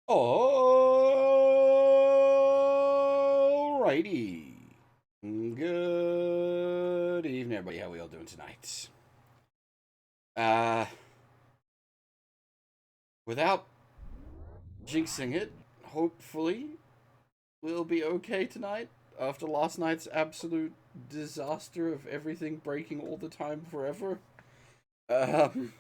Alrighty. Good evening, everybody. How we all doing tonight? Uh, without jinxing it, hopefully we'll be okay tonight after last night's absolute disaster of everything breaking all the time forever. Um,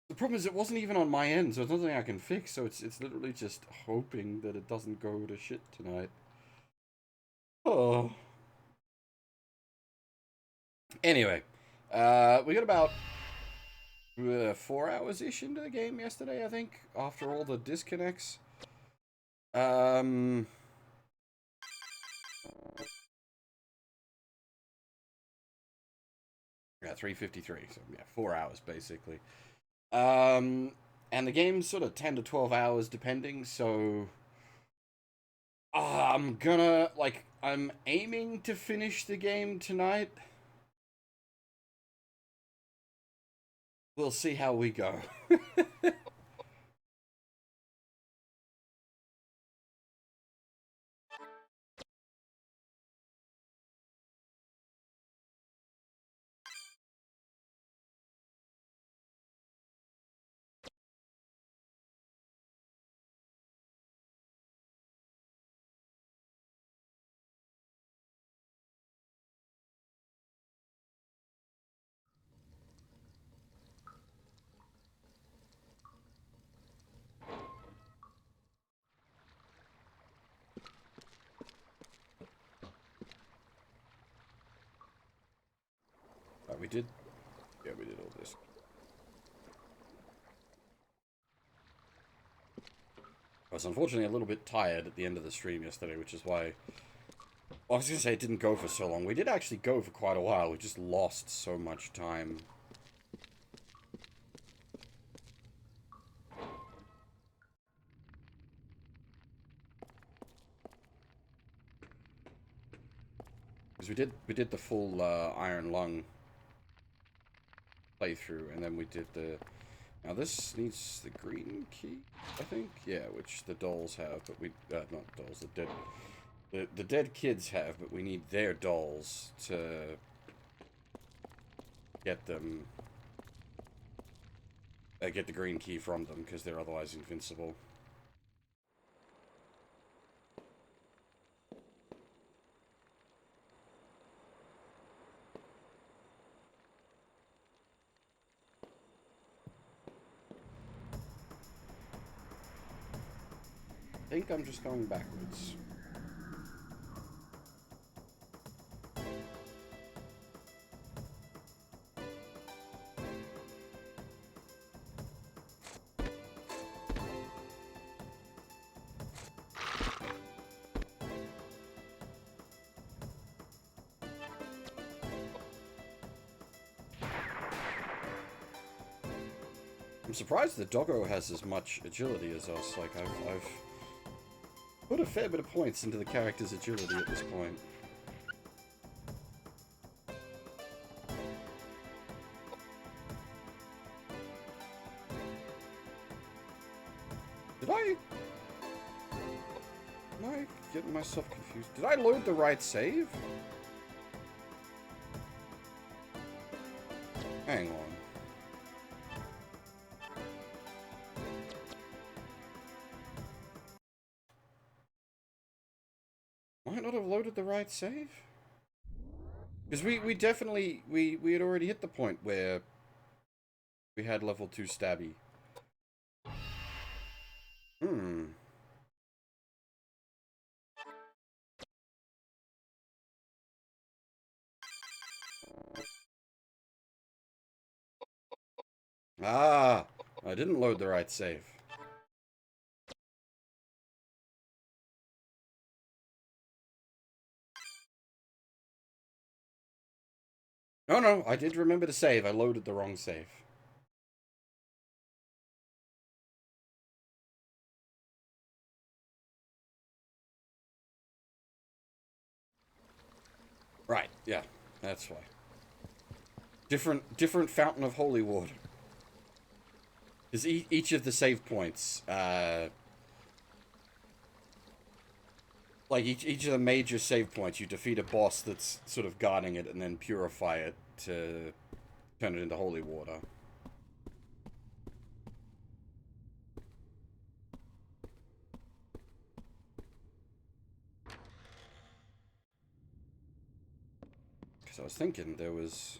the problem is it wasn't even on my end, so it's nothing I can fix. So it's literally just hoping that it doesn't go to shit tonight. Oh. Anyway, we got about 4 hours-ish into the game yesterday, I think, after all the disconnects. Um, yeah, 3:53, so yeah, 4 hours basically. And the game's sort of 10 to 12 hours depending, so I'm aiming to finish the game tonight. We'll see how we go. We did. Yeah, we did all this. I was unfortunately a little bit tired at the end of the stream yesterday, which is why... Well, I was going to say it didn't go for so long. We did actually go for quite a while. We just lost so much time. Because we did the full Iron Lung playthrough, and then we did the... Now this needs the green key, I think? Yeah, which the dolls have, but we... not dolls, the dead kids have, but we need their dolls to get them... get the green key from them, because they're otherwise invincible. I think I'm just going backwards. I'm surprised the doggo has as much agility as us. Like, I've put a fair bit of points into the character's agility at this point. Am I getting myself confused? Did I load the right save? Hang on. Might not have loaded the right save? Because we definitely, we had already hit the point where we had level 2 stabby. Hmm. Ah! I didn't load the right save. No, I did remember to save. I loaded the wrong save. Right, yeah. That's why. Different fountain of holy water. Is each of the save points, like each of the major save points, you defeat a boss that's sort of guarding it, and then purify it to turn it into holy water. Because I was thinking there was...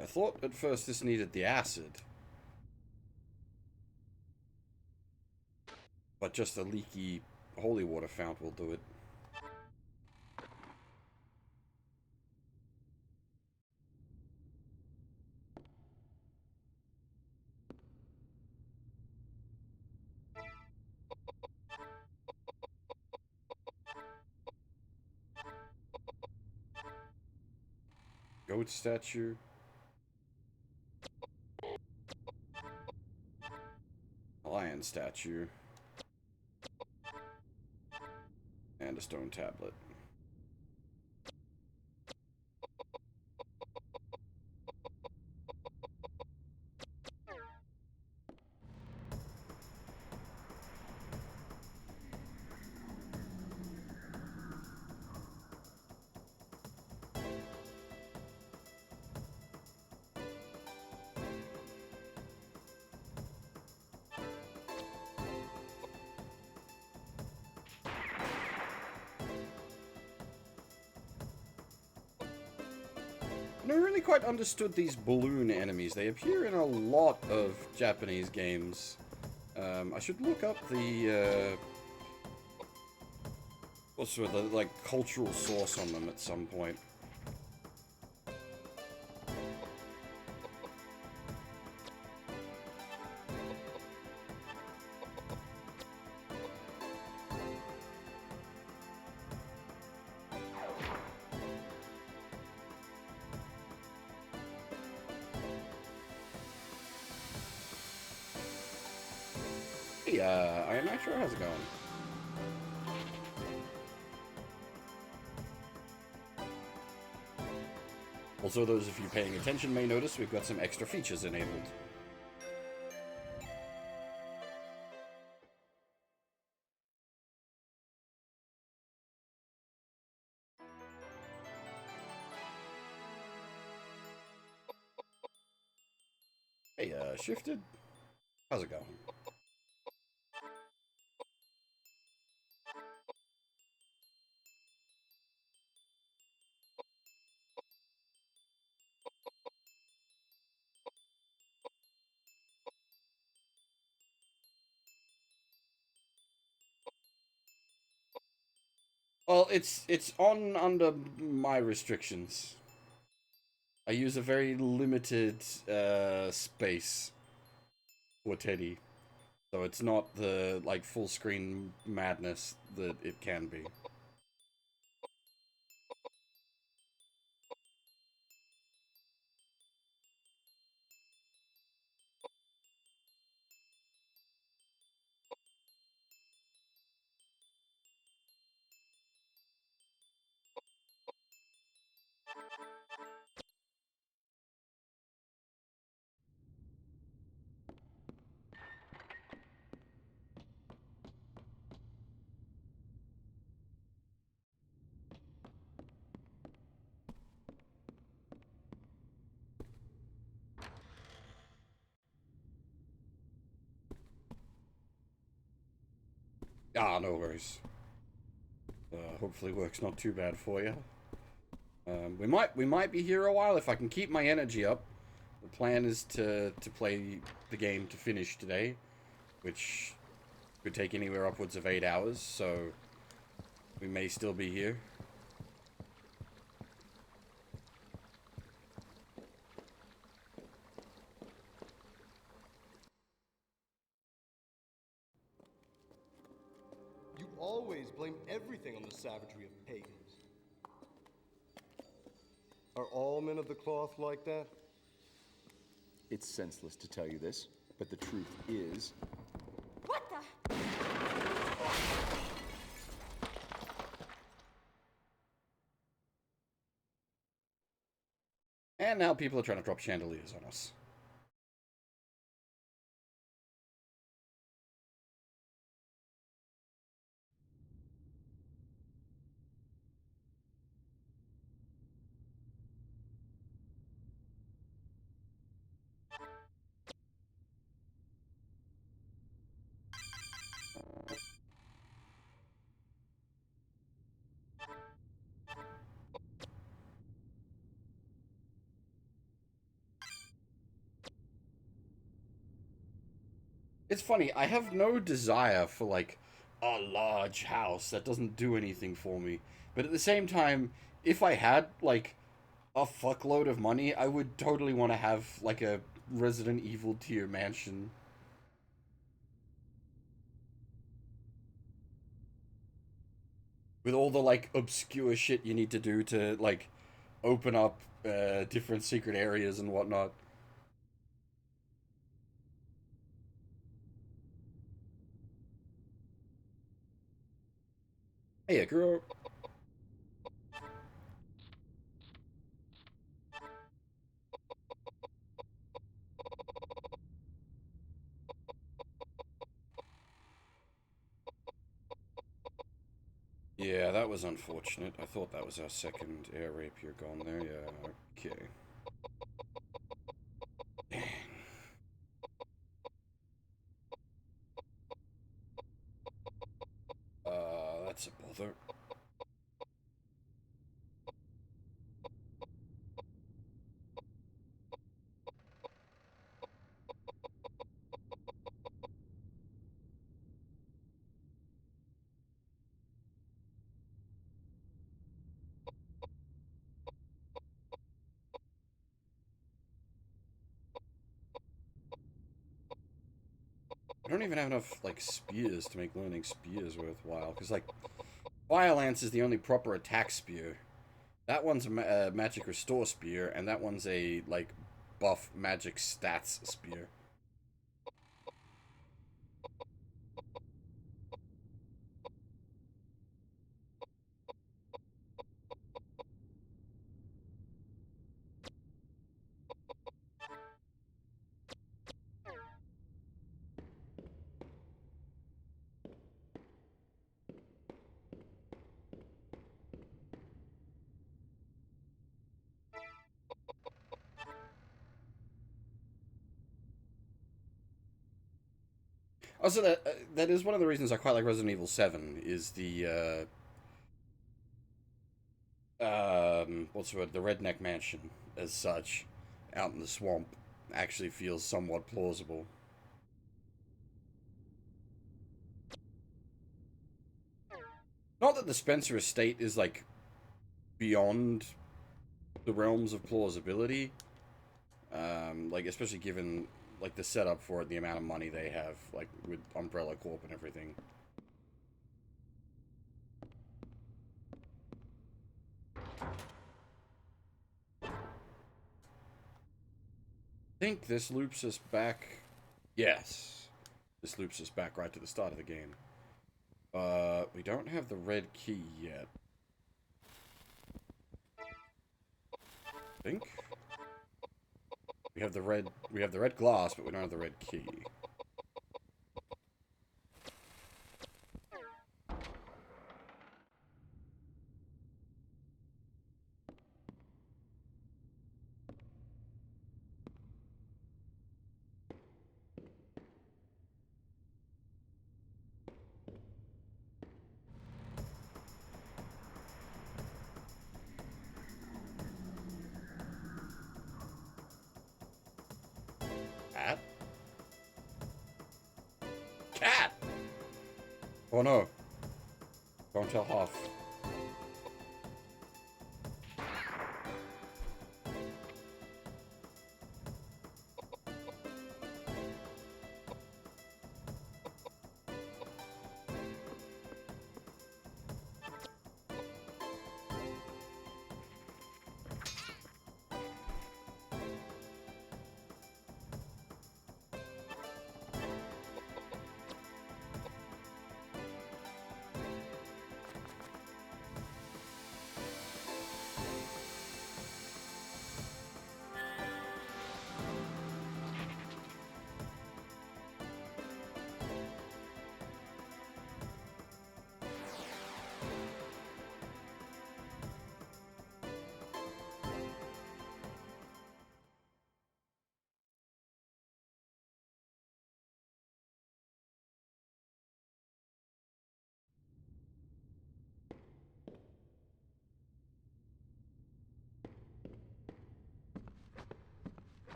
I thought at first this needed the acid. But just a leaky holy water fount will do it. Goat statue. Lion statue. And a stone tablet. I never really quite understood these balloon enemies. They appear in a lot of Japanese games. I should look up the, what's sort of the, like, cultural source on them at some point. Hey, I'm not sure how's it going. Also, those of you paying attention may notice we've got some extra features enabled. Hey, Shifted? How's it going? Well, it's on under my restrictions. I use a very limited space for Teddy, so it's not the like full screen madness that it can be. Ah, no worries. Hopefully work's not too bad for you. We might be here a while if I can keep my energy up. The plan is to play the game to finish today, which could take anywhere upwards of 8 hours, so we may still be here. You always blame everything on the savagery of pagans. Are all men of the cloth like that? It's senseless to tell you this, but the truth is... What the? And now people are trying to drop chandeliers on us. It's funny, I have no desire for, like, a large house that doesn't do anything for me. But at the same time, if I had, like, a fuckload of money, I would totally want to have, like, a Resident Evil tier mansion. With all the, like, obscure shit you need to do to, like, open up different secret areas and whatnot. Hey, girl. Yeah, that was unfortunate. I thought that was our second air rapier gone there. Yeah, okay. Dang. That's a bother. I don't even have enough, like, spears to make learning spears worthwhile. Because, like, Fire Lance is the only proper attack spear. That one's a magic restore spear, and that one's a, like, buff magic stats spear. Also, that is one of the reasons I quite like Resident Evil 7, is the, what's the word? The Redneck Mansion, as such, out in the swamp, actually feels somewhat plausible. Not that the Spencer estate is, like, beyond the realms of plausibility, like, especially given, like, the setup for it, the amount of money they have, like, with Umbrella Corp and everything. I think this loops us back. Yes. This loops us back right to the start of the game. We don't have the red key yet. I think. We have the red glass, but we don't have the red key. Cat? Cat! Oh no. Don't tell Hoff.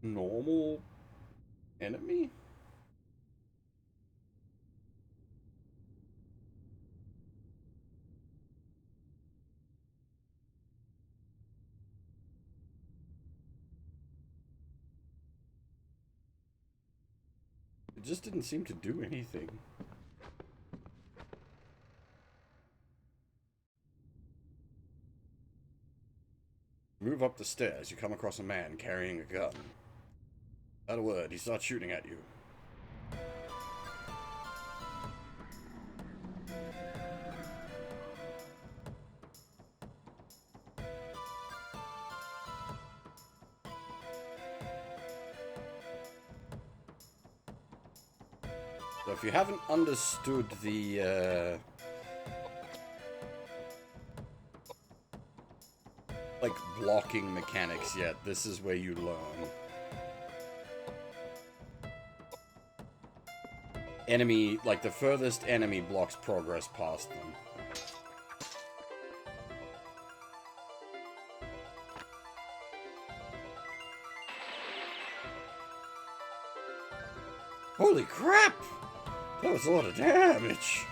normal enemy? It just didn't seem to do anything. Move up the stairs, you come across a man carrying a gun. Without a word, he starts shooting at you. So if you haven't understood the, like, blocking mechanics yet, this is where you learn. Enemy, like, the furthest enemy blocks progress past them. Holy crap! That was a lot of damage!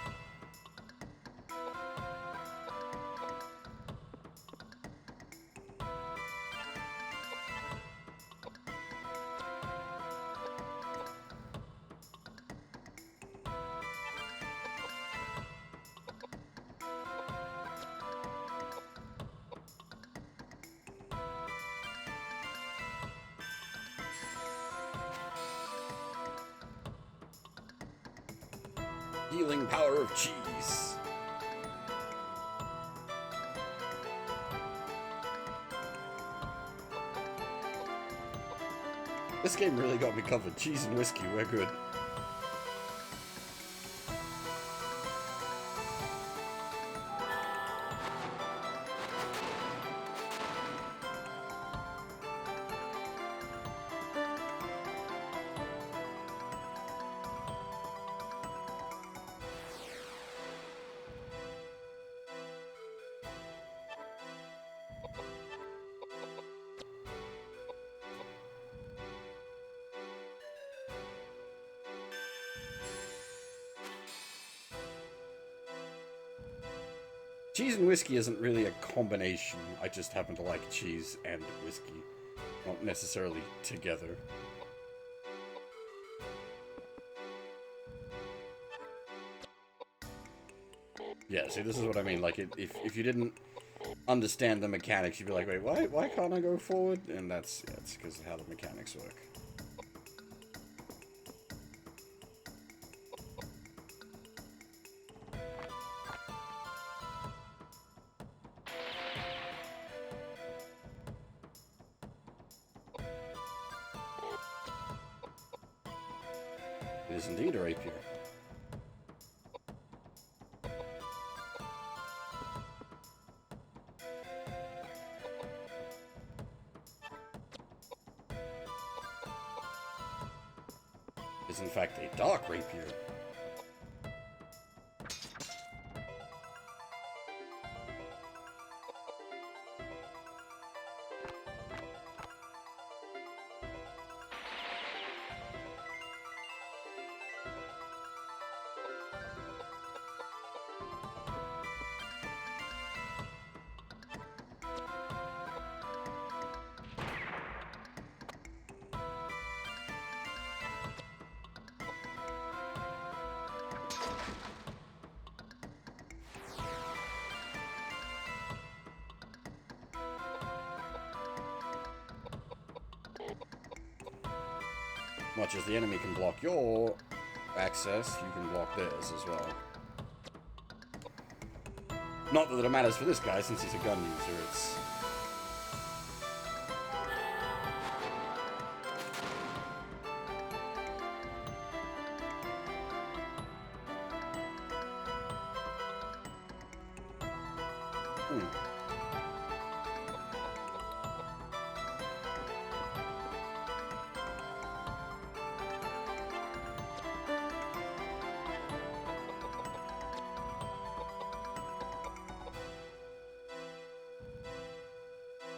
Healing power of cheese. This game really got me covered. Cheese and whiskey, we're good. Cheese and whiskey isn't really a combination. I just happen to like cheese and whiskey. Not necessarily together. Yeah, see, this is what I mean. Like, if you didn't understand the mechanics, you'd be like, wait, why can't I go forward? And that's, yeah, it's because of how the mechanics work. It is indeed a rapier. It is in fact a dark rapier. Much as the enemy can block your access, you can block theirs as well. Not that it matters for this guy, since he's a gun user, it's...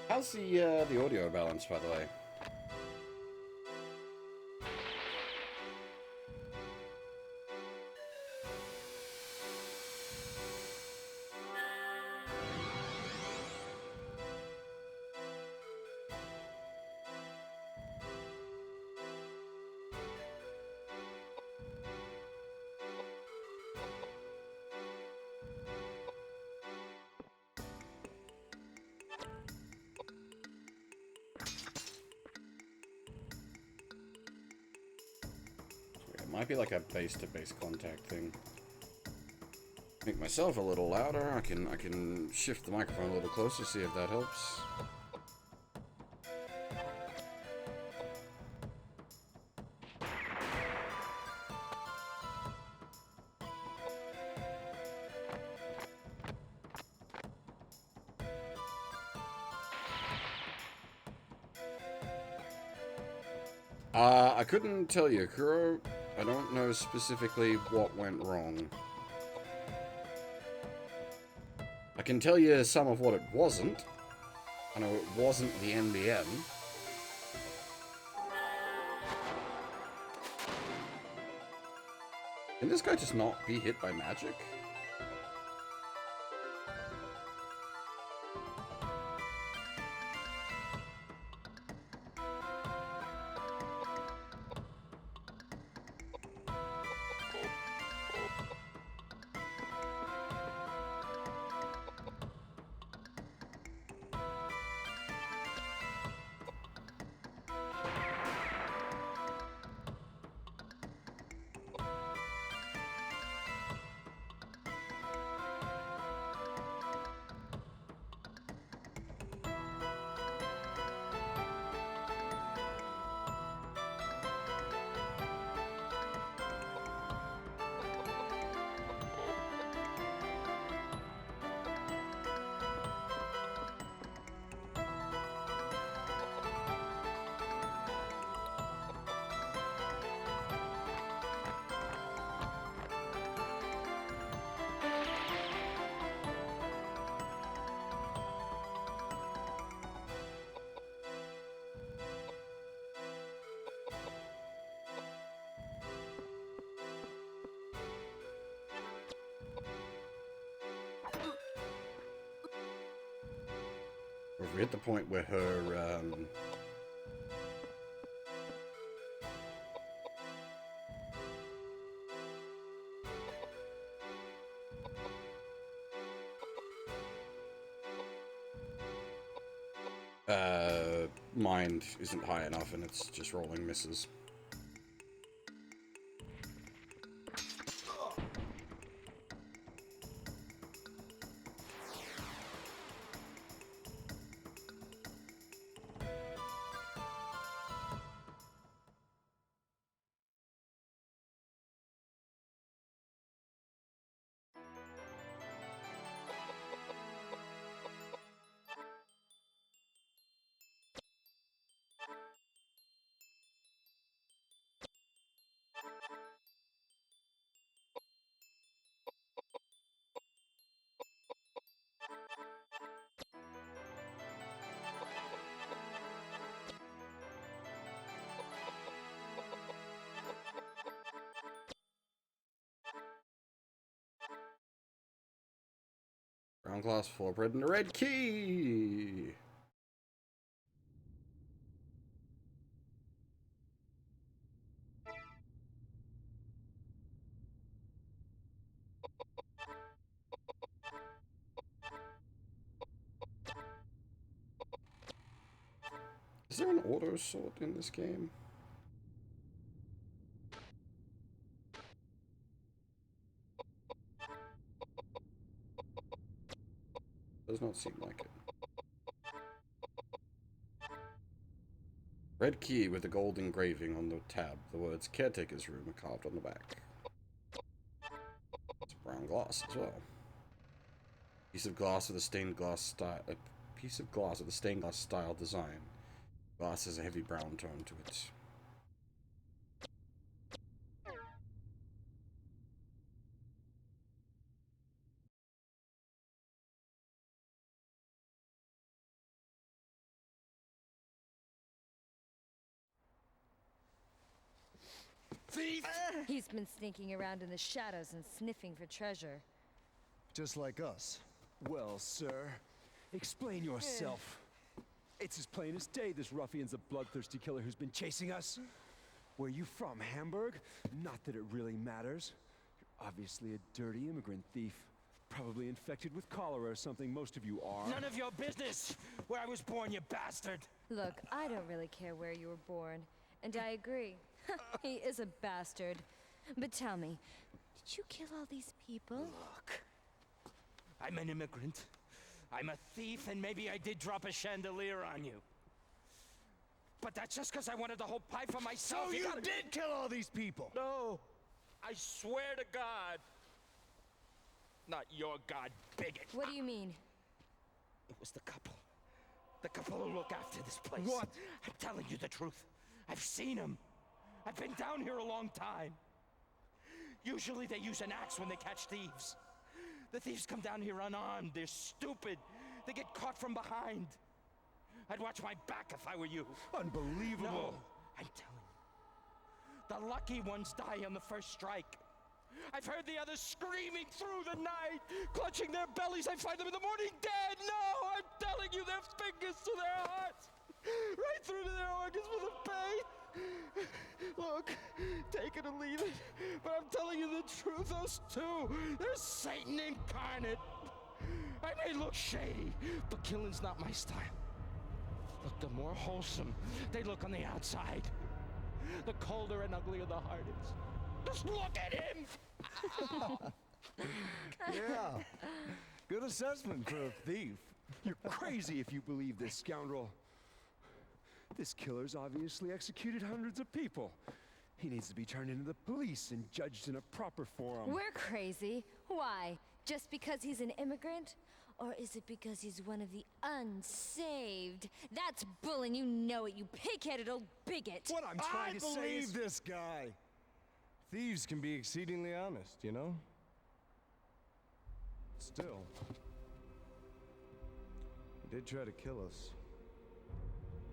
How's the audio balance, by the way? Might be like a base-to-base contact thing. Make myself a little louder. I can shift the microphone a little closer, see if that helps. I couldn't tell you, Kuro. I don't know specifically what went wrong. I can tell you some of what it wasn't. I know it wasn't the NBN. Can this guy just not be hit by magic? We're at the point where her, mind isn't high enough and it's just rolling misses. Brown glass, full bread, and a red key! Is there an auto sort in this game? Does not seem like it. Red key with a gold engraving on the tab. The words caretaker's room are carved on the back. It's brown glass as well. Piece of glass with a stained glass style. A piece of glass with a stained glass style design. Glass has a heavy brown tone to it. Thief! He's been sneaking around in the shadows and sniffing for treasure. Just like us. Well, sir, explain yourself. It's as plain as day this ruffian's a bloodthirsty killer who's been chasing us. Where you from, Hamburg? Not that it really matters. You're obviously a dirty immigrant thief. Probably infected with cholera or something, most of you are. None of your business where I was born, you bastard! Look, I don't really care where you were born. And I agree. He is a bastard. But tell me, did you kill all these people? Look, I'm an immigrant. I'm a thief, and maybe I did drop a chandelier on you. But that's just because I wanted the whole pie for myself. So you gotta- did kill all these people? No, I swear to God. Not your God, bigot. What do you mean? It was the couple. The couple who look after this place. What? I'm telling you the truth. I've seen them. I've been down here a long time. Usually they use an axe when they catch thieves. The thieves come down here unarmed. They're stupid. They get caught from behind. I'd watch my back if I were you. Unbelievable. No, I'm telling you. The lucky ones die on the first strike. I've heard the others screaming through the night, clutching their bellies. I find them in the morning dead. No, I'm telling you, their fingers to their hearts, right through to their organs with the pain. Look, take it or leave it, but I'm telling you the truth. Those two, they're Satan incarnate. I may look shady, but killing's not my style. Look, the more wholesome they look on the outside, the colder and uglier the heart is. Just look at him! Yeah. Good assessment for a thief. You're crazy if you believe this scoundrel. This killer's obviously executed hundreds of people. He needs to be turned into the police and judged in a proper forum. We're crazy. Why? Just because he's an immigrant? Or is it because he's one of the unsaved? That's bull and you know it, you pig-headed old bigot. What I'm trying to say is... This guy. Thieves can be exceedingly honest, you know? Still, he did try to kill us.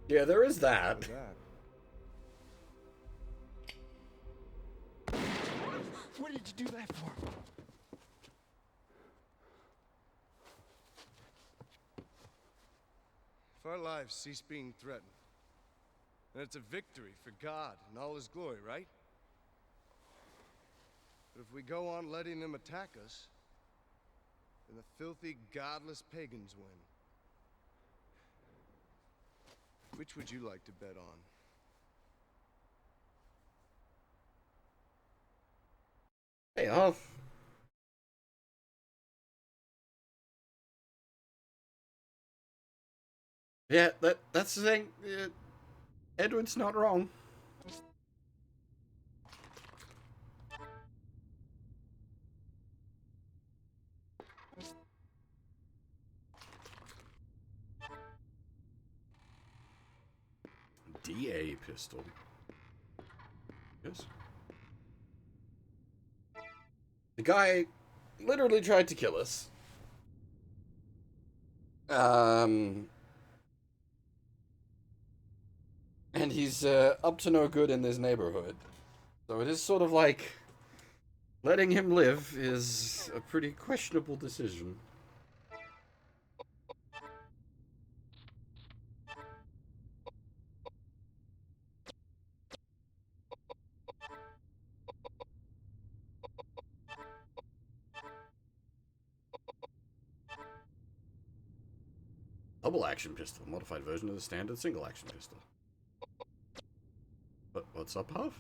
Yeah, there is that. For that. What did you do that for? If our lives cease being threatened, then it's a victory for God and all his glory, right? But if we go on letting them attack us, then the filthy, godless pagans win. Which would you like to bet on? Hey, off. Yeah, that's the thing. Edward's not wrong. DA pistol. Yes. The guy literally tried to kill us. And he's up to no good in this neighborhood. So it is sort of like letting him live is a pretty questionable decision. Double action pistol, modified version of the standard single action pistol. But what's up, Huff?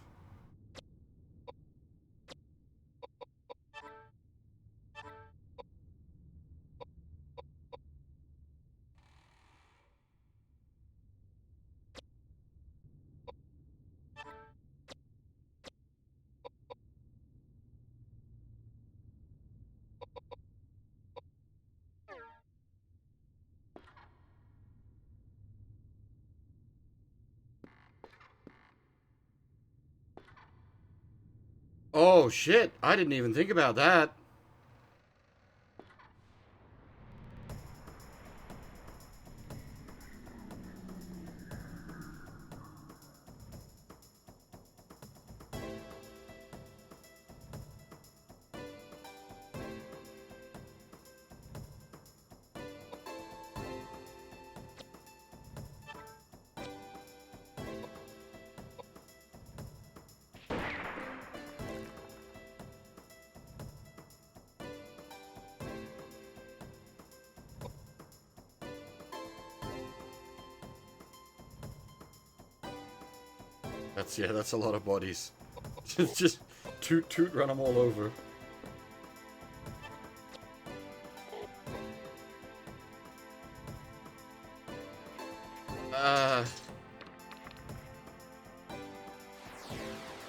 Oh shit, I didn't even think about that. That's a lot of bodies. just Toot toot, run them all over.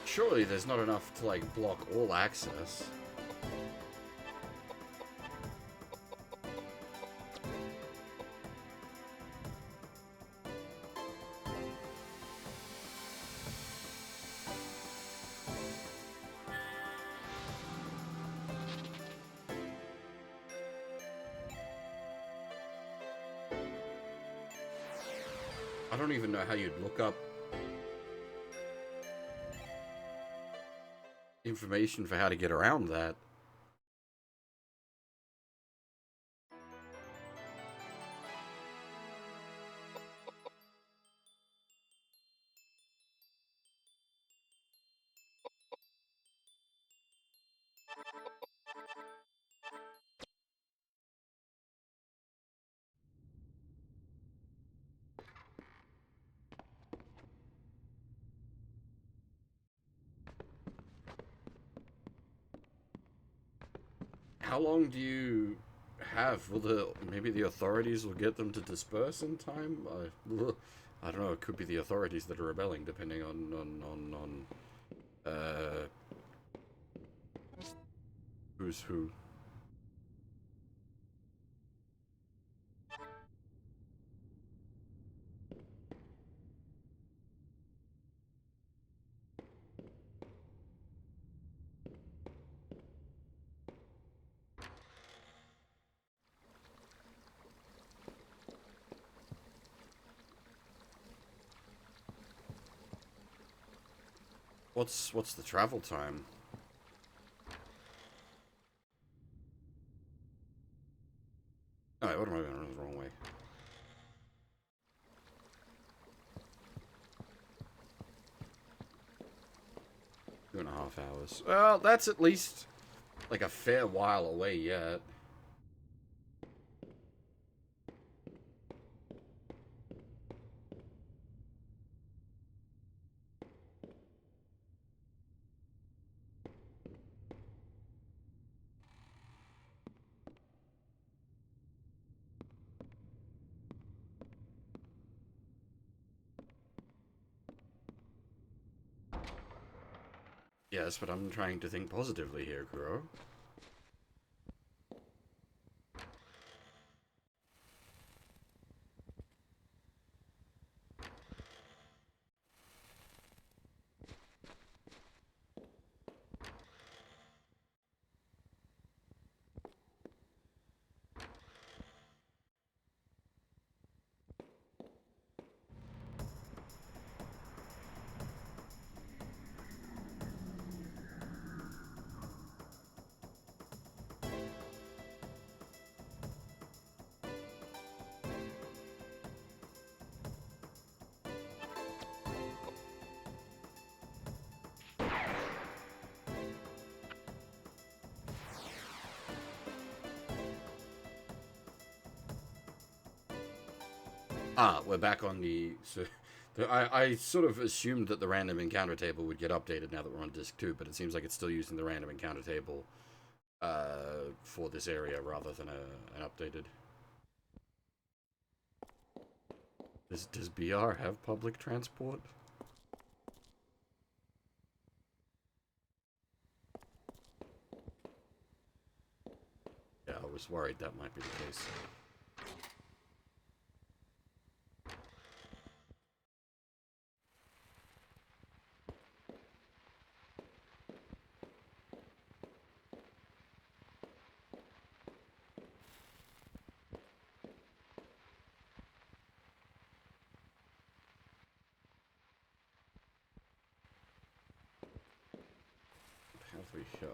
Surely there's not enough to, like, block all access. I don't even know how you'd look up information for how to get around that. How long do you have? Maybe the authorities will get them to disperse in time? I don't know, it could be the authorities that are rebelling, depending on who's who. What's the travel time? Alright, what am I going the wrong way? Two and a half hours. Well, that's at least like a fair while away yet. Yes, but I'm trying to think positively here, Kuro. Ah, we're back on the... I sort of assumed that the random encounter table would get updated now that we're on disc 2, but it seems like it's still using the random encounter table for this area rather than an updated... Does BR have public transport? Yeah, I was worried that might be the case. Have we here?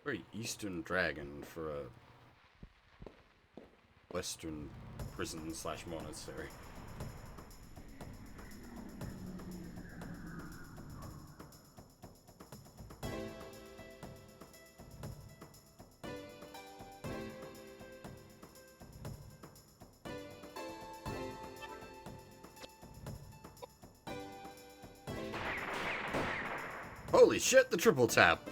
Very Eastern Dragon for a Western prison / monastery. Holy shit, the triple tap!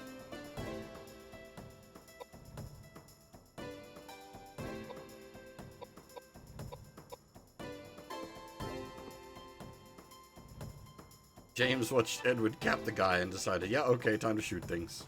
James watched Edward cap the guy and decided, yeah, okay, time to shoot things.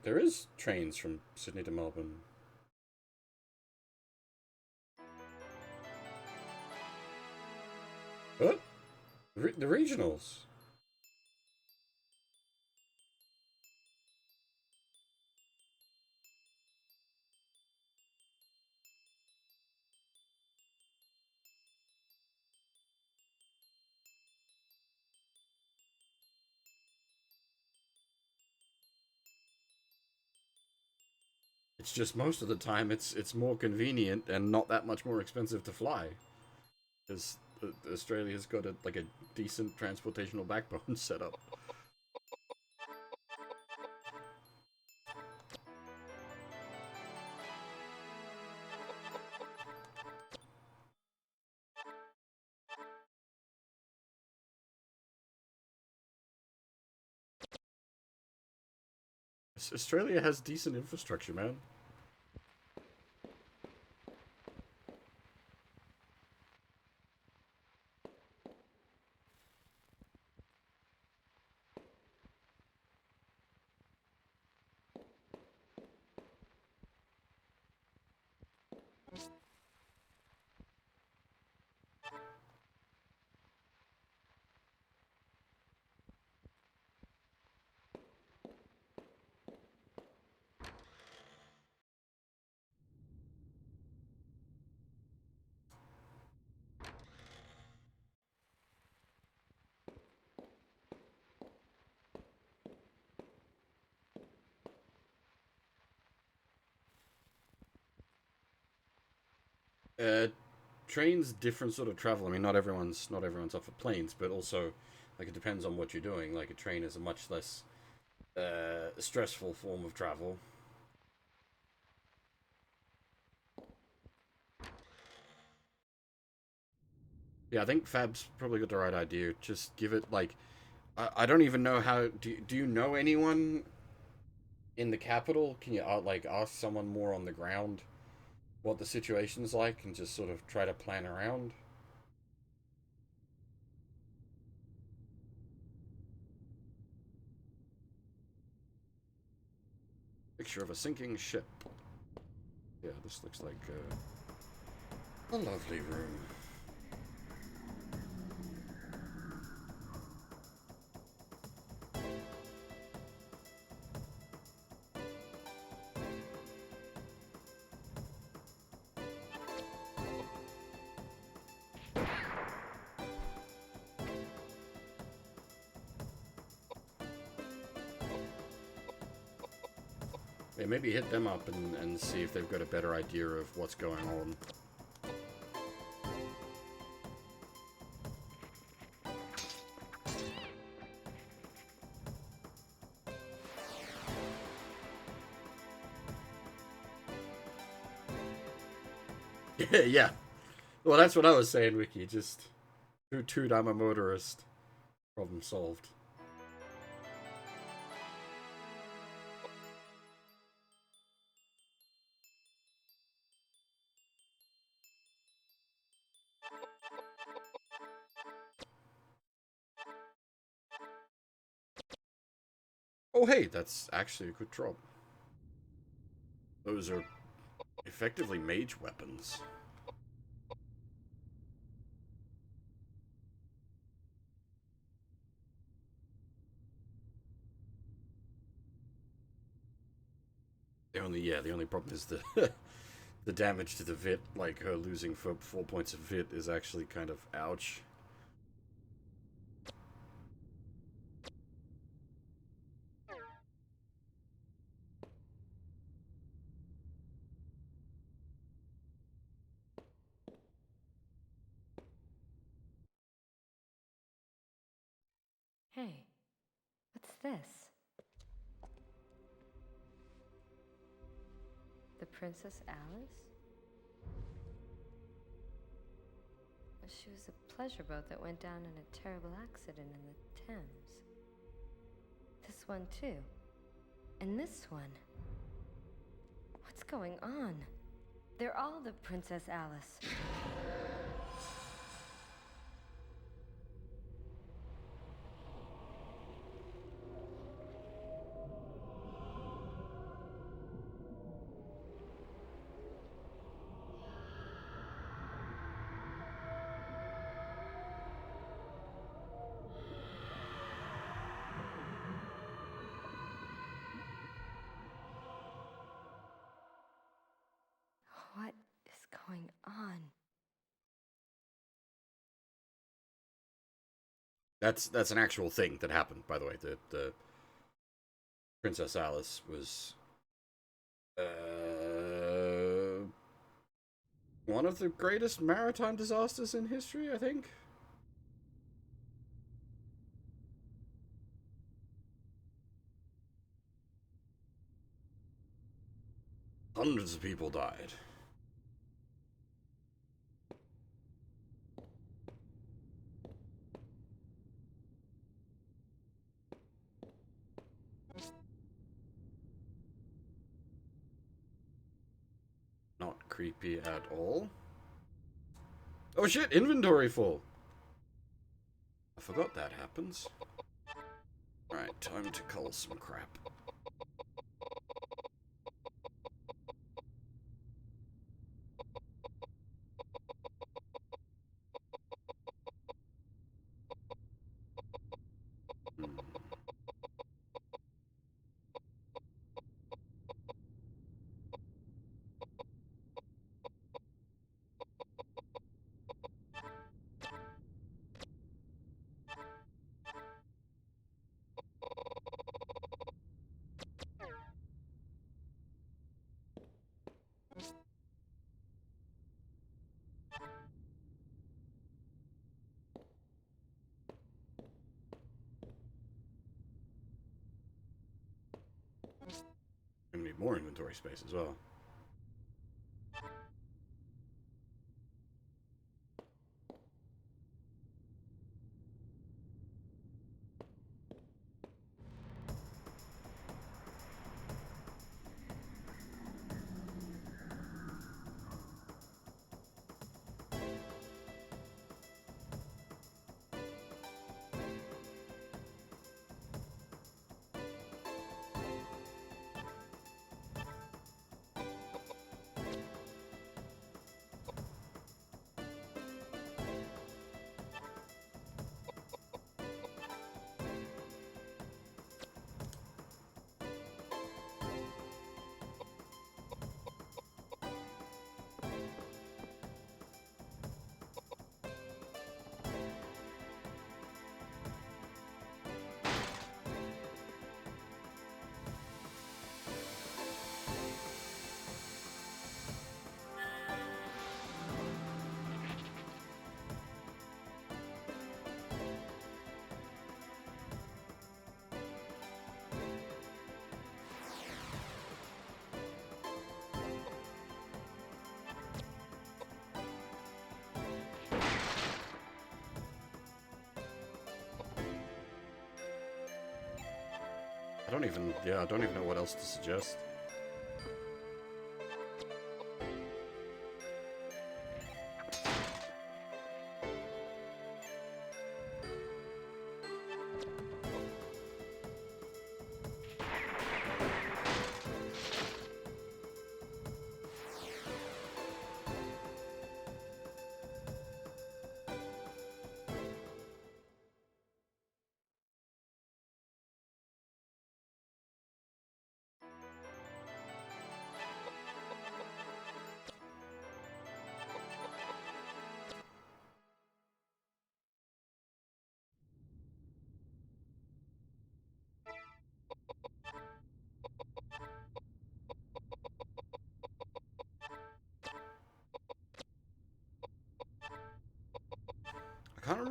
There is trains from Sydney to Melbourne. What? The regionals. It's just most of the time it's more convenient and not that much more expensive to fly, because Australia's got a decent transportational backbone set up. Australia has decent infrastructure, man. Trains, different sort of travel. I mean, not everyone's up for planes, but also, it depends on what you're doing. Like, a train is a much less stressful form of travel. Yeah, I think Fab's probably got the right idea. Just give it, I don't even know how... Do you know anyone in the capital? Can you, ask someone more on the ground what the situation's like and just sort of try to plan around? Picture of a sinking ship. Yeah, this looks like a lovely room. Yeah, maybe hit them up and see if they've got a better idea of what's going on. Yeah. Well, that's what I was saying, Wiki. Just toot, I'm a motorist. Problem solved. Oh, hey, that's actually a good drop. Those are effectively mage weapons. The only problem is the the damage to the vit. Like her losing 4 points of vit is actually kind of ouch. Hey, what's this? The Princess Alice? She was a pleasure boat that went down in a terrible accident in the Thames. This one too. And this one. What's going on? They're all the Princess Alice. What is going on? That's an actual thing that happened, by the way. The Princess Alice was one of the greatest maritime disasters in history, I think. Hundreds of people died. Not creepy at all. Oh shit, inventory full. I forgot that happens. Alright, time to cull some crap. We need more inventory space as well. I don't even know what else to suggest.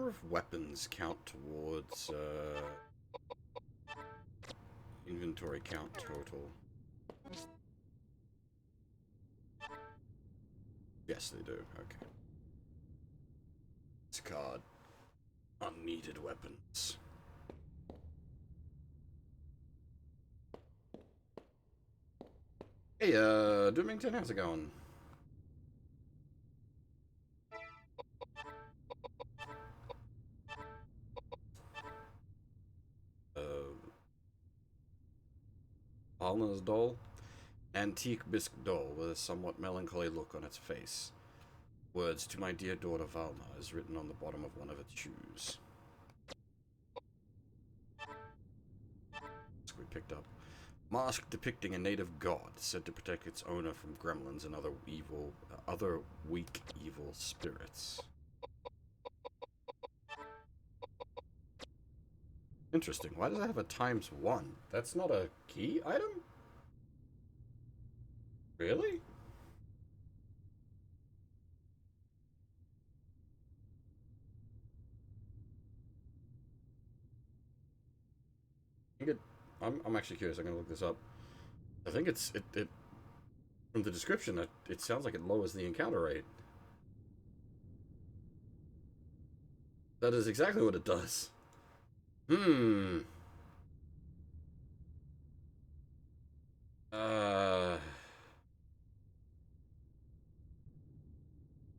number of weapons count towards inventory count total? Yes, they do. Okay. Discard unneeded weapons. Hey, Doomington, how's it going? Alna's doll? Antique bisque doll with a somewhat melancholy look on its face. Words to my dear daughter Valna is written on the bottom of one of its shoes. So we picked up. Mask depicting a native god said to protect its owner from gremlins and other weak evil spirits. Interesting. Why does it have a ×1? That's not a key item? Really? I'm actually curious. I'm gonna look this up. I think it from the description it sounds like it lowers the encounter rate. That is exactly what it does.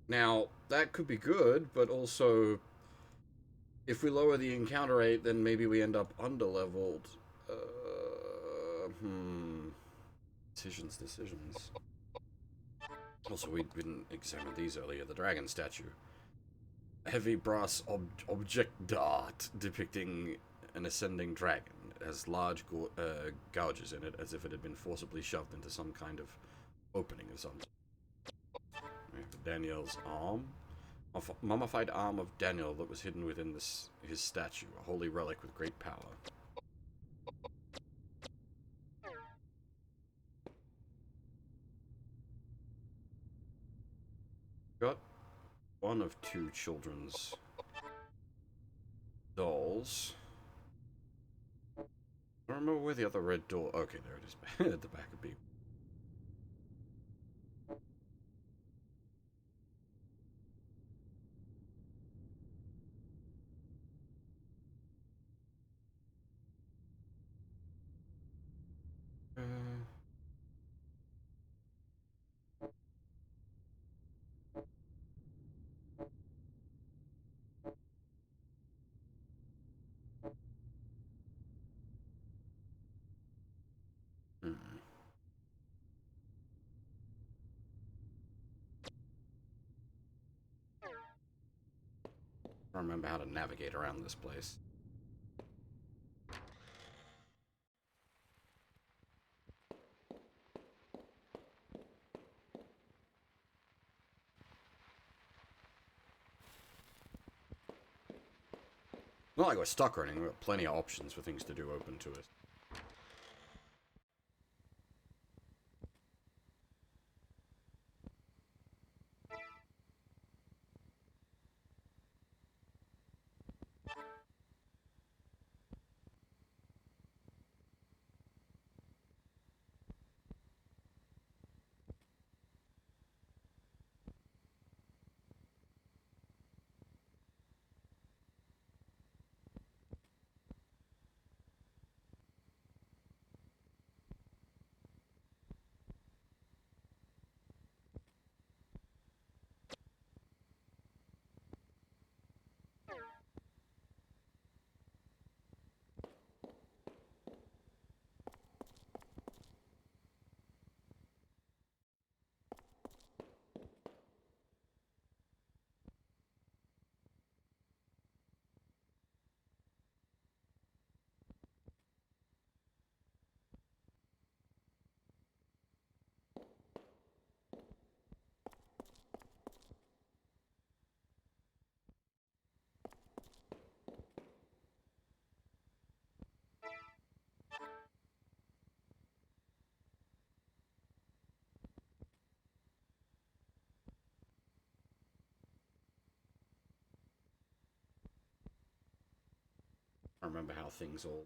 Now that could be good, but also if we lower the encounter rate, then maybe we end up underleveled. Decisions. Also, we didn't examine these earlier. The dragon statue. A heavy brass object dart depicting an ascending dragon. It has large gouges in it, as if it had been forcibly shoved into some kind of opening of some sort. Daniel's arm. A mummified arm of Daniel that was hidden within his statue. A holy relic with great power. Got one of 2 children's dolls. I don't remember where the other red doll... Okay, there it is. At the back of B. I don't remember how to navigate around this place. Not like we're stuck or anything, we've got plenty of options for things to do open to us. remember how things all...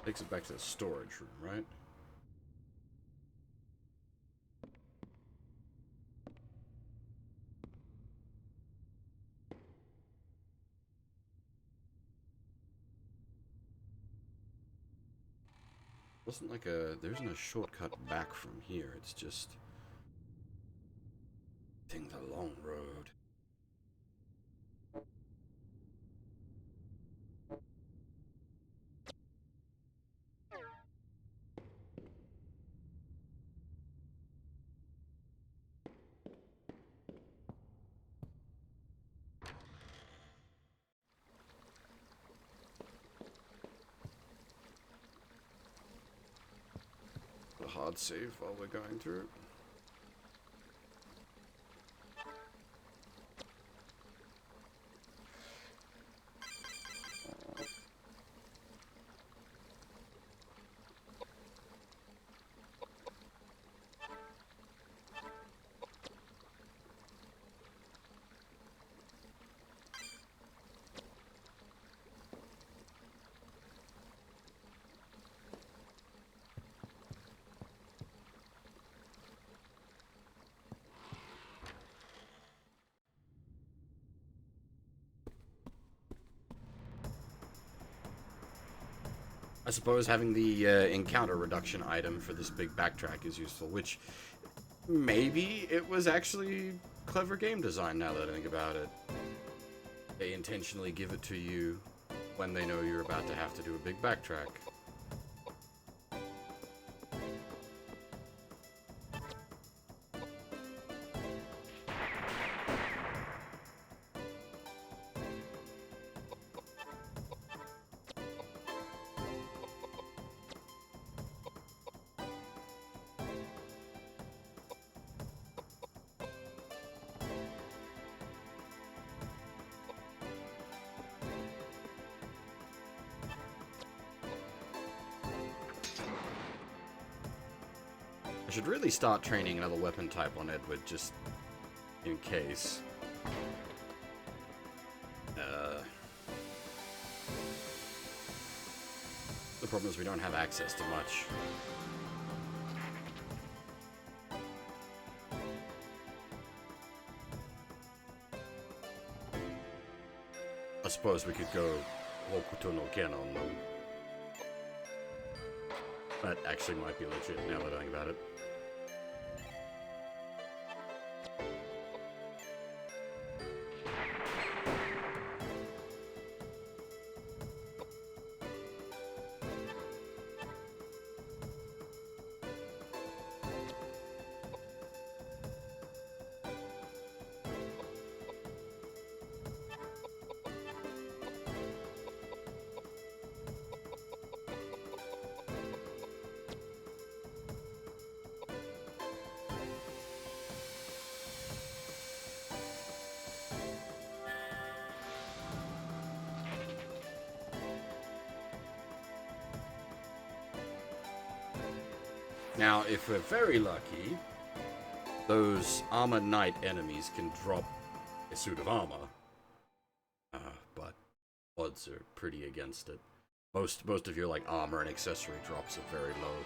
Takes it back to the storage room, right? Wasn't like a... There isn't a shortcut back from here. It's just... taking the long road. A hard save while we're going through. I suppose having the encounter reduction item for this big backtrack is useful, which maybe it was actually clever game design now that I think about it. They intentionally give it to you when they know you're about to have to do a big backtrack. I should really start training another weapon type on Edward, just in case. The problem is we don't have access to much. I suppose we could go Hokuto no canon. That actually might be legit now that I think about it. Now, if we're very lucky, those armored knight enemies can drop a suit of armor. But odds are pretty against it. Most of your like armor and accessory drops are very low.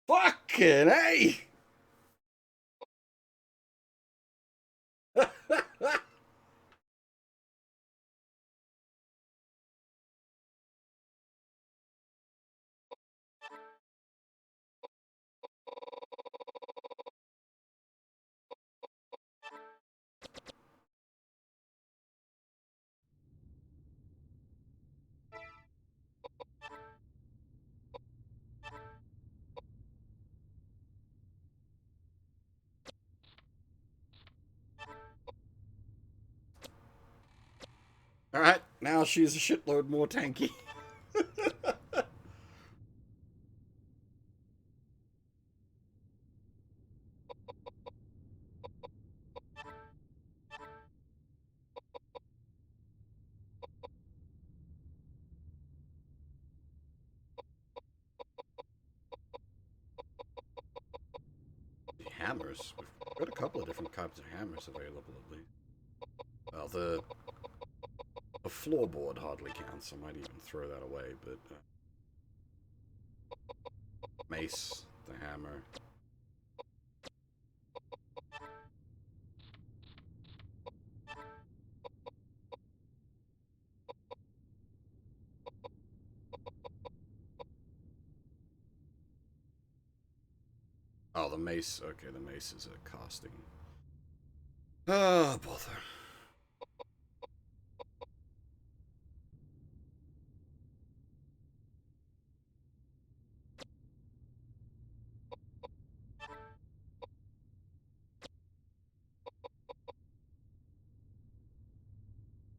Fucking hey! Alright, now she's a shitload more tanky. Hammers. We've got a couple of different types of hammers available at least. Well, the floorboard hardly counts. I might even throw that away, but mace, the hammer. Oh, the mace. Okay, the mace is a casting. Oh, bother.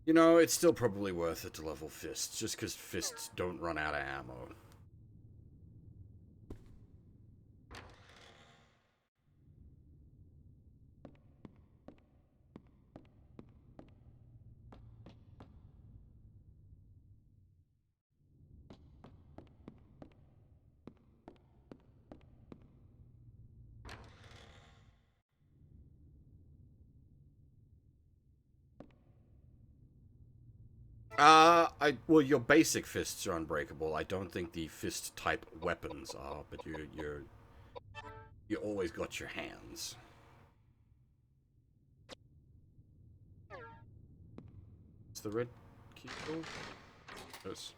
You know, it's still probably worth it to level fists, just because fists don't run out of ammo. Well, your basic fists are unbreakable. I don't think the fist type weapons are, but you always got your hands. Is the red key cool? Yes.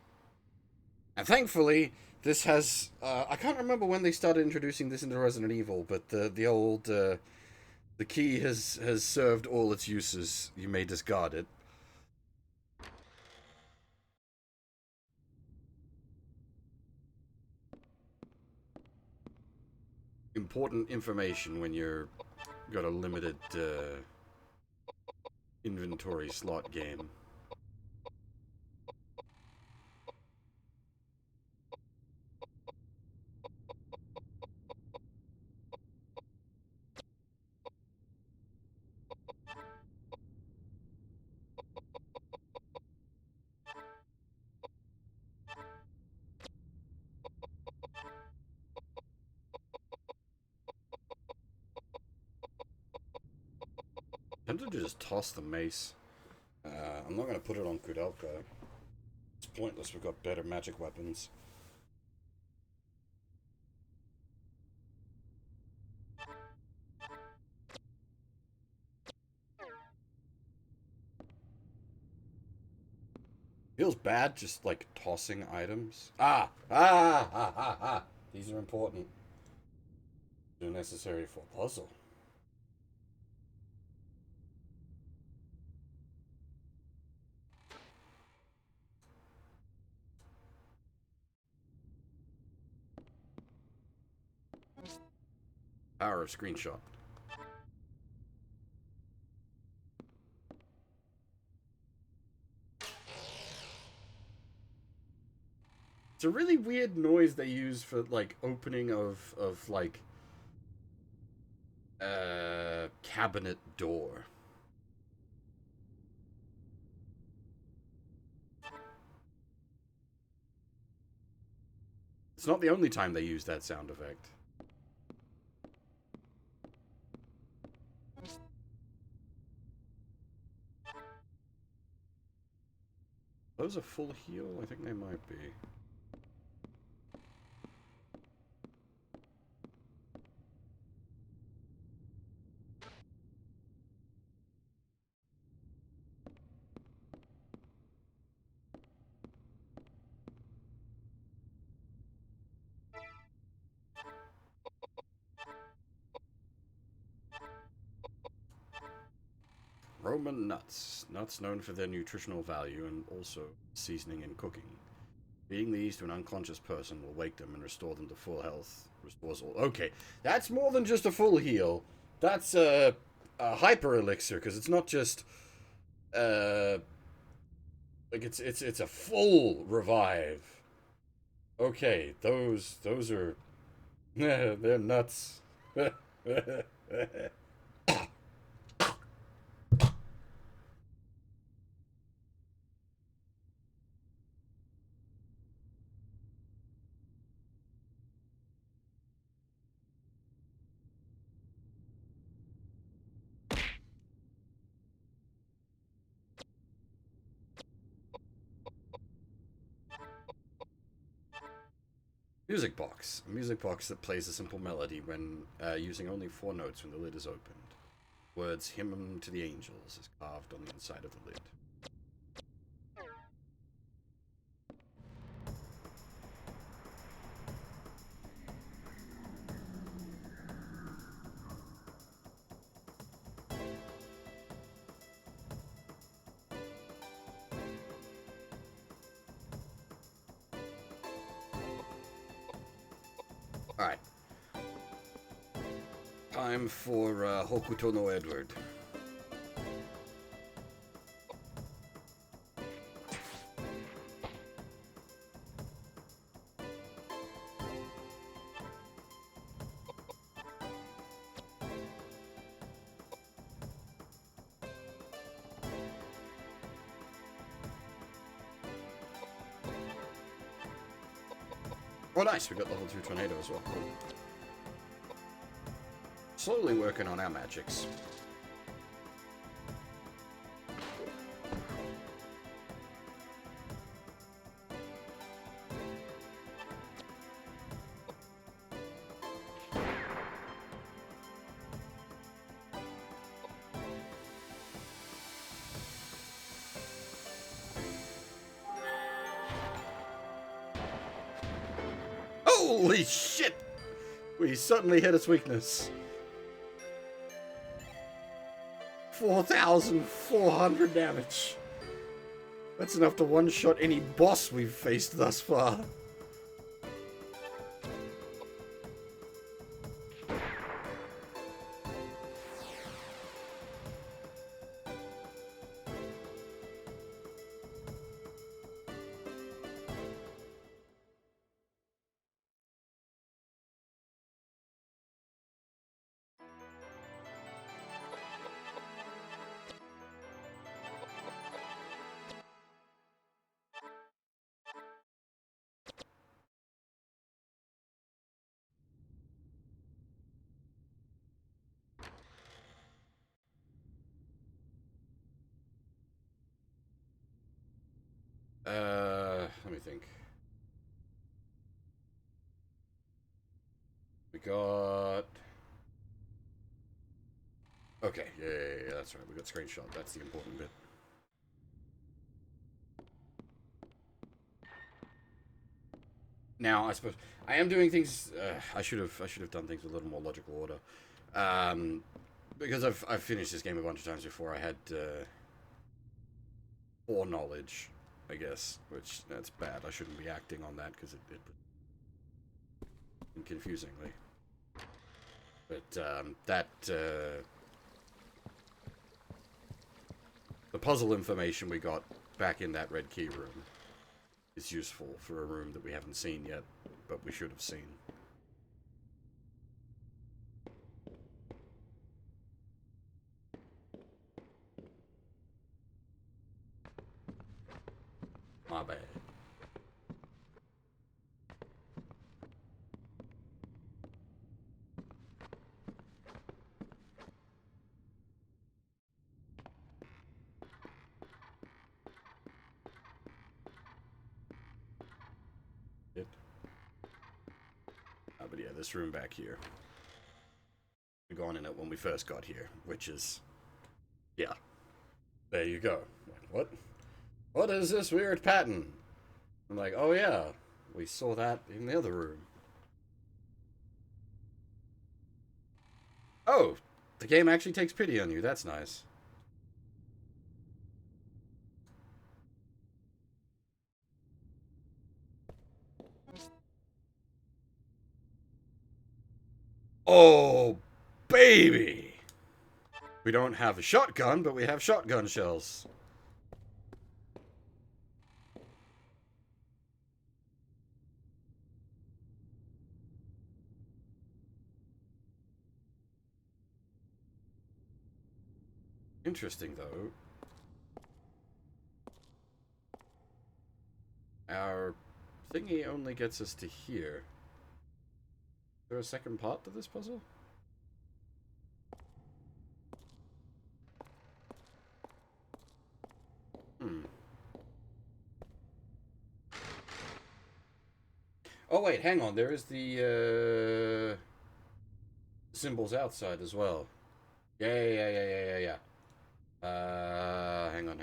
And thankfully, this has I can't remember when they started introducing this into Resident Evil, but the key has served all its uses. You may discard it. Important information when you're got a limited inventory slot game. I'm tempted to just toss the mace. I'm not going to put it on Koudelka. It's pointless, we've got better magic weapons. Feels bad just, like, tossing items. These are important. They're necessary for a puzzle. Power of screenshot. It's a really weird noise they use for, like, opening of like, cabinet door. It's not the only time they use that sound effect. Those are full heal? I think they might be. Roman nuts. Nuts known for their nutritional value and also seasoning in cooking. Feeding these to an unconscious person will wake them and restore them to full health. Restores all. Okay, that's more than just a full heal. That's a hyper elixir, because it's not just Like it's a full revive. Okay, those are they're nuts. Music box. A music box that plays a simple melody when using only 4 notes when the lid is opened. Words hymn to the angels is carved on the inside of the lid. Alright. Time for Hokuto no Edward. Oh nice, we got level 2 tornado as well. Slowly working on our magics. Holy shit! We suddenly hit its weakness. 4,400 damage. That's enough to one-shot any boss we've faced thus far. Let me think. We got... Okay, yeah, that's right. We got screenshot. That's the important bit. Now, I suppose I am doing things. I should have done things with a little more logical order, because I've finished this game a bunch of times before. I had foreknowledge, I guess, which that's bad. I shouldn't be acting on that because it confusingly. But the puzzle information we got back in that red key room is useful for a room that we haven't seen yet, but we should have seen. My bad. But yeah, this room back here. We gone in it when we first got here, which is, yeah. There you go. What? What is this weird pattern? I'm like, oh yeah, we saw that in the other room. Oh, the game actually takes pity on you. That's nice. Oh, baby! We don't have a shotgun, but we have shotgun shells. interesting, though. Our thingy only gets us to here. Is there a second part to this puzzle? Oh wait, hang on. There is the symbols outside as well. Yeah. Hang on.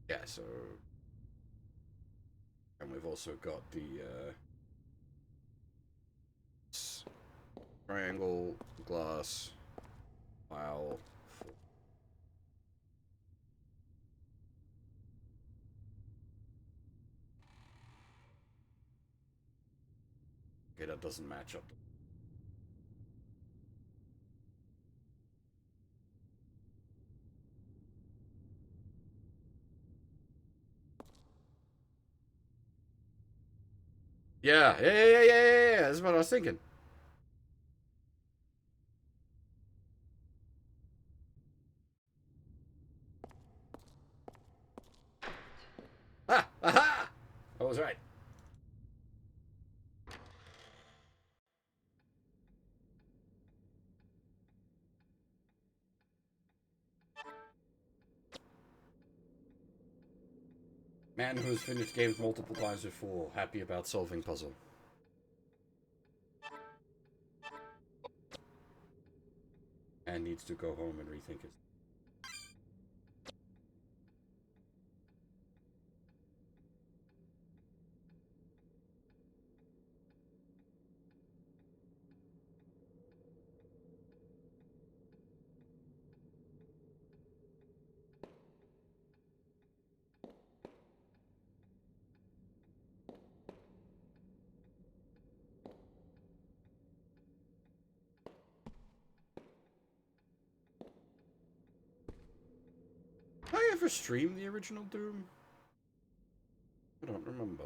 Yeah, so... And we've also got the, triangle, glass, file... Okay, that doesn't match up. Yeah. That's what I was thinking. Ah! Aha! I was right. Man who's finished games multiple times before, happy about solving puzzle. And needs to go home and rethink it. Did I ever stream the original Doom? I don't remember.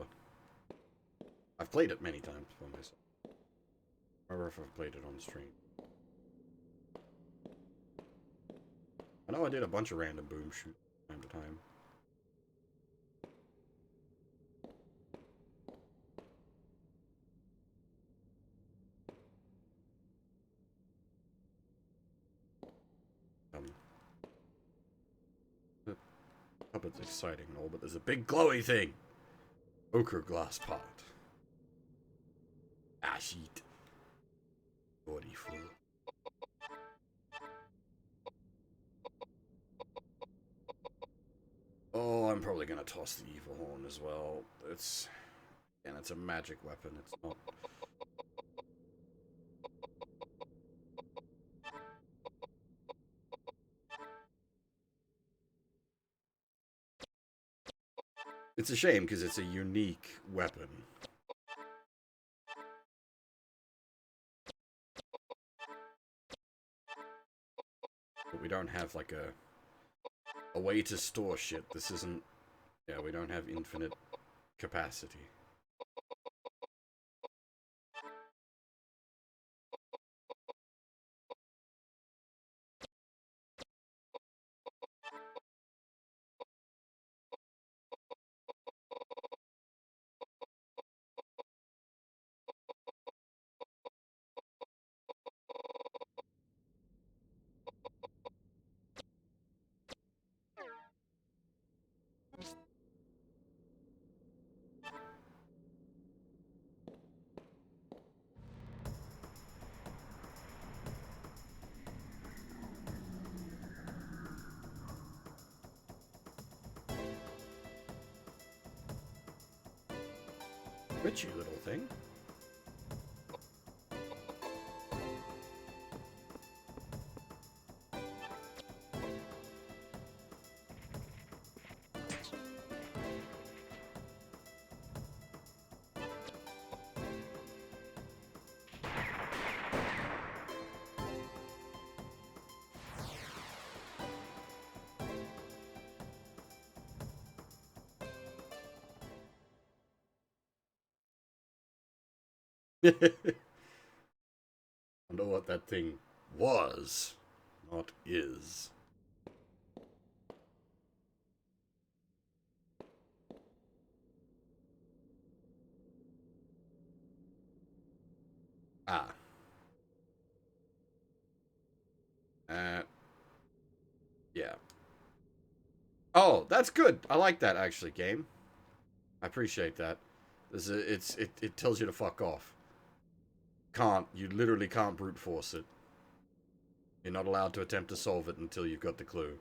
I've played it many times by myself. I don't remember if I've played it on stream. I know I did a bunch of random boom shoot time to time. The puppet's exciting and all, but there's a big glowy thing. Ochre glass pot. Ash eat. Body full. Oh, I'm probably gonna toss the evil horn as well. It's a magic weapon. It's not. It's a shame because it's a unique weapon. But we don't have like a way to store shit. This isn't. Yeah, we don't have infinite capacity. Witchy little thing. Wonder what that thing was, not is. Ah. Yeah. Oh, that's good. I like that, actually, game. I appreciate that. It tells you to fuck off. You literally can't brute force it. You're not allowed to attempt to solve it until you've got the clue.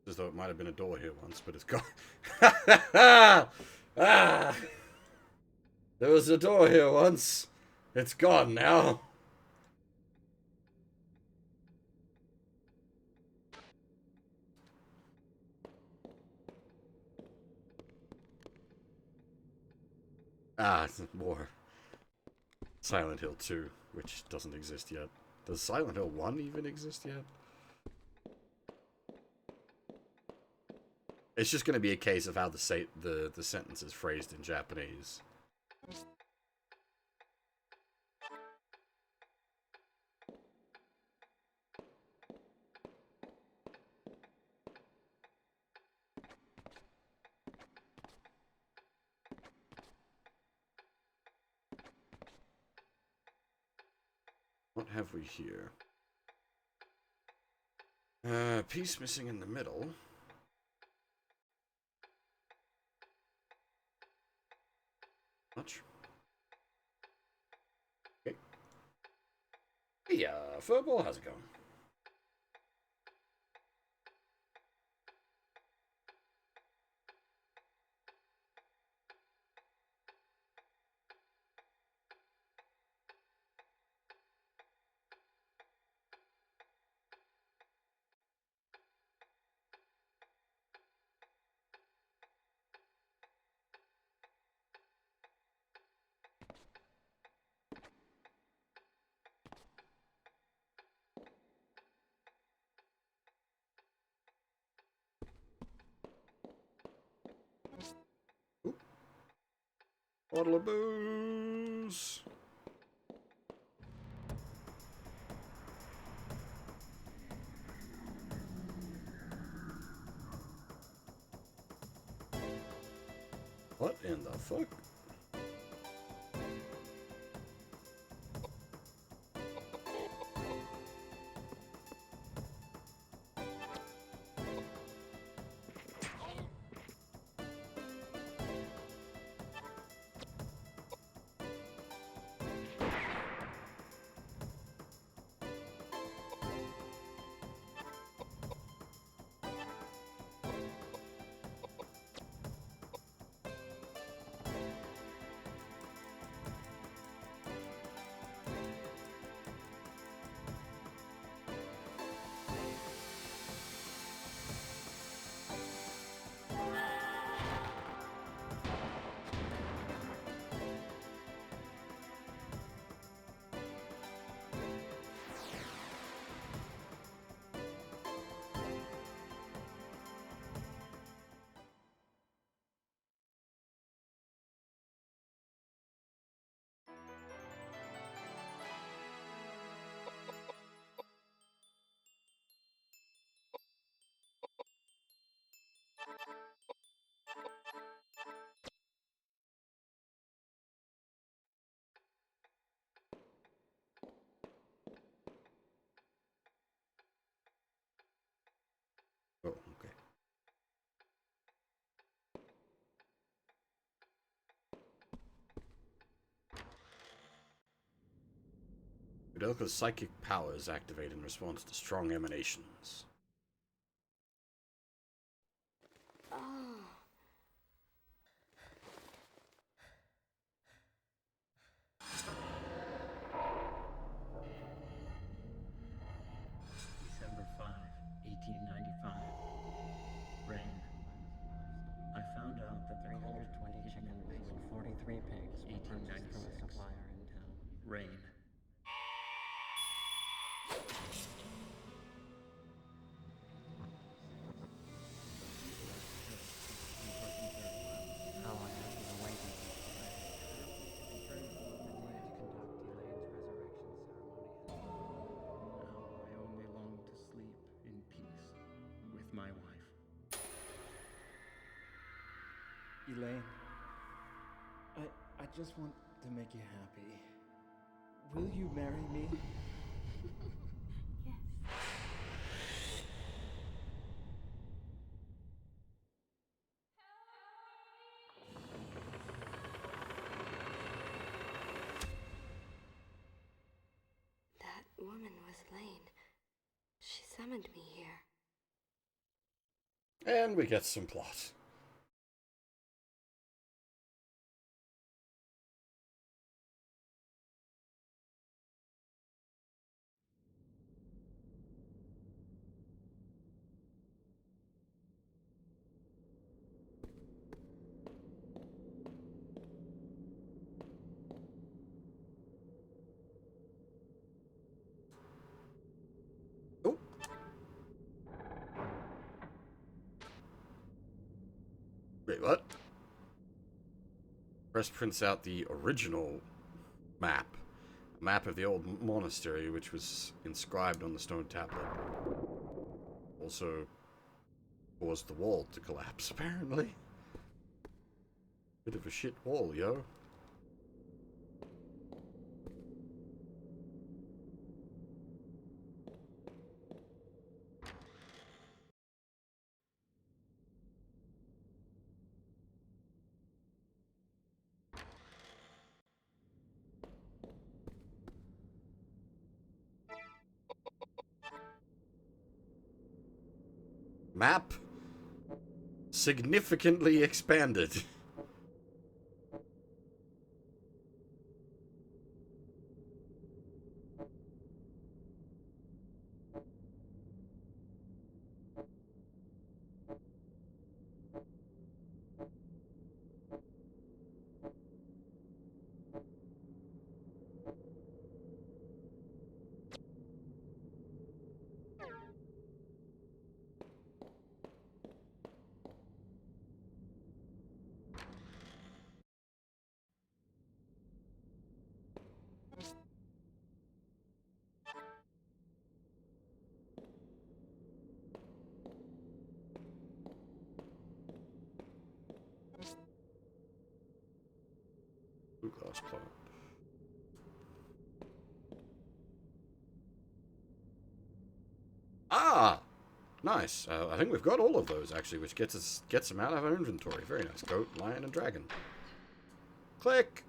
As though it might have been a door here once, but it's gone. Ah! There was a door here once. It's gone now. Ah, more Silent Hill 2, which doesn't exist yet. Does Silent Hill 1 even exist yet? It's just going to be a case of how the sentence is phrased in Japanese. What have we here? Piece missing in the middle. Much. Okay. Hey, Furball, how's it going? Oop. Bottle of booze. What in the fuck? Oh, okay. Koudelka's psychic powers activate in response to strong emanations. contact from a supplier in town. Rain. How I have been awaiting this day. The day to conduct Elaine's resurrection ceremony. Now I only long to sleep in peace with my wife. Elaine, I just want to make you happy. Will you marry me? Yes. That woman was Lane. She summoned me here. And we get some plot. Oh. Wait, what? Press prints out the original map. A map of the old monastery, which was inscribed on the stone tablet. Also caused the wall to collapse, apparently. Bit of a shit wall, yo. Map significantly expanded. Blue glass plant. Ah! Nice. I think we've got all of those, actually, which gets them out of our inventory. Very nice. Goat, lion, and dragon. Click!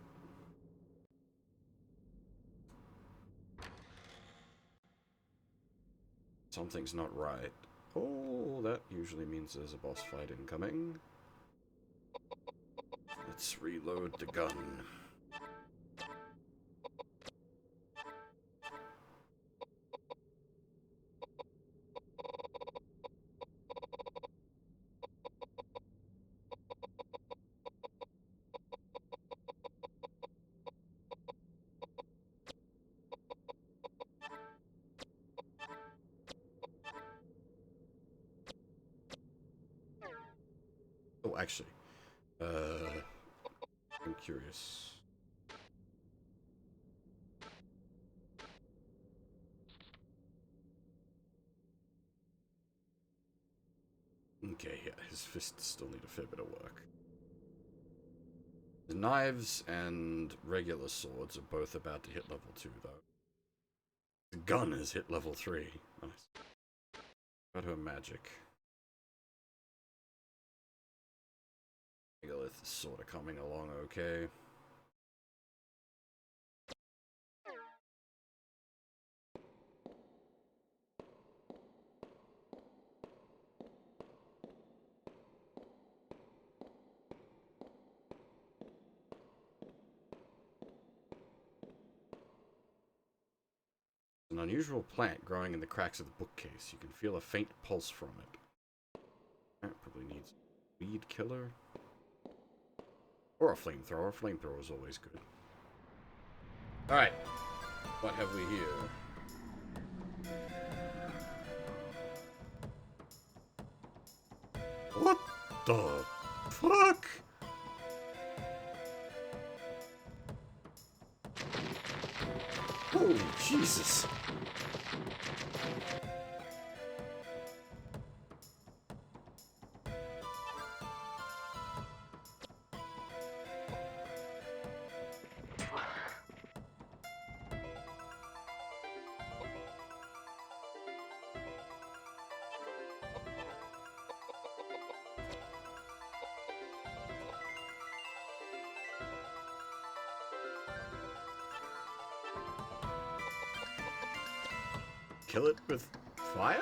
Something's not right. Oh, that usually means there's a boss fight incoming. Let's reload the gun. Oh, actually, I'm curious. Okay, yeah, his fists still need a fair bit of work. The knives and regular swords are both about to hit level 2, though. The gun has hit level 3. Nice. Got her magic. Megalith is sort of coming along okay. An unusual plant growing in the cracks of the bookcase. You can feel a faint pulse from it. That probably needs weed killer. Or a flamethrower. Flamethrower is always good. Alright. What have we here? What the fuck? Holy Jesus. Kill it with fire?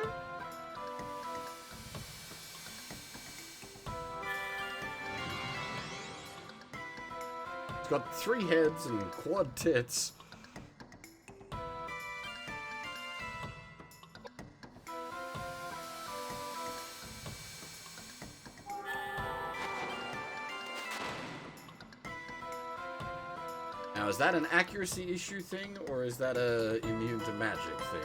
It's got 3 heads and quad tits. Now, is that an accuracy issue thing, or is that a immune to magic thing?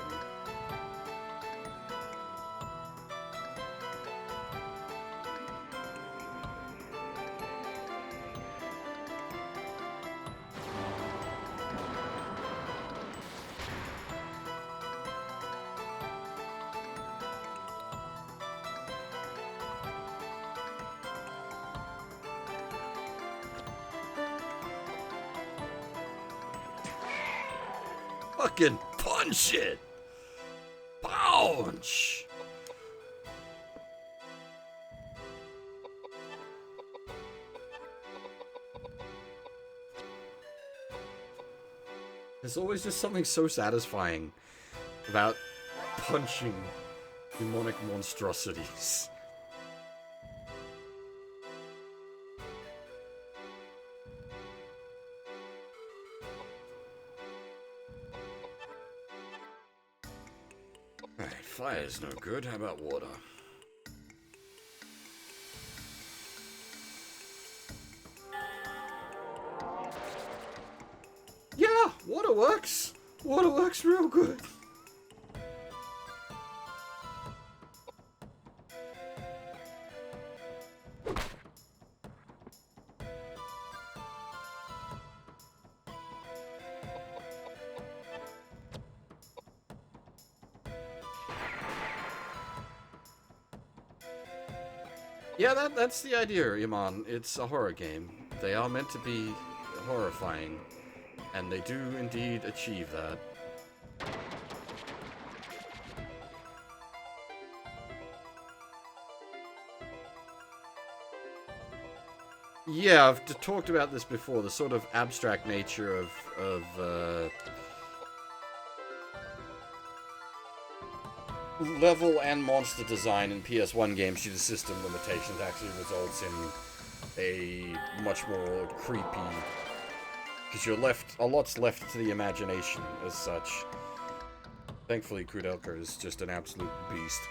Fucking punch it! Punch! There's always just something so satisfying about punching demonic monstrosities. Alright, fire's no good. How about water? Yeah, water works. Water works real good. Yeah, that's the idea, Iman. It's a horror game. They are meant to be horrifying, and they do indeed achieve that. Yeah, I've talked about this before, the sort of abstract nature of level and monster design in PS1 games due to system limitations actually results in a much more creepy, because a lot's left to the imagination as such. Thankfully, Koudelka is just an absolute beast.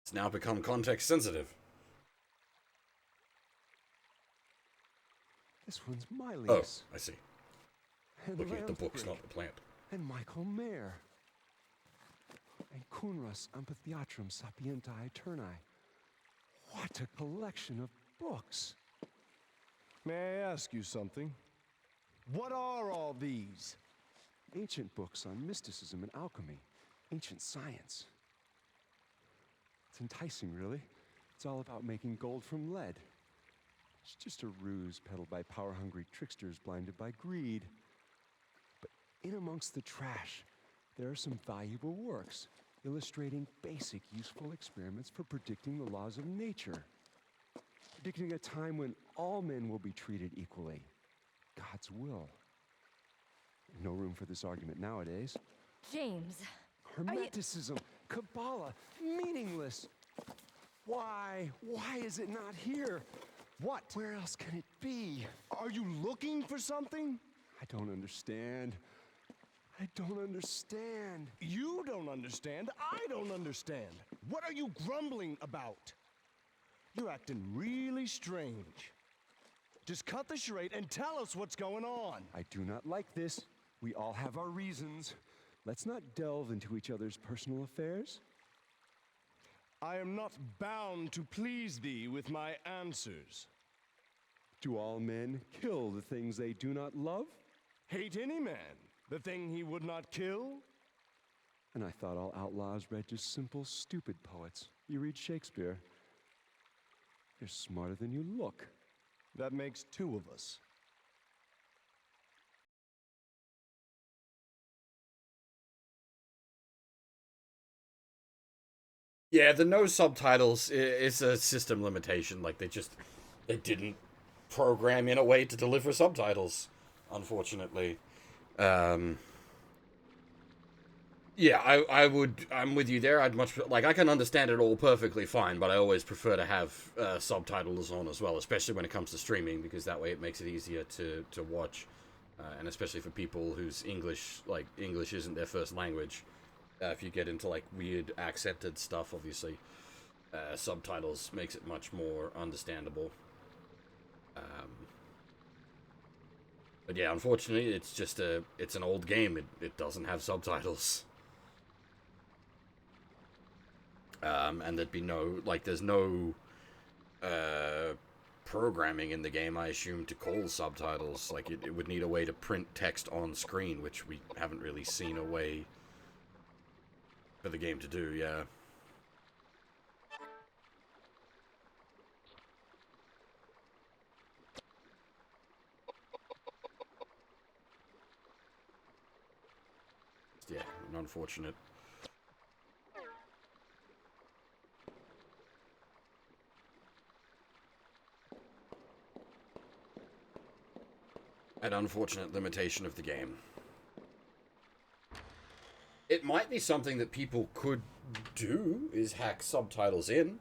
It's now become context sensitive. This one's my Oh, lease. I see. And Looking at the books, Lamprecht. not the plant. And Michael Mayer. And Kunras Amphitheatrum Sapientae Eterni. What a collection of books. May I ask you something? What are all these? Ancient books on mysticism and alchemy. Ancient science. It's enticing, really. It's all about making gold from lead. It's just a ruse peddled by power-hungry tricksters blinded by greed. But in amongst the trash, there are some valuable works illustrating basic, useful experiments for predicting the laws of nature. Predicting a time when all men will be treated equally. God's will. No room for this argument nowadays. James. Hermeticism, Kabbalah, meaningless. Why? Why is it not here? What? Where else can it be? Are you looking for something? I don't understand. I don't understand. You don't understand. I don't understand. What are you grumbling about? You're acting really strange. Just cut the charade and tell us what's going on. I do not like this. We all have our reasons. Let's not delve into each other's personal affairs. I am not bound to please thee with my answers. Do all men kill the things they do not love? Hate any man the thing he would not kill? And I thought all outlaws read just simple, stupid poets. You read Shakespeare. You're smarter than you look. That makes two of us. Yeah, the no subtitles is a system limitation. Like, they didn't program in a way to deliver subtitles, unfortunately. Yeah, I'm with you there. I'd much, like, I can understand it all perfectly fine, but I always prefer to have subtitles on as well, especially when it comes to streaming, because that way it makes it easier to watch, and especially for people whose English isn't their first language. If you get into, like, weird accented stuff, obviously, subtitles makes it much more understandable. But yeah, unfortunately, it's an old game. It doesn't have subtitles. And there'd be there's no programming in the game, I assume, to call subtitles. Like, it would need a way to print text on screen, which we haven't really seen a way for the game to do, yeah. Yeah, unfortunate. An unfortunate limitation of the game. It might be something that people could do, is hack subtitles in.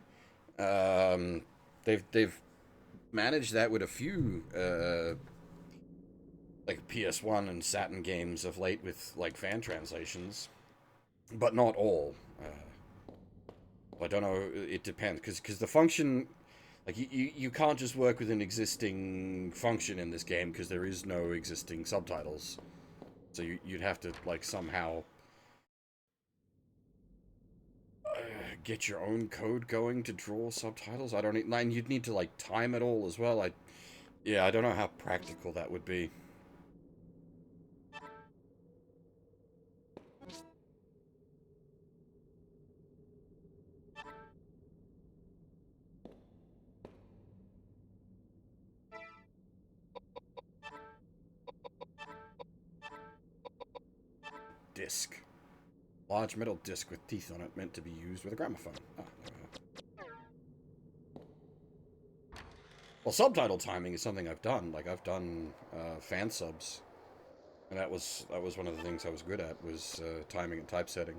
They've managed that with a few like PS1 and Saturn games of late with like fan translations, but not all. I don't know. It depends because the function, like you can't just work with an existing function in this game because there is no existing subtitles. So you'd have to like somehow get your own code going to draw subtitles. I don't. And you'd need to like time it all as well. Yeah, I don't know how practical that would be. Disc. Large metal disc with teeth on it, meant to be used with a gramophone. Well, subtitle timing is something I've done. Like, I've done fan subs. And that was one of the things I was good at, was timing and typesetting.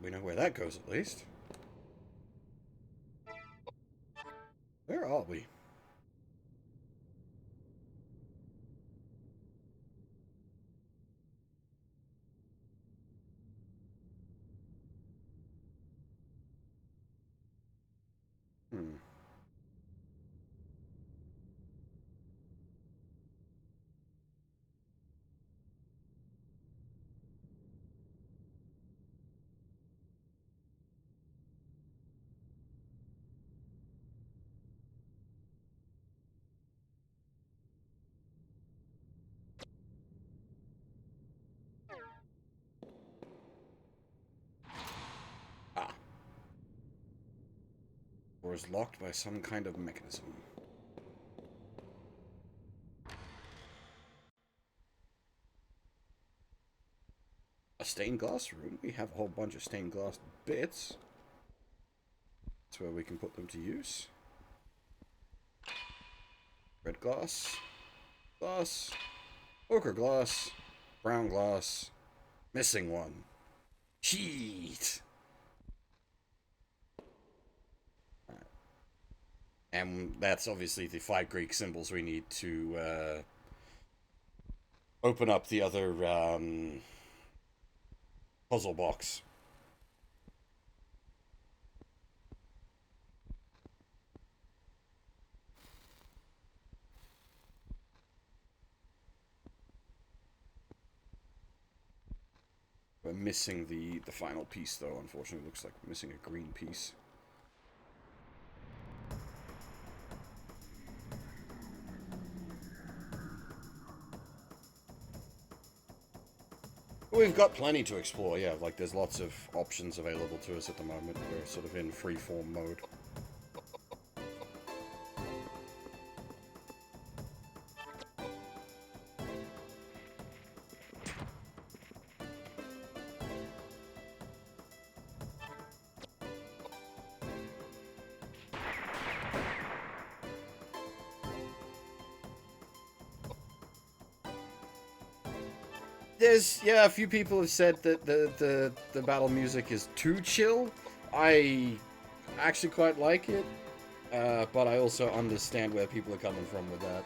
we know where that goes at least. Where are we? Hmm. Ah. Or is locked by some kind of mechanism. A stained glass room? We have a whole bunch of stained glass bits. That's where we can put them to use. Red glass. Glass. Ochre glass. Brown glass. Missing one. Cheat! Right. And that's obviously the 5 Greek symbols we need to open up the other puzzle box. We're missing the final piece, though. Unfortunately, looks like we're missing a green piece. We've got plenty to explore, yeah. Like, there's lots of options available to us at the moment. We're sort of in free-form mode. There's, yeah, a few people have said that the battle music is too chill. I actually quite like it, but I also understand where people are coming from with that.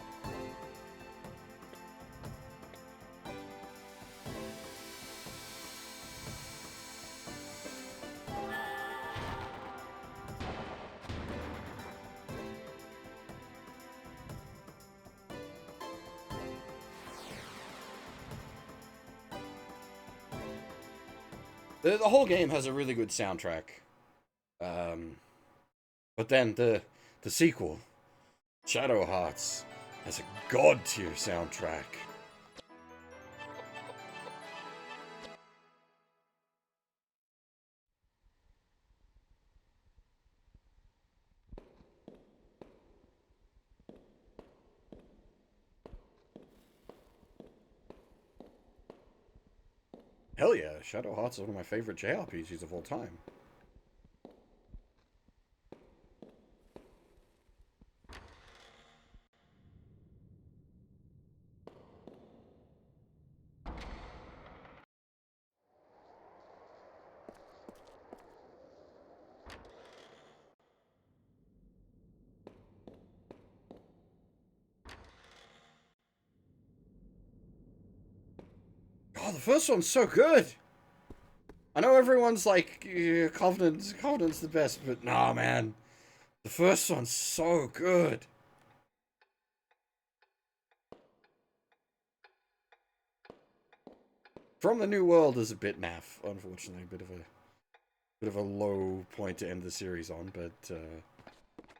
The whole game has a really good soundtrack. But then the sequel, Shadow Hearts, has a god-tier soundtrack. Hell yeah, Shadow Hearts is one of my favorite JRPGs of all time. Oh, the first one's so good! I know everyone's like, Covenant's the best, but nah, man. The first one's so good. From the New World is a bit naff, unfortunately. Bit of a low point to end the series on, but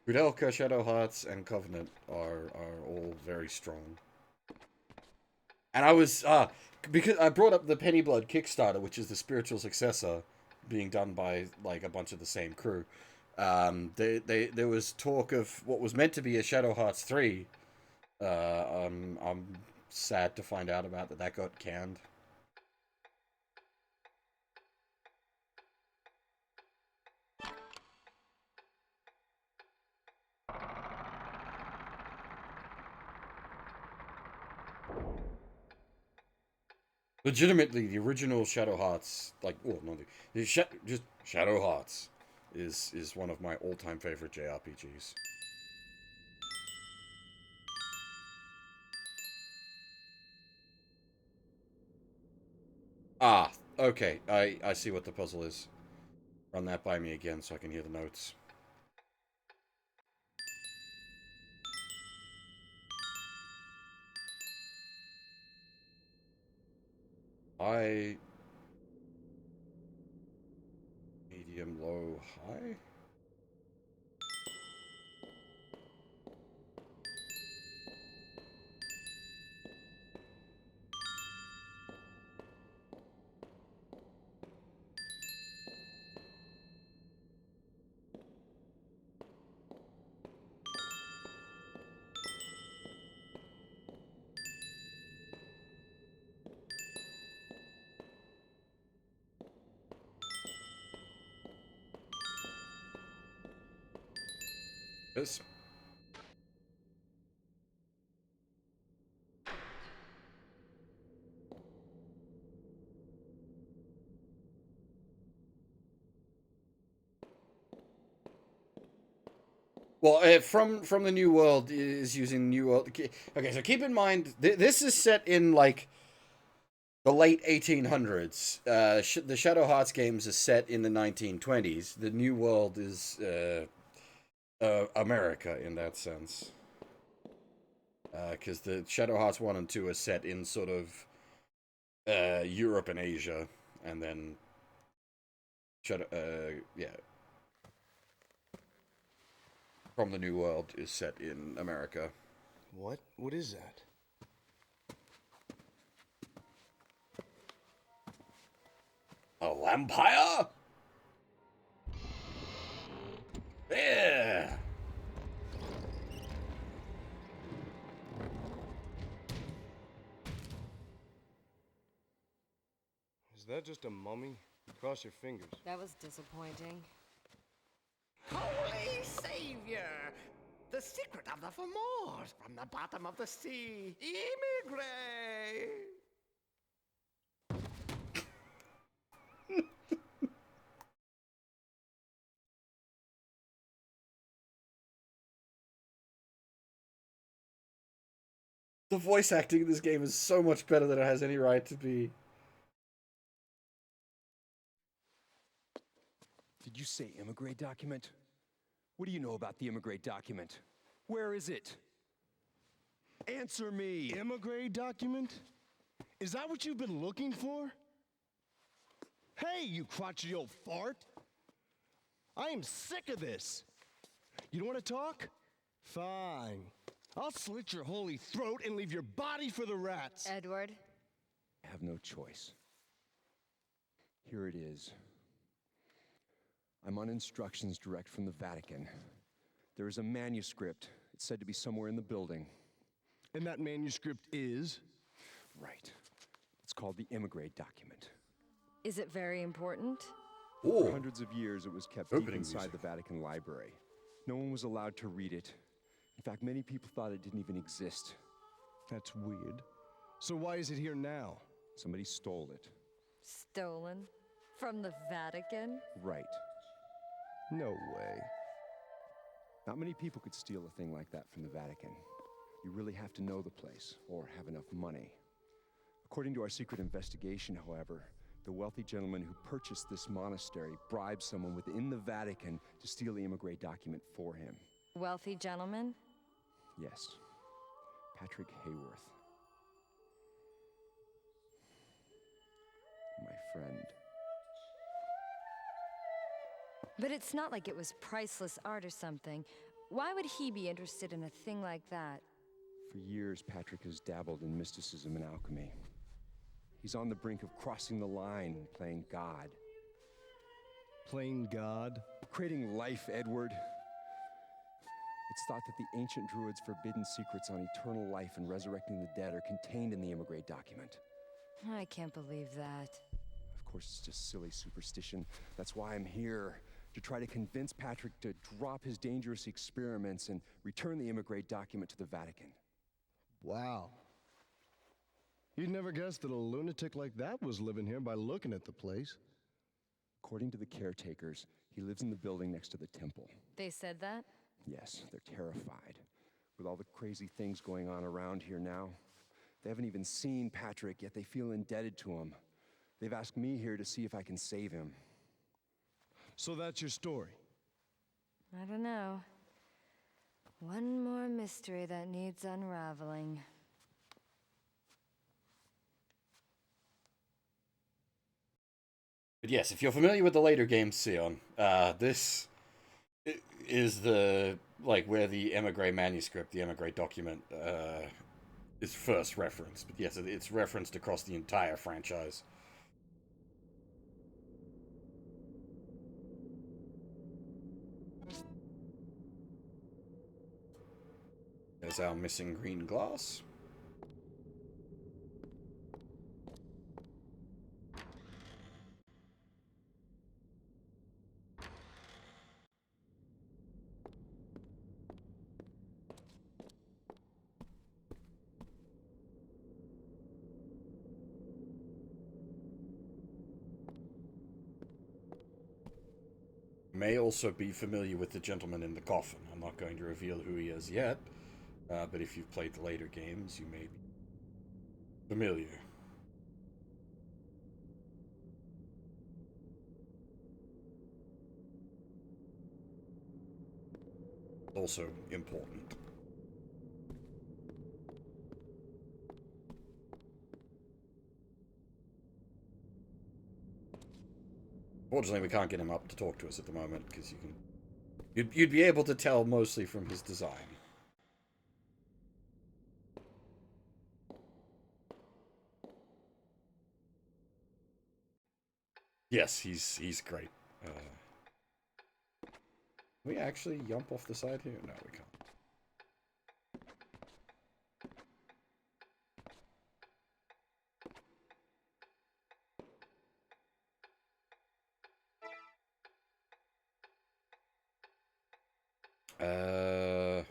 Koudelka, Shadow Hearts, and Covenant are all very strong. And I was because I brought up the Penny Blood Kickstarter, which is the spiritual successor, being done by like a bunch of the same crew. There was talk of what was meant to be a Shadow Hearts 3. I'm sad to find out about that got canned. Legitimately, the original Shadow Hearts, like, well, no, just Shadow Hearts is one of my all-time favorite JRPGs. Ah, okay. I see what the puzzle is. Run that by me again so I can hear the notes. Medium, low, high? This. Well, from the New World is using New World. Okay, so keep in mind this is set in like the late 1800s. The Shadow Hearts games are set in the 1920s. The New World is America in that sense, because the Shadow Hearts 1 and 2 are set in sort of Europe and Asia, and then From the New World is set in America. What? What is that? A vampire? Yeah. Is that just a mummy? Cross your fingers. That was disappointing. Holy Savior! The secret of the Fomors from the bottom of the sea. Immigrate! The voice acting in this game is so much better than it has any right to be. Did you say immigrate document? What do you know about the immigrate document? Where is it? Answer me! Immigrate document? Is that what you've been looking for? Hey, you crotchety old fart! I am sick of this. You don't want to talk? Fine. I'll slit your holy throat and leave your body for the rats. Edward? I have no choice. Here it is. I'm on instructions direct from the Vatican. There is a manuscript. It's said to be somewhere in the building. And that manuscript is? Right. It's called the immigrate document. Is it very important? For hundreds of years, it was kept deep Opening inside music. the Vatican library. No one was allowed to read it. In fact, many people thought it didn't even exist. That's weird. So why is it here now? Somebody stole it. Stolen? From the Vatican? Right. No way. Not many people could steal a thing like that from the Vatican. You really have to know the place, or have enough money. According to our secret investigation, however, the wealthy gentleman who purchased this monastery bribed someone within the Vatican to steal the immigrate document for him. Wealthy gentleman? Yes. Patrick Hayworth. My friend. But it's not like it was priceless art or something. Why would he be interested in a thing like that? For years, Patrick has dabbled in mysticism and alchemy. He's on the brink of crossing the line, playing God. Playing God? Creating life, Edward. It's thought that the ancient druids' forbidden secrets on eternal life and resurrecting the dead are contained in the immigrate document. I can't believe that. Of course, it's just silly superstition. That's why I'm here, to try to convince Patrick to drop his dangerous experiments and return the immigrate document to the Vatican. Wow. You'd never guess that a lunatic like that was living here by looking at the place. According to the caretakers, he lives in the building next to the temple. They said that? Yes, they're terrified. With all the crazy things going on around here now, they haven't even seen Patrick, yet they feel indebted to him. They've asked me here to see if I can save him. So that's your story. I don't know. One more mystery that needs unraveling. But yes, if you're familiar with the later games, Sion, this is the, like, where the Emigre manuscript, the Emigre document, is first referenced. But yes, it's referenced across the entire franchise. There's our missing green glass. May also be familiar with the gentleman in the coffin. I'm not going to reveal who he is yet, but if you've played the later games, you may be familiar. Also important. Fortunately, we can't get him up to talk to us at the moment, because you'd be able to tell mostly from his design. Yes, he's great. Can we actually jump off the side here? No, we can't.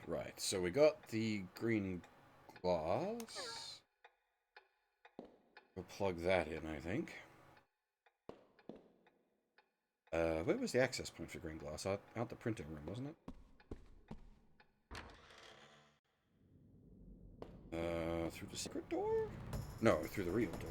Right, so we got the green glass. We'll plug that in, I think. Where was the access point for green glass? Out the printing room, wasn't it? Through the secret door? No, through the real door.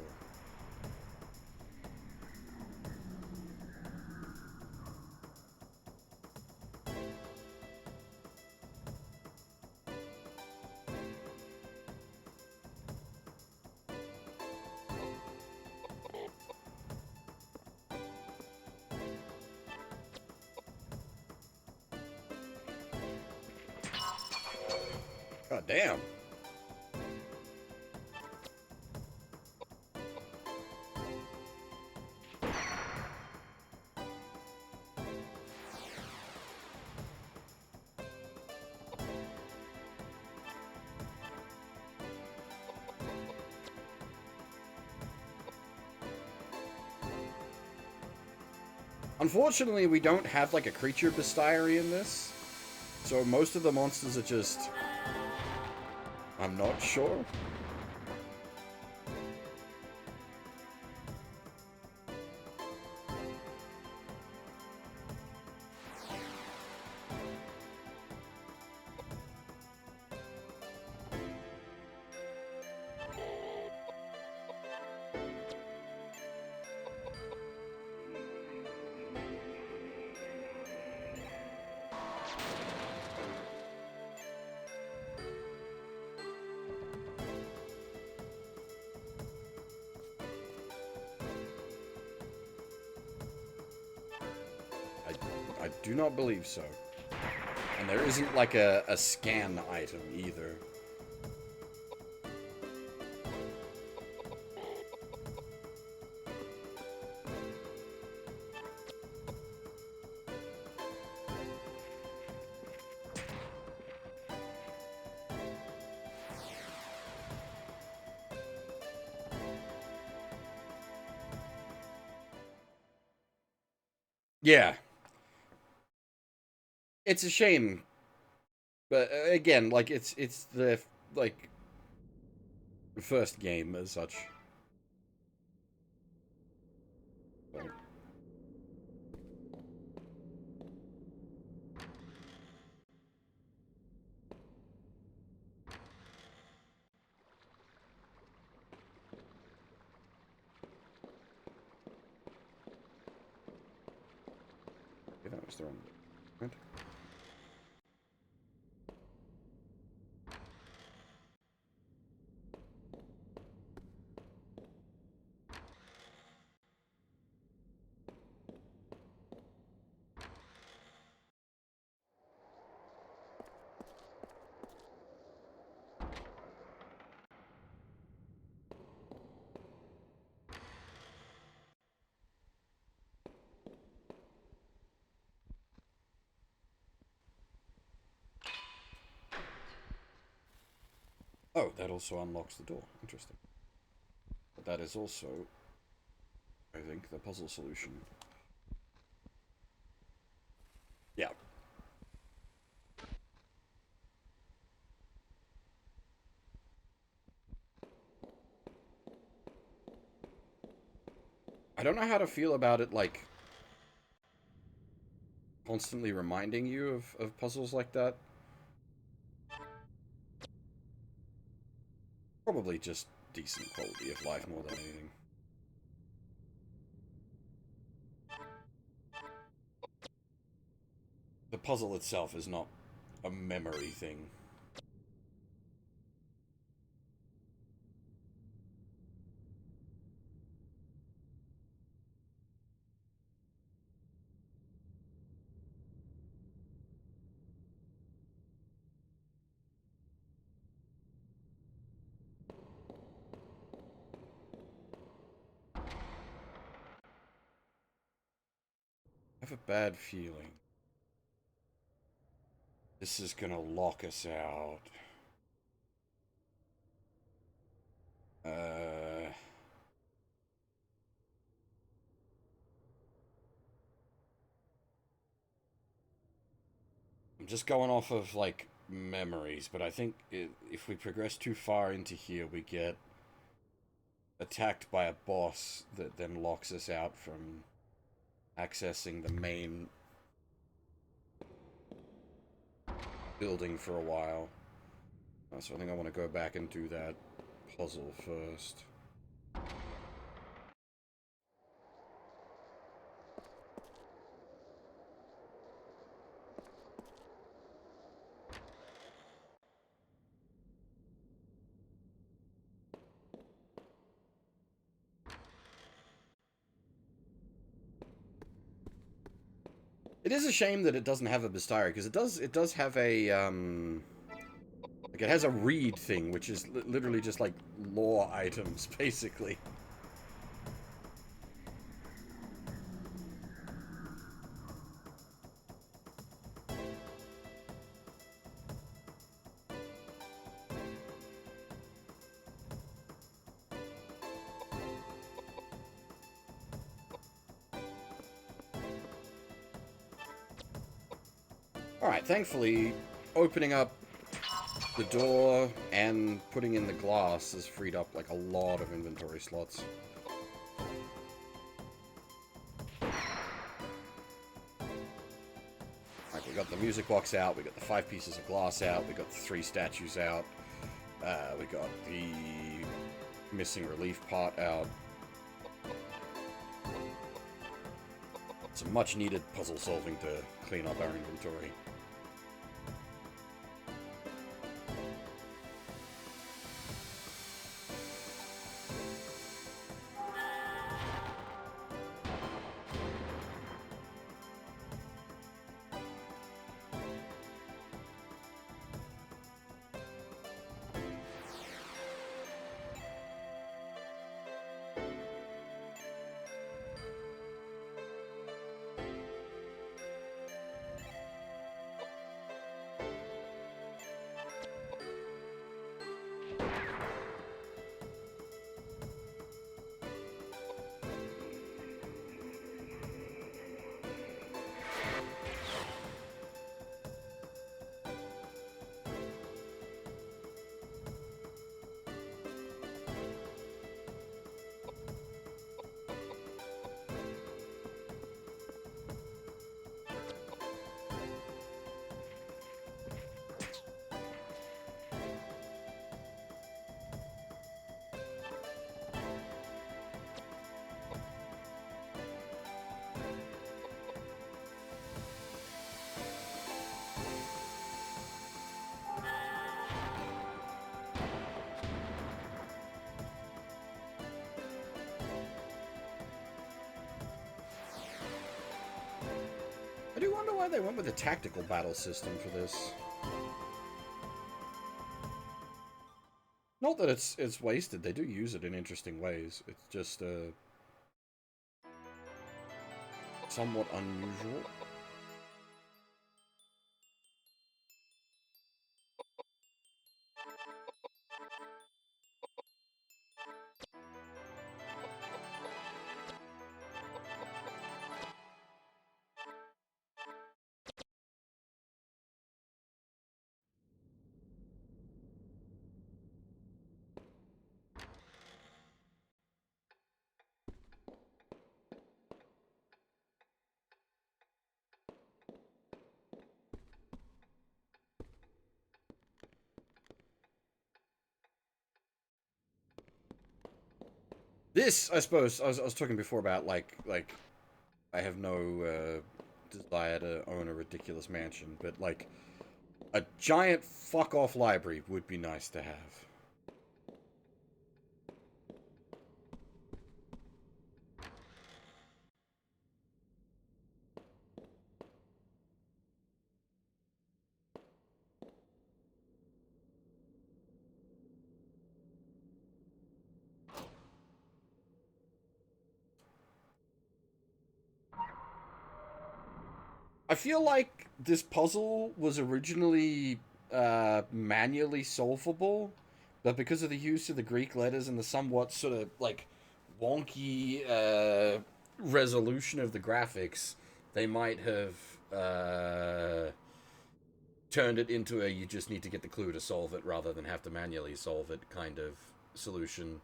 God damn. Unfortunately, we don't have like a creature bestiary in this, so most of the monsters are just... I'm not sure. I do not believe so. And there isn't like a scan item either. Yeah. It's a shame. But again, like it's the like first game as such. So. Okay, that was the wrong one. Oh, that also unlocks the door. Interesting. But that is also, I think, the puzzle solution. Yeah. I don't know how to feel about it, like, constantly reminding you of puzzles like that. Probably just decent quality of life more than anything. The puzzle itself is not a memory thing. I have a bad feeling this is gonna lock us out. I'm just going off of, like, memories, but I think if we progress too far into here, we get attacked by a boss that then locks us out from accessing the main building for a while. So I think I want to go back and do that puzzle first. It is a shame that it doesn't have a bestiary, because it does have a like, it has a read thing, which is literally just like lore items, basically. Alright, thankfully, opening up the door and putting in the glass has freed up, like, a lot of inventory slots. Like, we got the music box out, we got the 5 pieces of glass out, we got the 3 statues out, we got the missing relief part out. Some much needed puzzle solving to clean up our inventory. why they went with a tactical battle system for this. Not that it's wasted. They do use it in interesting ways. It's just somewhat unusual. This, I suppose, I was talking before about, like, I have no desire to own a ridiculous mansion, but, like, a giant fuck-off library would be nice to have. I feel like this puzzle was originally manually solvable, but because of the use of the Greek letters and the somewhat sort of like wonky resolution of the graphics, they might have turned it into a you just need to get the clue to solve it rather than have to manually solve it kind of solution.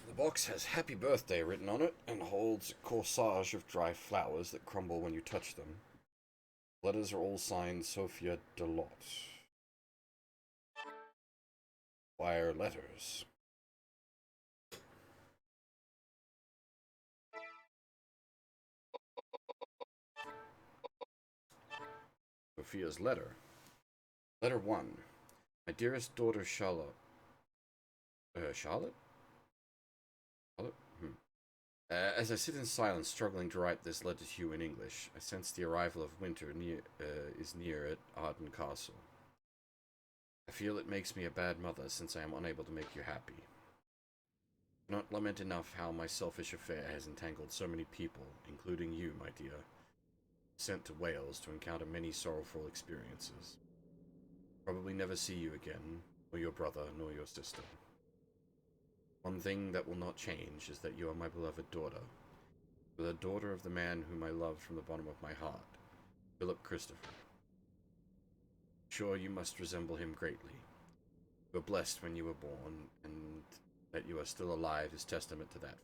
The box has happy birthday written on it and holds a corsage of dry flowers that crumble when you touch them. Letters are all signed Sophia Delot. Wire letters. Sophia's letter. Letter 1. My dearest daughter Charlotte. Charlotte? Charlotte? As I sit in silence, struggling to write this letter to you in English, I sense the arrival of winter is near at Arden Castle. I feel it makes me a bad mother since I am unable to make you happy. I cannot lament enough how my selfish affair has entangled so many people, including you, my dear, sent to Wales to encounter many sorrowful experiences. Probably never see you again, nor your brother, nor your sister. One thing that will not change is that you are my beloved daughter. You are the daughter of the man whom I love from the bottom of my heart, Philip Christopher. Sure, you must resemble him greatly. You were blessed when you were born, and that you are still alive is testament to that.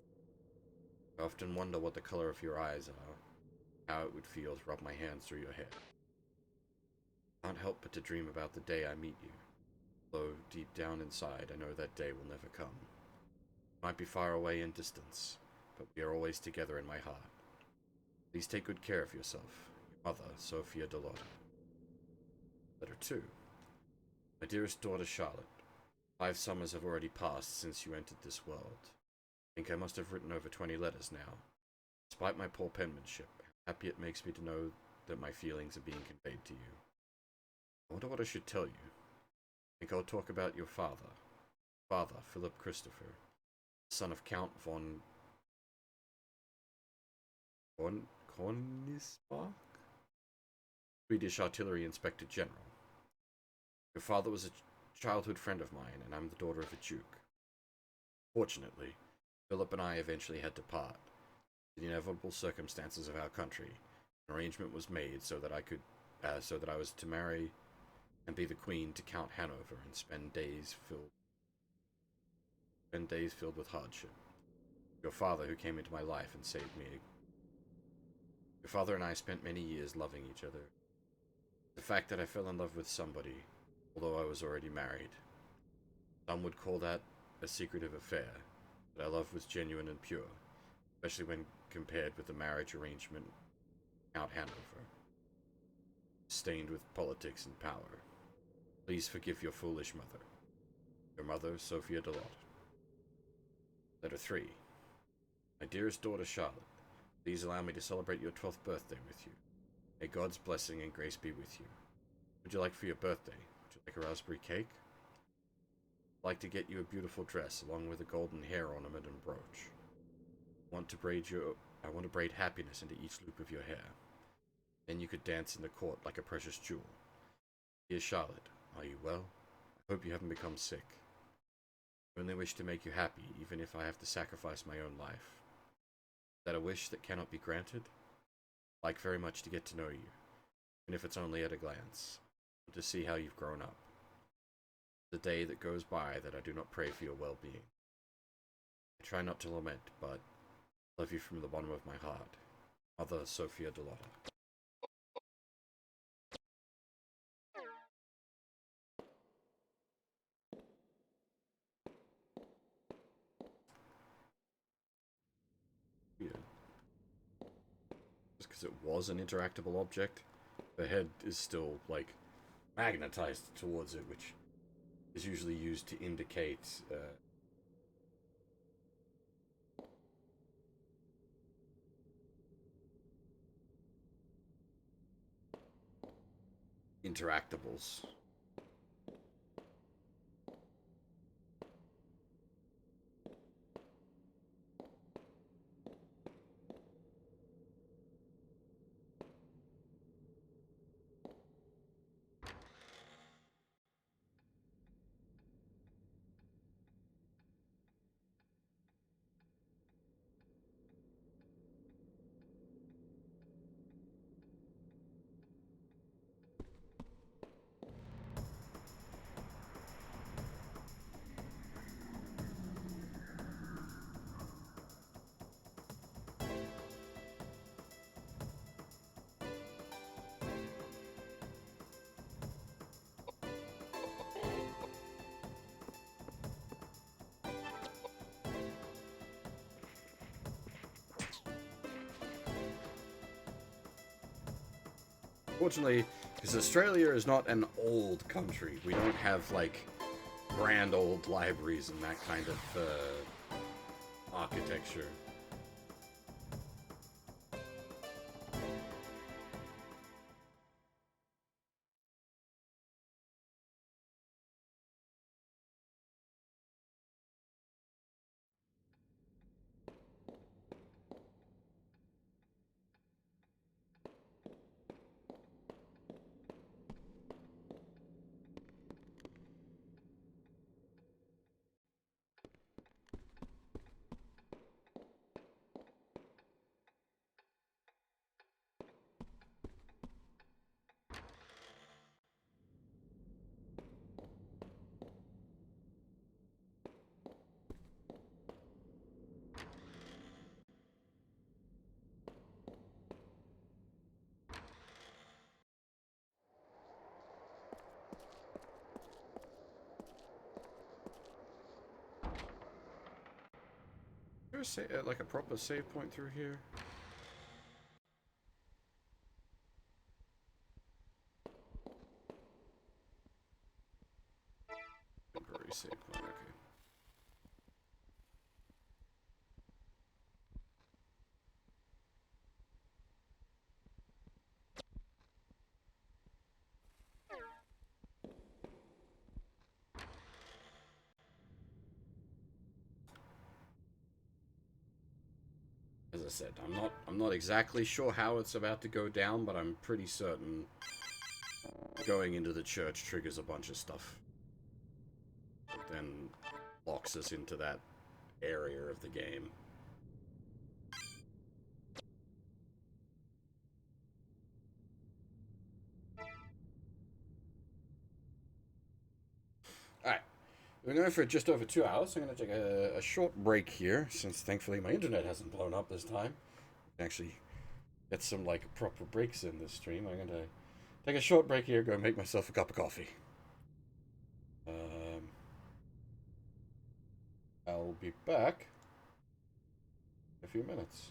I often wonder what the color of your eyes are, how it would feel to rub my hands through your hair. I can't help but to dream about the day I meet you, though deep down inside I know that day will never come. It might be far away in distance, but we are always together in my heart. Please take good care of yourself. Your mother, Sophia Delota. Letter 2. My dearest daughter Charlotte, 5 summers have already passed since you entered this world. I think I must have written over 20 letters now. Despite my poor penmanship, how happy it makes me to know that my feelings are being conveyed to you. I wonder what I should tell you. I think I'll talk about your father. Father, Philip Christopher, son of Count von Kornismark, Swedish Artillery Inspector General. Your father was a childhood friend of mine, and I'm the daughter of a duke. Fortunately, Philip and I eventually had to part. In the inevitable circumstances of our country, an arrangement was made so that I was to marry and be the queen to Count Hanover and spend days filled with hardship. Your father, who came into my life and saved me. Your father and I spent many years loving each other. The fact that I fell in love with somebody, although I was already married. Some would call that a secretive affair, but our love was genuine and pure, especially when compared with the marriage arrangement Count Hanover, stained with politics and power. Please forgive your foolish mother. Your mother, Sophia Delot. Letter 3. My dearest daughter, Charlotte, please allow me to celebrate your 12th birthday with you. May God's blessing and grace be with you. What would you like for your birthday? Would you like a raspberry cake? I'd like to get you a beautiful dress, along with a golden hair ornament and brooch. I want to braid happiness into each loop of your hair. Then you could dance in the court like a precious jewel. Dear Charlotte, are you well? I hope you haven't become sick. I only wish to make you happy, even if I have to sacrifice my own life. Is that a wish that cannot be granted? I'd like very much to get to know you, even if it's only at a glance, to see how you've grown up. The day that goes by that I do not pray for your well-being. I try not to lament, but I love you from the bottom of my heart. Mother Sophia Delota. Yeah. Just because it was an interactable object, the head is still, like, magnetized towards it, which is usually used to indicate interactables. Fortunately, because Australia is not an old country, we don't have, like, grand old libraries and that kind of architecture. Is there like a proper save point through here? Temporary save point, okay. As I said, I'm not exactly sure how it's about to go down, but I'm pretty certain going into the church triggers a bunch of stuff. Then locks us into that area of the game. Alright. We're going for just over 2 hours. So I'm going to take a short break here, since thankfully my internet hasn't blown up this time. Actually get some, like, proper breaks in this stream. I'm going to take a short break here, go make myself a cup of coffee. I'll be back in a few minutes.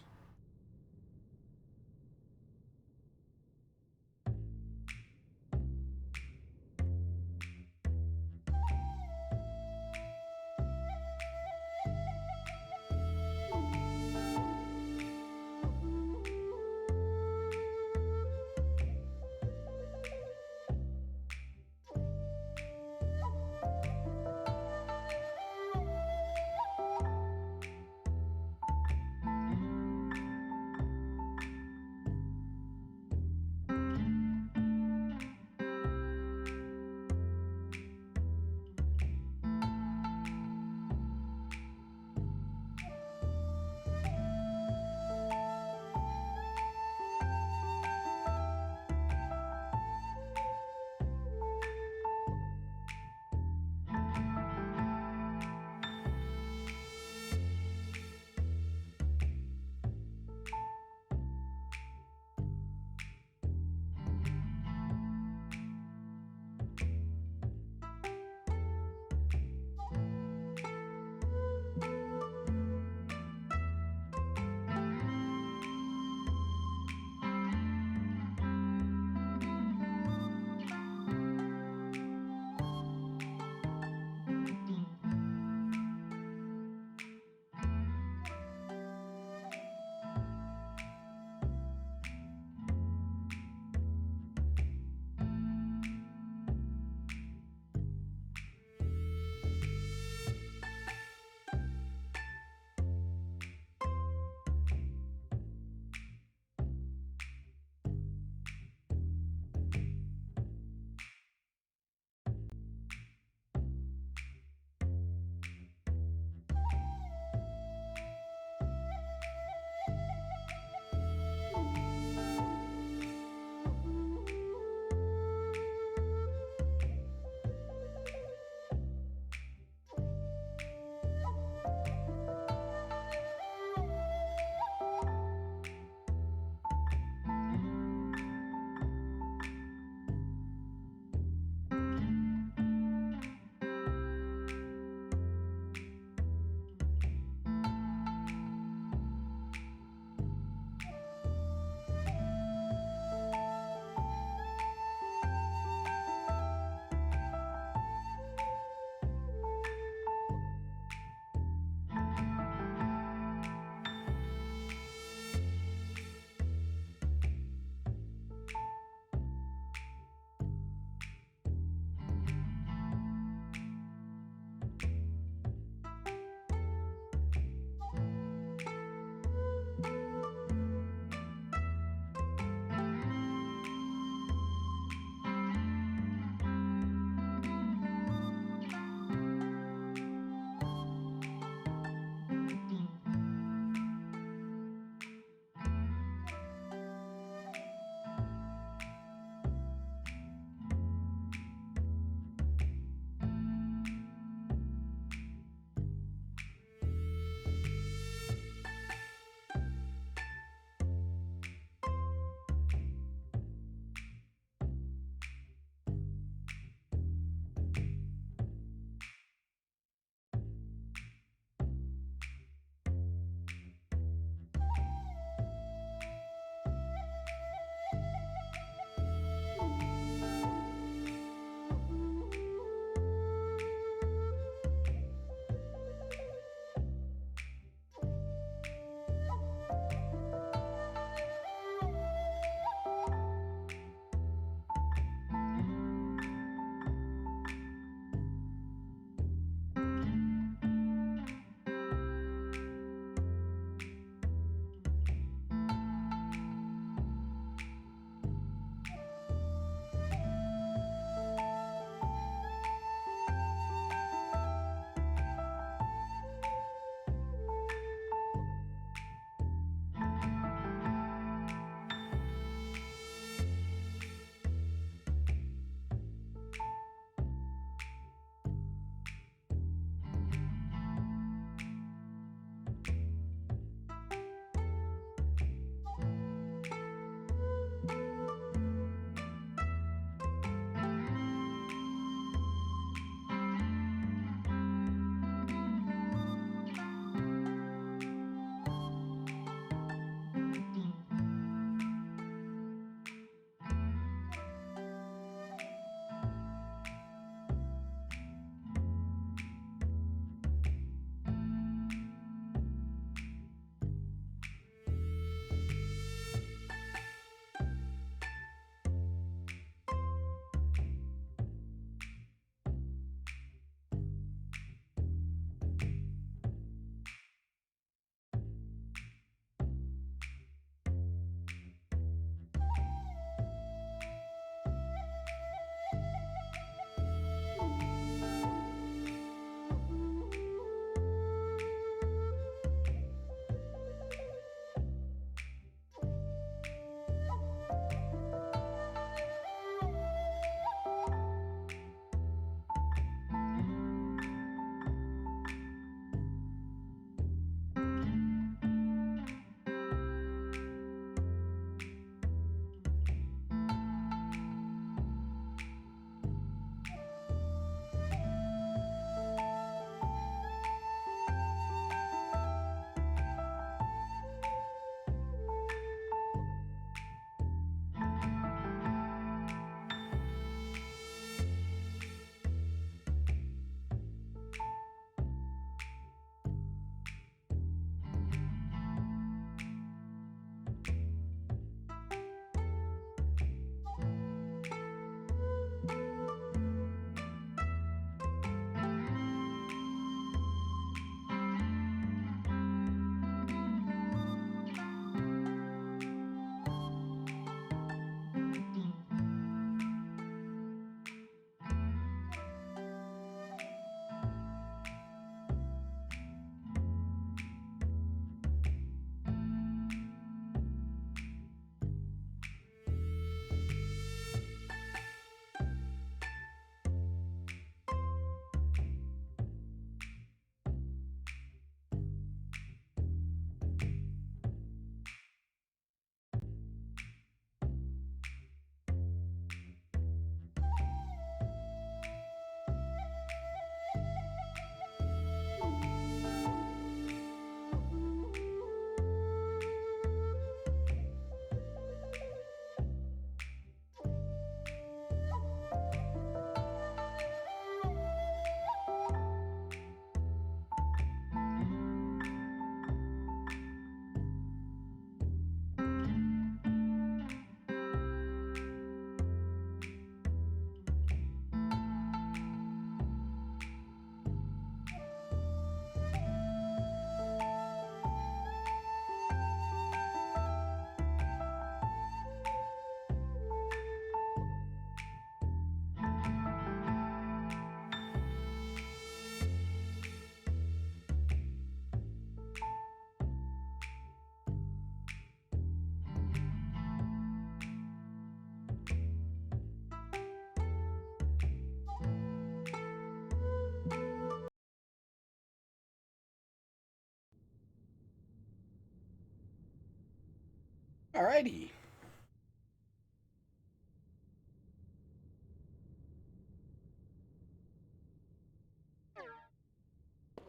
Alrighty.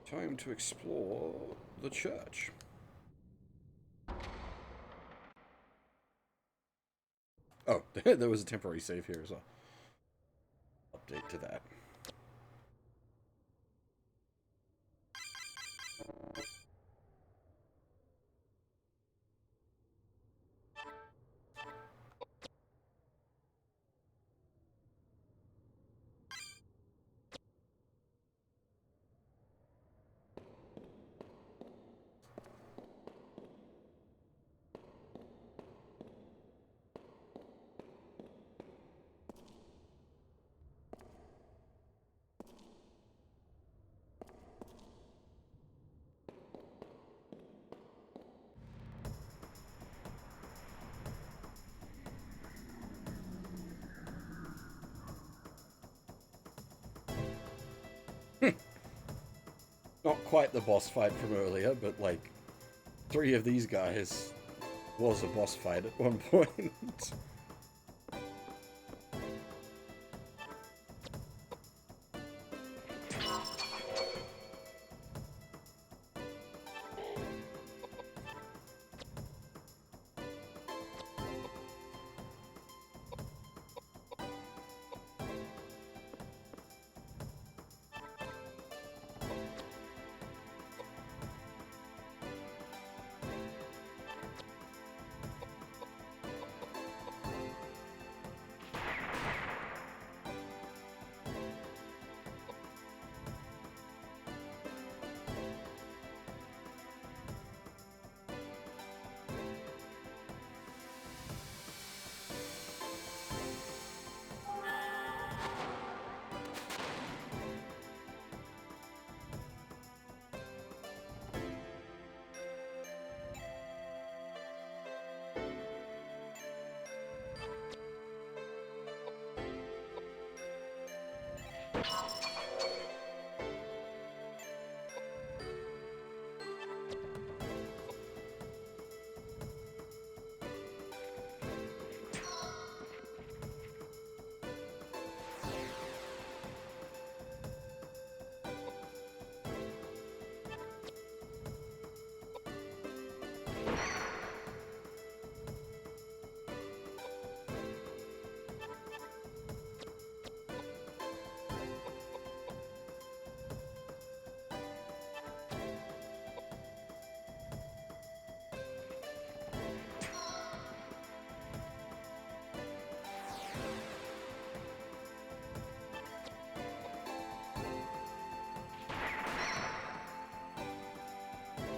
Time to explore the church. Oh, there was a temporary save here as well. Update to that. Not quite the boss fight from earlier, but like 3 of these guys was a boss fight at one point.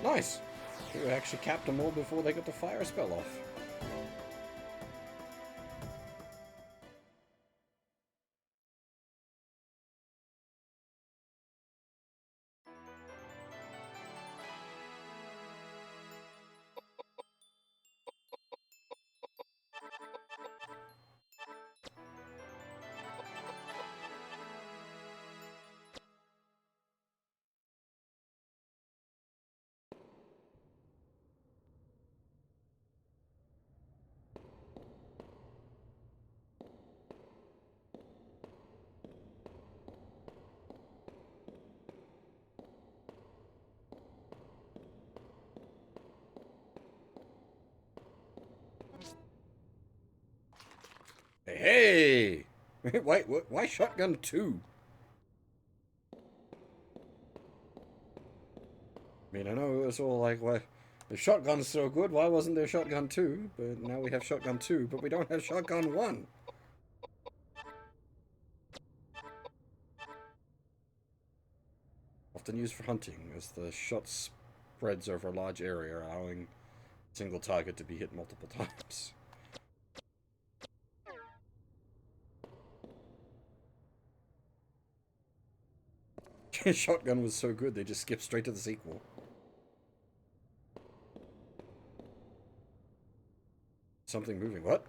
Nice! We actually capped them all before they got the fire spell off. Hey! Why shotgun 2? I mean, I know it was all like, why, if shotgun's so good, why wasn't there shotgun 2? But now we have shotgun 2, but we don't have shotgun 1. Often used for hunting, as the shot spreads over a large area, allowing a single target to be hit multiple times. Shotgun was so good, they just skipped straight to the sequel. Something moving. What?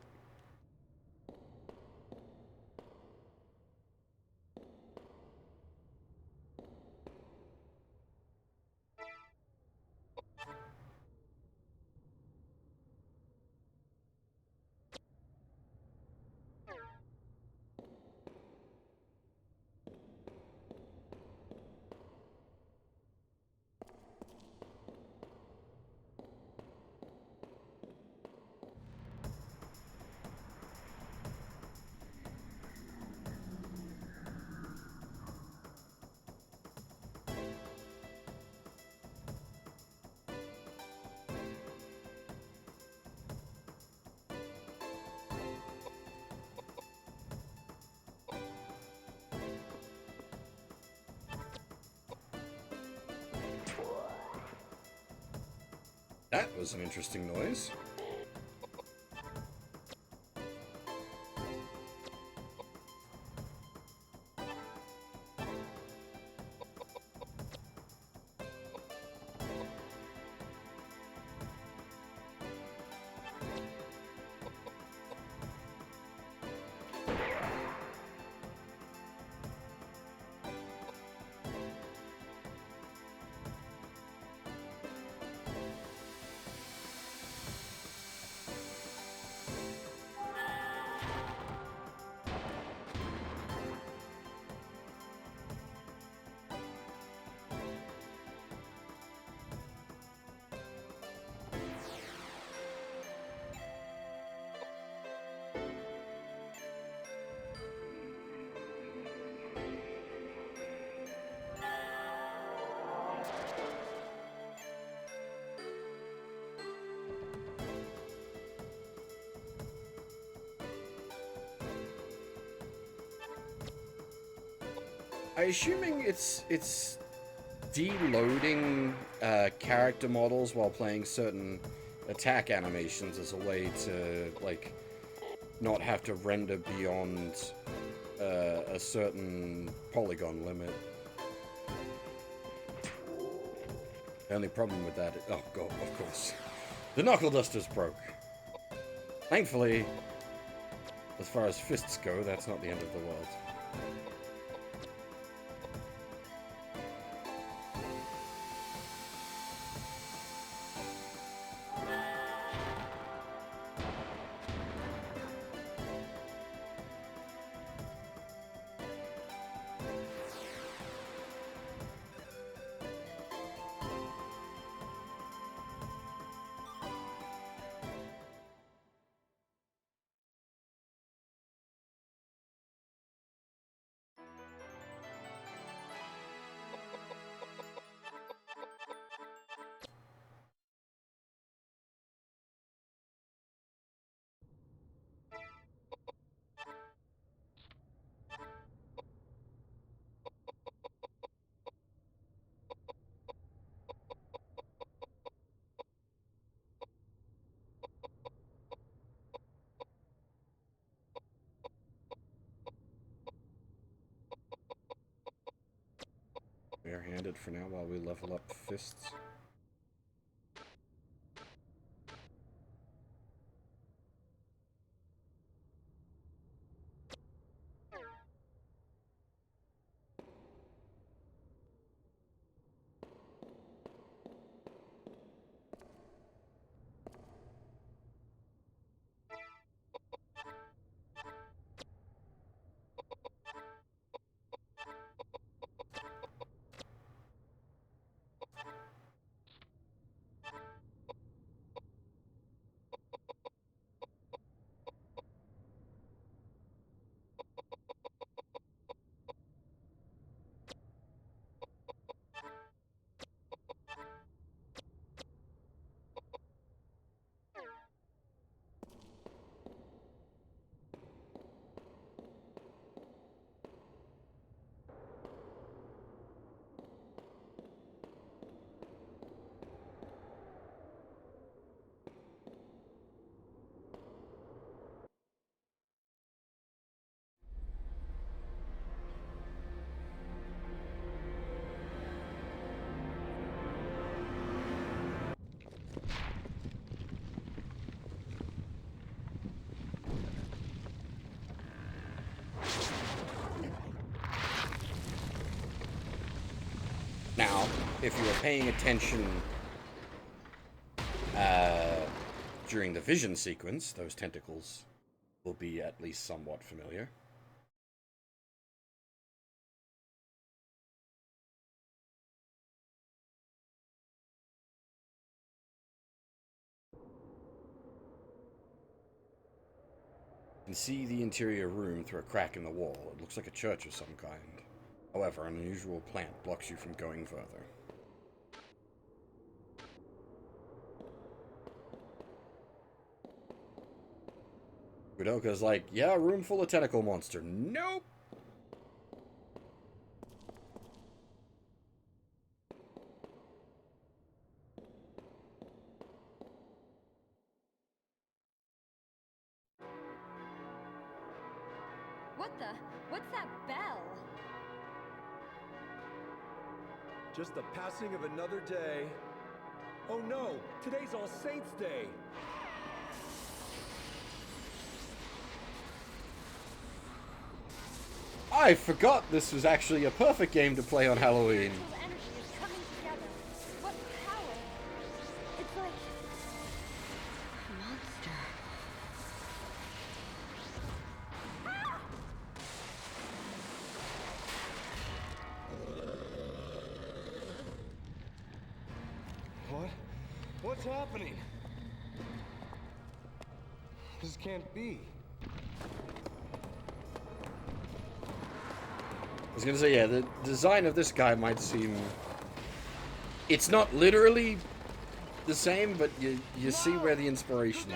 That was an interesting noise. I'm assuming it's deloading character models while playing certain attack animations as a way to, like, not have to render beyond a certain polygon limit. The only problem with that is, oh god, of course, the knuckle dusters broke. Thankfully, as far as fists go, that's not the end of the world. Barehanded for now while we level up fists. Now, if you were paying attention during the vision sequence, those tentacles will be at least somewhat familiar. You can see the interior room through a crack in the wall. It looks like a church of some kind. However, an unusual plant blocks you from going further. Koudelka's like, yeah, room full of tentacle monster. Nope! What the? What's that bell? Just the passing of another day. Oh no, today's All Saints' Day. I forgot this was actually a perfect game to play on Halloween. Spiritual energy is coming together. What power? It's like a monster. What? What's happening? This can't be. I was gonna say, yeah, the design of this guy might seem... It's not literally the same, but you see where the inspiration...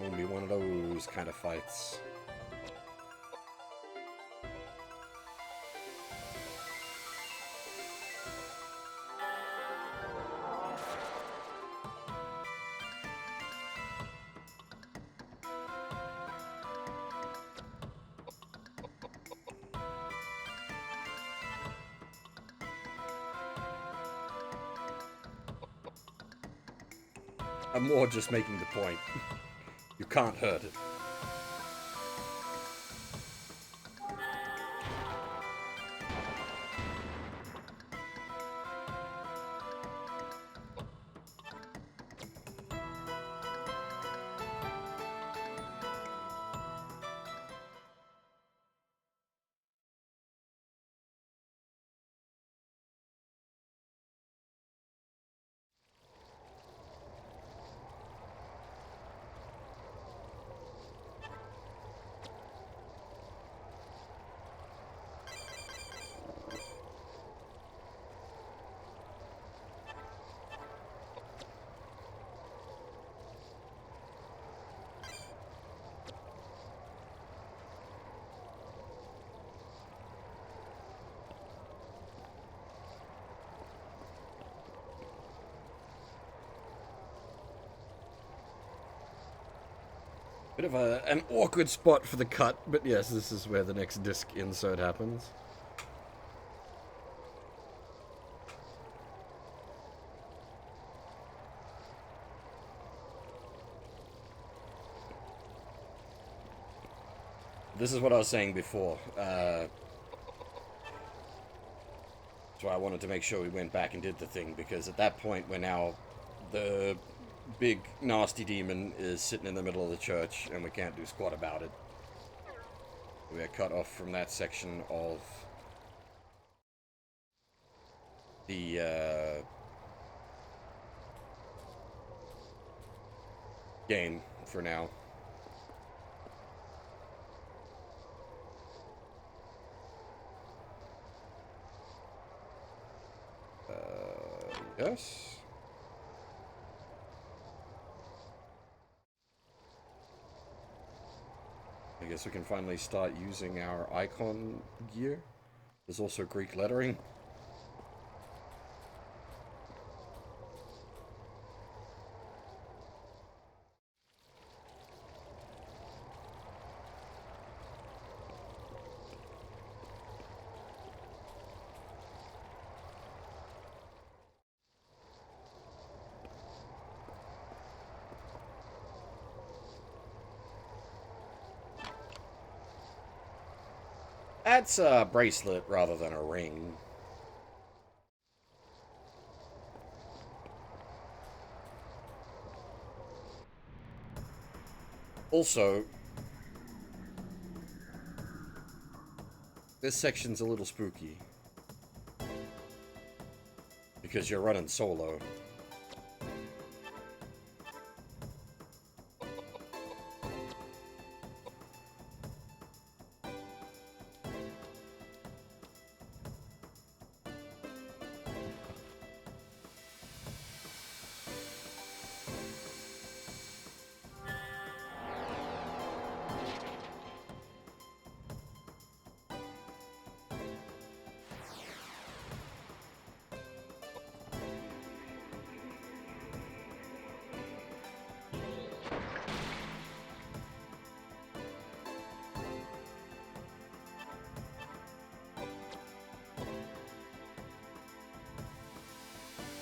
Gonna be one of those kind of fights. I'm more just making the point. You can't hurt it. Bit of an awkward spot for the cut, but yes, this is where the next disc insert happens. This is what I was saying before. That's why I wanted to make sure we went back and did the thing, because at that point we're now the big nasty demon is sitting in the middle of the church and we can't do squat about it. We are cut off from that section of the game for now. Yes. I guess we can finally start using our icon gear. There's also Greek lettering. That's a bracelet rather than a ring. Also, this section's a little spooky. Because you're running solo.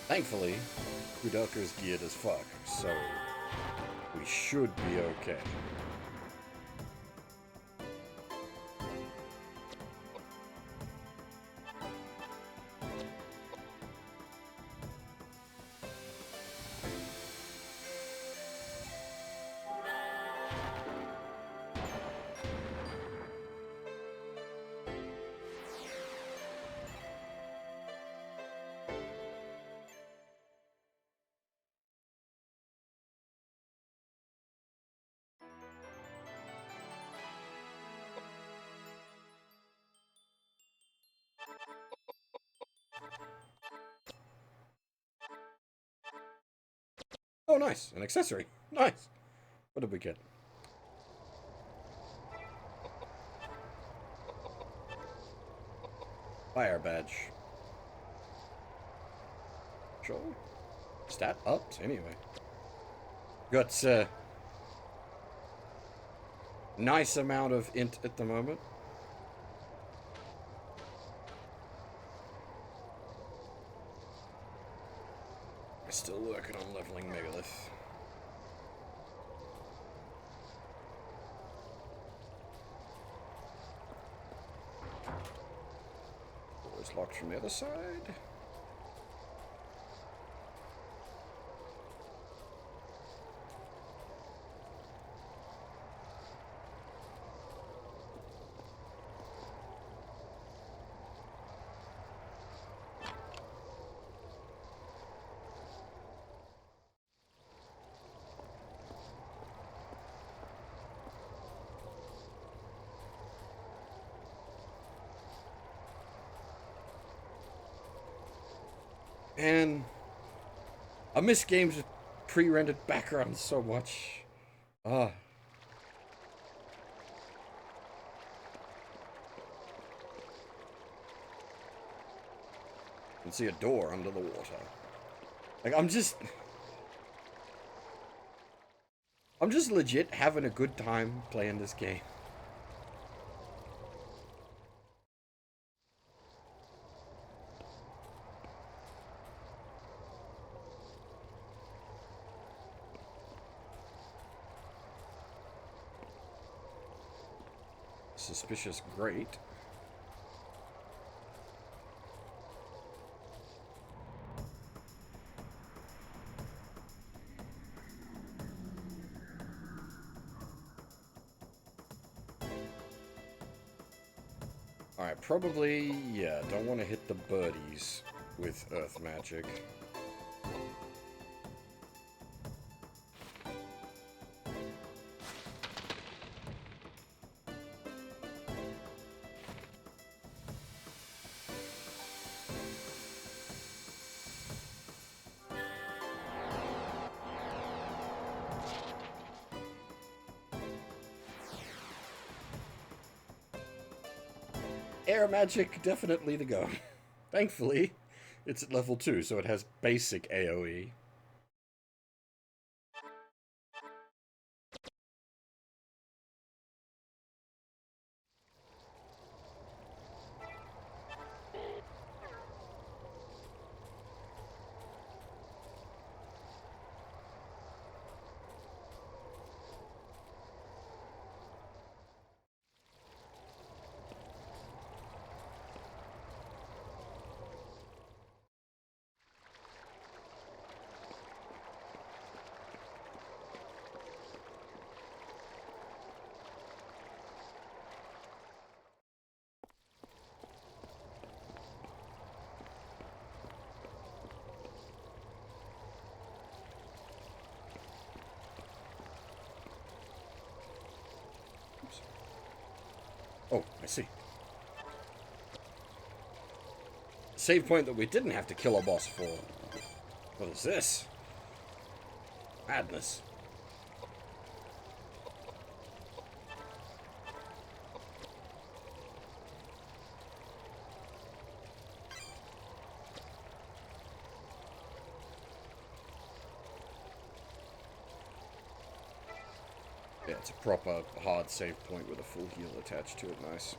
Thankfully, Koudelka is geared as fuck, so we should be okay. Oh, nice. An accessory. Nice. What did we get? Fire badge. Sure. Stat upped, anyway. Got nice amount of int at the moment. Still working on leveling Megalith. Door's locked from the other side. And I miss games with pre-rendered backgrounds so much. Ah. You can see a door under the water. Like, I'm just legit having a good time playing this game. Suspicious grate. Alright, probably, yeah, don't want to hit the birdies with earth magic. Air magic, definitely the go. Thankfully, it's at level 2, so it has basic AoE. Oh, I see. Save point that we didn't have to kill a boss for. What is this? Madness. Yeah, it's a proper hard save point with a full heal attached to it. Nice.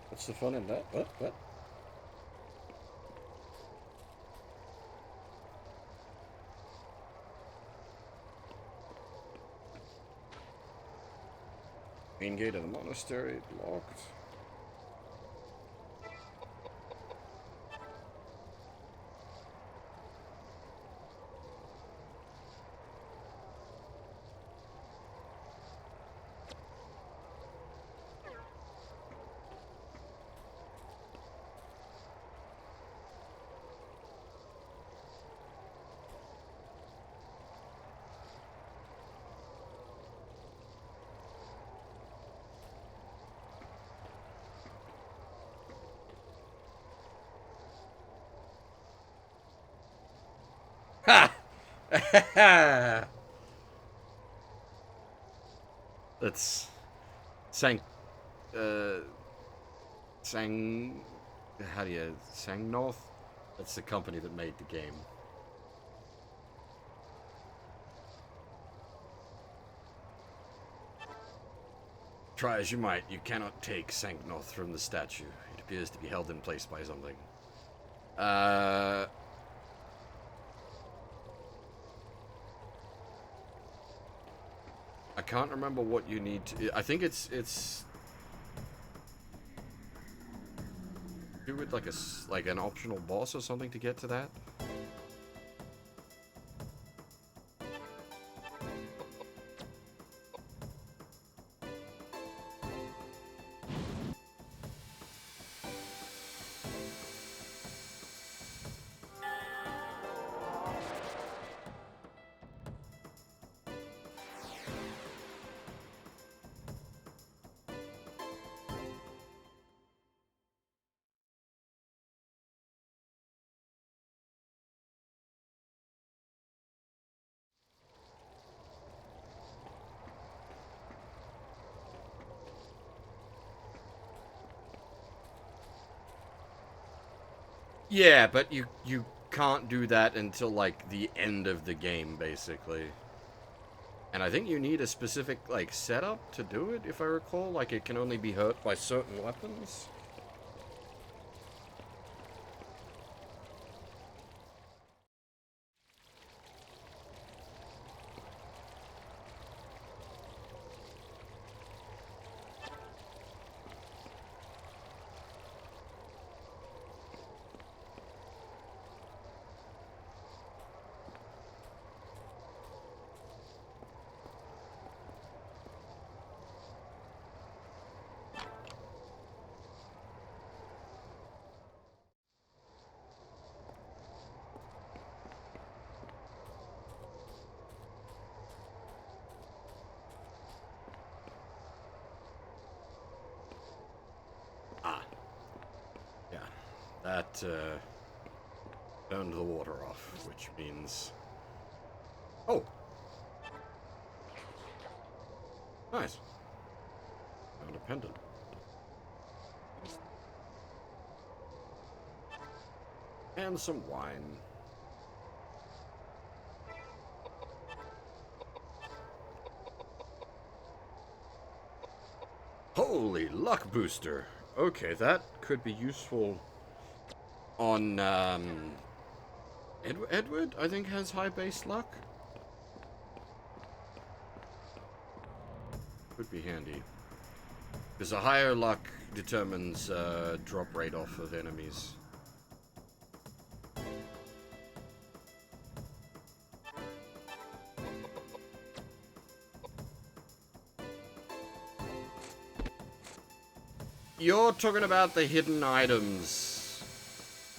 What's the fun in that? What? Main gate of the monastery locked. Ha! That's Sang how do you Sang North? That's the company that made the game. Try as you might, you cannot take Sank North from the statue. It appears to be held in place by something. I can't remember what you need to... I think it's do with like an optional boss or something to get to that. Yeah, but you can't do that until, like, the end of the game, basically. And I think you need a specific, like, setup to do it, if I recall. Like, it can only be hurt by certain weapons. That, turned the water off, which means... Oh! Nice. Found a pendant. And some wine. Holy luck booster! Okay, that could be useful on, Edward, I think, has high base luck. Could be handy. Because a higher luck determines, drop rate off of enemies. You're talking about the hidden items.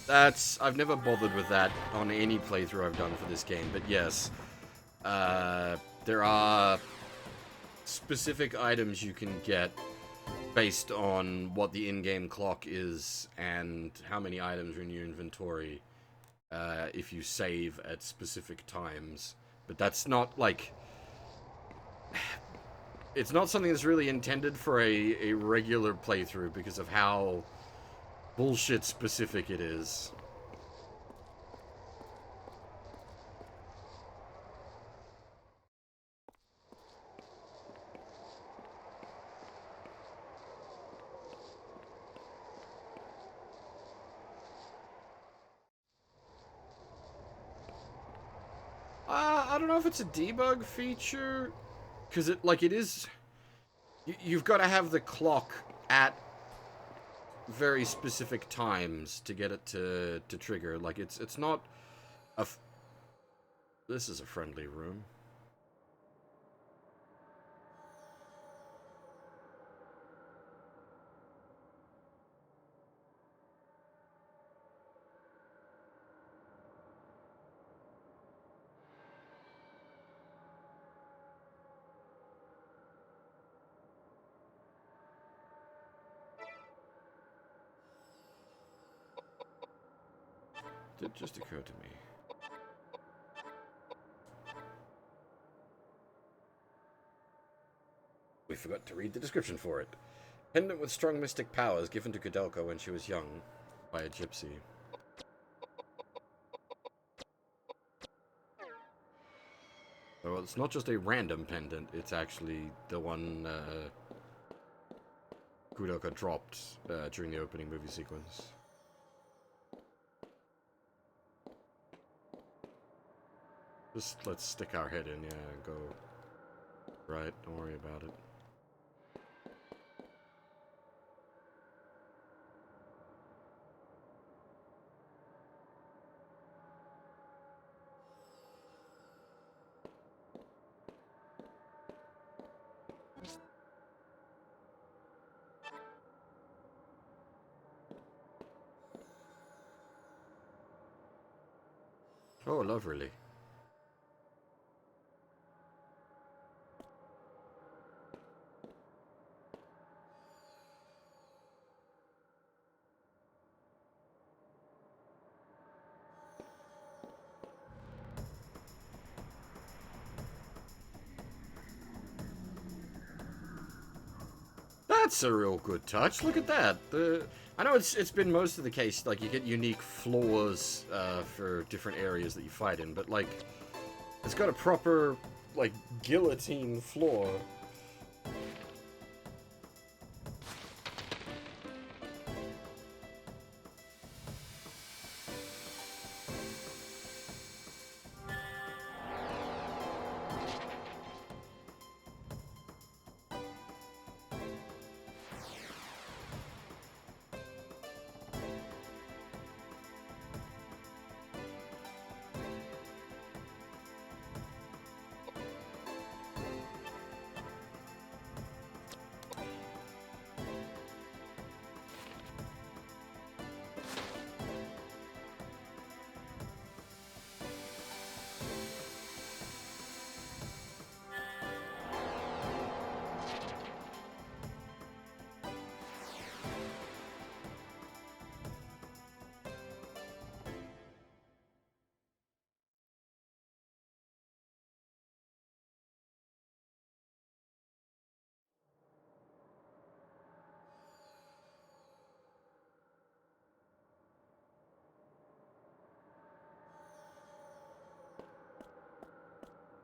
I've never bothered with that on any playthrough I've done for this game, but yes. There are specific items you can get based on what the in-game clock is and how many items are in your inventory if you save at specific times. But that's not, like... It's not something that's really intended for a regular playthrough because of how bullshit specific it is. I don't know if it's a debug feature, because it is... You've got to have the clock at very specific times to get it to trigger. Like, it's not a... This is a friendly room. It just occurred to me. We forgot to read the description for it. Pendant with strong mystic powers given to Koudelka when she was young by a gypsy. So it's not just a random pendant, it's actually the one Koudelka dropped during the opening movie sequence. Just let's stick our head in, yeah, and go. Right, don't worry about it. Oh, lovely. That's a real good touch. Look at that. I know it's been most of the case, like, you get unique floors for different areas that you fight in, but, like, it's got a proper, like, guillotine floor.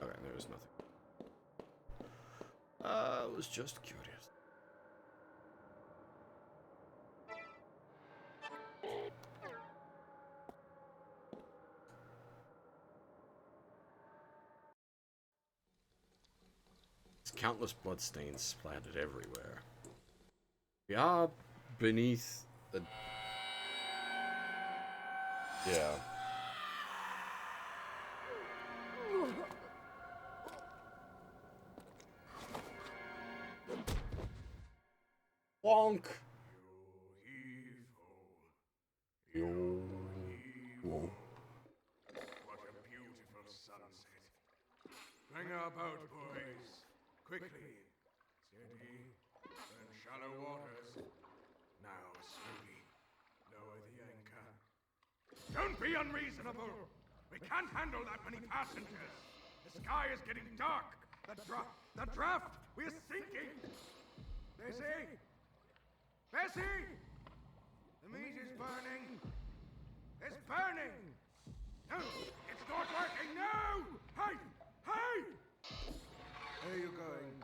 Okay, there was nothing. I was just curious. There's countless bloodstains splattered everywhere. We are beneath the... Yeah. Wonk! Yo. Whoa. What a beautiful sunset. Bring our boat, boys. Quickly. Steady. We're in shallow waters. Now, slowly. Lower the anchor. Don't be unreasonable. We can't handle that many passengers. The sky is getting dark. The draft. We're sinking. Bessie? Bessie? The meat is burning. It's burning. No, it's not working. No! Hey! Hey! Where are you going?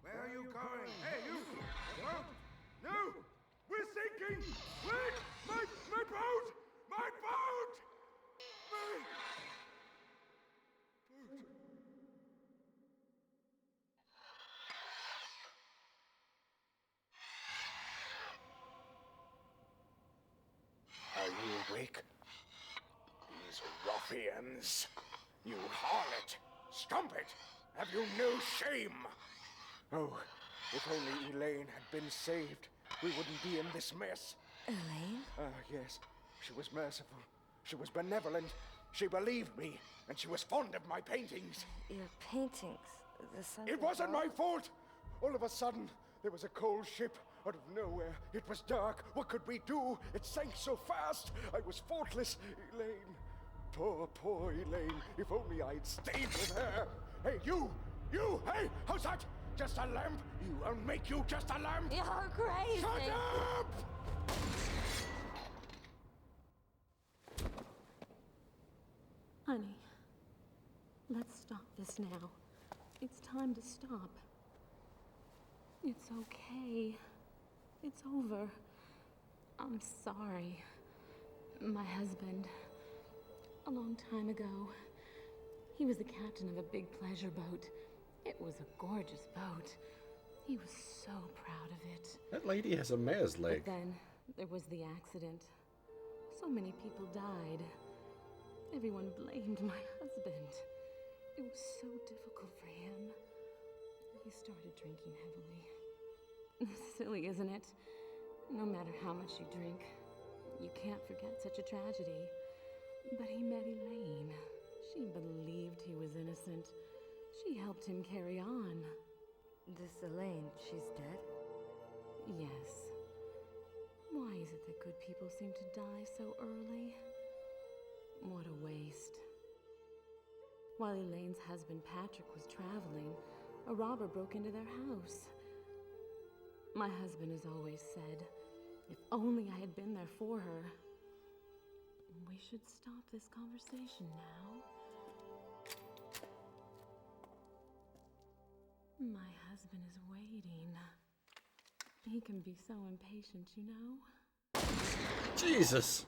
Where are you going? Hey, you! Boat! No! We're sinking! Wait! My boat! My boat! My boat! Are you awake? These ruffians! You harlot! Stop it! Have you no shame? Oh, if only Elaine had been saved, we wouldn't be in this mess. Elaine? Yes. She was merciful. She was benevolent. She believed me, and she was fond of my paintings. Your paintings. The sun. It wasn't my fault! All of a sudden, there was a cold ship out of nowhere. It was dark. What could we do? It sank so fast. I was faultless. Elaine. Poor Elaine. If only I'd stayed with her. Hey, you! Hey, how's that? Just a lamp? I'll make you just a lamp! You're crazy! Shut up! Honey, let's stop this now. It's time to stop. It's okay. It's over. I'm sorry. My husband, a long time ago, he was the captain of a big pleasure boat. It was a gorgeous boat. He was so proud of it. That lady has a mare's leg. But then there was the accident. So many people died. Everyone blamed my husband. It was so difficult for him. He started drinking heavily. Silly, isn't it? No matter how much you drink, you can't forget such a tragedy. But he met Elaine. She believed he was innocent. She helped him carry on. This Elaine, she's dead? Yes. Why is it that good people seem to die so early? What a waste. While Elaine's husband Patrick was traveling, a robber broke into their house. My husband has always said, if only I had been there for her. We should stop this conversation now. My husband is waiting. He can be so impatient, you know? Jesus!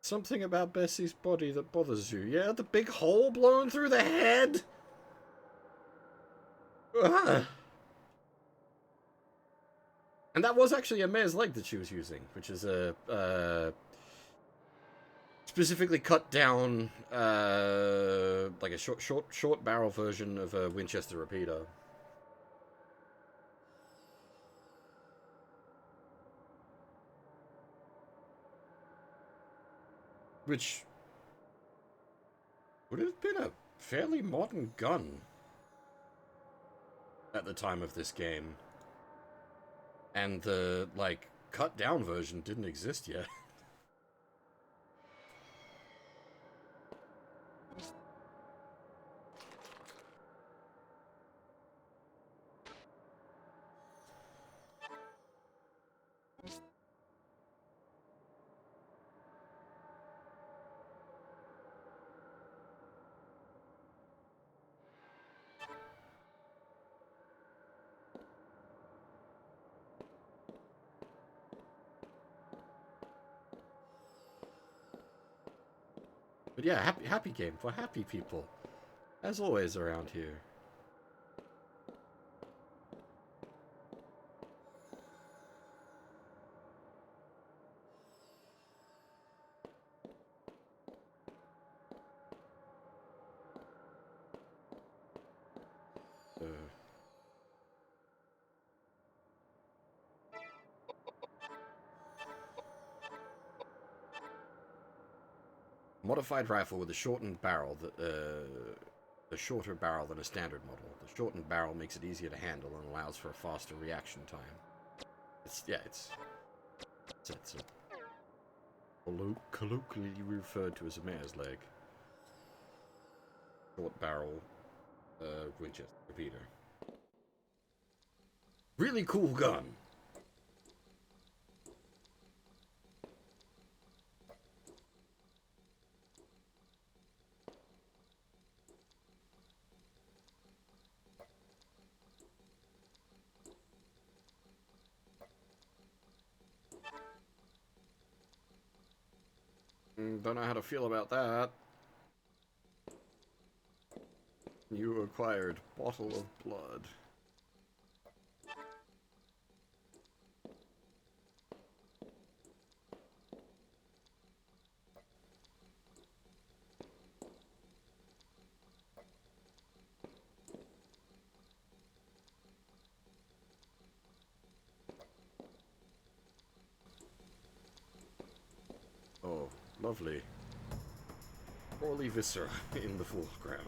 Something about Bessie's body that bothers you. Yeah, the big hole blown through the head? Ugh. And that was actually a mare's leg that she was using, which is a specifically cut down, like a short barrel version of a Winchester repeater. Which would have been a fairly modern gun at the time of this game. And the, like, cut down version didn't exist yet. But yeah, happy game for happy people, as always around here. Modified rifle with a shortened barrel, a shorter barrel than a standard model. The shortened barrel makes it easier to handle and allows for a faster reaction time. It's colloquially referred to as a mare's leg. Short barrel, Winchester repeater. Really cool gun. Don't know how to feel about that. You acquired Bottle of Blood. Oh, lovely. Orly Viscera in the foreground.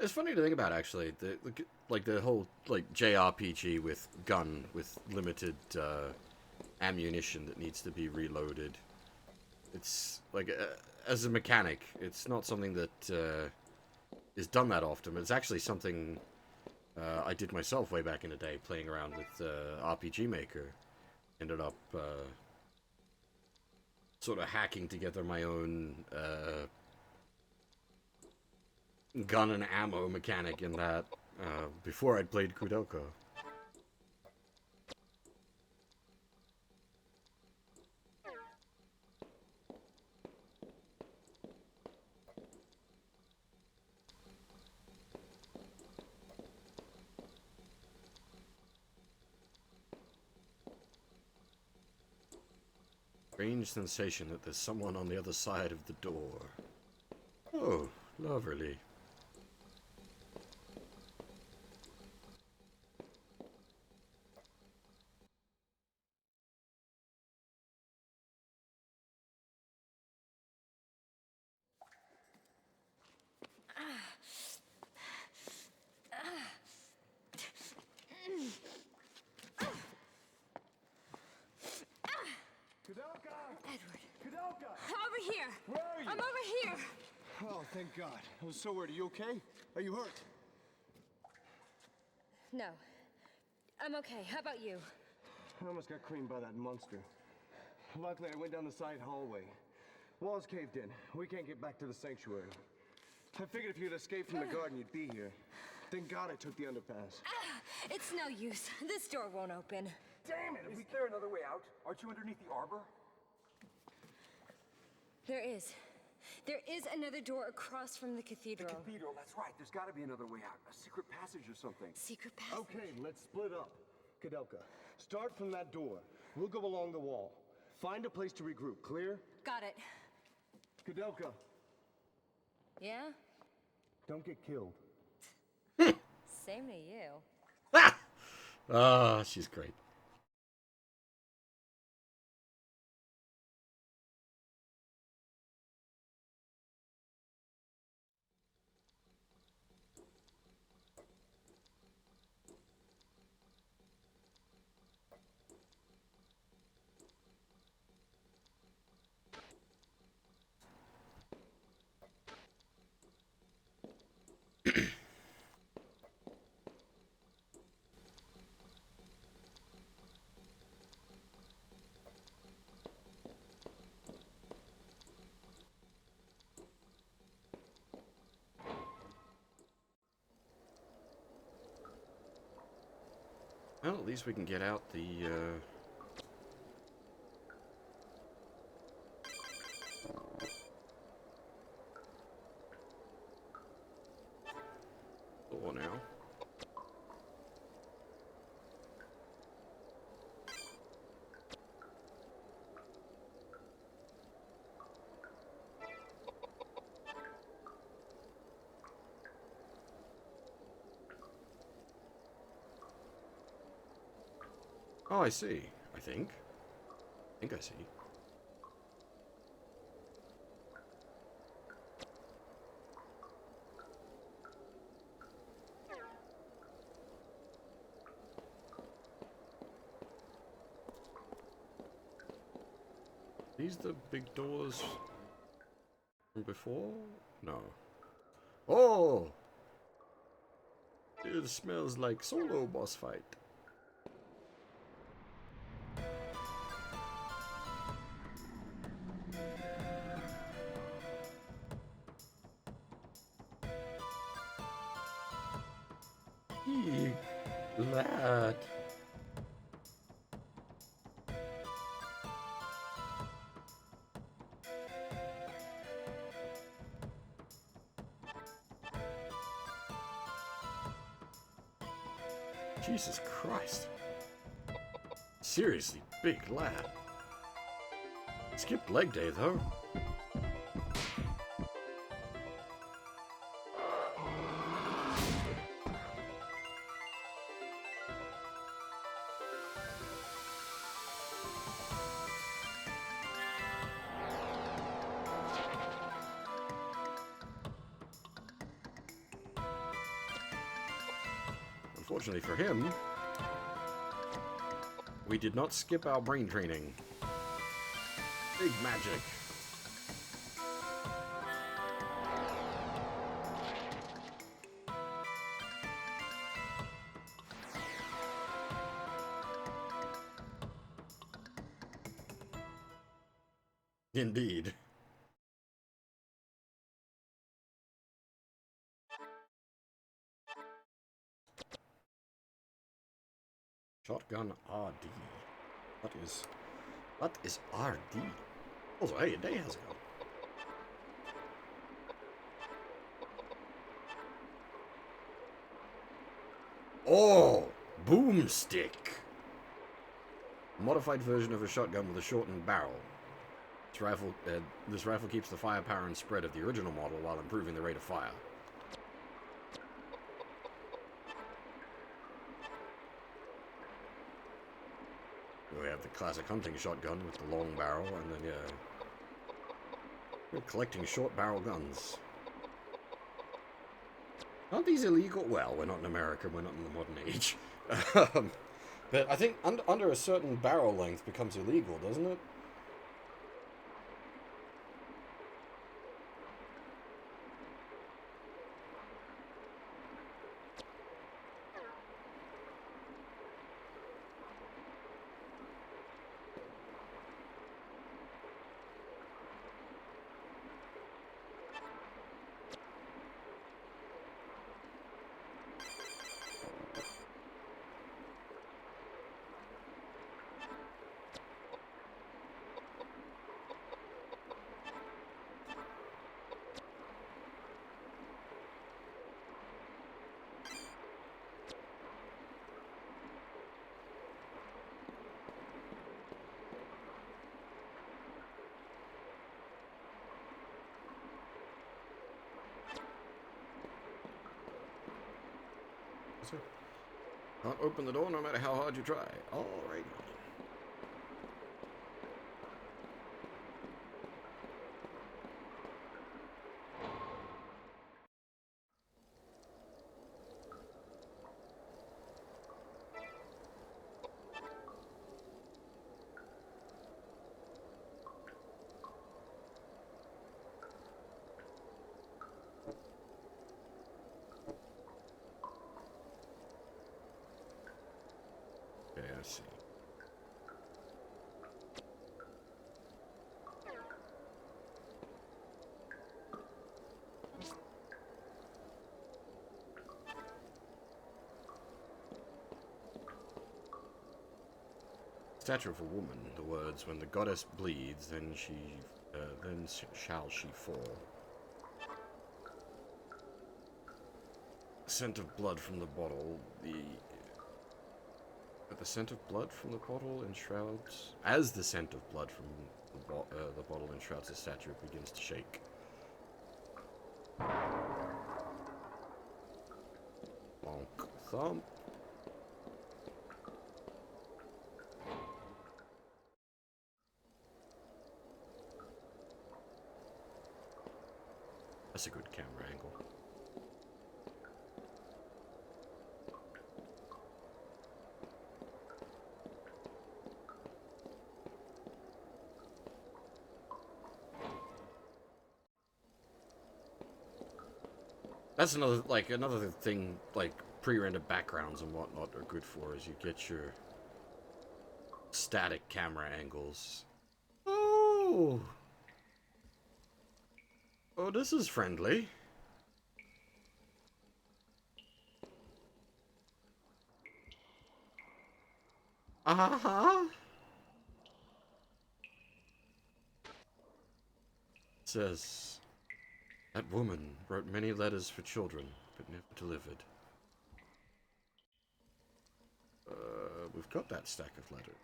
It's funny to think about, actually. The whole JRPG with gun with limited ammunition that needs to be reloaded. It's like as a mechanic, it's not something that is done that often. It's actually something I did myself way back in the day, playing around with RPG Maker. Ended up sort of hacking together my own gun and ammo mechanic in that before I'd played Koudelka. Strange sensation that there's someone on the other side of the door. Oh, lovely. Koudelka! Edward. Koudelka! Over here! Where are you? I'm over here! Oh, thank God. I was so worried. Are you okay? Are you hurt? No. I'm okay. How about you? I almost got creamed by that monster. Luckily, I went down the side hallway. Walls caved in. We can't get back to the sanctuary. I figured if you'd escaped from the garden, you'd be here. Thank God I took the underpass. It's no use. This door won't open. Damn it! Is there another way out? Aren't you underneath the arbor? There is. There is another door across from the cathedral. The cathedral, that's right. There's got to be another way out. A secret passage or something. Secret passage? Okay, let's split up. Koudelka, start from that door. We'll go along the wall. Find a place to regroup. Clear? Got it. Koudelka, Yeah? don't get killed. Same to you. Ah, she's great. Well, at least we can get out the door now. Oh, I see. I think I see. These the big doors from before? No. Oh! It smells like solo boss fight. Eek, lad. Jesus Christ. Seriously, big lad. Skipped leg day, though. Unfortunately for him, we did not skip our brain training. Big magic. Indeed. Shotgun RD. What is RD? Also, hey, a day has gone. Oh, boomstick. Modified version of a shotgun with a shortened barrel. This rifle keeps the firepower and spread of the original model while improving the rate of fire. We have the classic hunting shotgun with the long barrel, and then, yeah, we're collecting short barrel guns. Aren't these illegal? Well, we're not in America, we're not in the modern age. But I think under a certain barrel length becomes illegal, doesn't it? Can't open the door no matter how hard you try. Alright. Okay, I see. Statue of a woman. The words, when the goddess bleeds, then shall she fall. Scent of blood from the bottle. The scent of blood from the bottle enshrouds. As the scent of blood from the bottle enshrouds the statue, it begins to shake. Bonk thump. That's a good camera angle. That's another thing, like, pre-rendered backgrounds and whatnot are good for, is you get your static camera angles. Oh! Oh, this is friendly. Uh-huh. It says, that woman wrote many letters for children, but never delivered. We've got that stack of letters.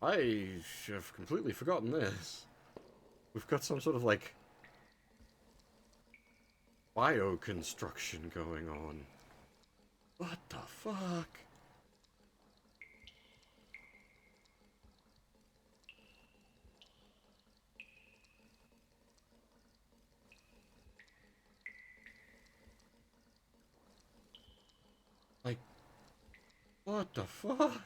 I have completely forgotten this. We've got some sort of, like, bioconstruction going on. What the fuck? Like, what the fuck?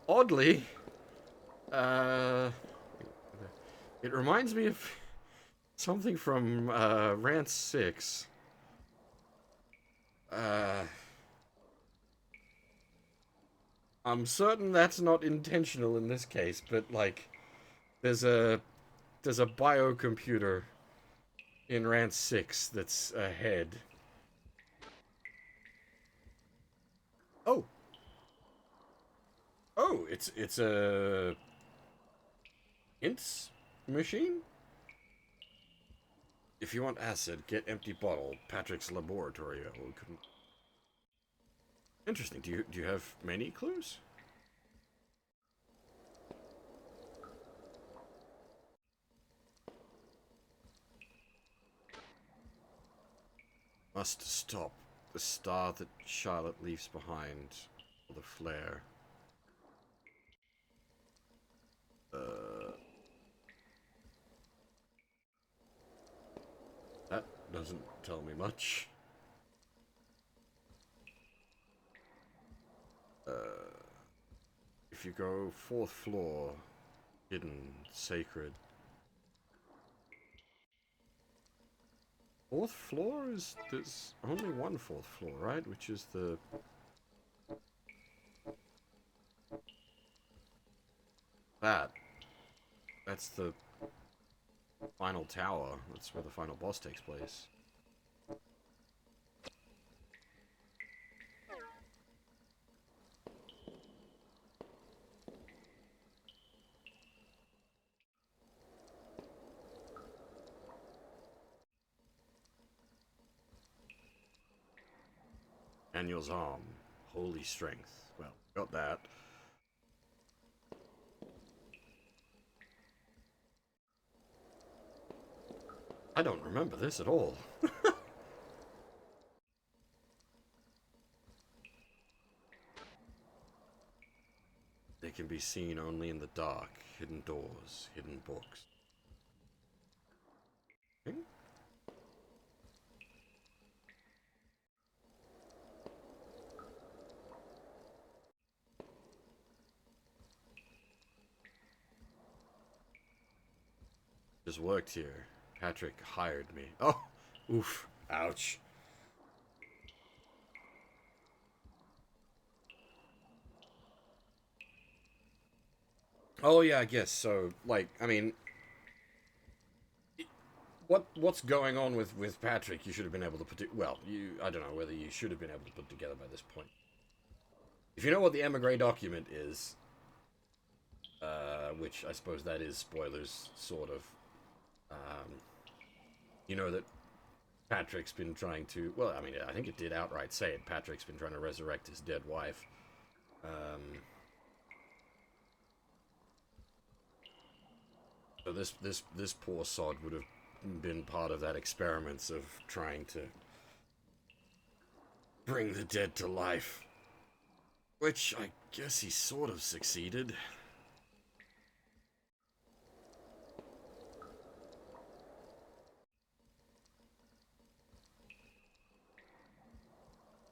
Oddly, it reminds me of something from Rant 6. I'm certain that's not intentional in this case, but like, there's a biocomputer in Rant 6 that's ahead. Oh. Oh, it's a ints machine? If you want acid, get empty bottle. Patrick's laboratory. Interesting. Do you have many clues? Must stop. The star that Charlotte leaves behind. The flare. That doesn't tell me much. If you go 4th floor, hidden, sacred. 4th floor is, there's only one 4th floor, right? Which is that's the final tower. That's where the final boss takes place. Daniel's arm. Holy strength. Well, got that. I don't remember this at all. They can be seen only in the dark. Hidden doors, hidden books. Okay. just worked here. Patrick hired me. Oh, oof, ouch. Oh yeah, I guess so. Like, I mean, what's going on with Patrick? You should have been able to put it. Well, I don't know whether you should have been able to put together by this point. If you know what the emigre document is, which I suppose that is spoilers, sort of. You know that Patrick's been trying to. Well, I mean, I think it did outright say it. Patrick's been trying to resurrect his dead wife. So this poor sod would have been part of that experiments of trying to bring the dead to life. Which I guess he sort of succeeded.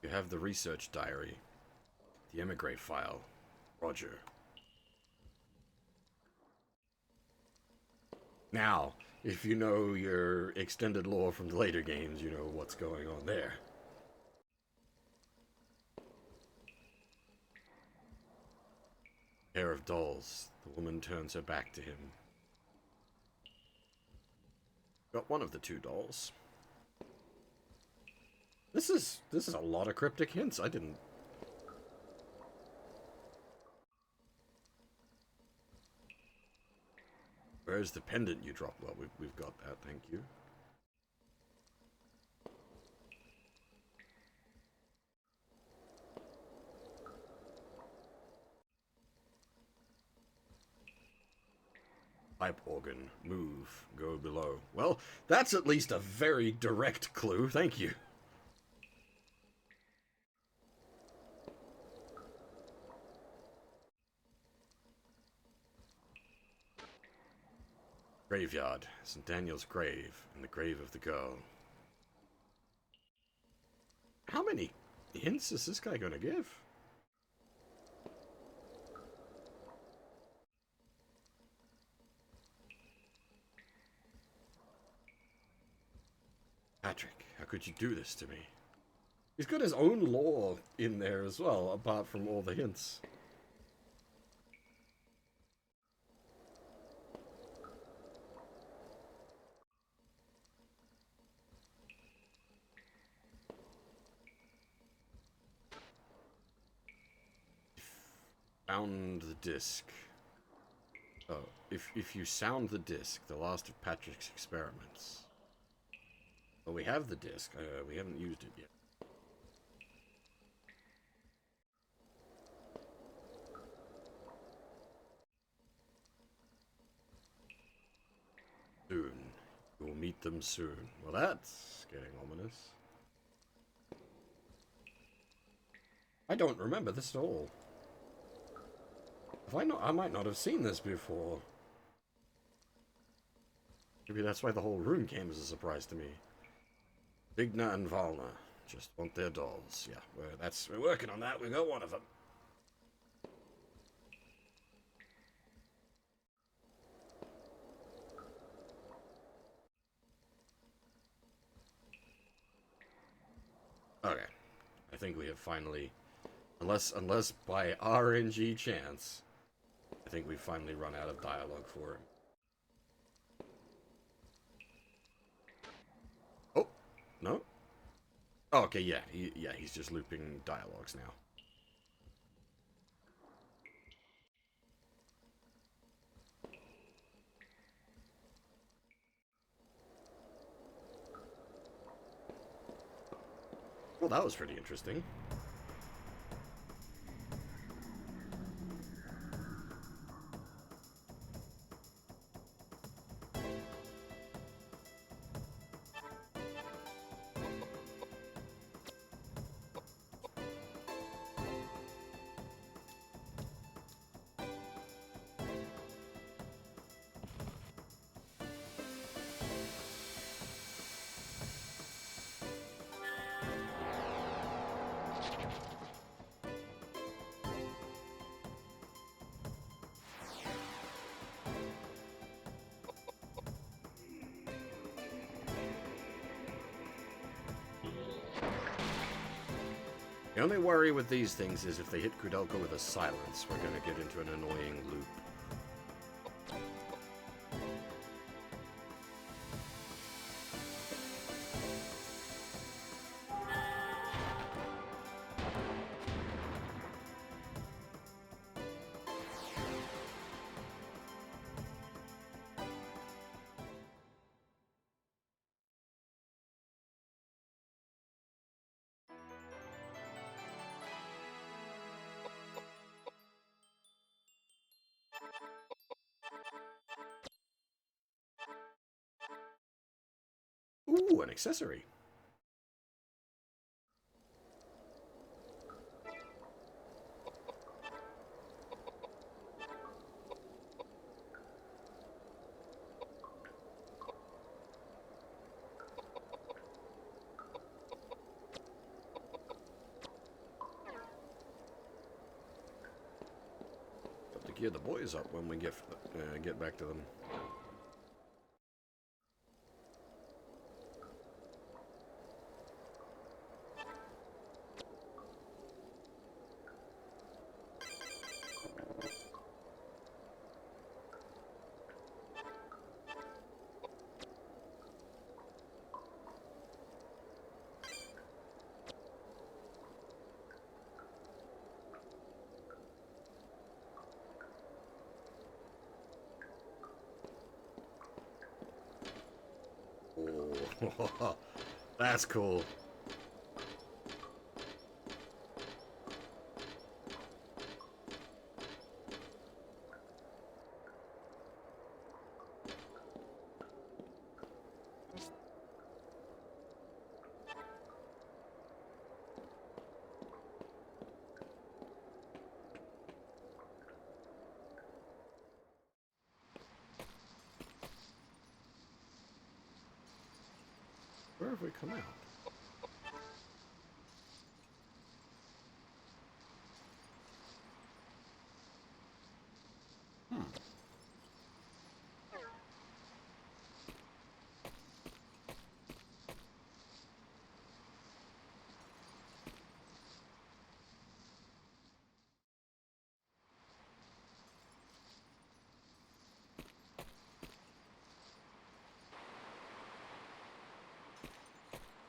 You have the research diary, the emigre file, Roger. Now, if you know your extended lore from the later games, you know what's going on there. Pair of dolls. The woman turns her back to him. Got one of the two dolls. This is a lot of cryptic hints. I didn't. Where's the pendant you dropped? Well, we've got that. Thank you. Pipe organ. Move. Go below. Well, that's at least a very direct clue. Thank you. Graveyard. St. Daniel's grave. And the grave of the girl. How many hints is this guy going to give? Patrick, how could you do this to me? He's got his own lore in there as well, apart from all the hints. Found the disc. Oh, if you sound the disc, the last of Patrick's experiments. Well, we have the disc. We haven't used it yet. Soon. We'll meet them soon. Well, that's getting ominous. I don't remember this at all. I might not have seen this before. Maybe that's why the whole room came as a surprise to me. Vigna and Valna just want their dolls. Yeah, we're working on that. We got one of them. Okay, I think we have finally, unless by RNG chance, I think we've finally run out of dialogue for him. Oh, no? Oh, okay, yeah, he's just looping dialogues now. Well, that was pretty interesting. The only worry with these things is if they hit Koudelka with a silence, we're gonna get into an annoying loop. Ooh, an accessory. Have to gear the boys up when we get back to them. Oh, that's cool. Where have we come out?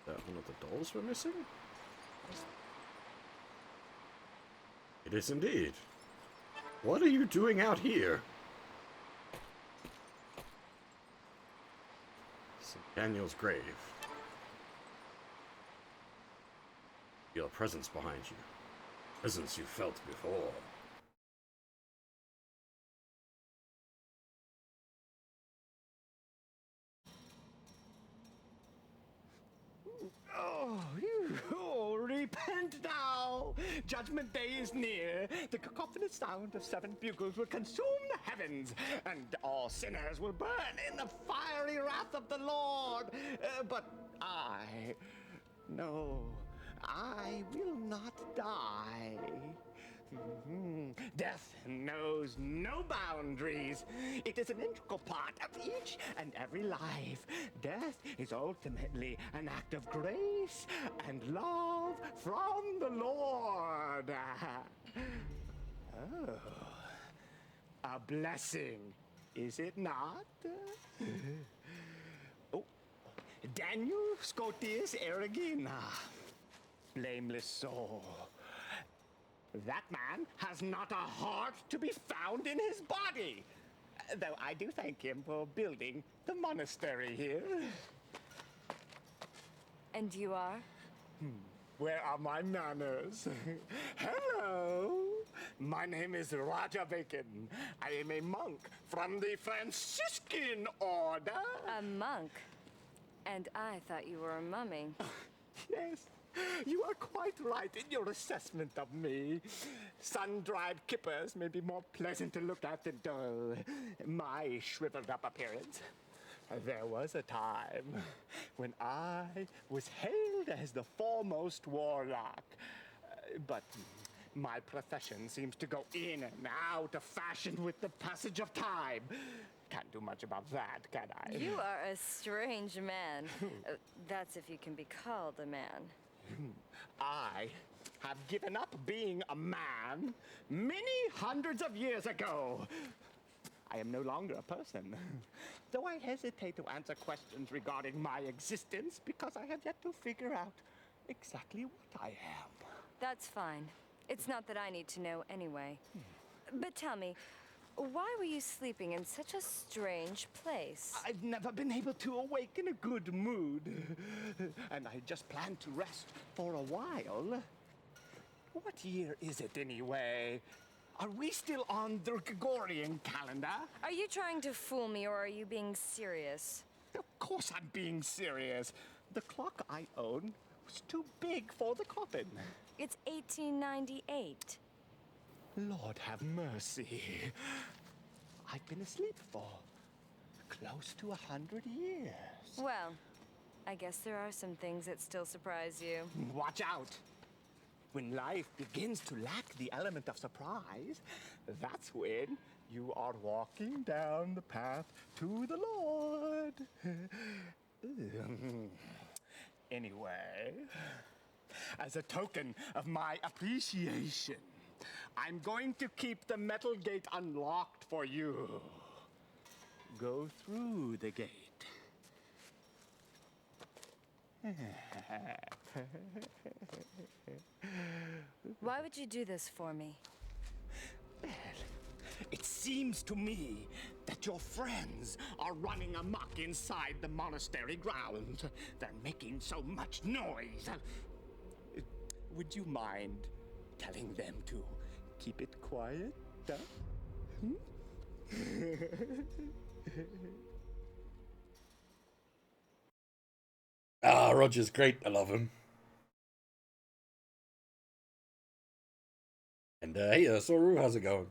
That one of the dolls we're missing? It is indeed. What are you doing out here? St. Daniel's grave. Feel a presence behind you. Presence you felt before. Oh, repent now! Judgment Day is near. The cacophonous sound of 7 bugles will consume the heavens, and all sinners will burn in the fiery wrath of the Lord. But no, I will not die. Death knows no boundaries. It is an integral part of each and every life. Death is ultimately an act of grace and love from the Lord. Oh, a blessing, is it not? Oh, Daniel Scotius Erigena, blameless soul. That man has not a heart to be found in his body. Though I do thank him for building the monastery here. And you are? Where are my manners? Hello! My name is Raja Bacon. I am a monk from the Franciscan order. A monk? And I thought you were a mummy. Yes. You are quite right in your assessment of me. Sun-dried kippers may be more pleasant to look at than my shriveled-up appearance. There was a time when I was hailed as the foremost warlock. But my profession seems to go in and out of fashion with the passage of time. Can't do much about that, can I? You are a strange man. That's if you can be called a man. I have given up being a man many hundreds of years ago. I am no longer a person, though I hesitate to answer questions regarding my existence because I have yet to figure out exactly what I am. That's fine. It's not that I need to know anyway. But tell me, why were you sleeping in such a strange place? I've never been able to awake in a good mood, and I just planned to rest for a while. What year is it anyway? Are we still on the Gregorian calendar? Are you trying to fool me, or are you being serious? Of course I'm being serious. The clock I own was too big for the coffin. It's 1898. Lord have mercy. I've been asleep for close to 100 years. Well, I guess there are some things that still surprise you. Watch out. When life begins to lack the element of surprise, that's when you are walking down the path to the Lord. Anyway, as a token of my appreciation, I'm going to keep the metal gate unlocked for you. Go through the gate. Why would you do this for me? Well, it seems to me that your friends are running amok inside the monastery grounds. They're making so much noise. Would you mind telling them to keep it quiet? Ah, Roger's great. I love him. And hey, Soru, how's it going?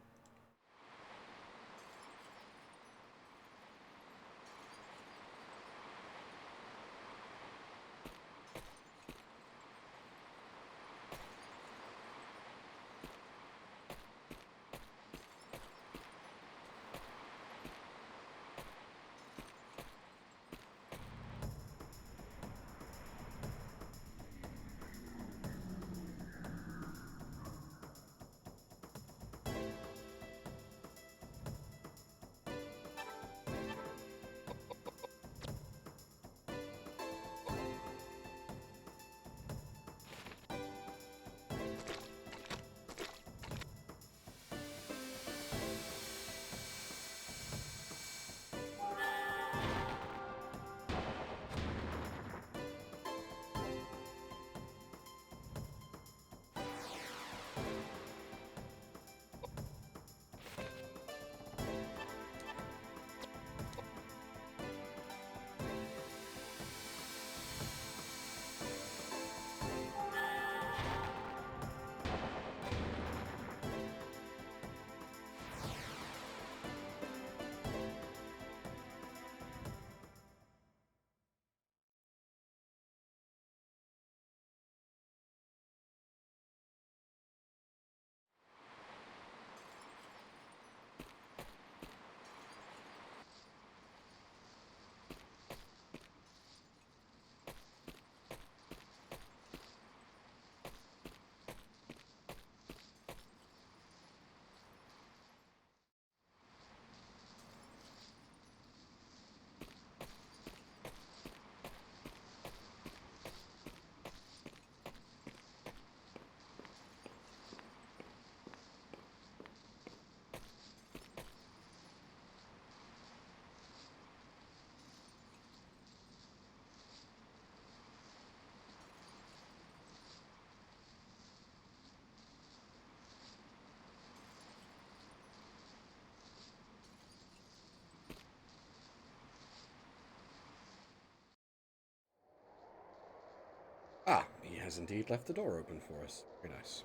Ah, he has indeed left the door open for us. Very nice.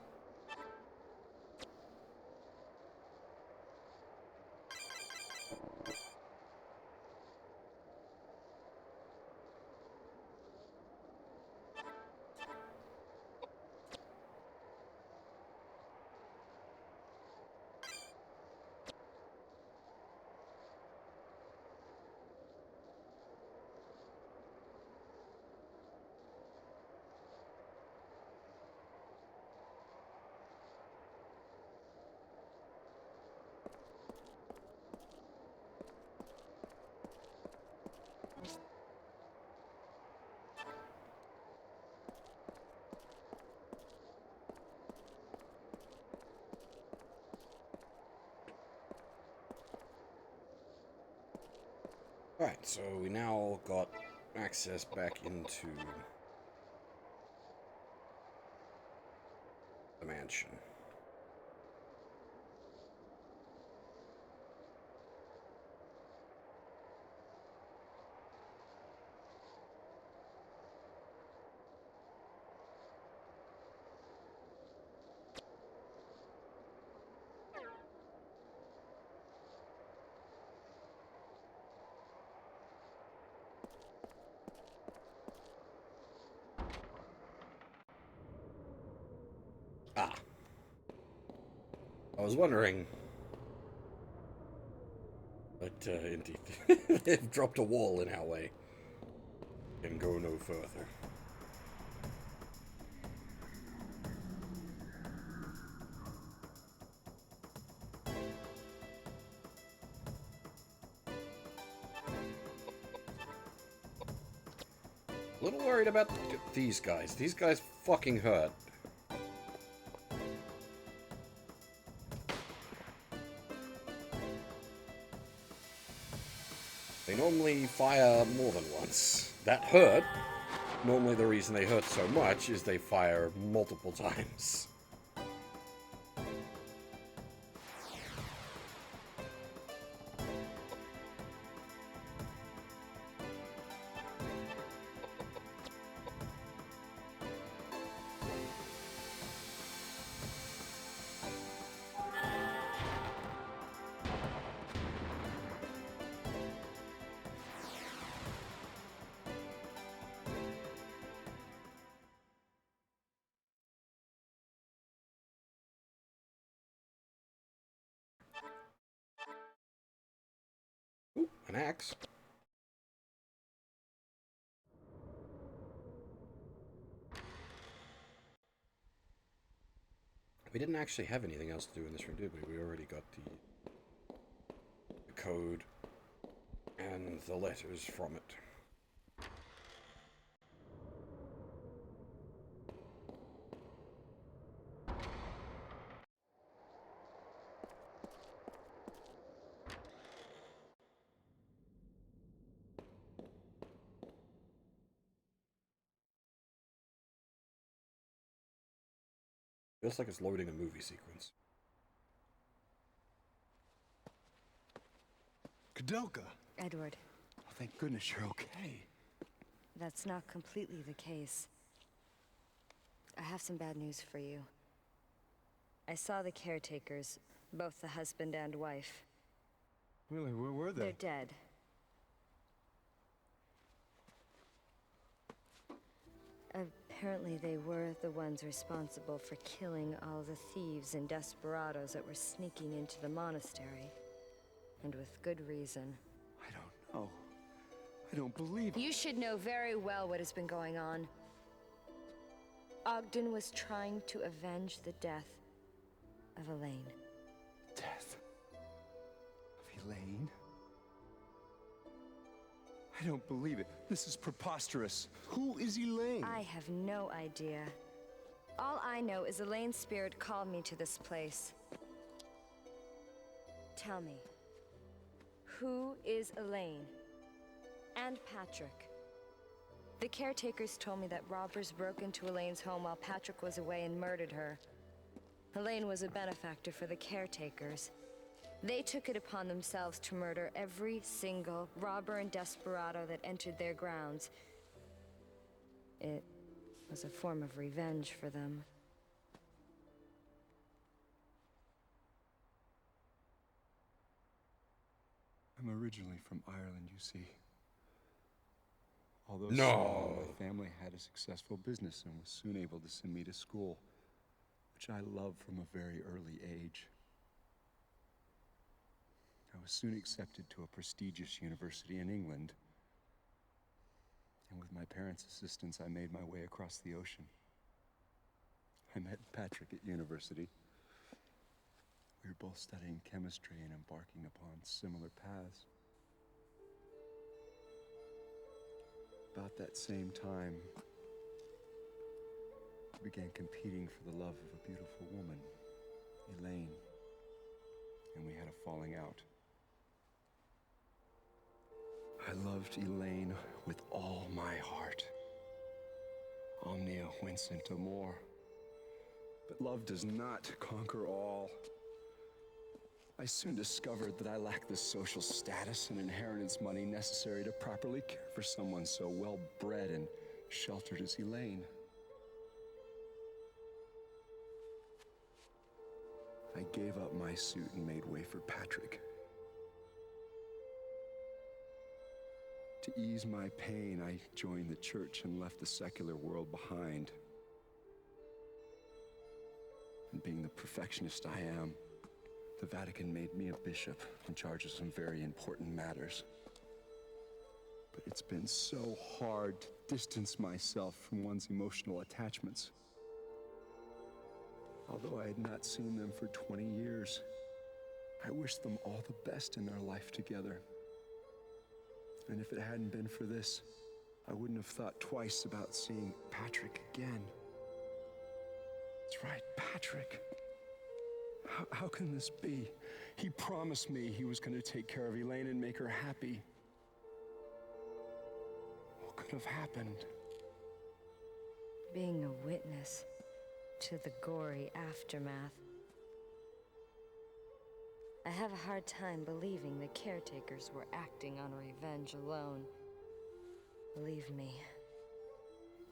Alright, so we now got access back into the mansion. Ah. I was wondering. But, indeed. They've dropped a wall in our way. Can go no further. A little worried about these guys. These guys fucking hurt. They normally fire more than once. That hurt. Normally the reason they hurt so much is they fire multiple times. Ooh, an axe. We didn't actually have anything else to do in this room, did we? We already got the code and the letters from it. Feels like it's loading a movie sequence. Koudelka! Edward. Oh, thank goodness you're okay. That's not completely the case. I have some bad news for you. I saw the caretakers, both the husband and wife. Really, where were they? They're dead. Apparently they were the ones responsible for killing all the thieves and desperados that were sneaking into the monastery. And with good reason. I don't know. I don't believe it. You should know very well what has been going on. Ogden was trying to avenge the death of Elaine. Death of Elaine? I don't believe it. This is preposterous. Who is Elaine? I have no idea. All I know is Elaine's spirit called me to this place. Tell me, who is Elaine? And Patrick? The caretakers told me that robbers broke into Elaine's home while Patrick was away and murdered her. Elaine was a benefactor for the caretakers. They took it upon themselves to murder every single robber and desperado that entered their grounds. It was a form of revenge for them. I'm originally from Ireland, you see. Although No. small, my family had a successful business and was soon able to send me to school, which I loved from a very early age. I was soon accepted to a prestigious university in England. And with my parents' assistance, I made my way across the ocean. I met Patrick at university. We were both studying chemistry and embarking upon similar paths. About that same time, we began competing for the love of a beautiful woman, Elaine, and we had a falling out. I loved Elaine with all my heart. Omnia vincit amor. But love does not conquer all. I soon discovered that I lacked the social status and inheritance money necessary to properly care for someone so well-bred and sheltered as Elaine. I gave up my suit and made way for Patrick. To ease my pain, I joined the church and left the secular world behind. And being the perfectionist I am, the Vatican made me a bishop in charge of some very important matters. But it's been so hard to distance myself from one's emotional attachments. Although I had not seen them for 20 years, I wished them all the best in their life together. And if it hadn't been for this, I wouldn't have thought twice about seeing Patrick again. That's right, Patrick. How can this be? He promised me he was going to take care of Elaine and make her happy. What could have happened? Being a witness to the gory aftermath. I have a hard time believing the caretakers were acting on revenge alone. Believe me,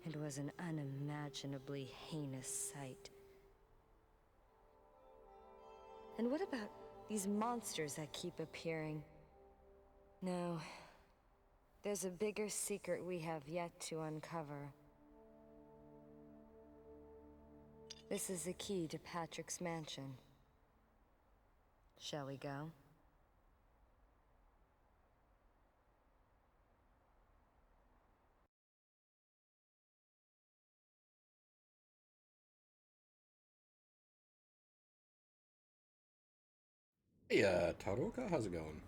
it was an unimaginably heinous sight. And what about these monsters that keep appearing? No, there's a bigger secret we have yet to uncover. This is the key to Patrick's mansion. Shall we go? Hey, Taroka, how's it going?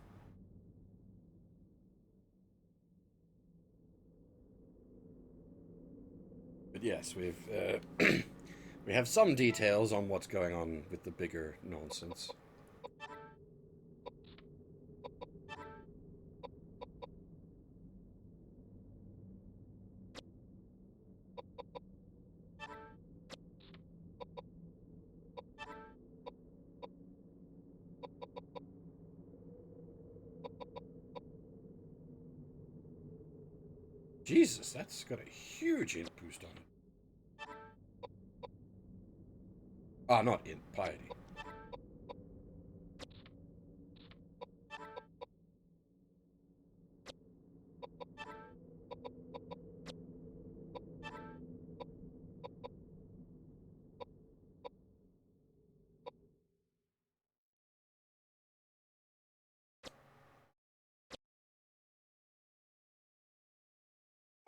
But yes, we have some details on what's going on with the bigger nonsense. Jesus, that's got a huge int boost on it. Ah, not int, piety.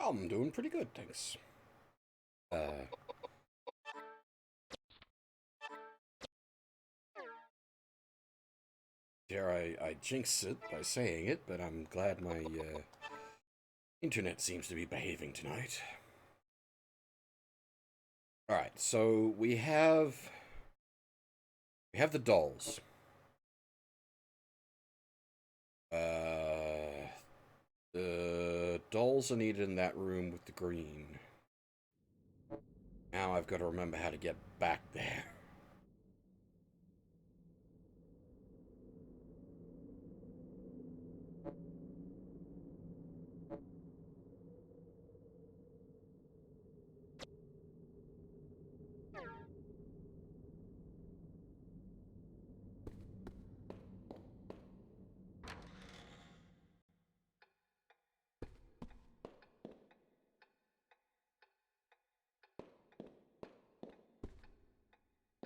I'm doing pretty good, thanks. Dare I jinx it by saying it, but I'm glad my internet seems to be behaving tonight. Alright, so we have the dolls. The dolls are needed in that room with the green. Now I've got to remember how to get back there.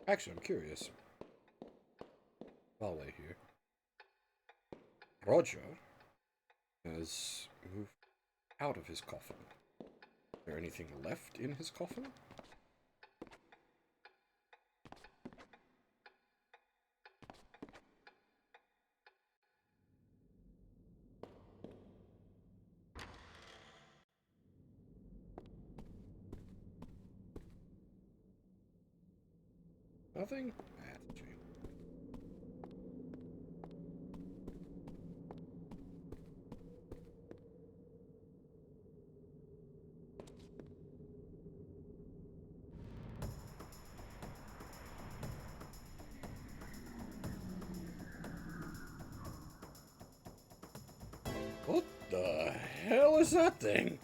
Actually, I'm curious. While we're here, Roger has moved out of his coffin. Is there anything left in his coffin? Nothing? That's a shame. hell is that thing?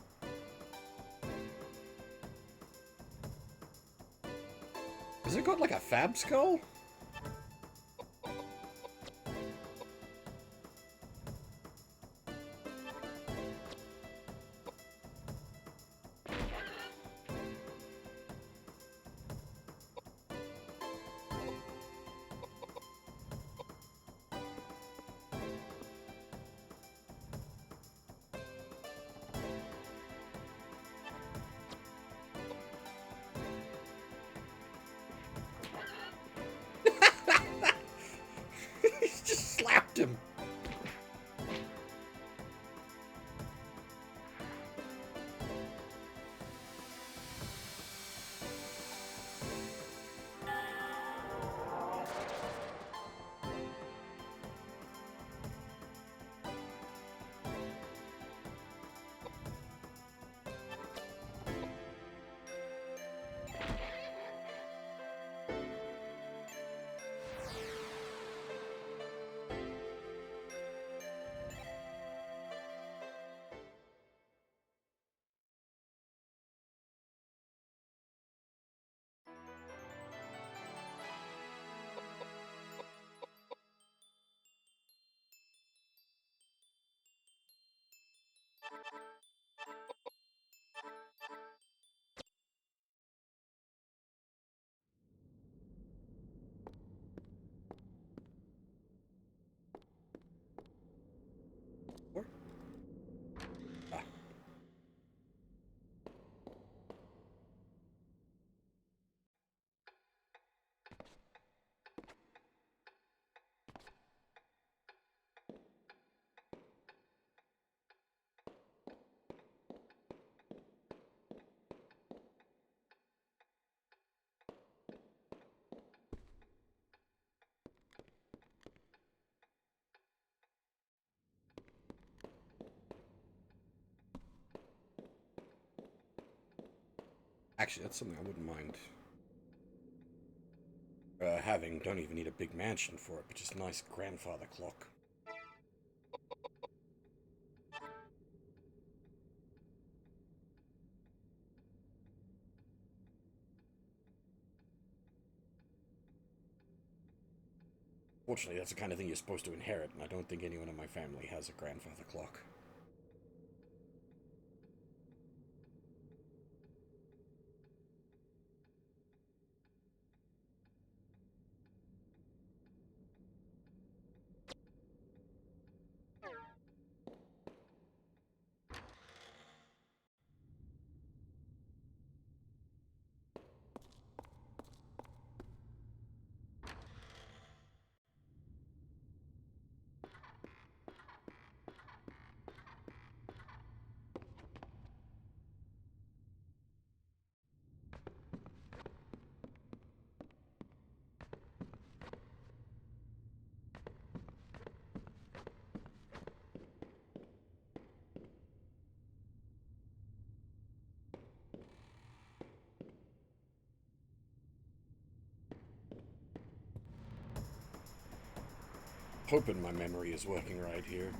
Has it got like a fab skull? He's just slapped him. Actually, that's something I wouldn't mind having. Don't even need a big mansion for it, but just a nice grandfather clock. Fortunately, that's the kind of thing you're supposed to inherit, and I don't think anyone in my family has a grandfather clock. Hoping my memory is working right here.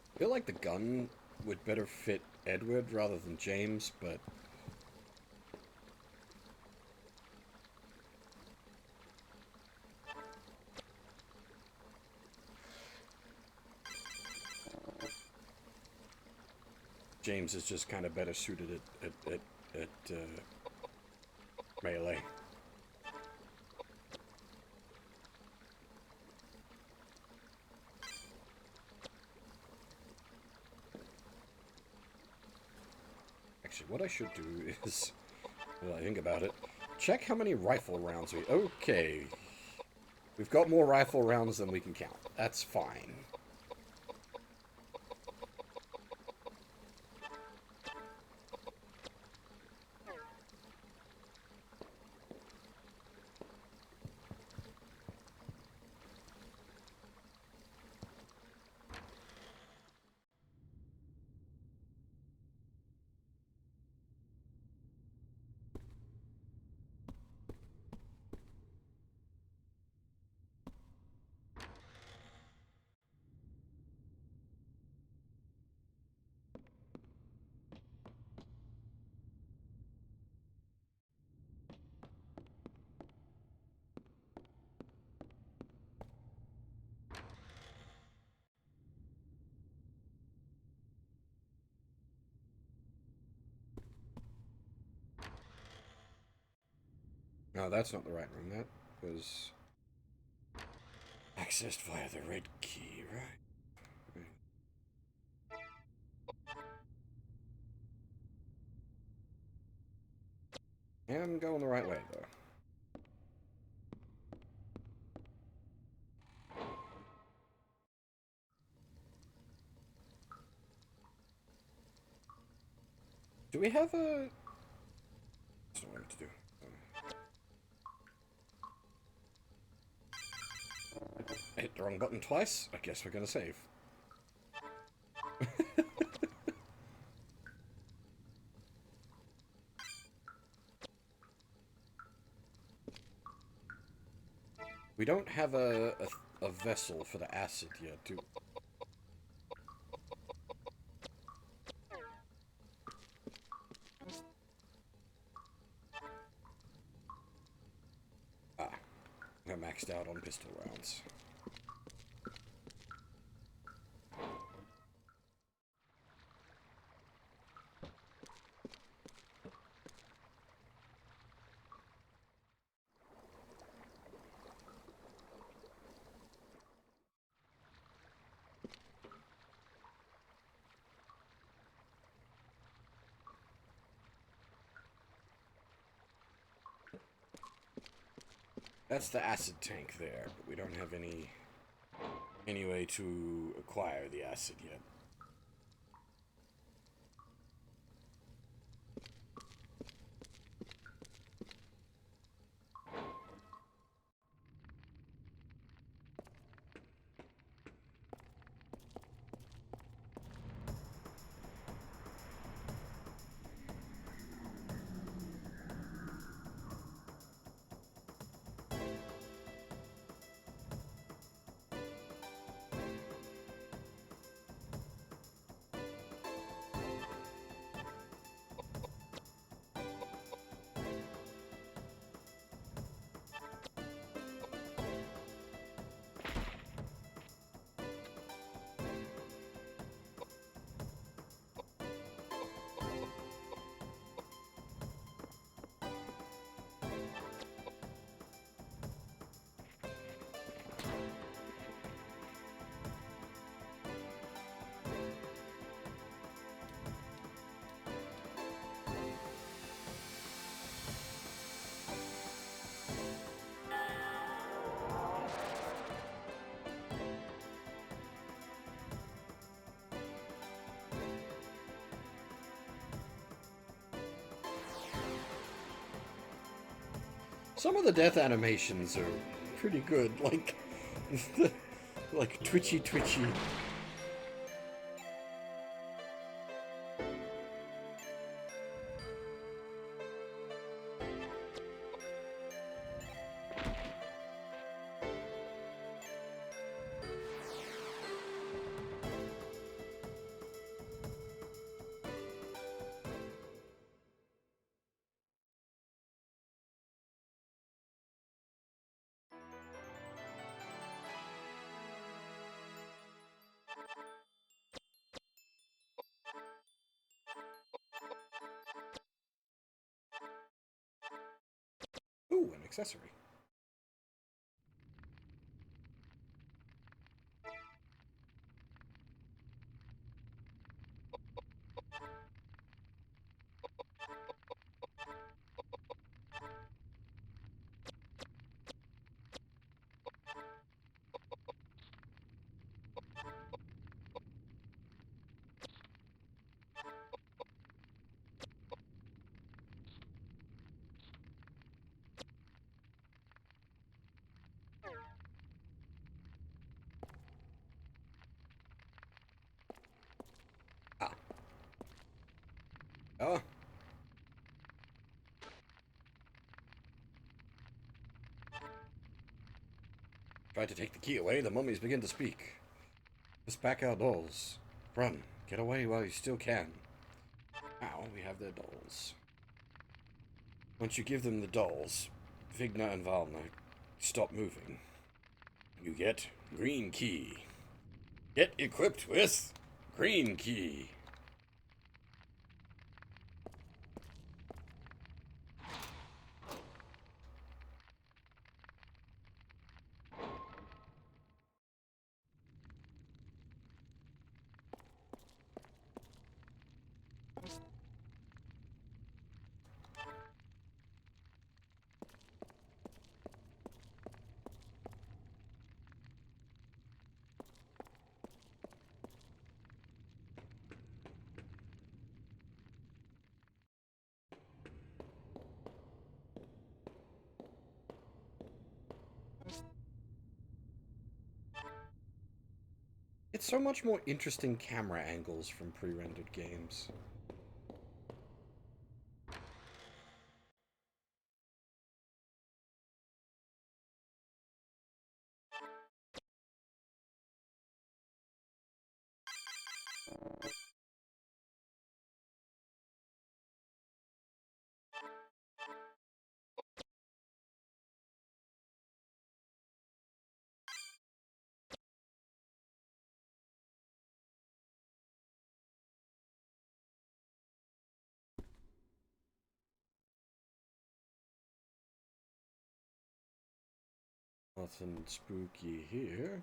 I feel like the gun would better fit Edward rather than James, but... James is just kind of better suited at melee. Actually, what I should do is, well, I think about it, check how many rifle rounds we... Okay. We've got more rifle rounds than we can count. That's fine. No, that's not the right room. That was accessed via the red key, right? I'm going the right way, though. Do we have a... That's not what I meant to do. I hit the wrong button twice. I guess we're gonna save. We don't have a vessel for the acid yet, do we? Ah, we're maxed out on pistol rounds. That's the acid tank there, but we don't have any way to acquire the acid yet. Some of the death animations are pretty good, like, like twitchy. Ooh, an accessory. are. Try to take the key away, the mummies begin to speak. Let's pack our dolls. Run. Get away while you still can. Now we have their dolls. Once you give them the dolls, Vigna and Valna stop moving. You get green key. Get equipped with green key. It's so much more interesting camera angles from pre-rendered games. Nothing spooky here.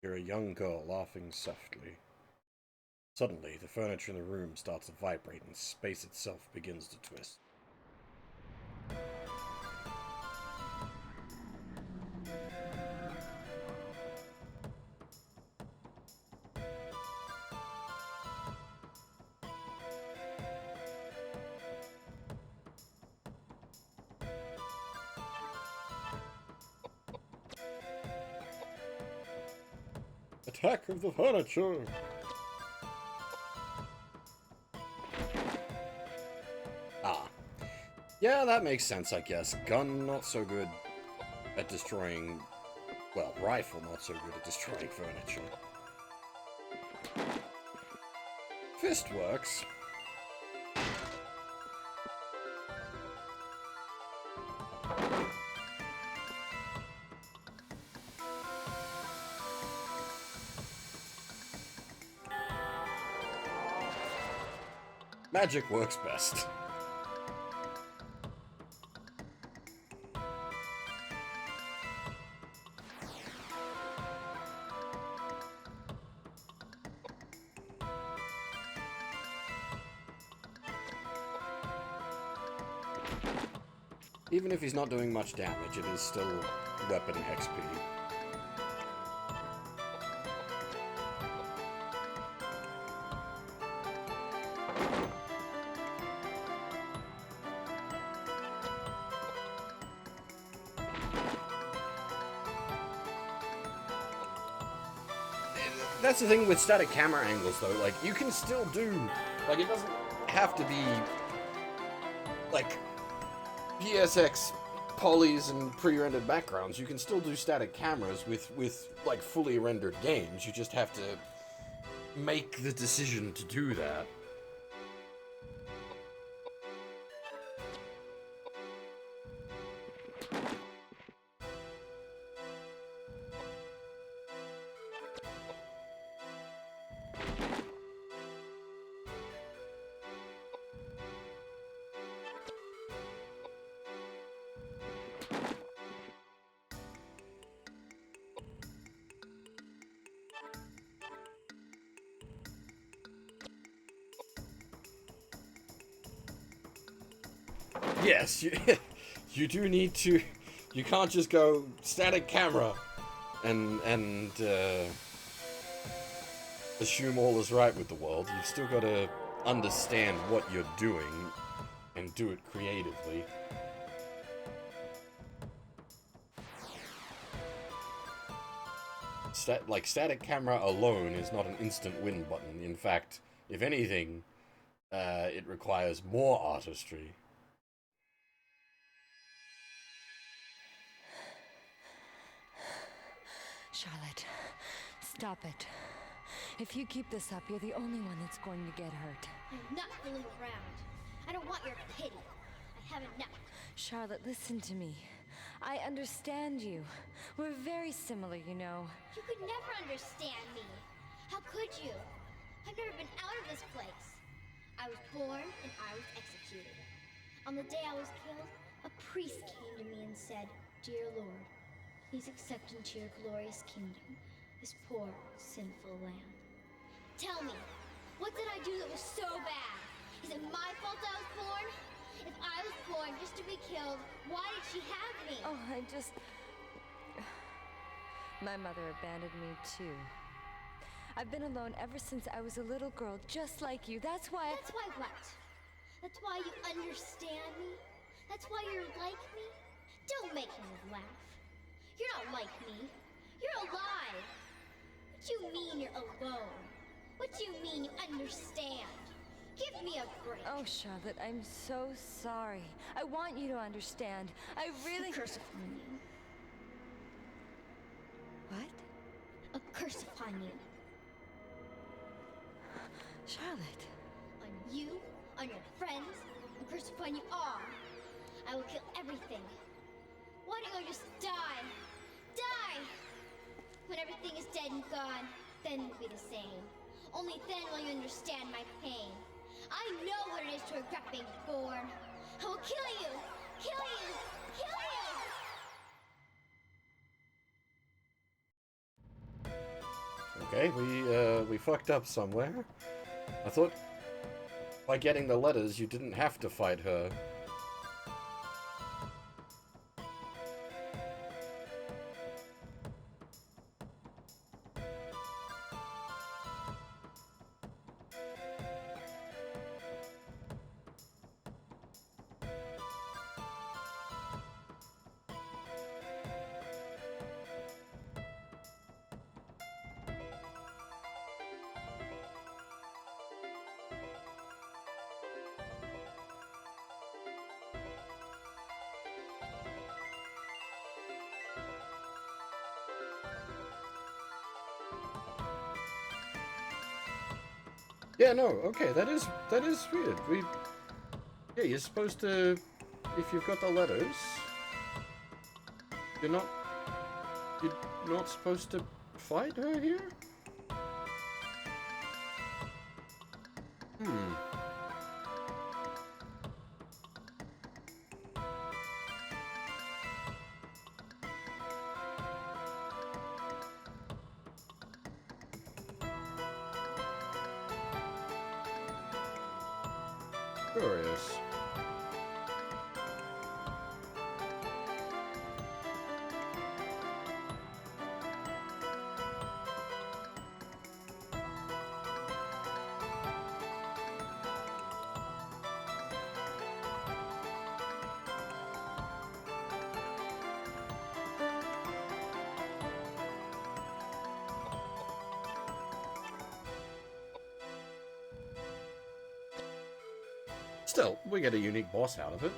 You're a young girl laughing softly. Suddenly, the furniture in the room starts to vibrate and space itself begins to twist. Attack of the furniture! Ah. Yeah, that makes sense, I guess. Gun not so good at destroying... Well, rifle not so good at destroying furniture. Fist works. Magic works best. Even if he's not doing much damage, it is still weapon XP. That's the thing with static camera angles, though. Like, you can still do... Like, it doesn't have to be... Like, PSX polys and pre-rendered backgrounds. You can still do static cameras with like, fully rendered games. You just have to make the decision to do that. Yes, you do need to You can't just go static camera and assume all is right with the world. You've still got to understand what you're doing and do it creatively. Static camera alone is not an instant win button. In fact, if anything, it requires more artistry. Charlotte, stop it. If you keep this up, you're the only one that's going to get hurt. I'm not fooling around. I don't want your pity. I have enough. Charlotte, listen to me. I understand you. We're very similar, you know. You could never understand me. How could you? I've never been out of this place. I was born and I was executed. On the day I was killed, a priest came to me and said, "Dear Lord, please accept into your glorious kingdom this poor, sinful lamb." Tell me, what did I do that was so bad? Is it my fault I was born? If I was born just to be killed, why did she have me? Oh, My mother abandoned me too. I've been alone ever since I was a little girl, just like you. That's why That's why what? That's why you understand me? That's why you're like me? Don't make me laugh. You're not like me. You're alive. What do you mean you're alone? What do you mean you understand? Give me a break. Oh, Charlotte, I'm so sorry. I want you to understand. I really... A curse upon you. What? A curse upon you. Charlotte. On you, on your friends, a curse upon you all. I will kill everything. Why don't you just die? Die! When everything is dead and gone, then we'll be the same. Only then will you understand my pain. I know what it is to regret being born. I will kill you! Kill you! Kill you! Okay, we fucked up somewhere. I thought by getting the letters you didn't have to fight her. Yeah, no, okay, that is weird. Yeah, you're supposed to, if you've got the letters, you're not supposed to fight her here? Curious. Still, we get a unique boss out of it.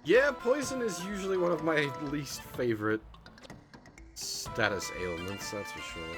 Yeah, poison is usually one of my least favorite status ailments, that's for sure.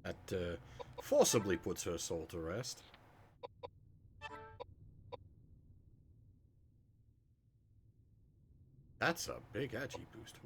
That forcibly puts her soul to rest. That's a big agi boost.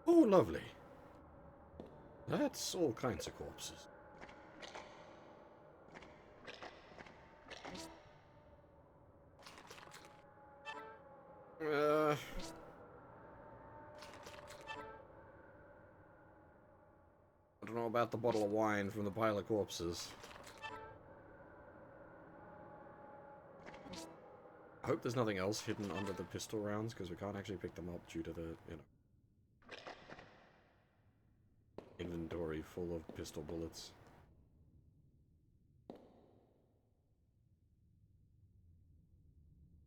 Oh, lovely. That's all kinds of corpses. I don't know about the bottle of wine from the pile of corpses. I hope there's nothing else hidden under the pistol rounds, because we can't actually pick them up due to the, you know, inventory full of pistol bullets.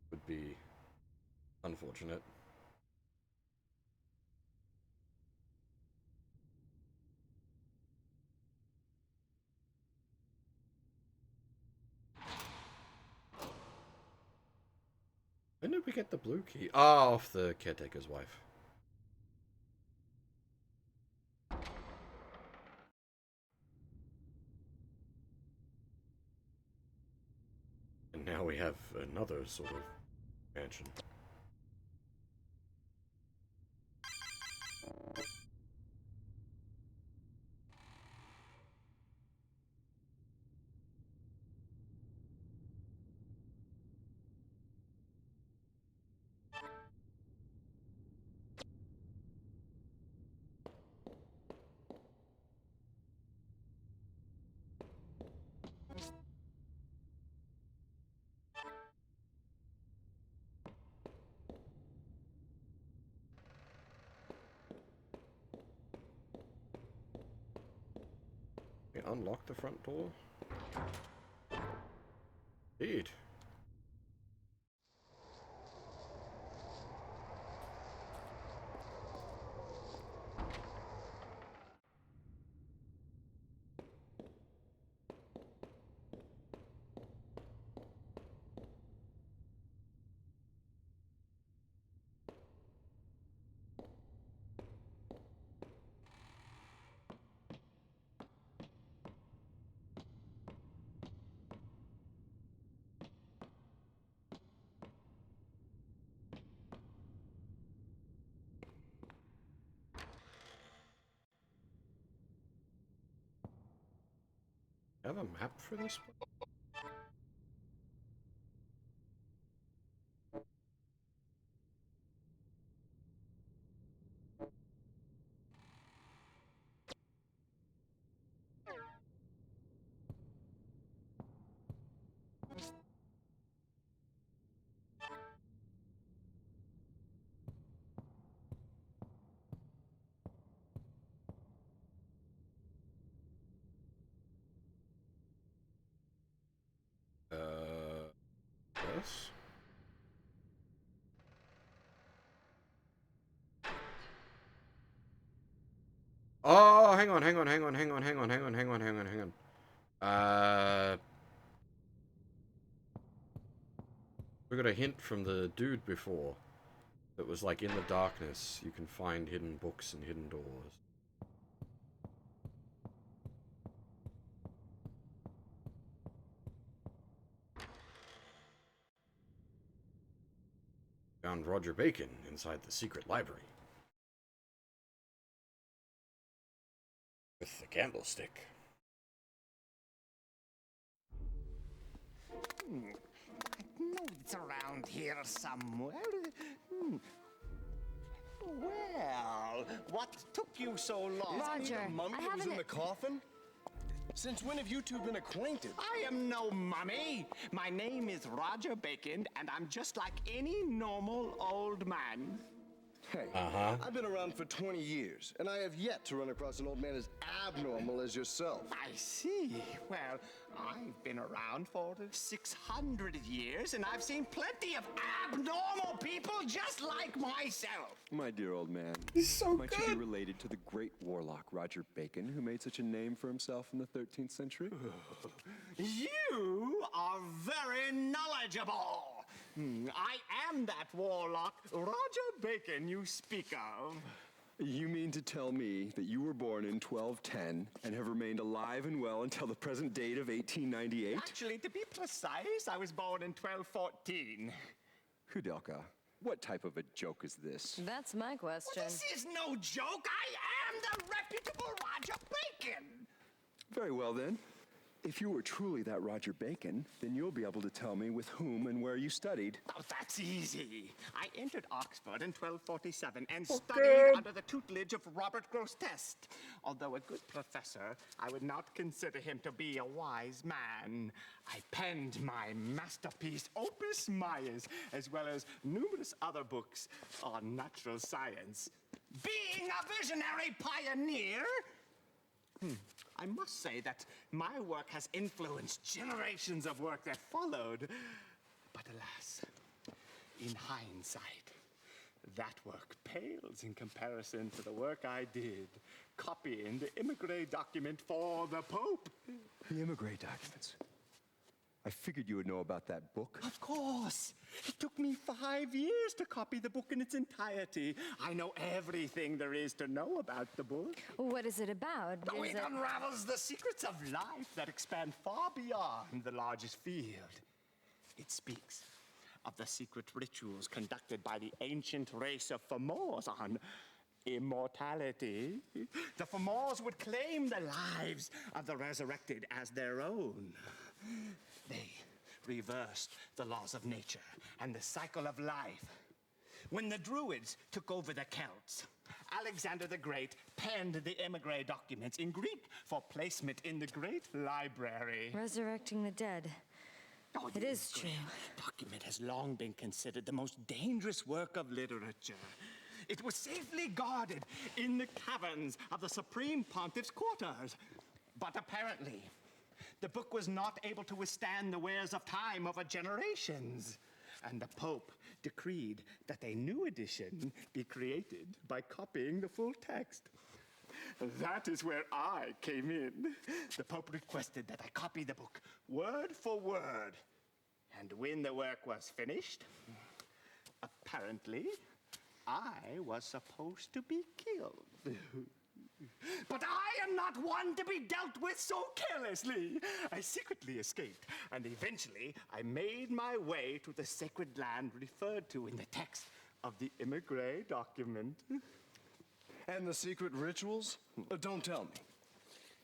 Would be unfortunate. When did we get the blue key? Ah, off the caretaker's wife. now we have another sort of mansion. Unlock the front door? Indeed. Have a map for this one? Yes. Oh, hang on. We got a hint from the dude before that was like in the darkness you can find hidden books and hidden doors. Found Roger Bacon inside the secret library. With the candlestick. I know it's around here somewhere. Well, what took you so long? Roger, The mummy I that was haven't... in the coffin? Since when have you two been acquainted? I am no mummy. My name is Roger Bacon, and I'm just like any normal old man. Hey, I've been around for 20 years, and I have yet to run across an old man as abnormal as yourself. I see. Well, I've been around for 600 years, and I've seen plenty of abnormal people just like myself. My dear old man. He's so Might you be related to the great warlock Roger Bacon, who made such a name for himself in the 13th century? You are very knowledgeable. I am that warlock, Roger Bacon, you speak of. You mean to tell me that you were born in 1210 and have remained alive and well until the present date of 1898? Actually, to be precise, I was born in 1214. Koudelka, what type of a joke is this? That's my question. Well, this is no joke. I am the reputable Roger Bacon. Very well, then. If you were truly that Roger Bacon, then you'll be able to tell me with whom and where you studied. Oh, that's easy. I entered Oxford in 1247 and studied under the tutelage of Robert Grosseteste. Although a good professor, I would not consider him to be a wise man. I penned my masterpiece, Opus Maius, as well as numerous other books on natural science. Being a visionary pioneer, I must say that my work has influenced generations of work that followed. But alas, in hindsight, that work pales in comparison to the work I did, copying the Immigré document for the Pope. The Immigré documents? I figured you would know about that book. Of course. It took me 5 years to copy the book in its entirety. I know everything there is to know about the book. What is it about? Oh, Is it unravels the secrets of life that expand far beyond the largest field. It speaks of the secret rituals conducted by the ancient race of Fomors on immortality. The Fomors would claim the lives of the resurrected as their own. They reversed the laws of nature and the cycle of life. When the Druids took over the Celts, Alexander the Great penned the emigre documents in Greek for placement in the Great Library. Resurrecting the dead. Oh, It is true. Document has long been considered the most dangerous work of literature. It was safely guarded in the caverns of the Supreme Pontiff's quarters. But apparently, the book was not able to withstand the wears of time over generations. And the Pope decreed that a new edition be created by copying the full text. That is where I came in. The Pope requested that I copy the book word for word. And when the work was finished, apparently, I was supposed to be killed. But I am not one to be dealt with so carelessly. I secretly escaped, and eventually I made my way to the sacred land referred to in the text of the emigre document. And the secret rituals? Don't tell me.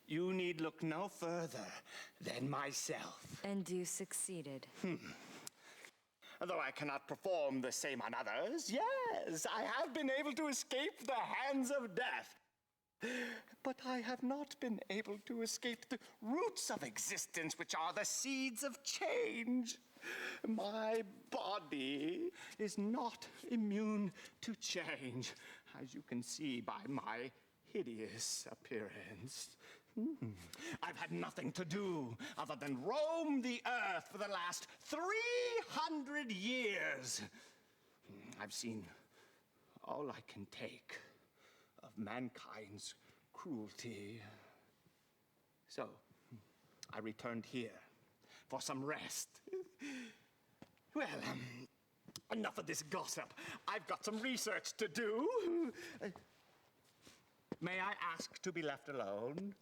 You need look no further than myself. And you succeeded. Though I cannot perform the same on others, yes, I have been able to escape the hands of death. But I have not been able to escape the roots of existence, which are the seeds of change. My body is not immune to change, as you can see by my hideous appearance. I've had nothing to do other than roam the earth for the last 300 years. I've seen all I can take of mankind's cruelty. So, I returned here for some rest. Well, enough of this gossip. I've got some research to do. May I ask to be left alone?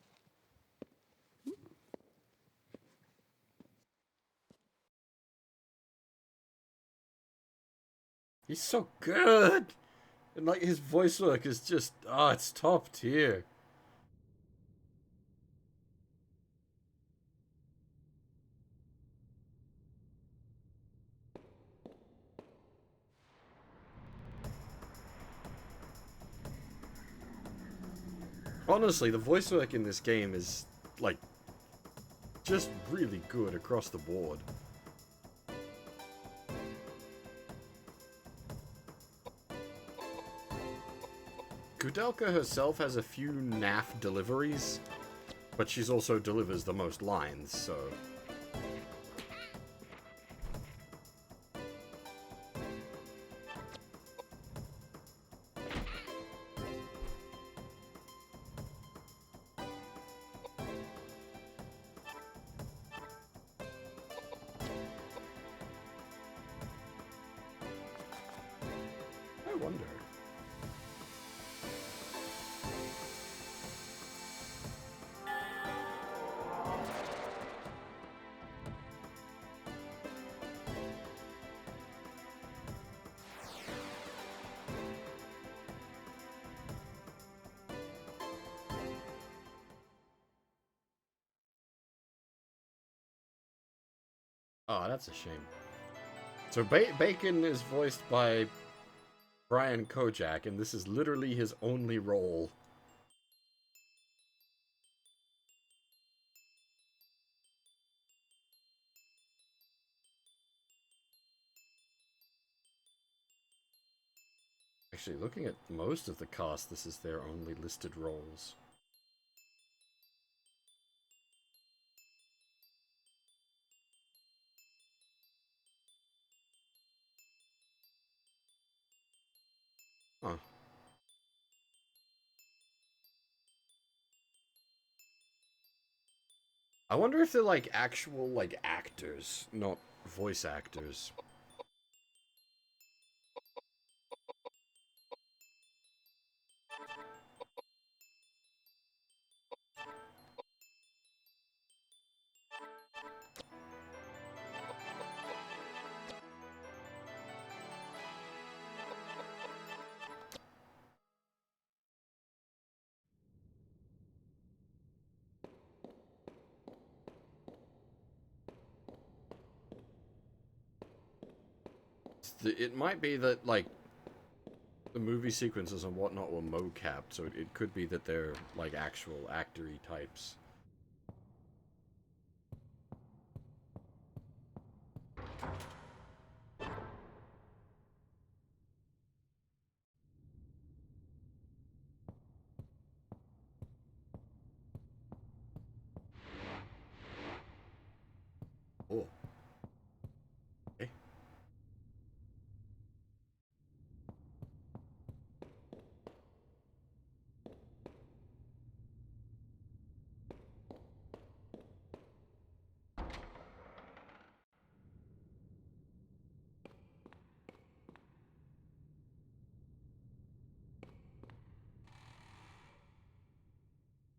He's so good! And like his voice work is just, it's top tier. Honestly, the voice work in this game is, like, just really good across the board. Koudelka herself has a few naff deliveries, but she's also delivers the most lines, so... I wonder. Oh, that's a shame. So Bacon is voiced by Brian Kojak, and this is literally his only role. Actually, looking at most of the cast, this is their only listed roles. Huh. I wonder if they're like actual like actors, not voice actors. It might be that, like, the movie sequences and whatnot were mo-capped, so it could be that they're, like, actual actor-y types. Oh. Okay.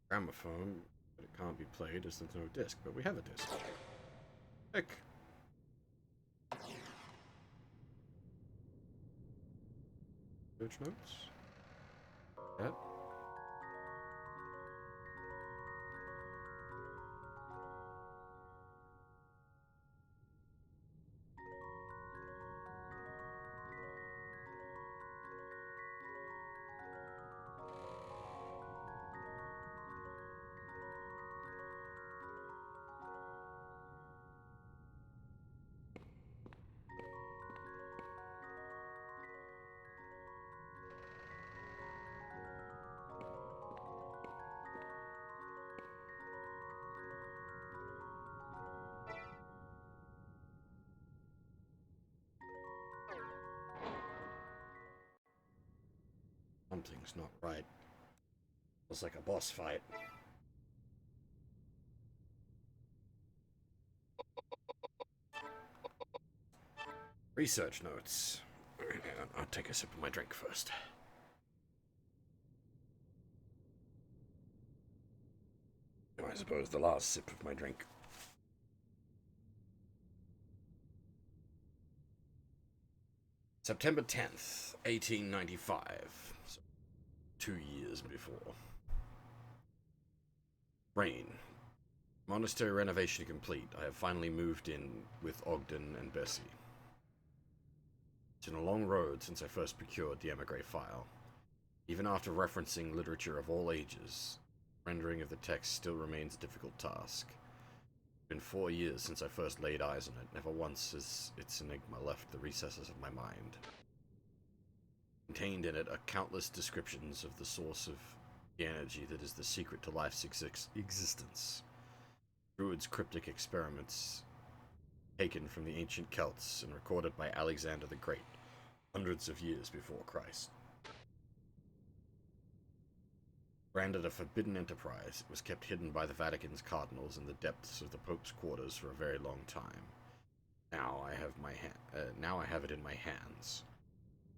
Gramophone, but it can't be played as there's no disc, but we have a disc. Heck. Search notes? That? Something's not right. It's like a boss fight. Research notes. I'll take a sip of my drink first. I suppose the last sip of my drink. September 10th, 1895. So 2 years before. Rain. Monastery renovation complete. I have finally moved in with Ogden and Bessie. It's been a long road since I first procured the emigre file. Even after referencing literature of all ages, rendering of the text still remains a difficult task. It's been 4 years since I first laid eyes on it. Never once has its enigma left the recesses of my mind. Contained in it are countless descriptions of the source of the energy that is the secret to life's existence. Druids' cryptic experiments taken from the ancient Celts and recorded by Alexander the Great, hundreds of years before Christ. Branded a forbidden enterprise, it was kept hidden by the Vatican's cardinals in the depths of the Pope's quarters for a very long time. Now I have it in my hands.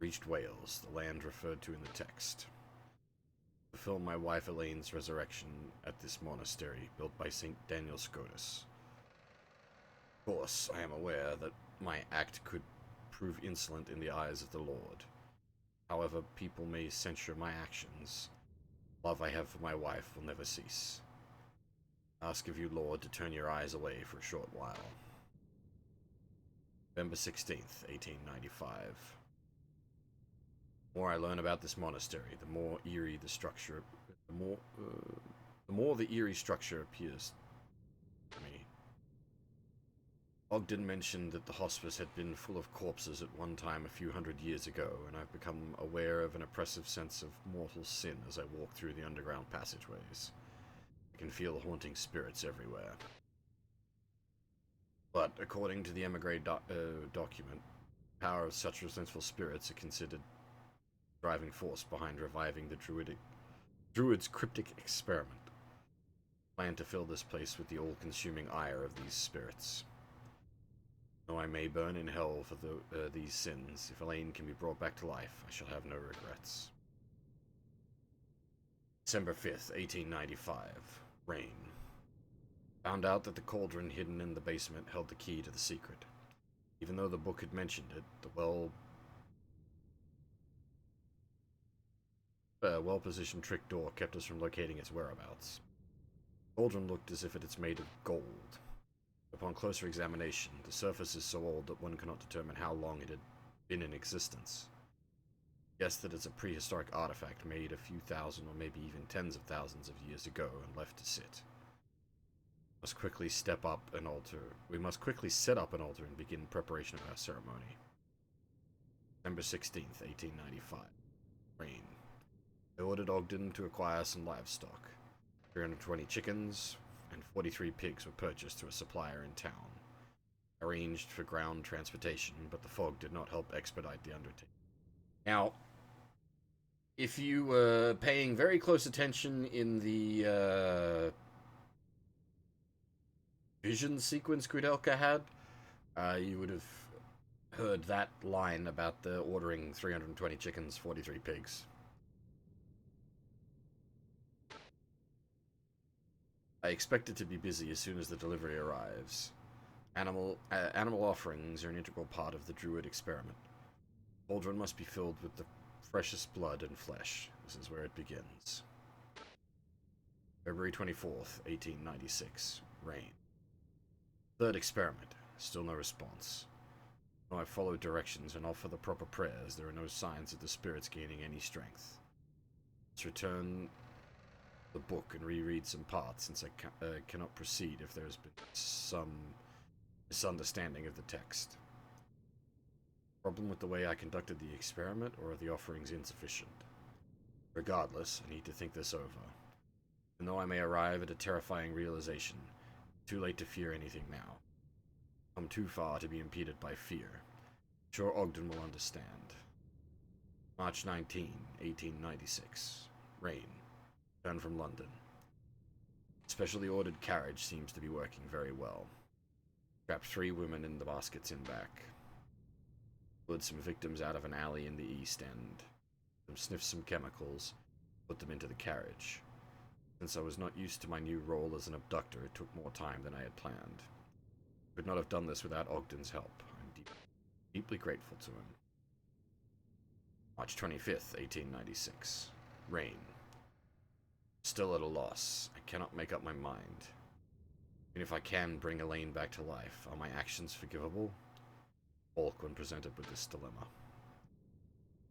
Reached Wales, the land referred to in the text. Fulfill my wife Elaine's resurrection at this monastery built by St. Daniel Scotus. Of course, I am aware that my act could prove insolent in the eyes of the Lord. However, people may censure my actions. The love I have for my wife will never cease. I ask of you, Lord, to turn your eyes away for a short while. November 16th, 1895. The more I learn about this monastery, the more eerie the structure, the more the eerie structure appears to me. Ogden mentioned that the hospice had been full of corpses at one time a few hundred years ago, and I've become aware of an oppressive sense of mortal sin as I walk through the underground passageways. I can feel haunting spirits everywhere. But according to the emigre document, the power of such resentful spirits are considered the driving force behind reviving the Druids' cryptic experiment. I plan to fill this place with the all-consuming ire of these spirits. Though I may burn in hell for these sins, if Elaine can be brought back to life, I shall have no regrets. December 5th, 1895. Rain. Found out that the cauldron hidden in the basement held the key to the secret. Even though the book had mentioned it, the well-positioned trick door kept us from locating its whereabouts. The cauldron looked as if it is made of gold. Upon closer examination, the surface is so old that one cannot determine how long it had been in existence. Guess that it's a prehistoric artifact made a few thousand or maybe even tens of thousands of years ago and left to sit. We must quickly set up an altar and begin preparation of our ceremony. December 16th, 1895. Rain. I ordered Ogden to acquire some livestock. 320 chickens and 43 pigs were purchased through a supplier in town. Arranged for ground transportation, but the fog did not help expedite the undertaking. Now, if you were paying very close attention in the vision sequence Koudelka had, you would have heard that line about the ordering 320 chickens, 43 pigs. I expect it to be busy as soon as the delivery arrives. Animal offerings are an integral part of the Druid experiment. The cauldron must be filled with the freshest blood and flesh. This is where it begins. February 24th, 1896. Rain. Third experiment. Still no response. Though I followed directions and offer the proper prayers, there are no signs of the spirits gaining any strength. Let's return the book and reread some parts, since I cannot proceed if there has been some misunderstanding of the text. Problem with the way I conducted the experiment, or are the offerings insufficient? Regardless, I need to think this over. Even though I may arrive at a terrifying realization, too late to fear anything now. Come too far to be impeded by fear. I'm sure Ogden will understand. March 19, 1896. Rain. Return from London. Specially ordered carriage seems to be working very well. Trapped 3 women in the baskets in back. Pulled some victims out of an alley in the East End. Sniffed some chemicals. Put them into the carriage. Since I was not used to my new role as an abductor, it took more time than I had planned. I could not have done this without Ogden's help. I'm deeply grateful to him. March 25th, 1896. Rain. Still at a loss. I cannot make up my mind. Even if I can bring Elaine back to life, are my actions forgivable? Balk when presented with this dilemma.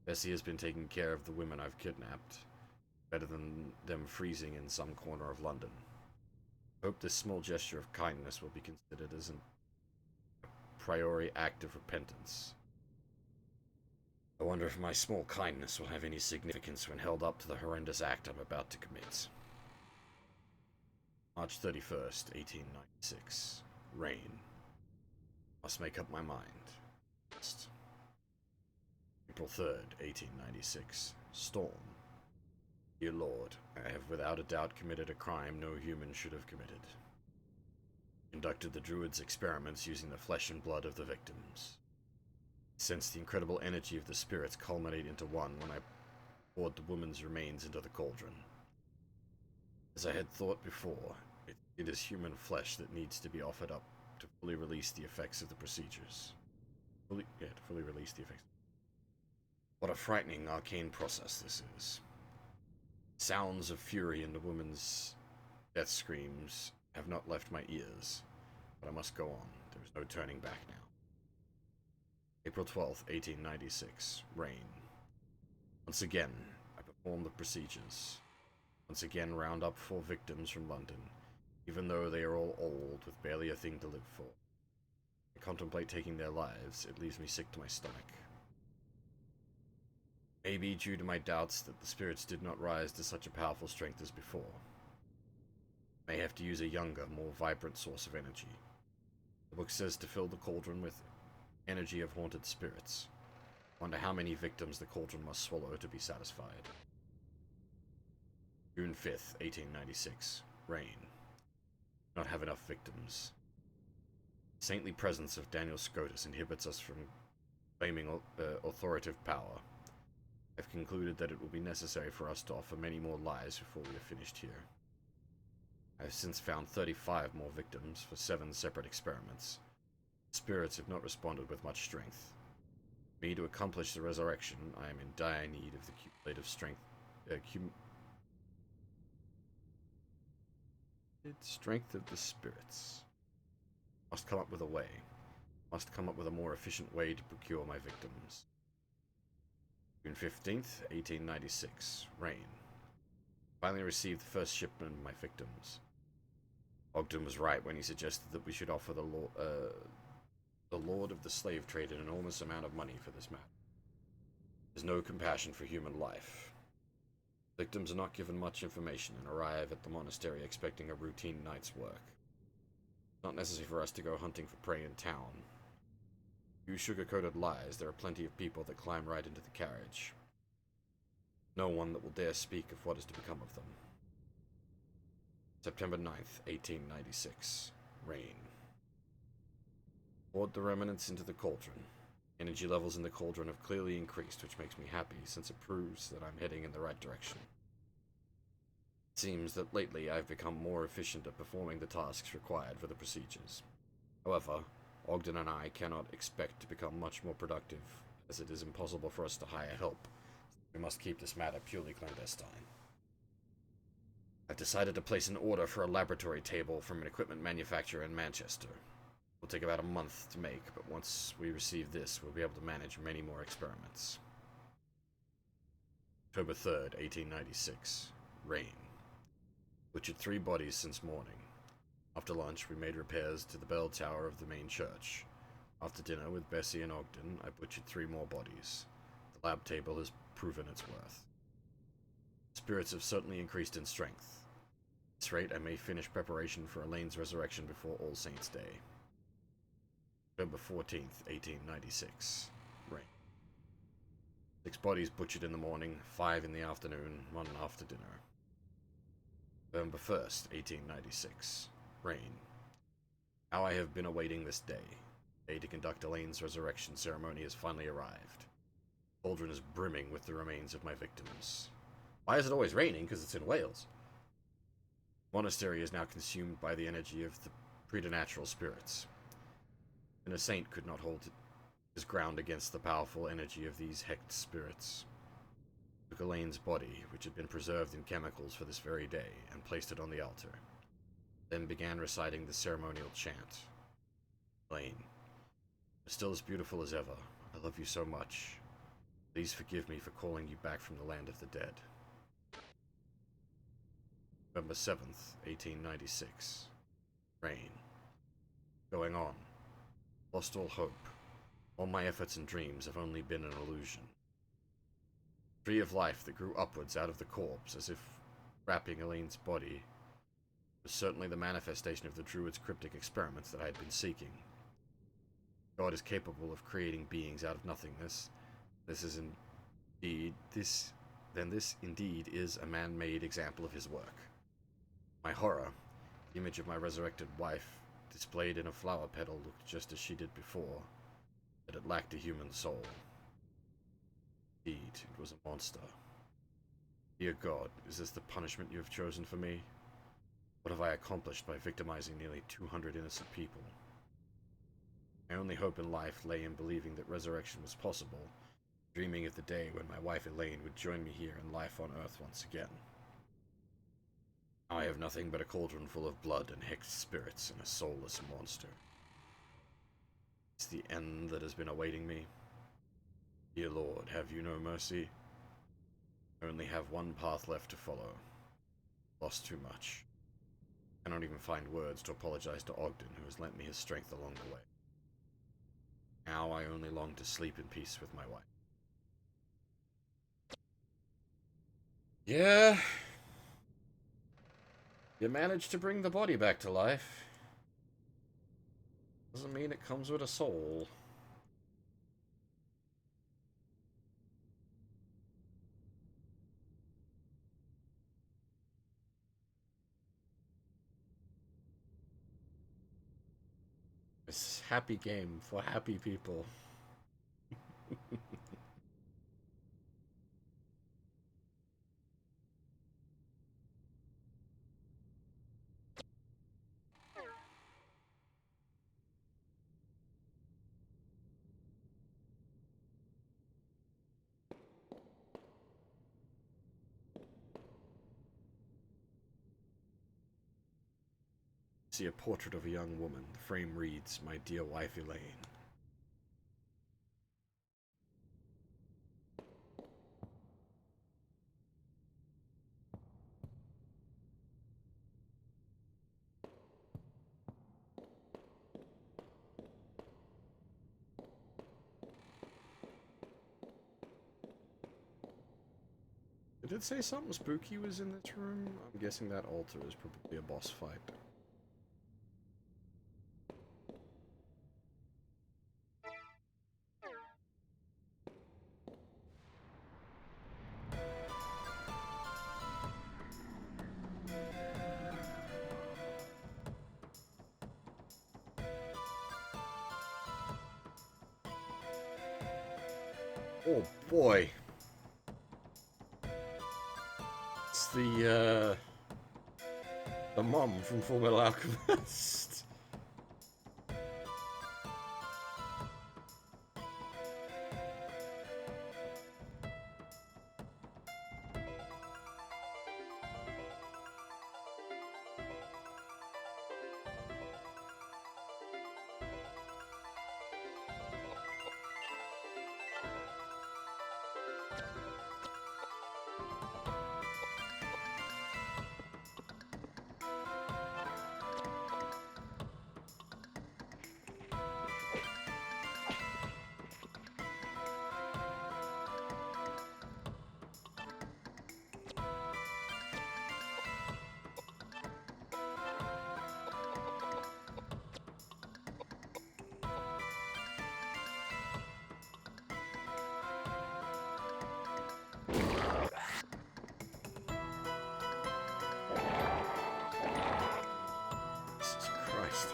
Bessie has been taking care of the women I've kidnapped. Better than them freezing in some corner of London. I hope this small gesture of kindness will be considered as a priori act of repentance. I wonder if my small kindness will have any significance when held up to the horrendous act I'm about to commit. March 31st, 1896. Rain. Must make up my mind. April 3rd, 1896. Storm. Dear Lord, I have without a doubt committed a crime no human should have committed. Conducted the Druids' experiments using the flesh and blood of the victims. Sensed the incredible energy of the spirits culminate into one when I poured the woman's remains into the cauldron. As I had thought before, it is human flesh that needs to be offered up to fully release the effects of the procedures. To fully release the effects. What a frightening arcane process this is. Sounds of fury in the woman's death screams have not left my ears, but I must go on. There is no turning back now. April 12th, 1896. Rain. Once again, I perform the procedures. Once again, round up 4 victims from London, even though they are all old with barely a thing to live for. I contemplate taking their lives. It leaves me sick to my stomach. Maybe due to my doubts that the spirits did not rise to such a powerful strength as before. I may have to use a younger, more vibrant source of energy. The book says to fill the cauldron with energy of haunted spirits. Wonder how many victims the cauldron must swallow to be satisfied. June 5th, 1896. Rain. Not have enough victims. The saintly presence of Daniel Scotus inhibits us from claiming authoritative power. I've concluded that it will be necessary for us to offer many more lives before we are finished here. I have since found 35 more victims for 7 separate experiments. The spirits have not responded with much strength. For me to accomplish the resurrection, I am in dire need of the cumulative strength strength of the spirits. Must come up with a way. Must come up with a more efficient way to procure my victims. June 15th, 1896. Rain. Finally received the first shipment of my victims. Ogden was right when he suggested that we should offer the lord of the slave trade an enormous amount of money for this matter. There's no compassion for human life. Victims are not given much information and arrive at the monastery expecting a routine night's work. It's not necessary for us to go hunting for prey in town. Few sugar-coated lies, there are plenty of people that climb right into the carriage. No one that will dare speak of what is to become of them. September 9th, 1896. Rain. Poured the remnants into the cauldron. Energy levels in the cauldron have clearly increased, which makes me happy, since it proves that I'm heading in the right direction. It seems that lately I've become more efficient at performing the tasks required for the procedures. However, Ogden and I cannot expect to become much more productive, as it is impossible for us to hire help. We must keep this matter purely clandestine. I've decided to place an order for a laboratory table from an equipment manufacturer in Manchester. It will take about a month to make, but once we receive this, we'll be able to manage many more experiments. October 3rd, 1896. Rain. Butchered 3 bodies since morning. After lunch, we made repairs to the bell tower of the main church. After dinner with Bessie and Ogden, I butchered 3 more bodies. The lab table has proven its worth. Spirits have certainly increased in strength. At this rate, I may finish preparation for Elaine's resurrection before All Saints' Day. November 14th, 1896. Rain. 6 bodies butchered in the morning, 5 in the afternoon, 1 after dinner. November 1st, 1896. Rain. Now I have been awaiting this day. The day to conduct Elaine's resurrection ceremony has finally arrived. The cauldron is brimming with the remains of my victims. Why is it always raining? Because it's in Wales. The monastery is now consumed by the energy of the preternatural spirits. And a saint could not hold his ground against the powerful energy of these hecked spirits. I took Elaine's body, which had been preserved in chemicals for this very day, and placed it on the altar. Then began reciting the ceremonial chant. Elaine, you're still as beautiful as ever. I love you so much. Please forgive me for calling you back from the land of the dead. November 7th, 1896. Rain. Going on. Lost all hope. All my efforts and dreams have only been an illusion. The tree of life that grew upwards out of the corpse, as if wrapping Elaine's body, was certainly the manifestation of the Druid's cryptic experiments that I had been seeking. God is capable of creating beings out of nothingness. This indeed is a man-made example of his work. My horror, the image of my resurrected wife displayed in a flower petal looked just as she did before, but it lacked a human soul. Indeed, it was a monster. Dear God, is this the punishment you have chosen for me? What have I accomplished by victimizing nearly 200 innocent people? My only hope in life lay in believing that resurrection was possible, dreaming of the day when my wife Elaine would join me here in life on Earth once again. Now I have nothing but a cauldron full of blood and hexed spirits and a soulless monster. It's the end that has been awaiting me. Dear Lord, have you no mercy? I only have one path left to follow. Lost too much. I cannot even find words to apologize to Ogden, who has lent me his strength along the way. Now I only long to sleep in peace with my wife. Yeah. You managed to bring the body back to life. Doesn't mean it comes with a soul. It's a happy game for happy people. See a portrait of a young woman. The frame reads, "My dear wife Elaine." did say something spooky was in this room. I'm guessing that altar is probably a boss fight. Oh boy. It's the mom from Full Metal Alchemist. Jesus Christ.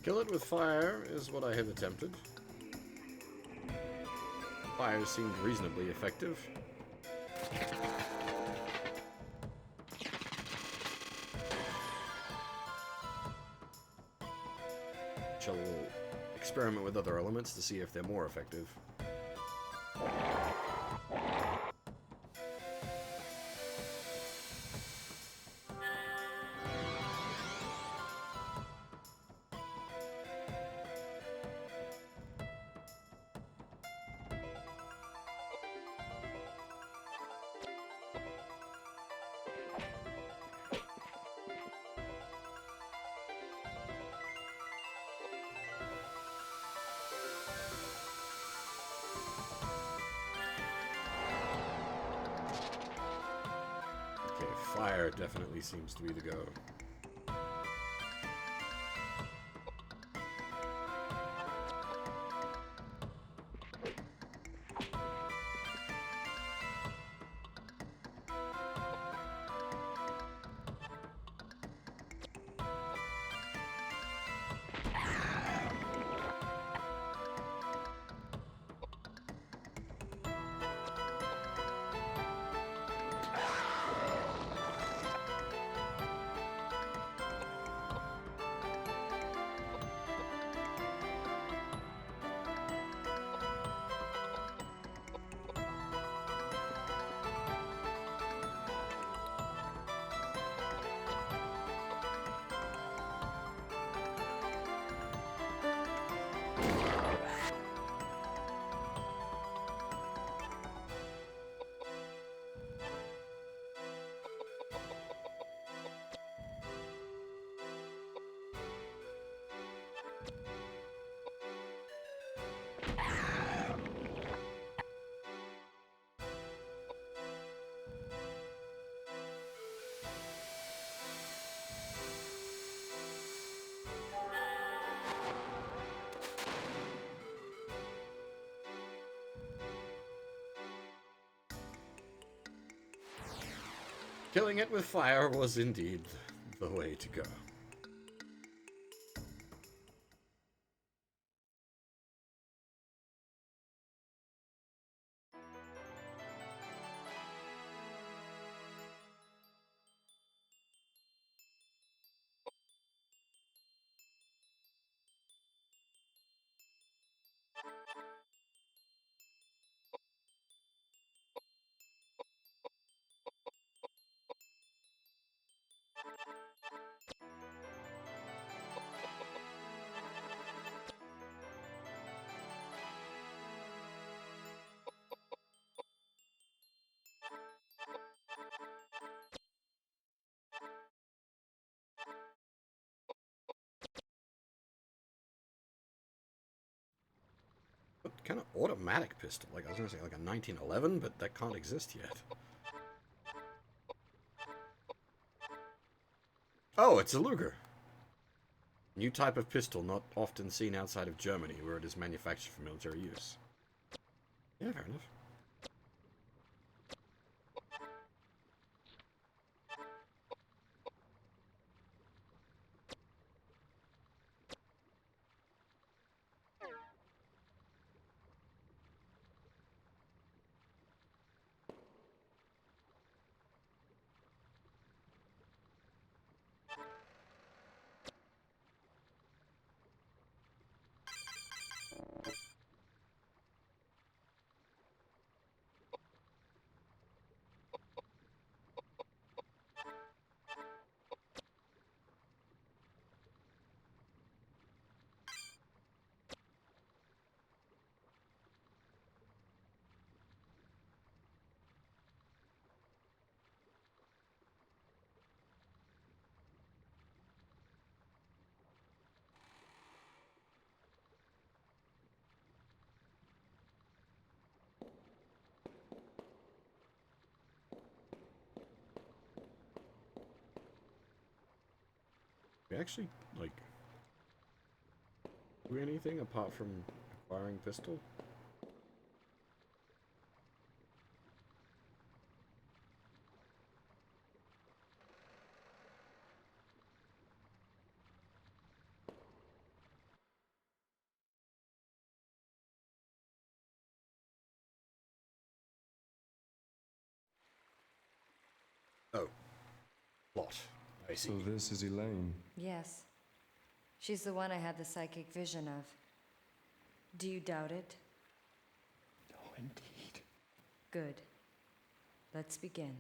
Kill it with fire is what I have attempted. Fire seemed reasonably effective. Shall experiment with other elements to see if they're more effective. Fire definitely seems to be the go. Killing it with fire was indeed the way to go. What kind of automatic pistol? Like, I was gonna say like a 1911, but that can't exist yet. Oh, it's a Luger. New type of pistol not often seen outside of Germany, where it is manufactured for military use. Yeah, fair enough. We actually, like, do anything apart from acquiring pistol? Oh. Plot. I see. So this is Elaine. Yes. She's the one I had the psychic vision of. Do you doubt it? No, indeed. Good. Let's begin.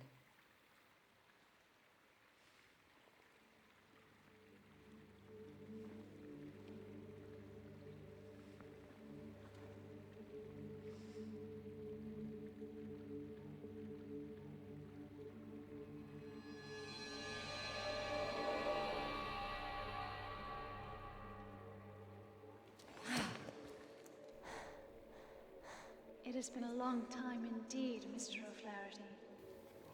It has been a long time indeed, Mr. O'Flaherty.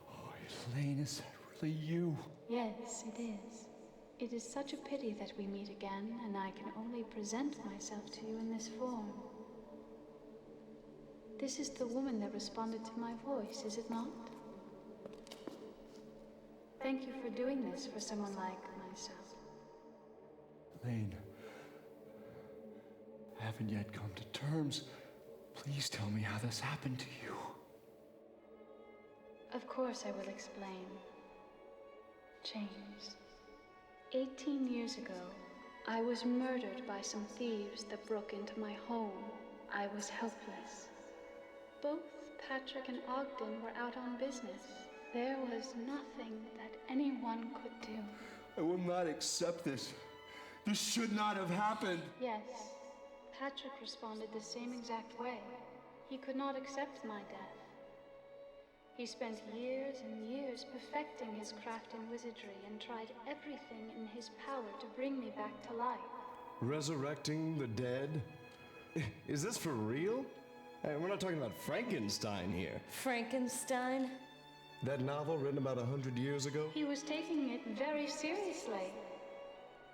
Oh, Elaine, is that really you? Yes, it is. It is such a pity that we meet again, and I can only present myself to you in this form. This is the woman that responded to my voice, is it not? Thank you for doing this for someone like myself. Elaine, I haven't yet come to terms. Please tell me how this happened to you. Of course I will explain. James, 18 years ago, I was murdered by some thieves that broke into my home. I was helpless. Both Patrick and Ogden were out on business. There was nothing that anyone could do. I will not accept this. This should not have happened. Yes, Patrick responded the same exact way. He could not accept my death. He spent years and years perfecting his craft in wizardry and tried everything in his power to bring me back to life. Resurrecting the dead? Is this for real? Hey, we're not talking about Frankenstein here. Frankenstein? That novel written about 100 years ago? He was taking it very seriously.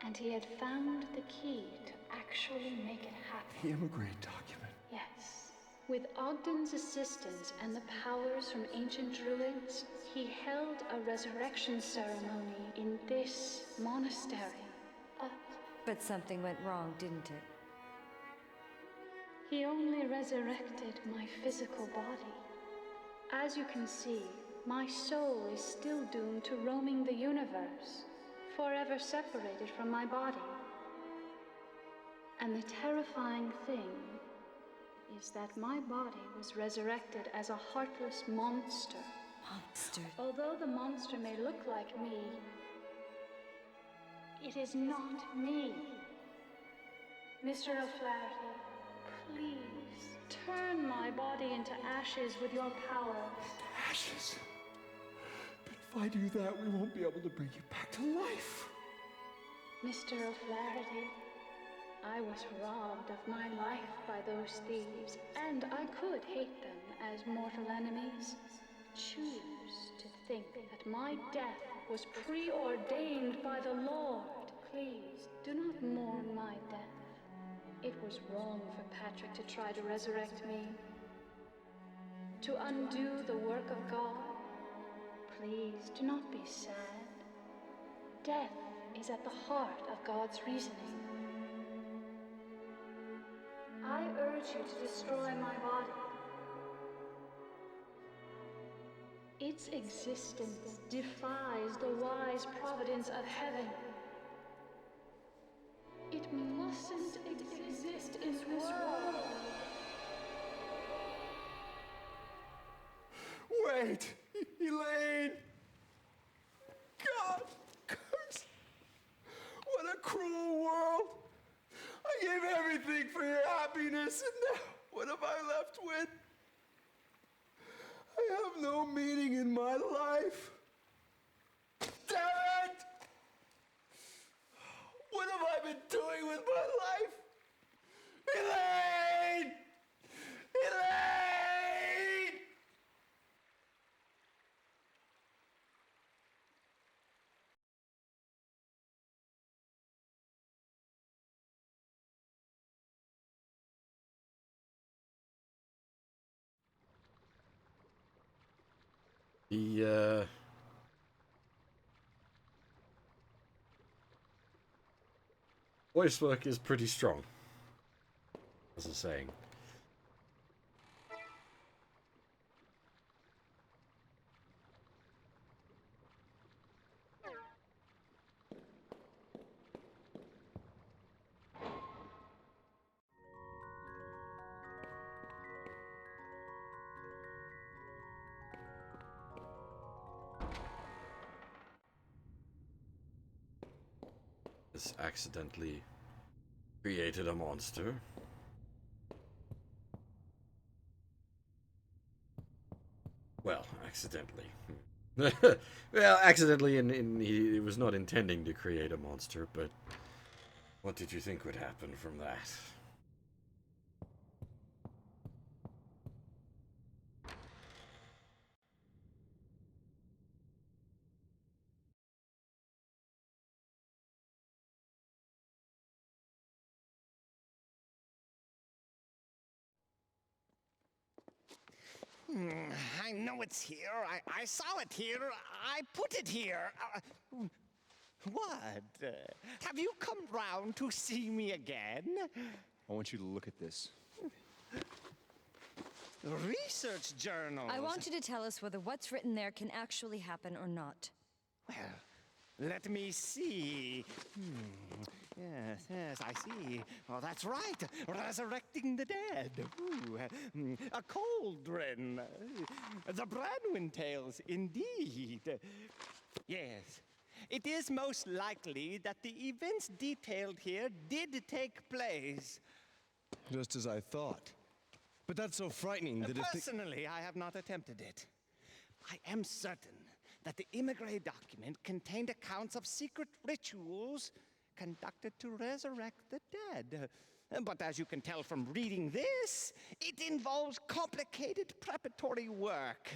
And he had found the key to actually make it happen. The immigrant document. Yes. With Ogden's assistance and the powers from ancient druids, he held a resurrection ceremony in this monastery. But something went wrong, didn't it? He only resurrected my physical body. As you can see, my soul is still doomed to roaming the universe, forever separated from my body. And the terrifying thing is that my body was resurrected as a heartless monster. Monster? Although the monster may look like me, it is not me. Mr. O'Flaherty, please turn my body into ashes with your powers. Ashes? But if I do that, we won't be able to bring you back to life. Mr. O'Flaherty, I was robbed of my life by those thieves, and I could hate them as mortal enemies. Choose to think that my death was preordained by the Lord. Please, do not mourn my death. It was wrong for Patrick to try to resurrect me. To undo the work of God. Please, do not be sad. Death is at the heart of God's reasoning. I urge you to destroy my body. Its existence defies the wise providence of heaven. It mustn't exist in this world. Wait! Elaine! God! Curse! What a cruel world! I gave everything for your happiness, and now what have I left with? I have no meaning in my life. Damn it! What have I been doing with my life? Elaine! Elaine! The voice work is pretty strong, as a saying. Has accidentally created a monster. Well, accidentally. Well, accidentally, he was not intending to create a monster, but what did you think would happen from that? I know it's here. I saw it here. I put it here. What? Have you come round to see me again? I want you to look at this. Research journals. I want you to tell us whether what's written there can actually happen or not. Well, let me see. Yes, I see. Oh, that's right. Resurrecting the dead. Ooh, a cauldron. The Branwyn tales, indeed. Yes. It is most likely that the events detailed here did take place. Just as I thought. But that's so frightening that Personally, I have not attempted it. I am certain that the Immigrant document contained accounts of secret rituals conducted to resurrect the dead. But as you can tell from reading this, it involves complicated preparatory work.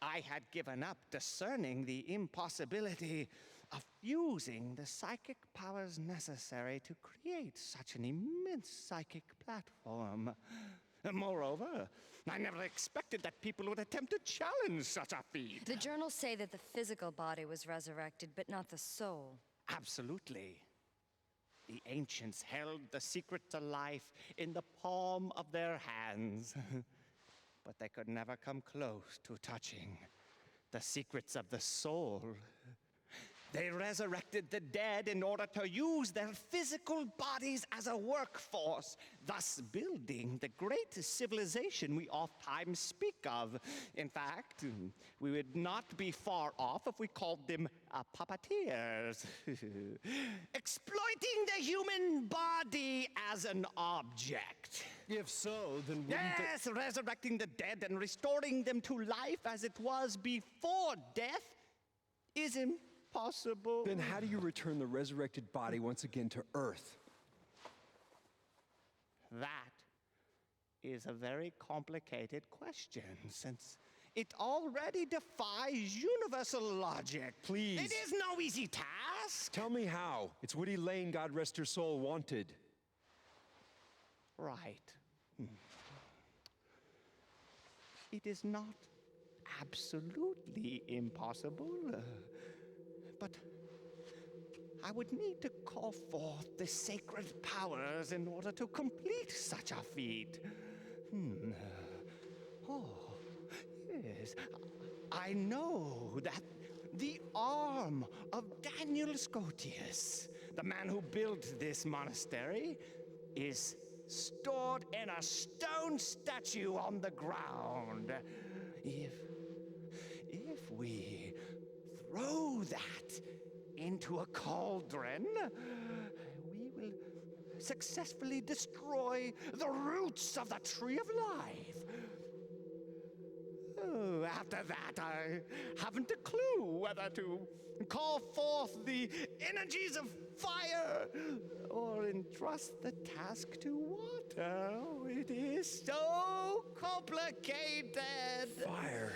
I had given up discerning the impossibility of fusing the psychic powers necessary to create such an immense psychic platform. Moreover, I never expected that people would attempt to challenge such a feat. The journals say that the physical body was resurrected, but not the soul. Absolutely. The ancients held the secret to life in the palm of their hands. But they could never come close to touching the secrets of the soul. They resurrected the dead in order to use their physical bodies as a workforce, thus building the great civilization we oft-times speak of. In fact, we would not be far off if we called them puppeteers. Exploiting the human body as an object. If so, then wouldn't Yes, resurrecting the dead and restoring them to life as it was before death is impossible. Then how do you return the resurrected body once again to Earth? That is a very complicated question, since it already defies universal logic. Please. It is no easy task. Tell me how. It's what Elaine, God rest her soul, wanted. Right. It is not absolutely impossible, but I would need to call forth the sacred powers in order to complete such a feat. Oh, yes. I know that the arm of Daniel Scotius, the man who built this monastery, is stored in a stone statue on the ground. If we throw that into a cauldron, we will successfully destroy the roots of the tree of life. Oh, after that, I haven't a clue whether to call forth the energies of fire or entrust the task to water. Oh, it is so complicated. Fire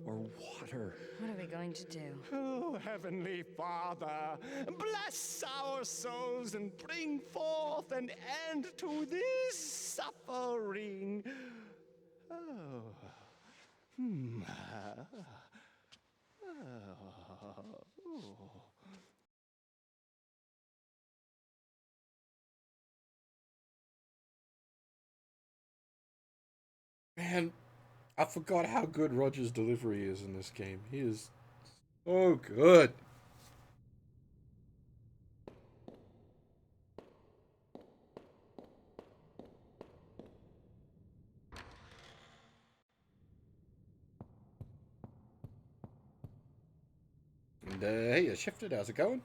or water. What are we going to do? Oh, Heavenly Father, bless our souls and bring forth an end to this suffering. Oh. Man, I forgot how good Roger's delivery is in this game. He is so good. And hey, Shifted, how's it going?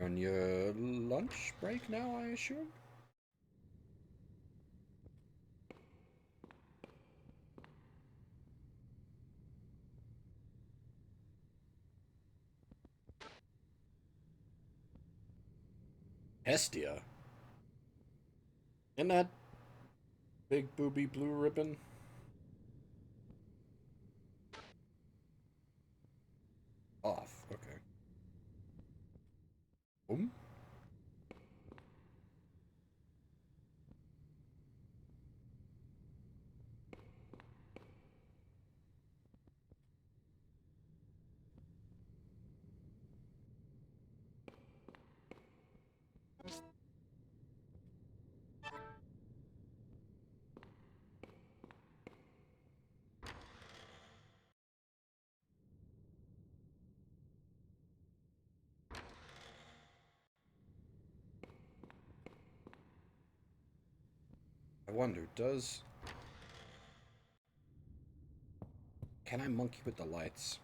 On your lunch break now, I assume? Hestia? Isn't that big booby blue ribbon? Off, okay. Boom. I wonder, can I monkey with the lights?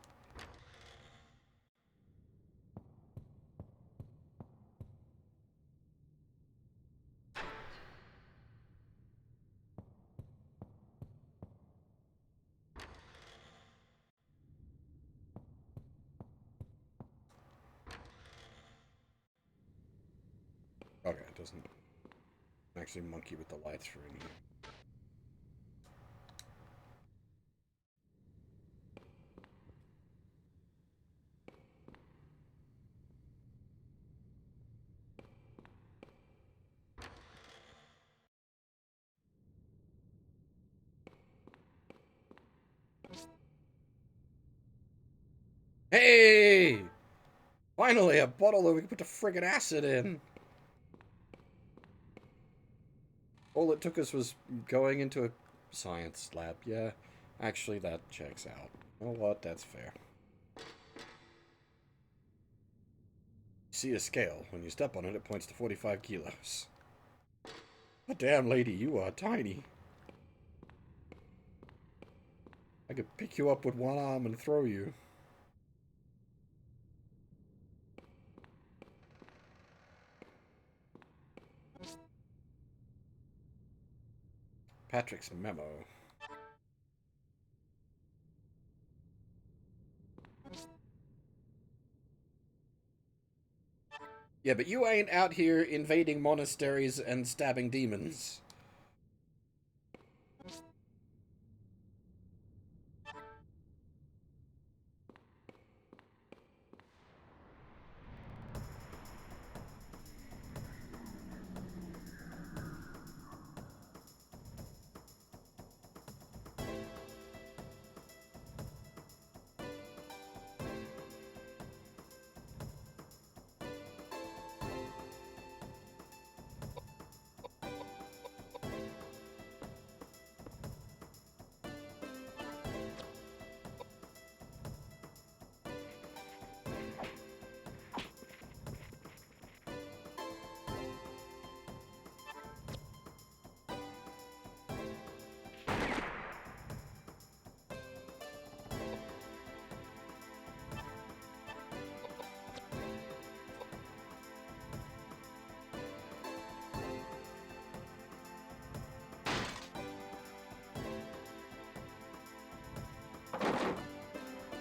Okay, it doesn't actually monkey with the lights for in here. Hey! Finally, a bottle that we can put the friggin' acid in. All it took us was going into a science lab. Yeah, actually, that checks out. You know what? That's fair. See a scale. When you step on it, it points to 45 kilos. But damn, lady, you are tiny. I could pick you up with one arm and throw you. Patrick's memo. Yeah, but you ain't out here invading monasteries and stabbing demons.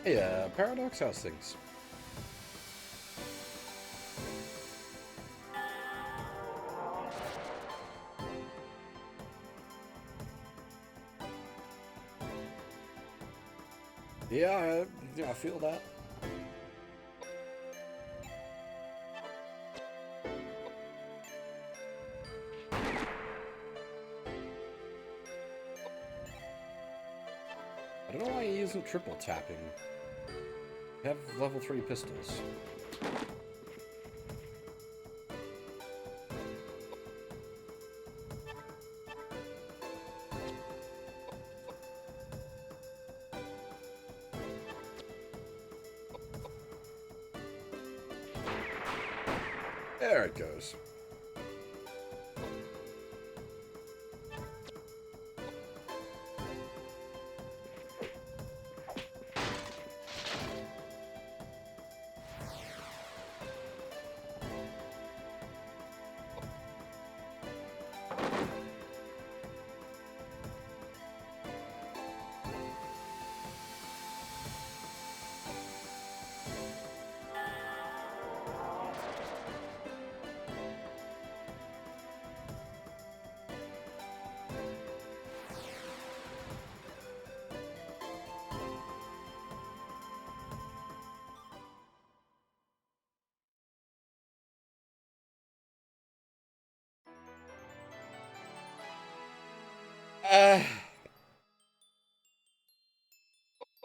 Hey, Paradox, how's things? Yeah, I feel that. I don't know why he isn't triple tapping. Have level 3 pistols. There it goes.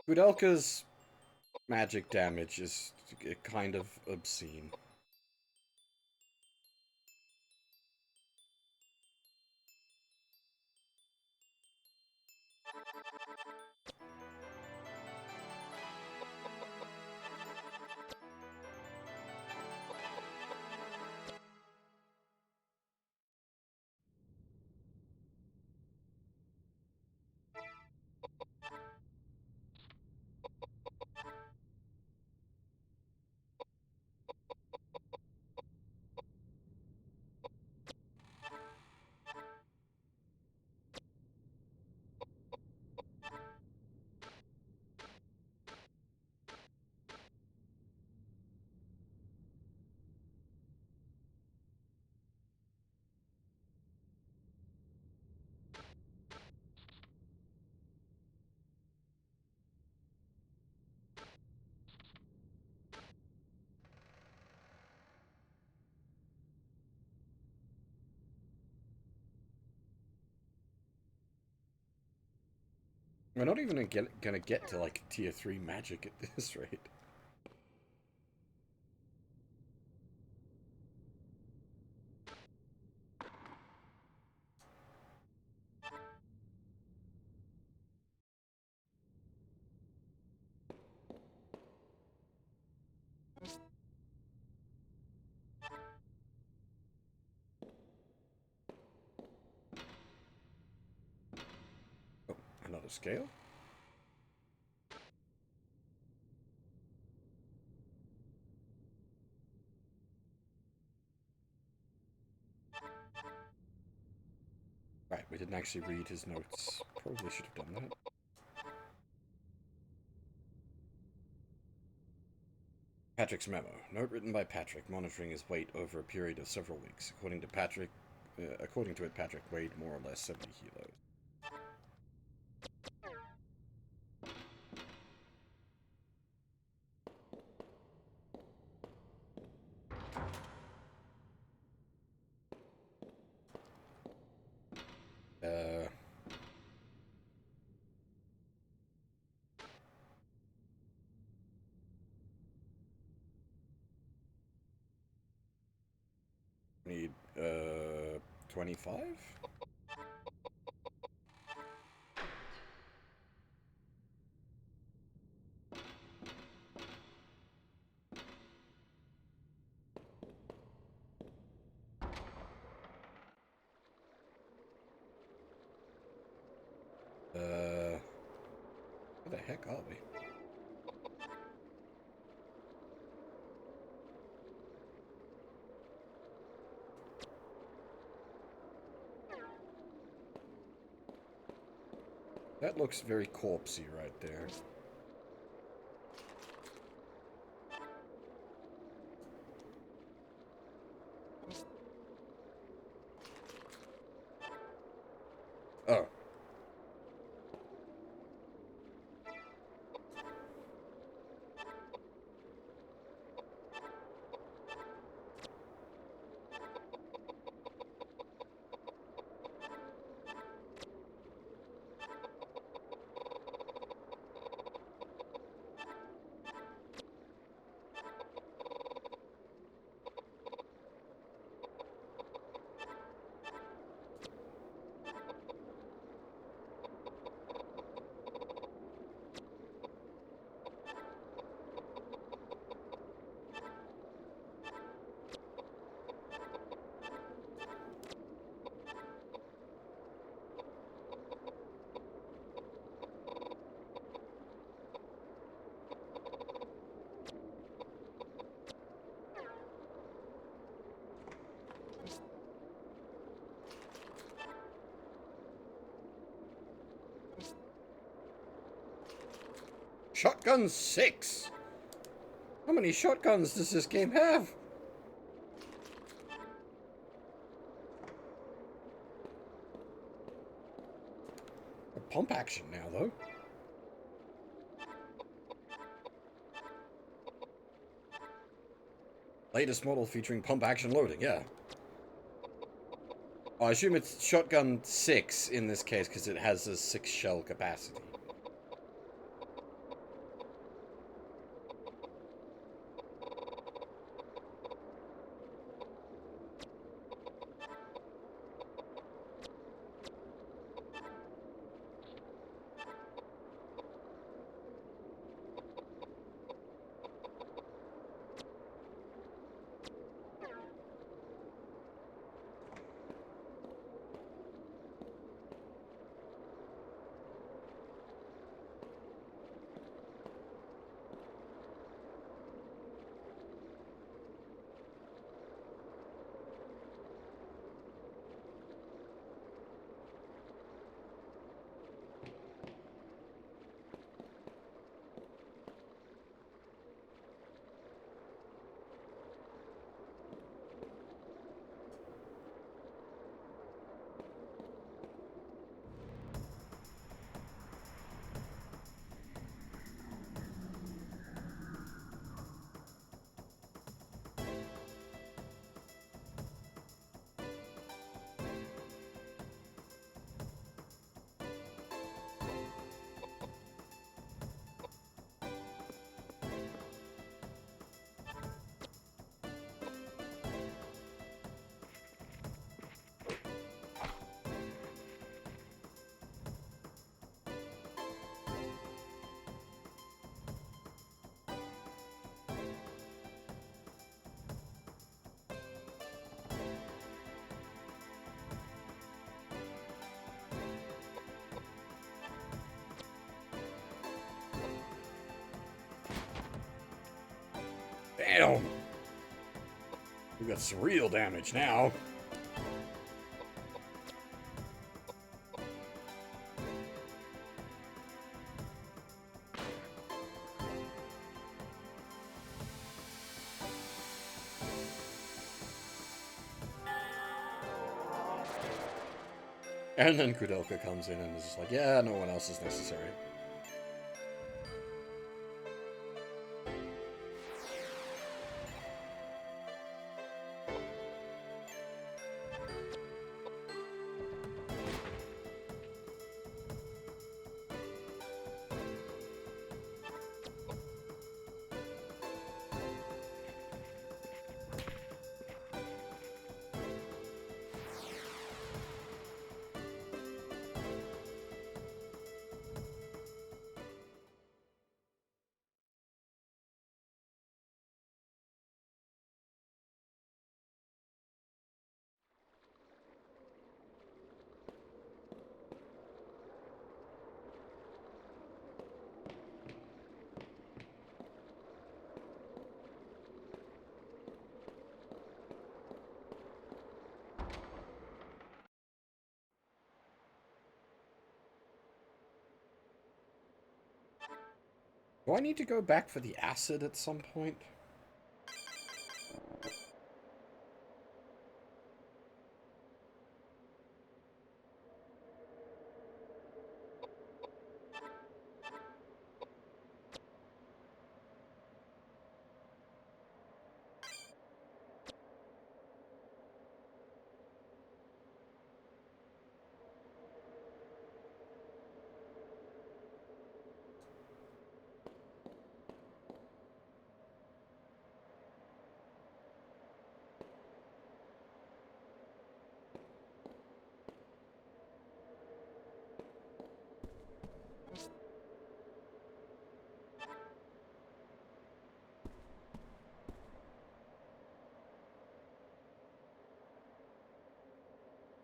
Koudelka's magic damage is kind of obscene. We're not even gonna get to like tier 3 magic at this rate. out of scale. Right, we didn't actually read his notes. Probably should have done that. Patrick's memo. Note written by Patrick, monitoring his weight over a period of several weeks. According to it, Patrick weighed more or less 70 kilos. Need, 25? Where the heck are we? That looks very corpsey right there. Oh. Shotgun 6! How many shotguns does this game have? A pump action now, though. Latest model featuring pump action loading, yeah. I assume it's shotgun 6 in this case because it has a 6 shell capacity. We got some real damage now. And then Koudelka comes in and is just like, yeah, no one else is necessary. Do I need to go back for the acid at some point?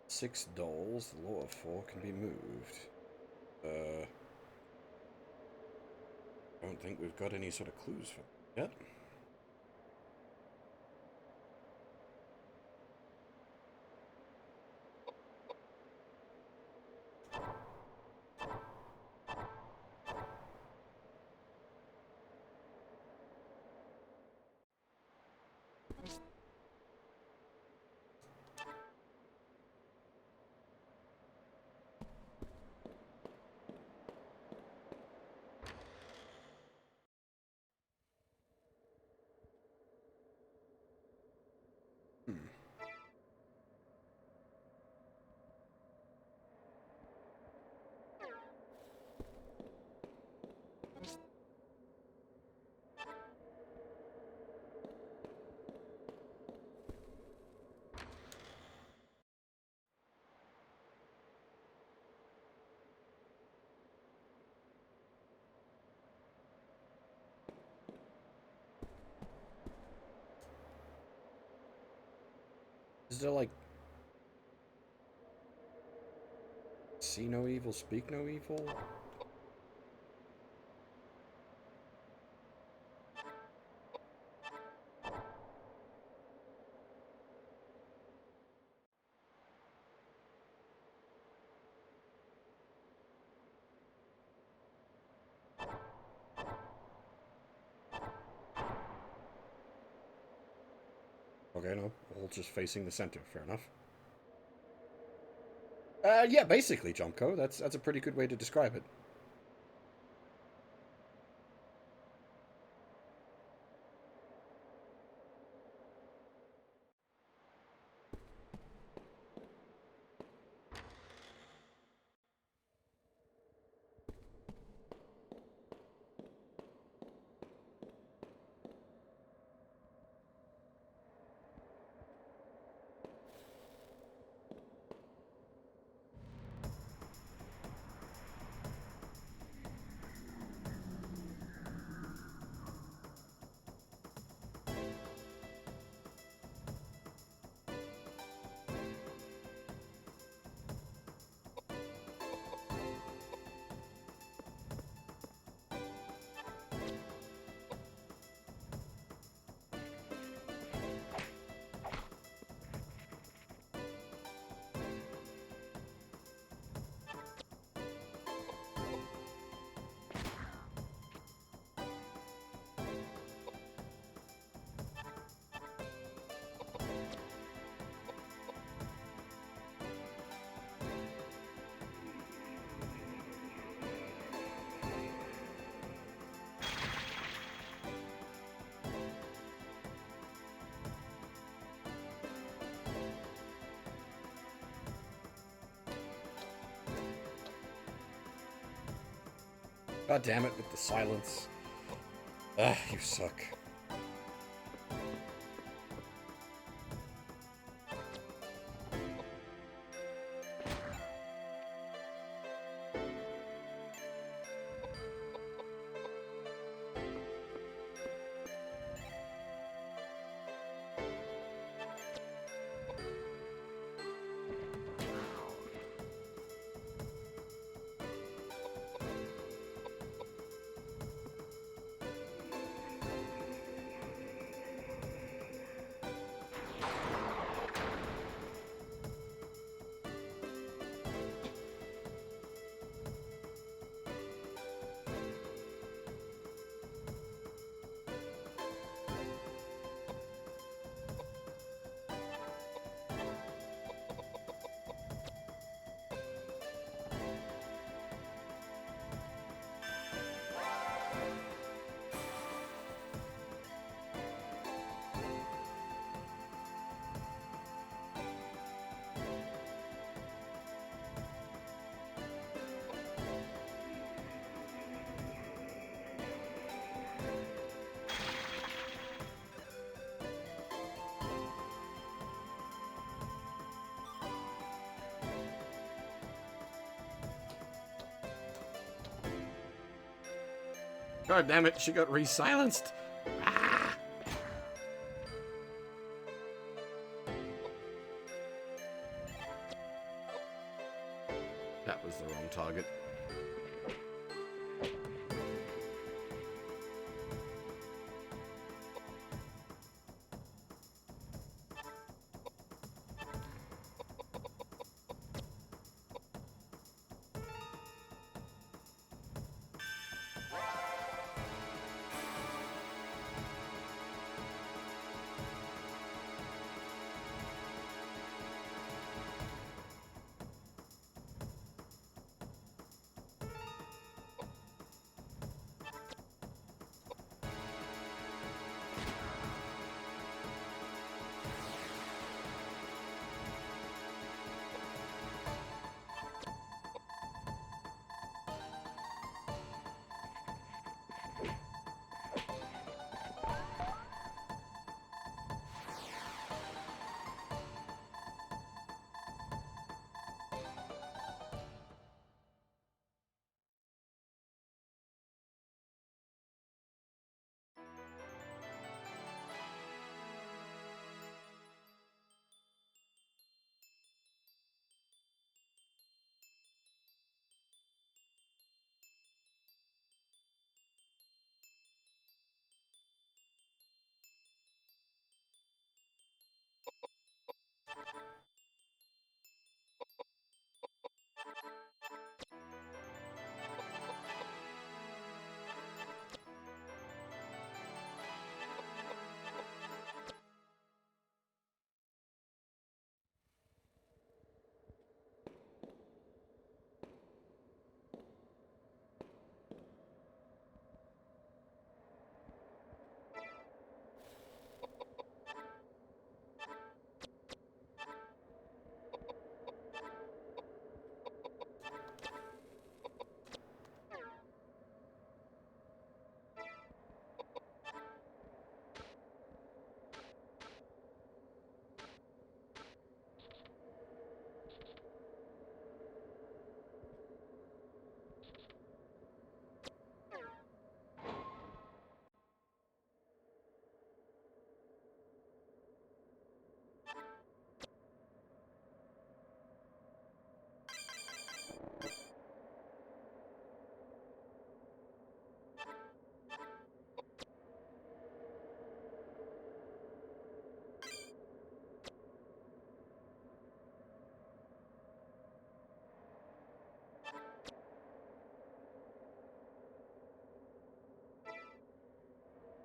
Six dolls, the lower four can be moved. I don't think we've got any sort of clues for that yet. Is there like see no evil, speak no evil? Okay, no, all just facing the center. Fair enough. Yeah, basically, Jumpco. That's a pretty good way to describe it. God damn it with the silence. Ah, you suck. God damn it, she got re-silenced. Ah! That was the wrong target.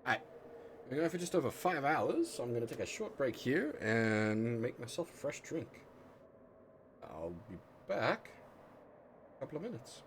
Alright, we're going for just over 5 hours, so I'm going to take a short break here and make myself a fresh drink. I'll be back in a couple of minutes.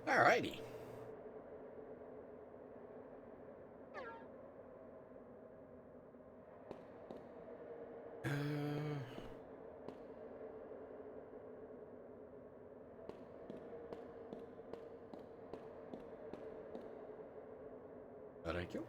Alrighty. Thank you.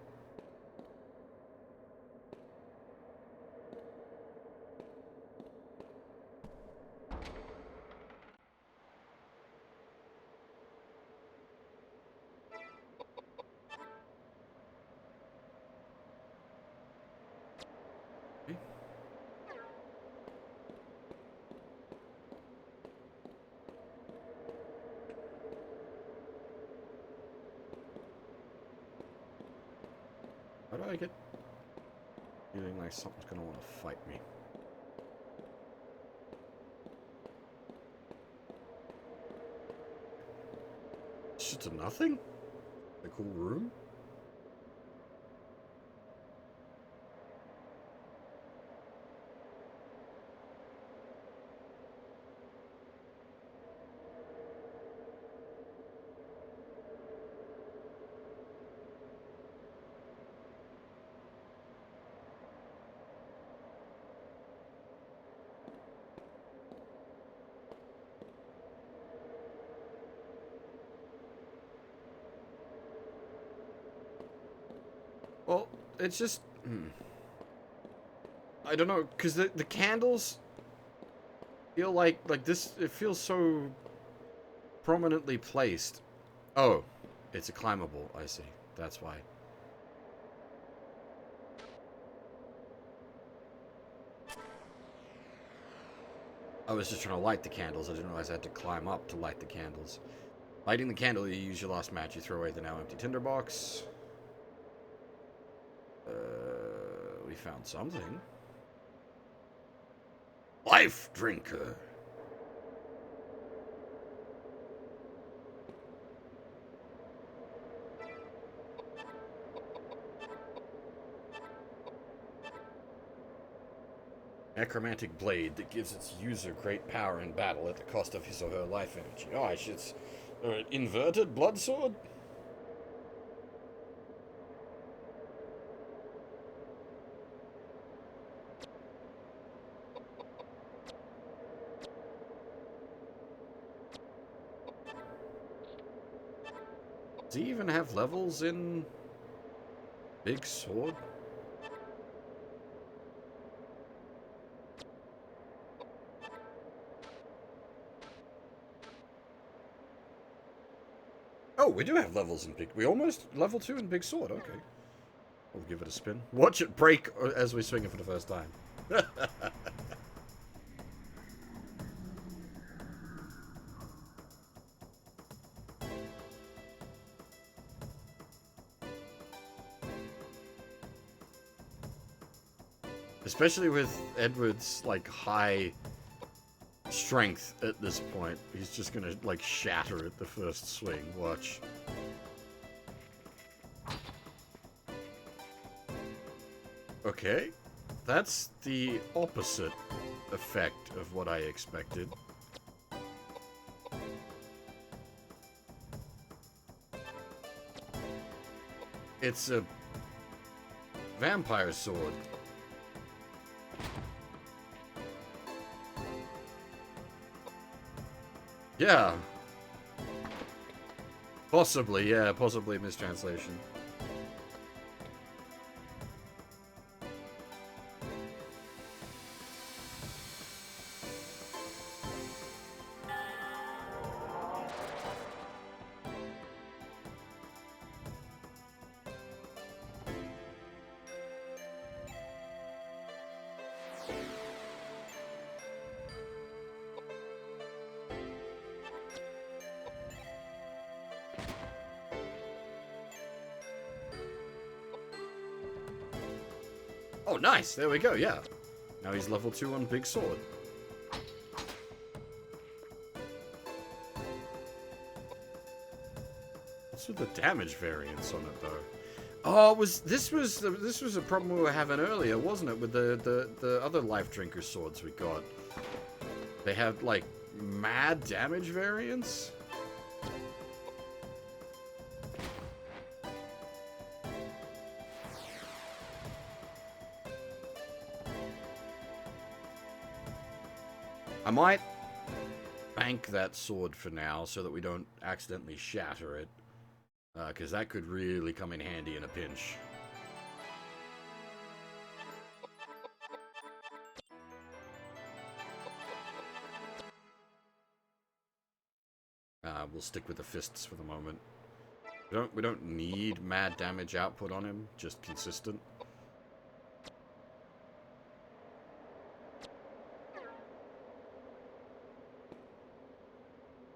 How do I get feeling like something's gonna want to fight me? It's just a nothing? A cool room? Well, it's just... I don't know, because the candles feel like this... It feels so prominently placed. Oh, it's a climbable, I see. That's why. I was just trying to light the candles. I didn't realize I had to climb up to light the candles. Lighting the candle, you use your last match. You throw away the now empty tinderbox. We found something. Life drinker. Necromantic blade that gives its user great power in battle at the cost of his or her life energy. Oh, it's inverted blood sword? Does he even have levels in Big Sword? Oh, we do have levels in Big... We almost level 2 in Big Sword, okay. We'll give it a spin. Watch it break as we swing it for the first time. Especially with Edward's, like, high strength at this point. He's just gonna, like, shatter at the first swing. Watch. Okay. That's the opposite effect of what I expected. It's a vampire sword. Yeah. Possibly, yeah, possibly a mistranslation. Oh, nice. There we go, yeah. Now he's level 2 on Big Sword. What's with the damage variance on it, though? Oh, this was a problem we were having earlier, wasn't it? With the other Life Drinker swords we got. They had, like, mad damage variance? I might bank that sword for now so that we don't accidentally shatter it, because that could really come in handy in a pinch. We'll stick with the fists for the moment. We don't need mad damage output on him, just consistent.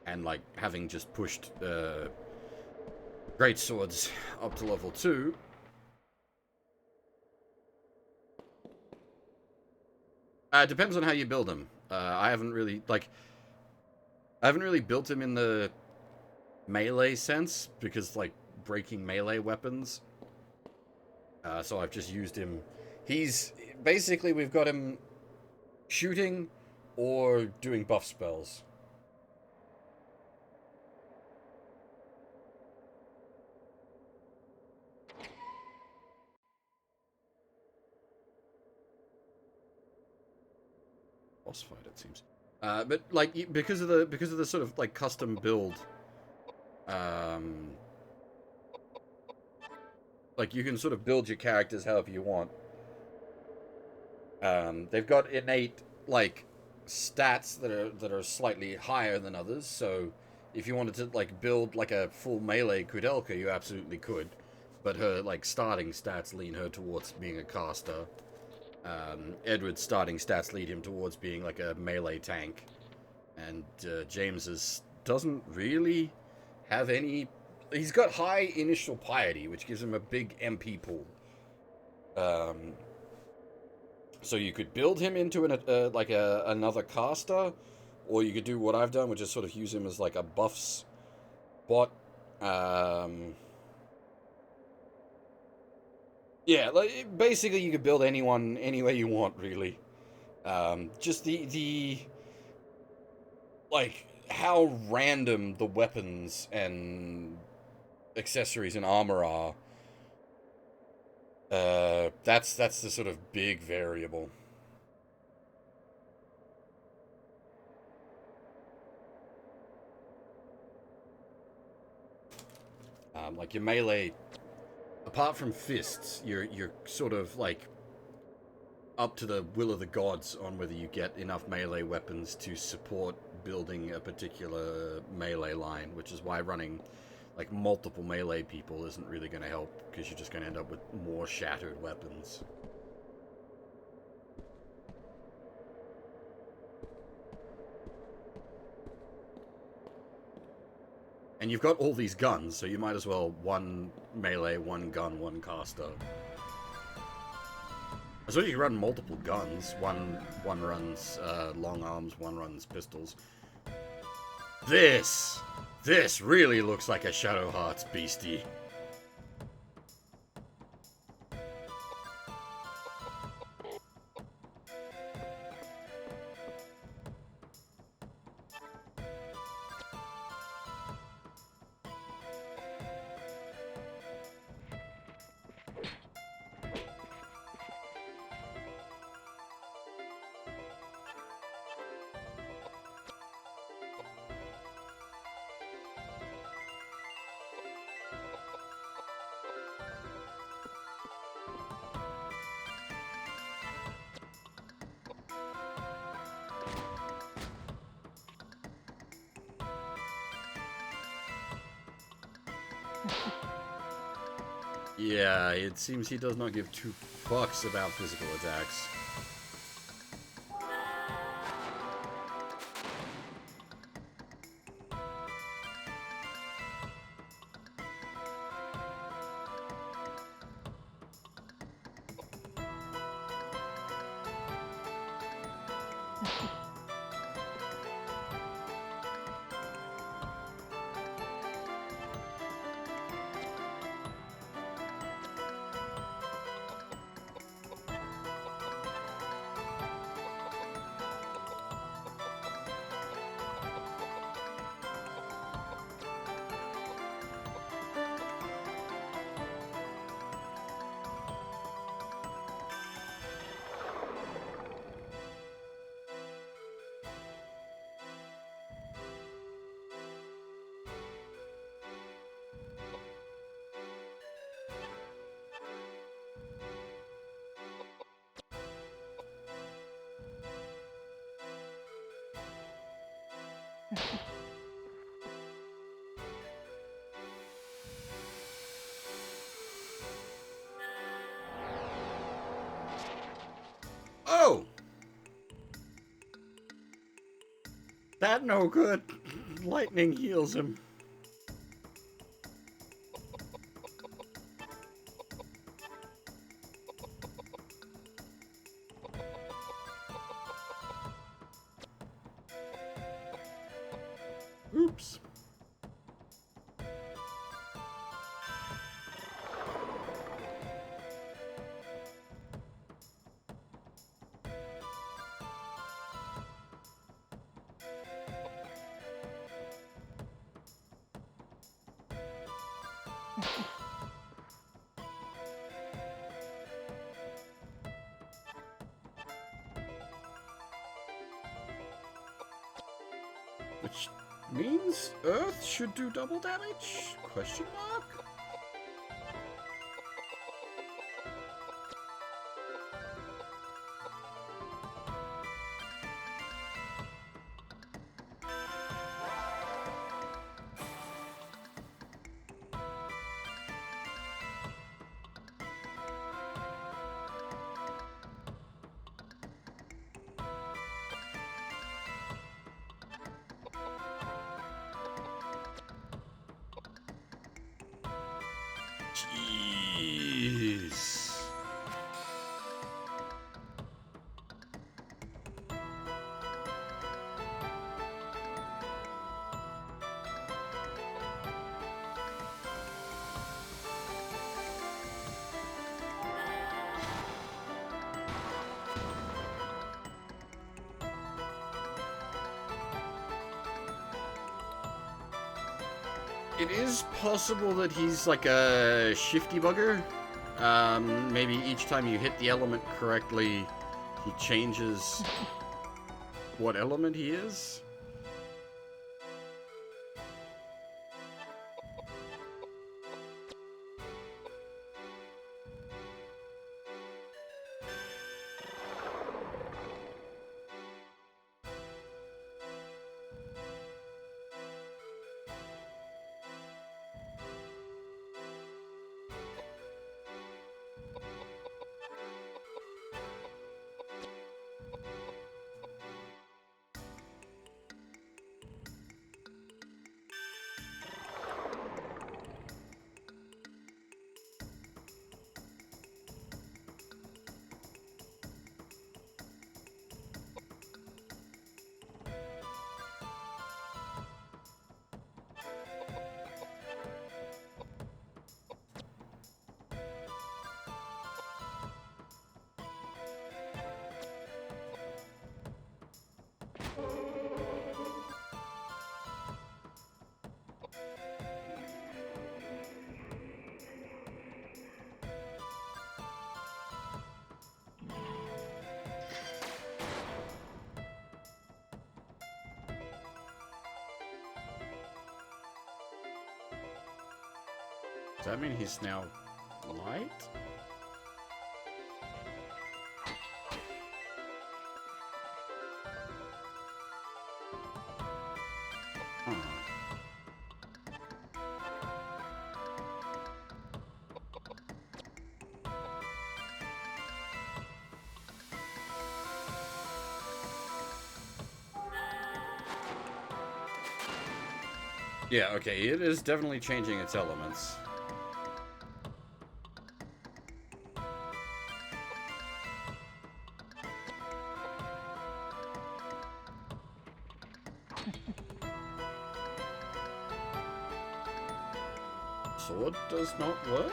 And like having just pushed great swords up to level 2. Depends on how you build them. I haven't really built him in the melee sense, because like breaking melee weapons. So I've just used him. He's basically, we've got him shooting or doing buff spells. Boss fight, it seems. But like because of the sort of like custom build, like you can sort of build your characters however you want. They've got innate like stats that are slightly higher than others. So if you wanted to like build like a full melee Koudelka, you absolutely could. But her like starting stats lean her towards being a caster. Edward's starting stats lead him towards being like a melee tank, and James's doesn't really have any. He's got high initial piety, which gives him a big MP pool. So you could build him into another caster, or you could do what I've done, which is sort of use him as like a buffs bot. Yeah, like basically you could build anyone any way you want, really. Just the like how random the weapons and accessories and armor are. That's the sort of big variable. Like your melee, apart from fists, you're sort of like up to the will of the gods on whether you get enough melee weapons to support building a particular melee line, which is why running like multiple melee people isn't really going to help, because you're just going to end up with more shattered weapons. And you've got all these guns, so you might as well one melee, one gun, one caster. So you can run multiple guns. One runs long arms, one runs pistols. This really looks like a Shadow Hearts beastie. Yeah, it seems he does not give two fucks about physical attacks. That no good. Lightning heals him. Oops. Which means Earth should do double damage? Question mark? Jeez. It is possible that he's like a shifty bugger. Maybe each time you hit the element correctly, he changes what element he is. Does that mean he's now light? Yeah, okay, it is definitely changing its elements. Sword does not work?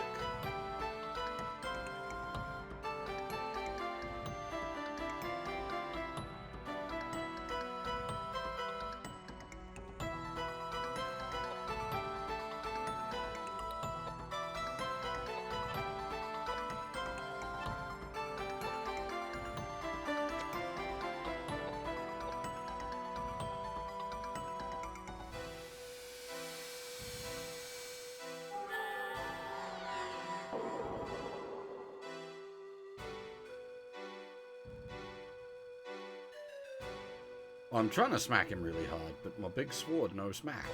I'm trying to smack him really hard, but my big sword no smack.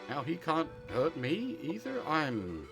Now he can't hurt me either? I'm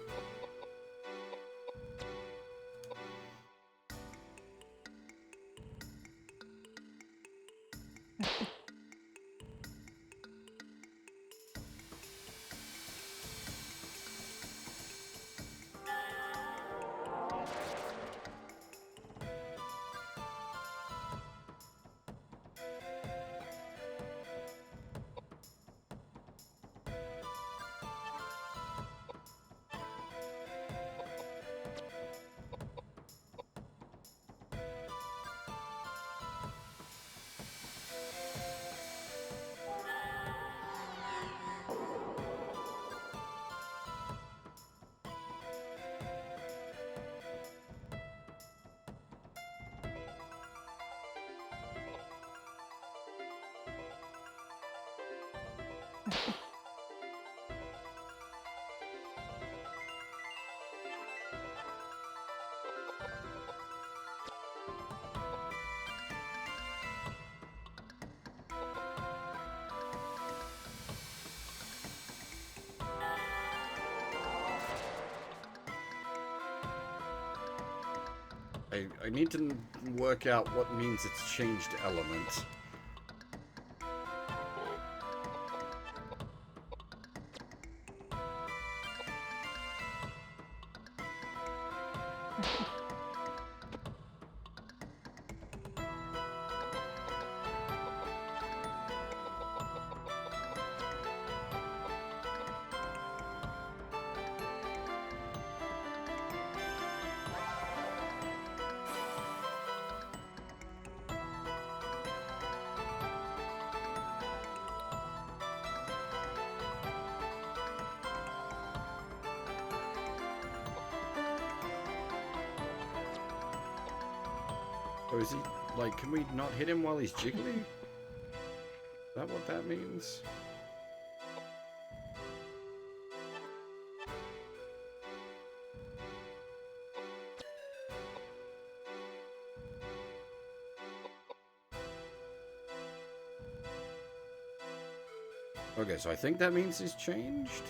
I need to work out what means it's changed element. Or is he, like, can we not hit him while he's jiggling? Is that what that means? Okay, so I think that means he's changed.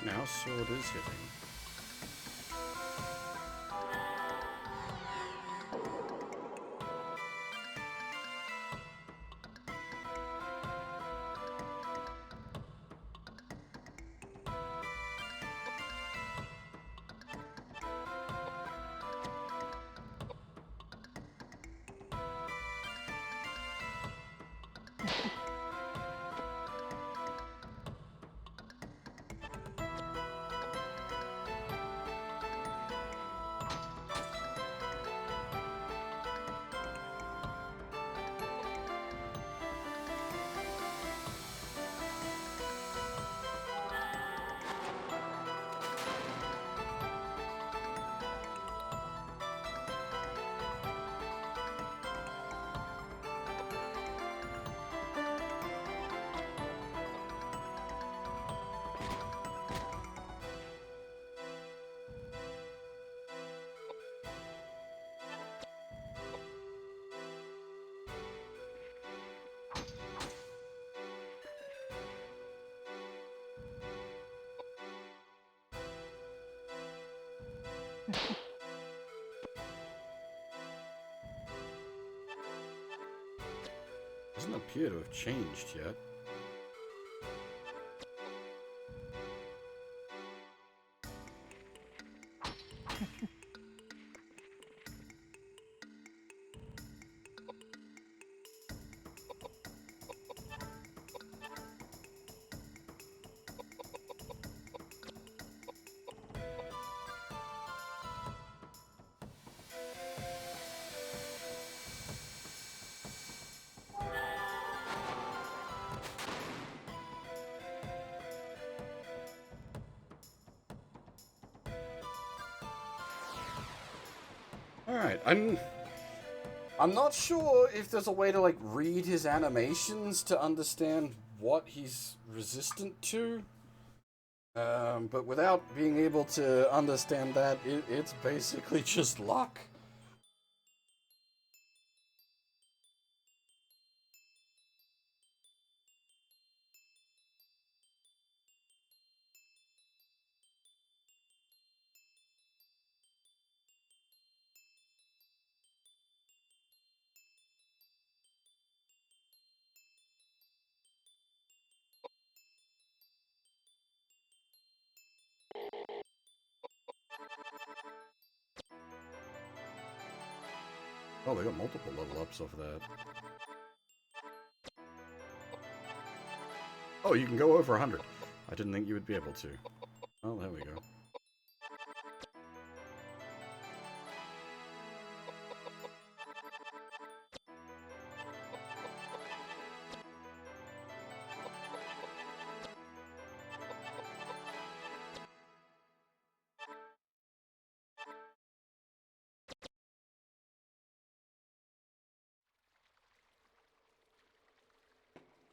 Now sword is hitting. Doesn't appear to have changed yet. Alright, I'm not sure if there's a way to, like, read his animations to understand what he's resistant to. But without being able to understand that, it's basically just luck. Oh, they got multiple level ups off of that. Oh, you can go over 100. I didn't think you would be able to. Oh, there we go.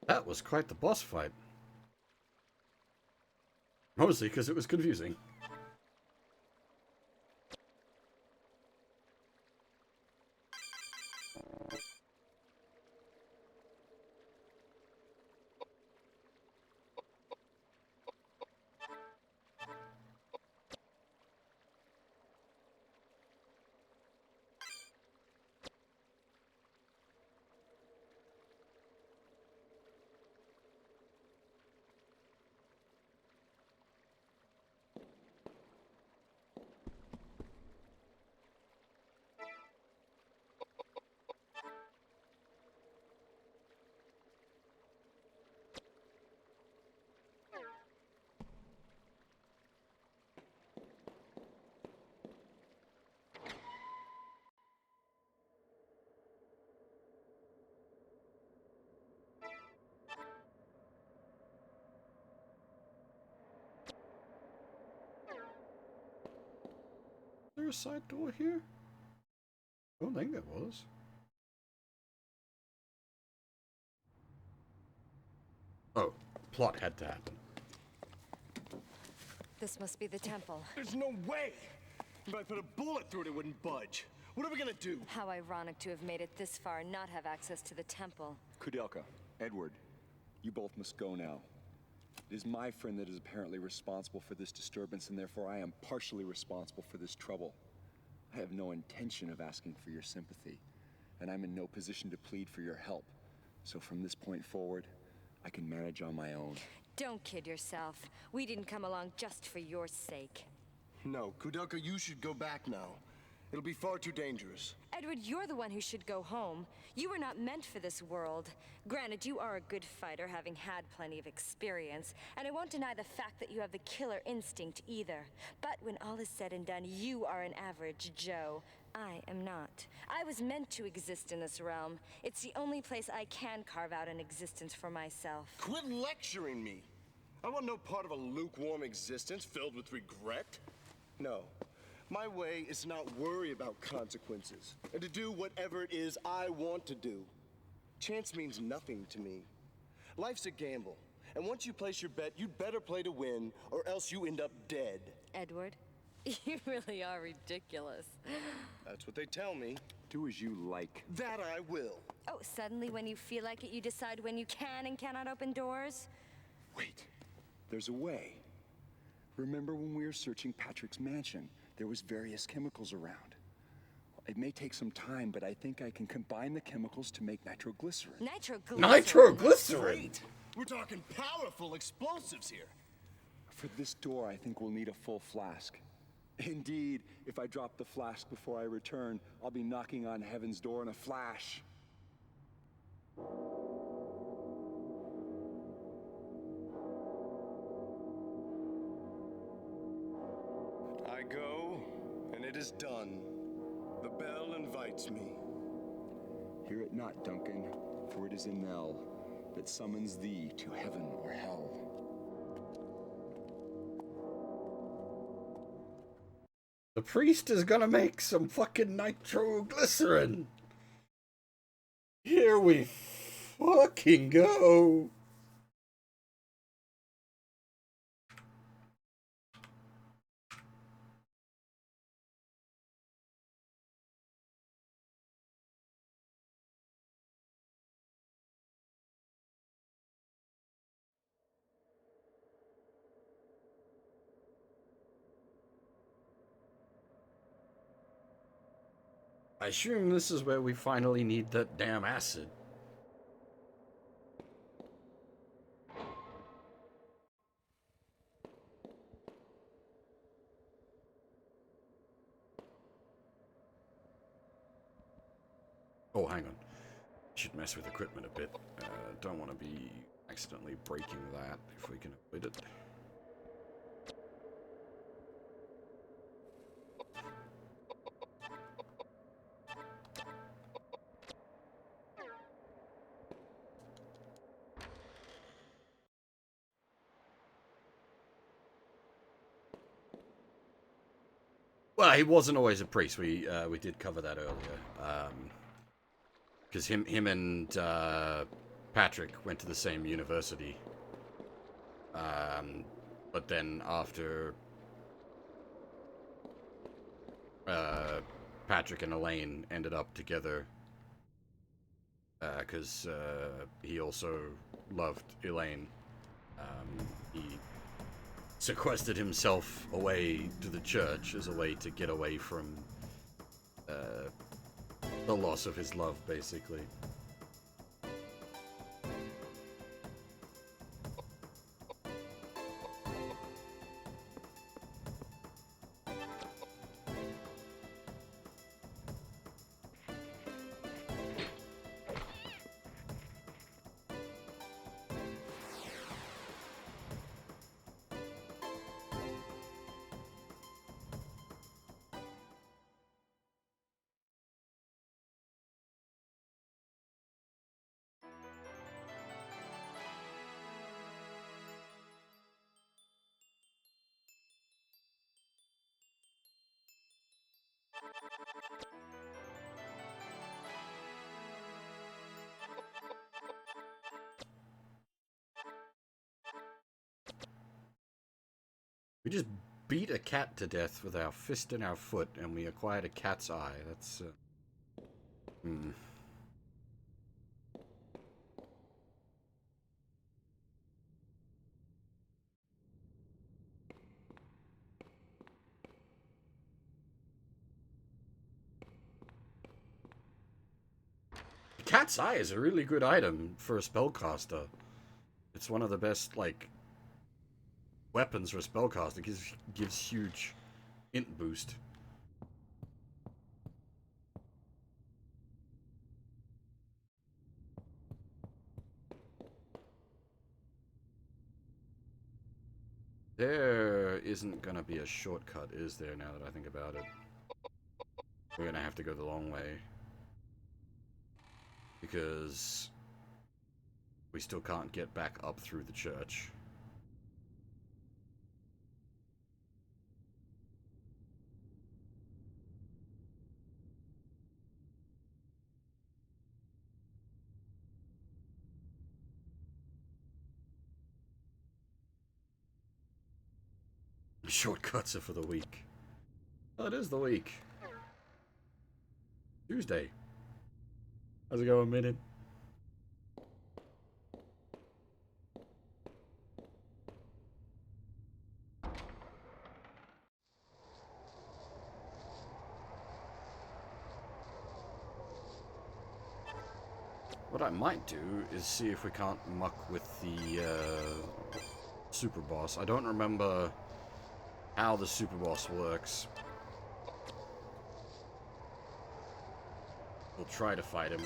That was quite the boss fight. Mostly because it was confusing. Is there a side door here? I don't think there was. Oh, plot had to happen. This must be the temple. There's no way! If I put a bullet through it, it wouldn't budge. What are we gonna do? How ironic to have made it this far and not have access to the temple. Koudelka, Edward, you both must go now. It is my friend that is apparently responsible for this disturbance, and therefore I am partially responsible for this trouble. I have no intention of asking for your sympathy, and I'm in no position to plead for your help. So from this point forward, I can manage on my own. Don't kid yourself. We didn't come along just for your sake. No, Koudelka, you should go back now. It'll be far too dangerous. Edward, you're the one who should go home. You were not meant for this world. Granted, you are a good fighter, having had plenty of experience, and I won't deny the fact that you have the killer instinct either. But when all is said and done, you are an average Joe. I am not. I was meant to exist in this realm. It's the only place I can carve out an existence for myself. Quit lecturing me! I want no part of a lukewarm existence filled with regret. No. My way is to not worry about consequences, and to do whatever it is I want to do. Chance means nothing to me. Life's a gamble, and once you place your bet, you'd better play to win, or else you end up dead. Edward, you really are ridiculous. That's what they tell me. Do as you like. That I will. Oh, suddenly when you feel like it, you decide when you can and cannot open doors? Wait, there's a way. Remember when we were searching Patrick's mansion? There was various chemicals around. It may take some time, but I think I can combine the chemicals to make nitroglycerin. Nitroglycerin? Nitroglycerin? Great. We're talking powerful explosives here. For this door, I think we'll need a full flask. Indeed, if I drop the flask before I return, I'll be knocking on heaven's door in a flash. I go, and it is done. The bell invites me. Hear it not, Duncan, for it is a knell that summons thee to heaven or hell. The priest is gonna make some fucking nitroglycerin. Here we fucking go. I assume this is where we finally need that damn acid. Oh, hang on. Should mess with equipment a bit. Don't want to be accidentally breaking that if we can avoid it. Well, he wasn't always a priest. We did cover that earlier. Because him and Patrick went to the same university. But then after Patrick and Elaine ended up together, because he also loved Elaine, he sequestered himself away to the church as a way to get away from the loss of his love, basically. We just beat a cat to death with our fist and our foot, and we acquired a cat's eye. That's, Cat's eye is a really good item for a spellcaster. It's one of the best, like, weapons for a spellcaster. It gives huge int boost. There isn't gonna be a shortcut, is there, now that I think about it? We're gonna have to go the long way. Because we still can't get back up through the church. Shortcuts are for the weak. Oh, it is the week. Tuesday. How's it going, Minute? What I might do is see if we can't muck with the super boss. I don't remember how the super boss works. We'll try to fight him.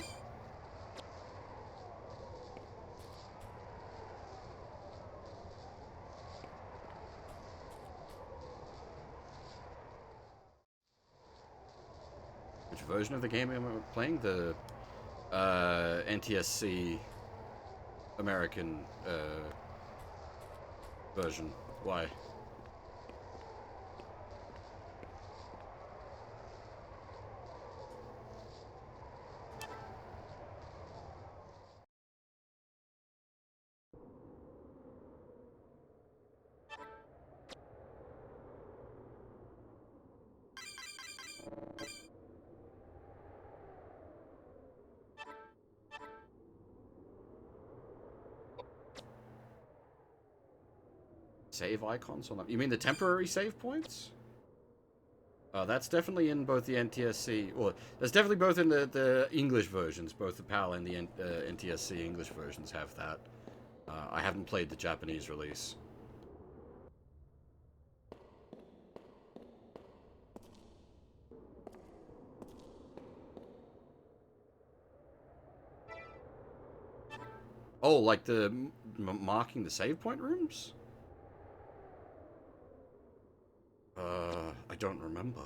Which version of the game am I playing? The NTSC American version. Why? Save icons on them. You mean the temporary save points? That's definitely in both the NTSC, or that's definitely both in the English versions. Both the PAL and the NTSC English versions have that. I haven't played the Japanese release. Oh, like the marking the save point rooms? I don't remember.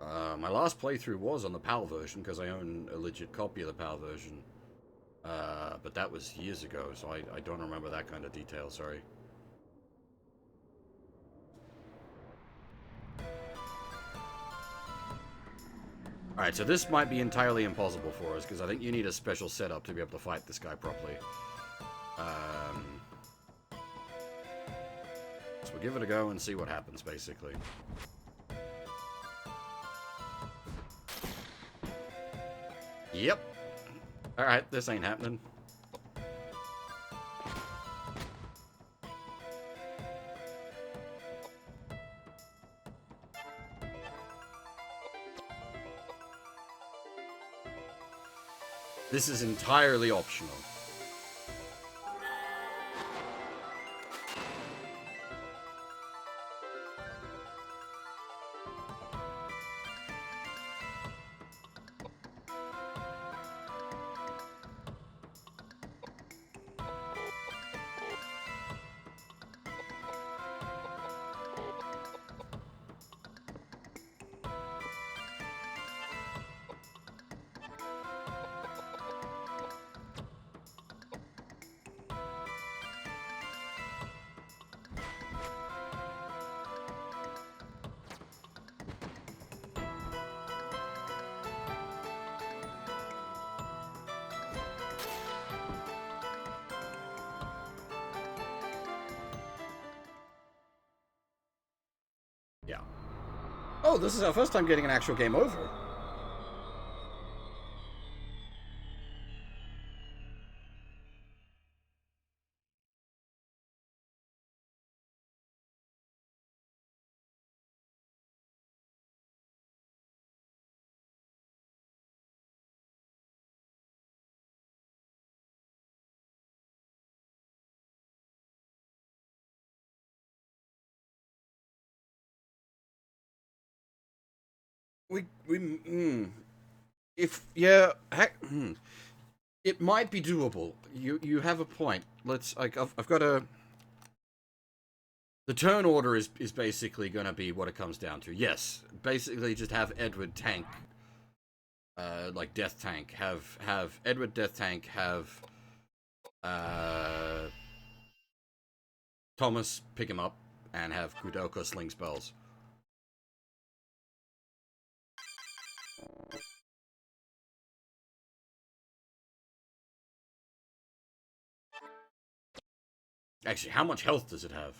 My last playthrough was on the PAL version because I own a legit copy of the PAL version. But that was years ago, so I don't remember that kind of detail, sorry. Alright, so this might be entirely impossible for us, because I think you need a special setup to be able to fight this guy properly. So we'll give it a go and see what happens, basically. Yep. Alright, this ain't happening. This is entirely optional. Yeah. Oh, this is our first time getting an actual game over. It might be doable. You have a point. Let's, like, I've got a... The turn order is basically going to be what it comes down to. Yes, basically just have Edward tank, like Death Tank, have Edward Death Tank, have Thomas pick him up, and have Koudelka sling spells. Actually, how much health does it have?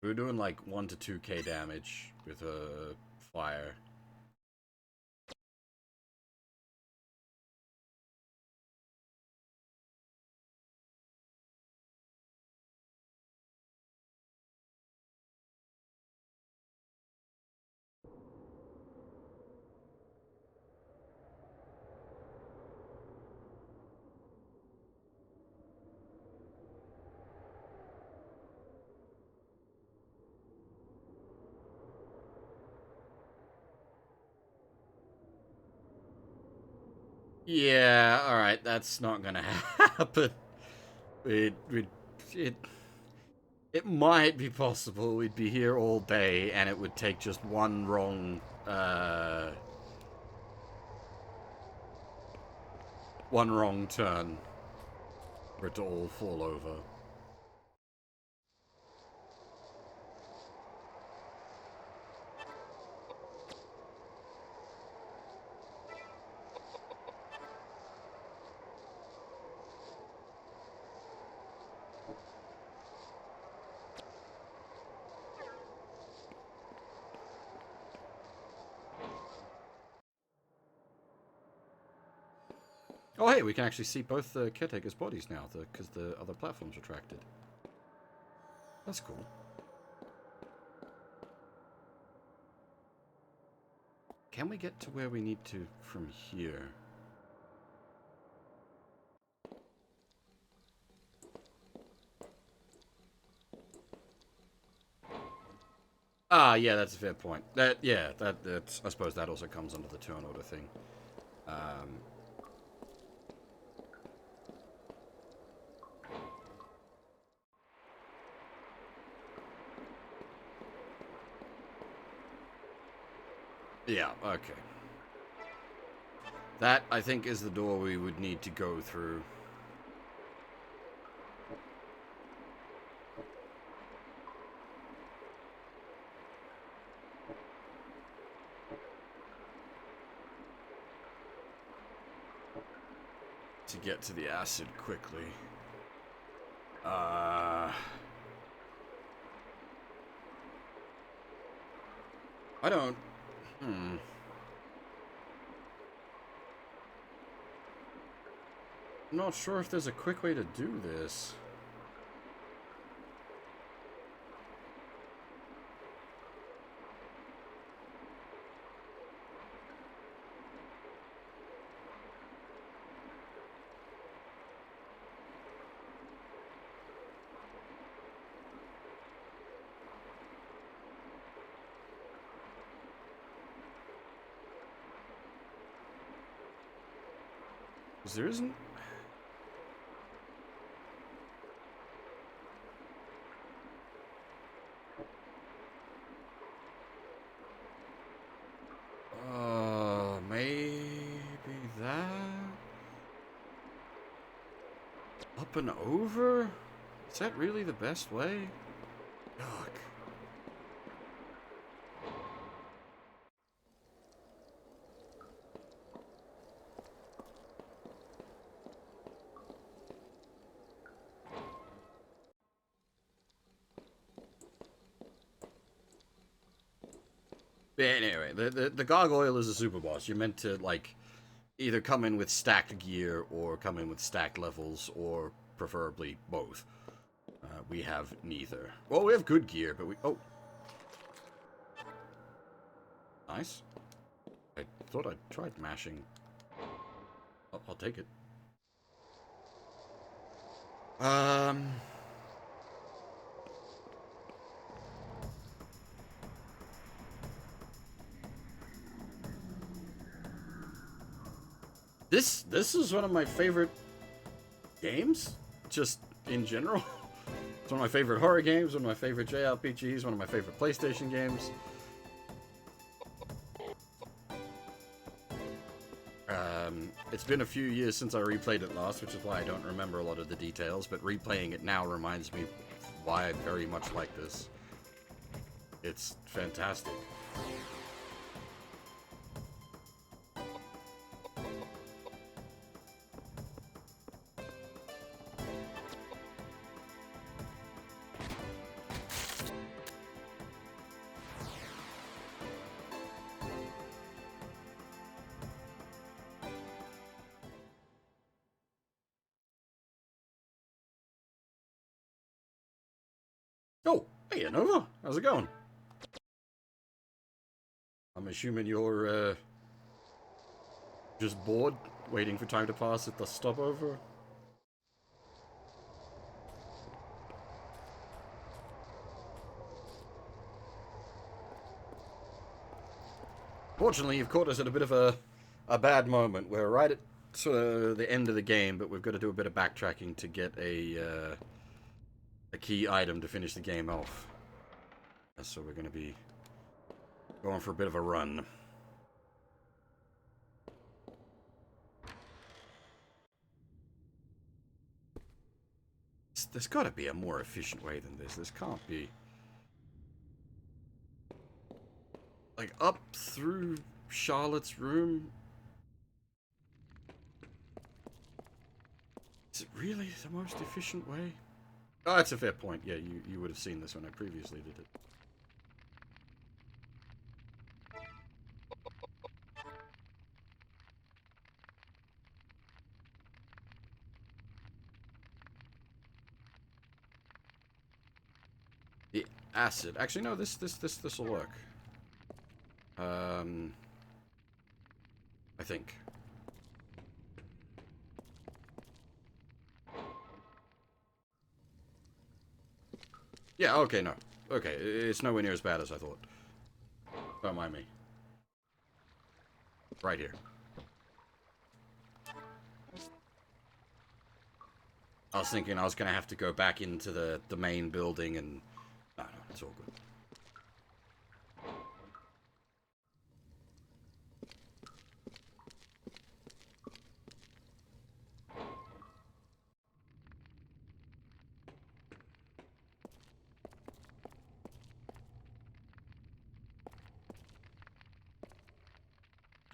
We're doing like 1 to 2k damage with a fire. Yeah, alright, that's not gonna happen. It might be possible we'd be here all day and it would take just one wrong turn for it to all fall over. Oh hey, we can actually see both the caretakers' bodies now, because the other platform's retracted. That's cool. can we get to where we need to from here? Ah, yeah, that's a fair point. That's, I suppose that also comes under the turn order thing. Yeah, okay. That, I think, is the door we would need to go through. To get to the acid quickly. I don't... I'm not sure if there's a quick way to do this. There isn't... maybe that? Up and over? Is that really the best way? Yuck. But anyway, the gargoyle is a super boss. You're meant to, like, either come in with stacked gear or come in with stacked levels, or preferably both. We have neither. Well, we have good gear, but we... Oh. Nice. I thought I tried mashing. I'll take it. This is one of my favorite games, just in general. It's one of my favorite horror games, one of my favorite JRPGs, one of my favorite PlayStation games. It's been a few years since I replayed it last, which is why I don't remember a lot of the details, but replaying it now reminds me why I very much like this. It's fantastic. Oh, hey, Nova. How's it going? I'm assuming you're, just bored, waiting for time to pass at the stopover? Fortunately, you've caught us at a bit of a bad moment. We're right at sort of the end of the game, but we've got to do a bit of backtracking to get a key item to finish the game off. So we're going to be going for a bit of a run. There's got to be a more efficient way than this. This can't be. Like, up through Charlotte's room? Is it really the most efficient way? Oh, that's a fair point. Yeah, you would have seen this when I previously did it. The acid. Actually, no, this will work. think. Yeah, okay, no. Okay, it's nowhere near as bad as I thought. Don't mind me. Right here. I was thinking I was going to have to go back into the main building and... No, it's all good.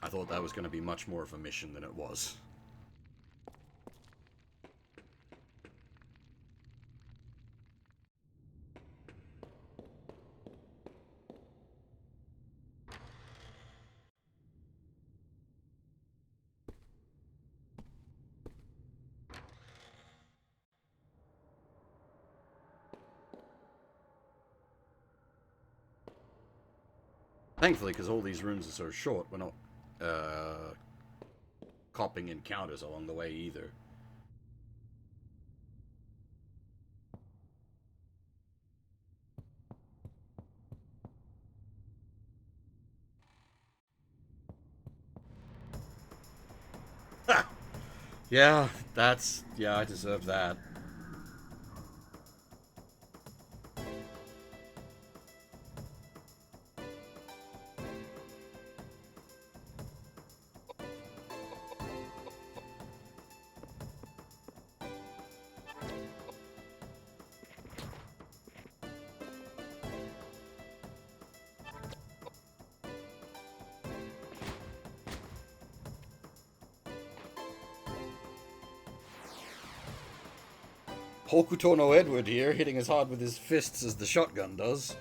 I thought that was going to be much more of a mission than it was. Thankfully, because all these rooms are so short, we're not copping encounters along the way either. Yeah, I deserve that. Hokuto no Edward here, hitting as hard with his fists as the shotgun does.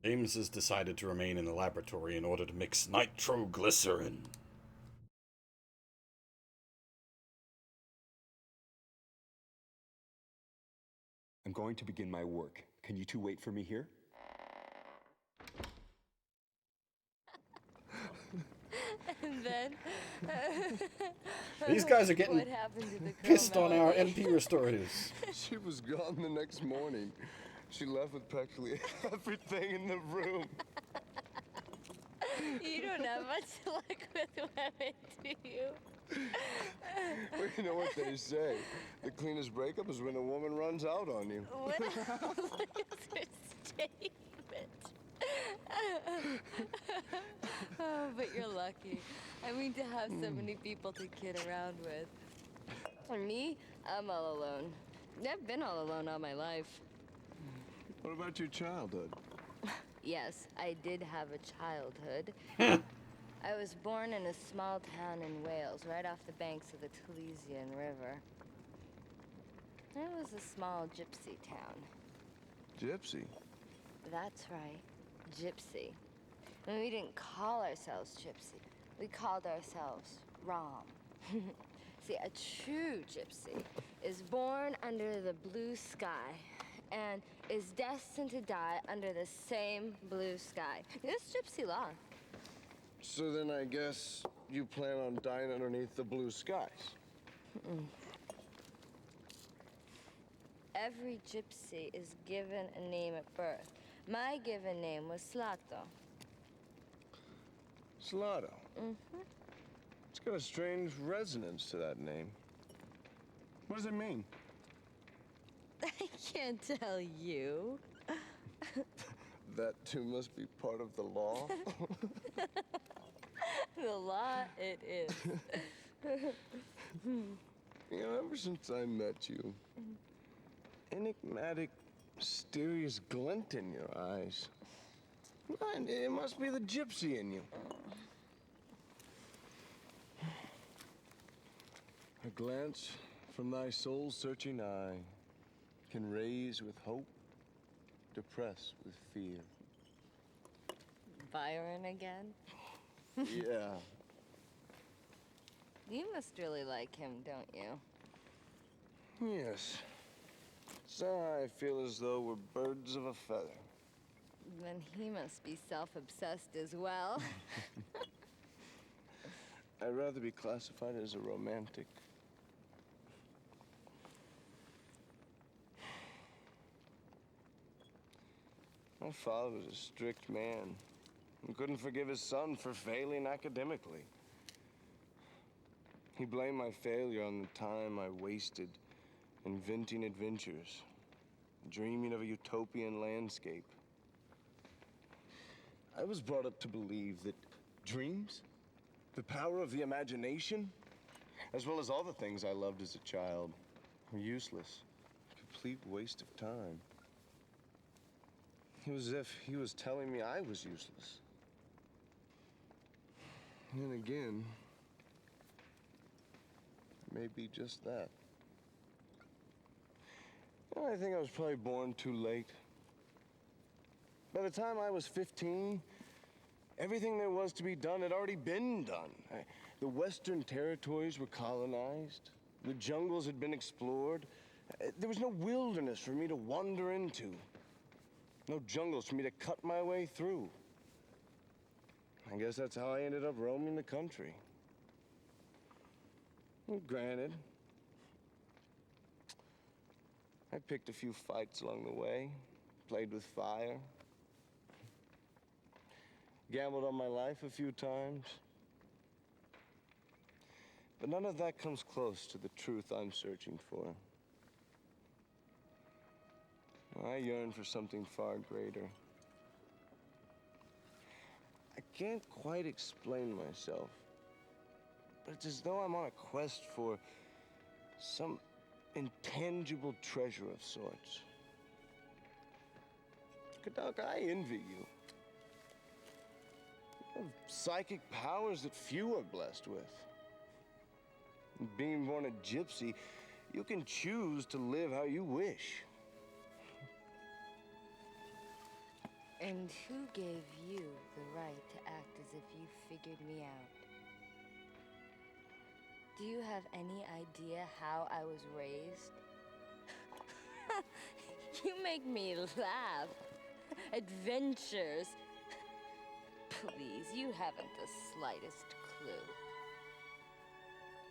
James has decided to remain in the laboratory in order to mix nitroglycerin. I'm going to begin my work. Can you two wait for me here? And then... These guys are getting what happened to the girl pissed on our Melody? MP restoratives. She was gone the next morning. She left with practically everything in the room. You don't have much luck with women, do you? Well, you know what they say. The cleanest breakup is when a woman runs out on you. What a loser statement. Oh, but you're lucky. I mean, to have so many people to kid around with. For me, I'm all alone. I've been all alone all my life. What about your childhood? Yes, I did have a childhood. I was born in a small town in Wales, right off the banks of the Talesian River. It was a small gypsy town. Gypsy? That's right, gypsy. And we didn't call ourselves gypsy. We called ourselves Rom. See, a true gypsy is born under the blue sky and is destined to die under the same blue sky. It's gypsy law. So then I guess you plan on dying underneath the blue skies. Every gypsy is given a name at birth. My given name was Slato. Slato? It's got a strange resonance to that name. What does it mean? I can't tell you. That too must be part of the law. The law it is. You know, ever since I met you, enigmatic, mysterious glint in your eyes. And it must be the gypsy in you. A glance from thy soul-searching eye can raise with hope, depress with fear. Byron again? Yeah. You must really like him, don't you? Yes. So I feel as though we're birds of a feather. Then he must be self-obsessed as well. I'd rather be classified as a romantic. My father was a strict man and couldn't forgive his son for failing academically. He blamed my failure on the time I wasted inventing adventures, dreaming of a utopian landscape. I was brought up to believe that dreams, the power of the imagination, as well as all the things I loved as a child, were useless, a complete waste of time. It was as if he was telling me I was useless. And then again, it may be just that. I think I was probably born too late. By the time I was 15, everything there was to be done had already been done. The Western territories were colonized. The jungles had been explored. There was no wilderness for me to wander into. No jungles for me to cut my way through. I guess that's how I ended up roaming the country. Well, granted, I picked a few fights along the way, played with fire, gambled on my life a few times. But none of that comes close to the truth I'm searching for. I yearn for something far greater. I can't quite explain myself, but it's as though I'm on a quest for some intangible treasure of sorts. Koudelka, I envy you. You have psychic powers that few are blessed with. Being born a gypsy, you can choose to live how you wish. And who gave you the right to act as if you figured me out? Do you have any idea how I was raised? You make me laugh. Adventures. Please, you haven't the slightest clue.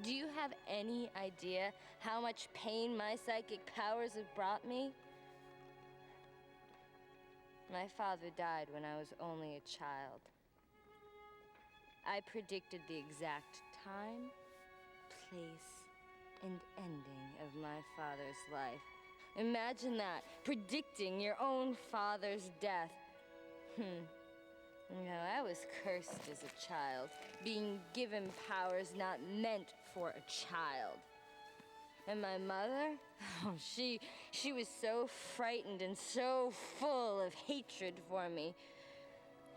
Do you have any idea how much pain my psychic powers have brought me? My father died when I was only a child. I predicted the exact time, place, and ending of my father's life. Imagine that, predicting your own father's death. No, I was cursed as a child, being given powers not meant for a child. And my mother, she was so frightened and so full of hatred for me.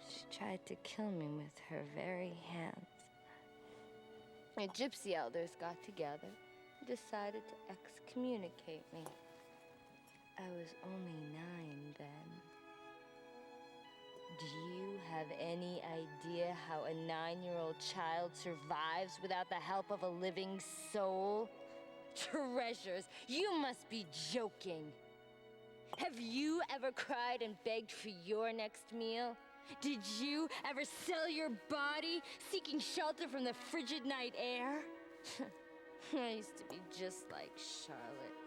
She tried to kill me with her very hands. The gypsy elders got together and decided to excommunicate me. I was only 9 then. Do you have any idea how a 9-year-old child survives without the help of a living soul? Treasures, you must be joking. Have you ever cried and begged for your next meal? Did you ever sell your body, seeking shelter from the frigid night air? I used to be just like Charlotte.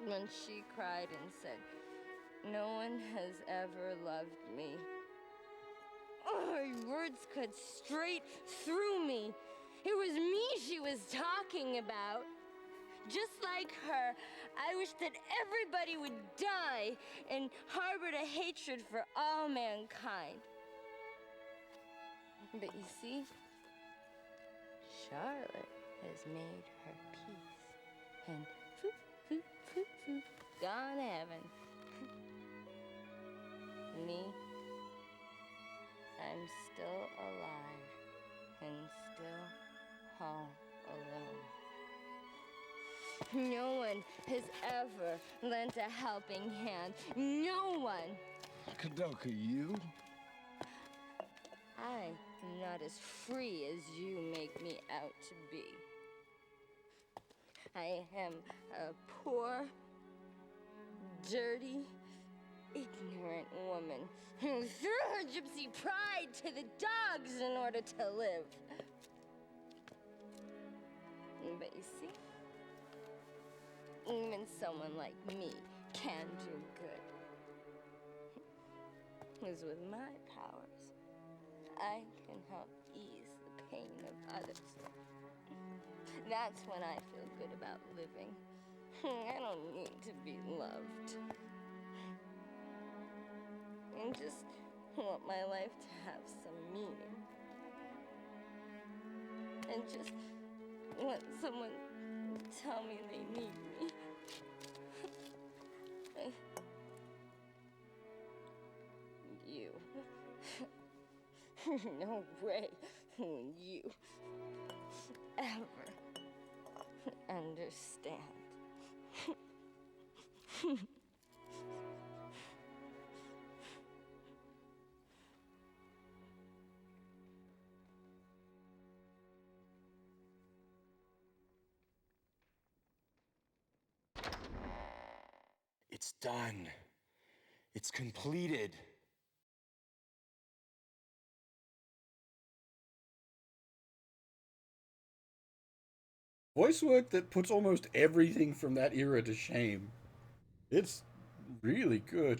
When she cried and said, "No one has ever loved me." Oh, her words cut straight through me. It was me she was talking about. Just like her, I wish that everybody would die and harbored a hatred for all mankind. But you see, Charlotte has made her peace and gone to heaven. Me, I'm still alive and still all alone. No one has ever lent a helping hand. No one. Koudelka, you? I am not as free as you make me out to be. I am a poor, dirty, ignorant woman who threw her gypsy pride to the dogs in order to live. But you see, even someone like me can do good. Because with my powers, I can help ease the pain of others. That's when I feel good about living. I don't need to be loved. I just want my life to have some meaning. And just want someone to tell me they need me. You. No way will you ever understand. It's done. It's completed. Voice work that puts almost everything from that era to shame. It's really good.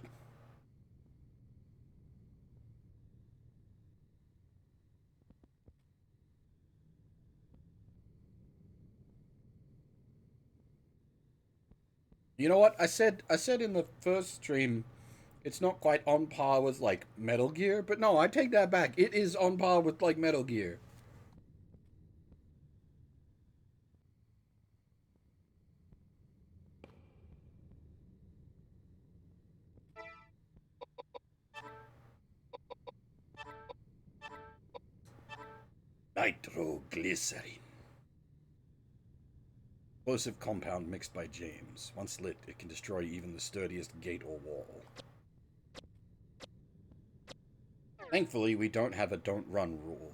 You know what? I said in the first stream it's not quite on par with like Metal Gear, but no, I take that back. It is on par with like Metal Gear. Nitroglycerin. Explosive compound mixed by James. Once lit, it can destroy even the sturdiest gate or wall. Thankfully, we don't have a don't run rule.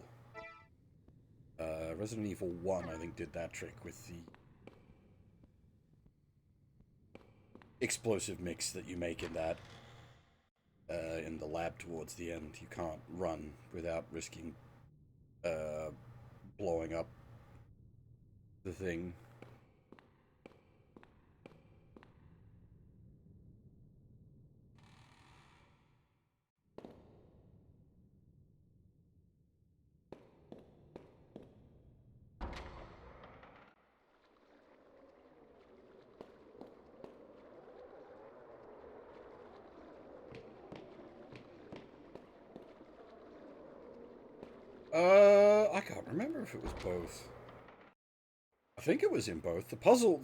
Resident Evil 1, I think, did that trick with the explosive mix that you make in that in the lab towards the end. You can't run without risking blowing up the thing. I can't remember if it was both. I think it was in both. The puzzle,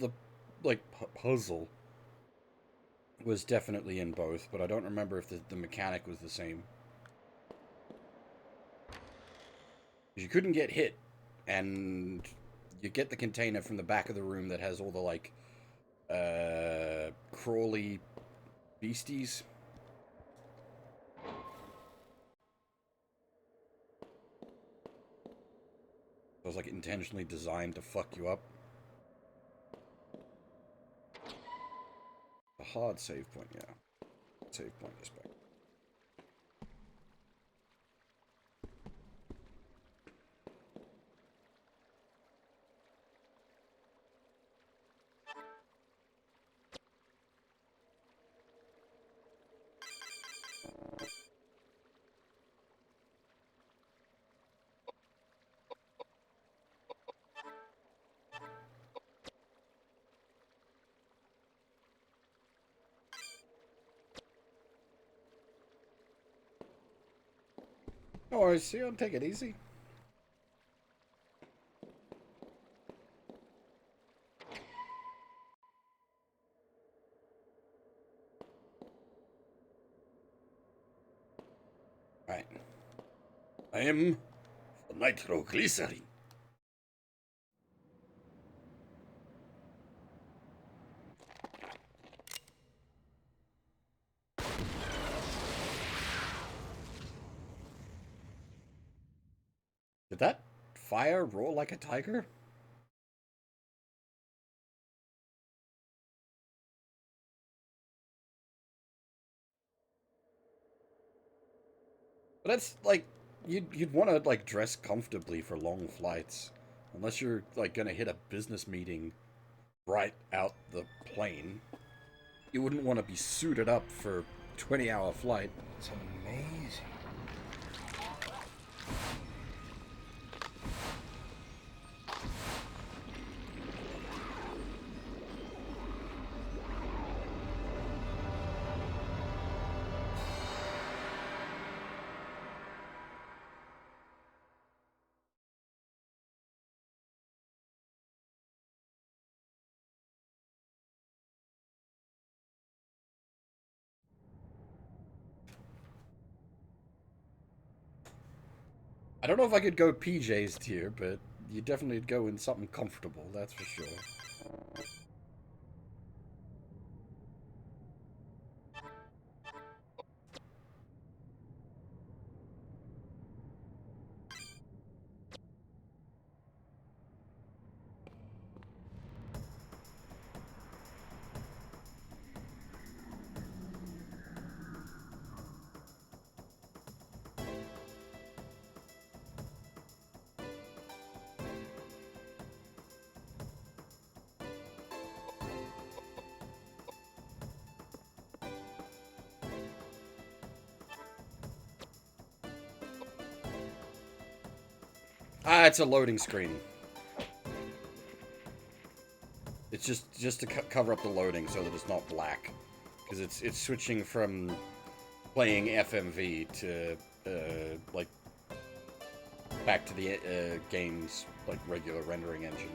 puzzle was definitely in both, but I don't remember if the mechanic was the same. You couldn't get hit, and you get the container from the back of the room that has all the, like, crawly beasties. It was, like, intentionally designed to fuck you up. A hard save point, yeah. Save point is back. No worries, see, I'll take it easy. Right. I am nitroglycerin. Did that fire roar like a tiger? But that's like you'd want to like dress comfortably for long flights, unless you're like gonna hit a business meeting right out the plane. You wouldn't want to be suited up for a 20-hour flight. It's amazing. I don't know if I could go PJs tier, but you definitely go in something comfortable, that's for sure. Ah, it's a loading screen. It's just to cover up the loading so that it's not black, because it's switching from playing FMV to like back to the game's like regular rendering engine.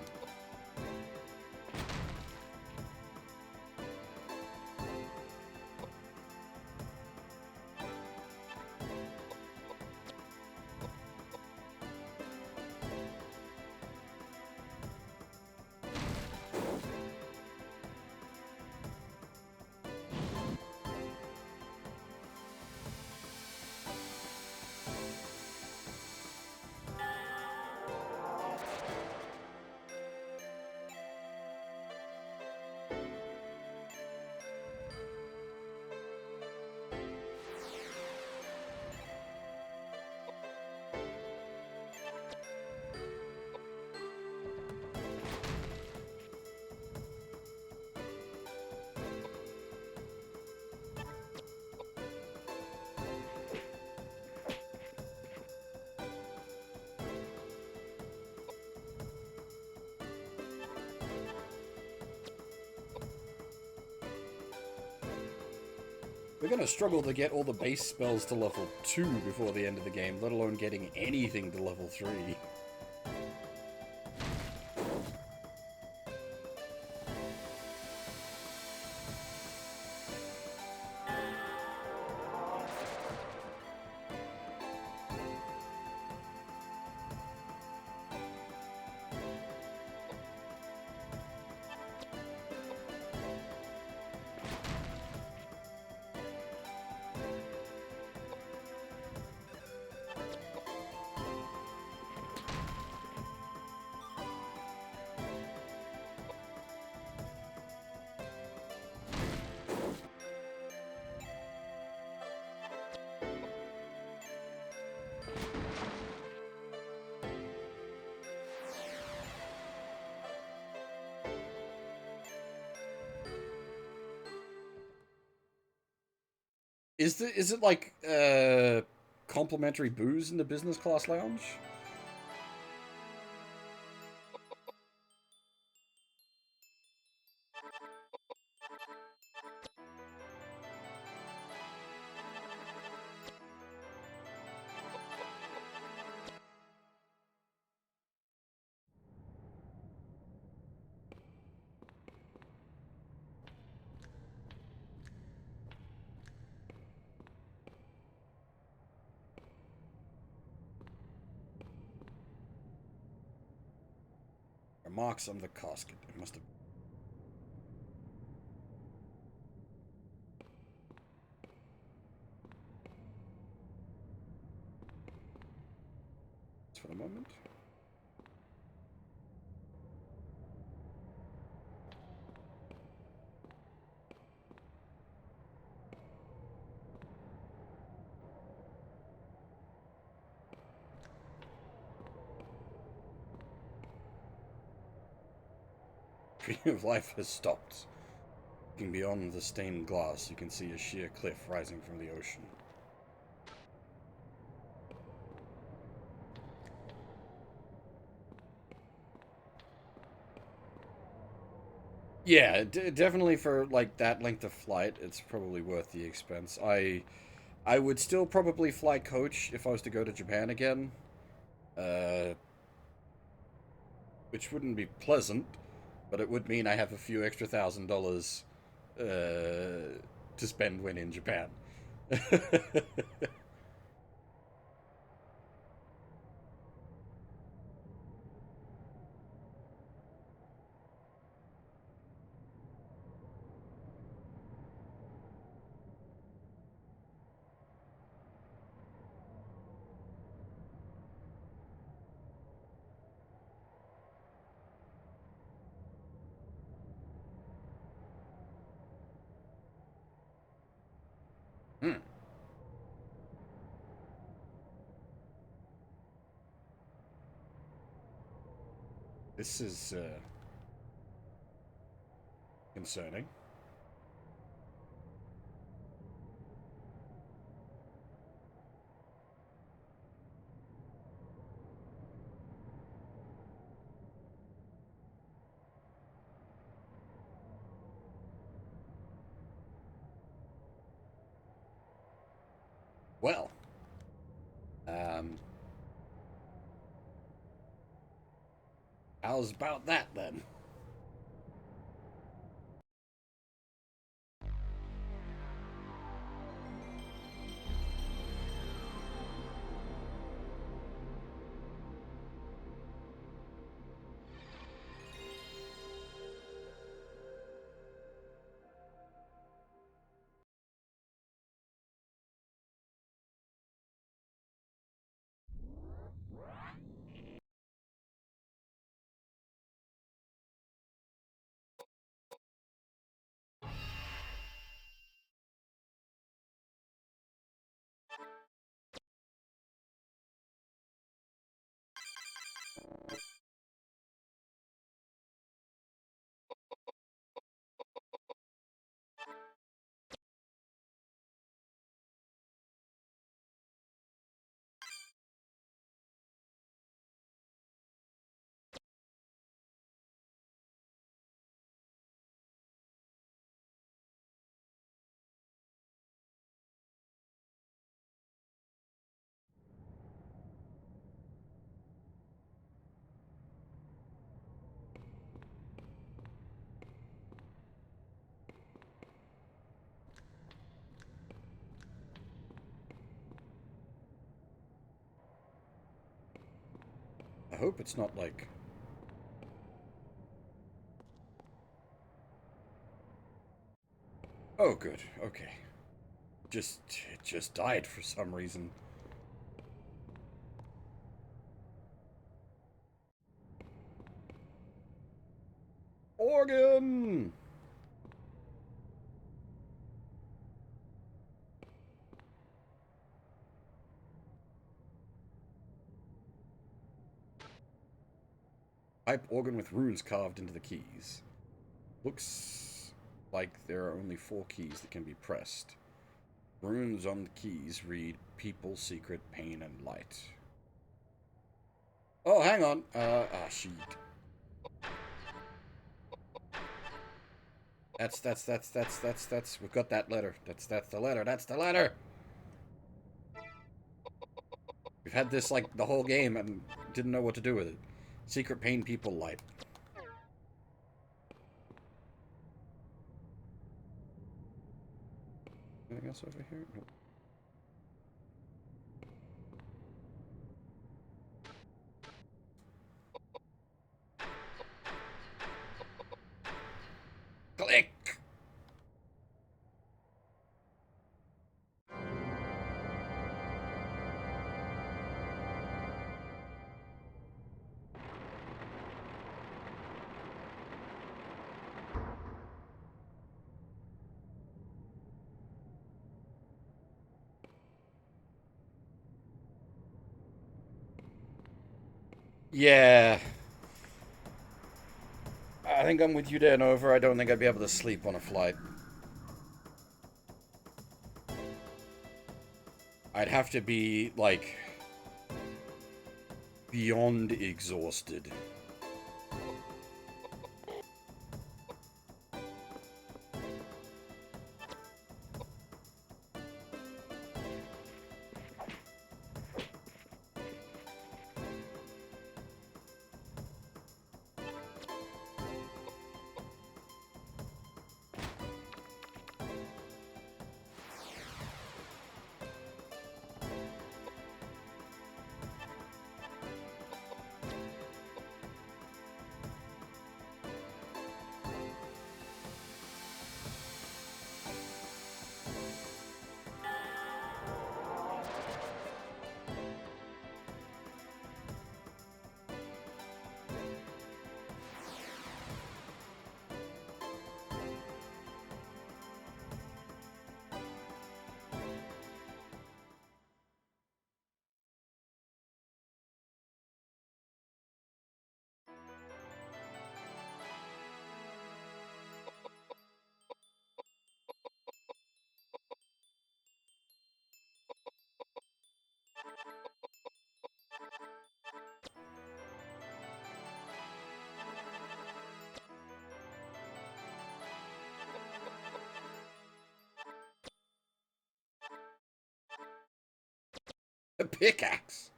We're gonna struggle to get all the base spells to level 2 before the end of the game, let alone getting anything to level 3. Is it like complimentary booze in the business class lounge? Marks on the casket. It must have. for the moment. Tree of Life has stopped. Looking beyond the stained glass, you can see a sheer cliff rising from the ocean. Yeah, definitely for like that length of flight, it's probably worth the expense. I would still probably fly coach if I was to go to Japan again. Which wouldn't be pleasant, but it would mean I have a few extra $1,000 to spend when in Japan. Hmm. This is concerning. Well, how's about that then? I hope it's not like... Oh, good. Okay. It just died for some reason. Organ! Pipe organ with runes carved into the keys. Looks like there are only 4 keys that can be pressed. Runes on the keys read people, secret, pain, and light. Oh, hang on. Shit. That's. We've got that letter. That's the letter. That's the letter. We've had this like the whole game and didn't know what to do with it. Secret, pain, people, light. Anything else over here? Nope. Click! Yeah. I think I'm with you there, Nova. I don't think I'd be able to sleep on a flight. I'd have to be, like, beyond exhausted. A pickaxe.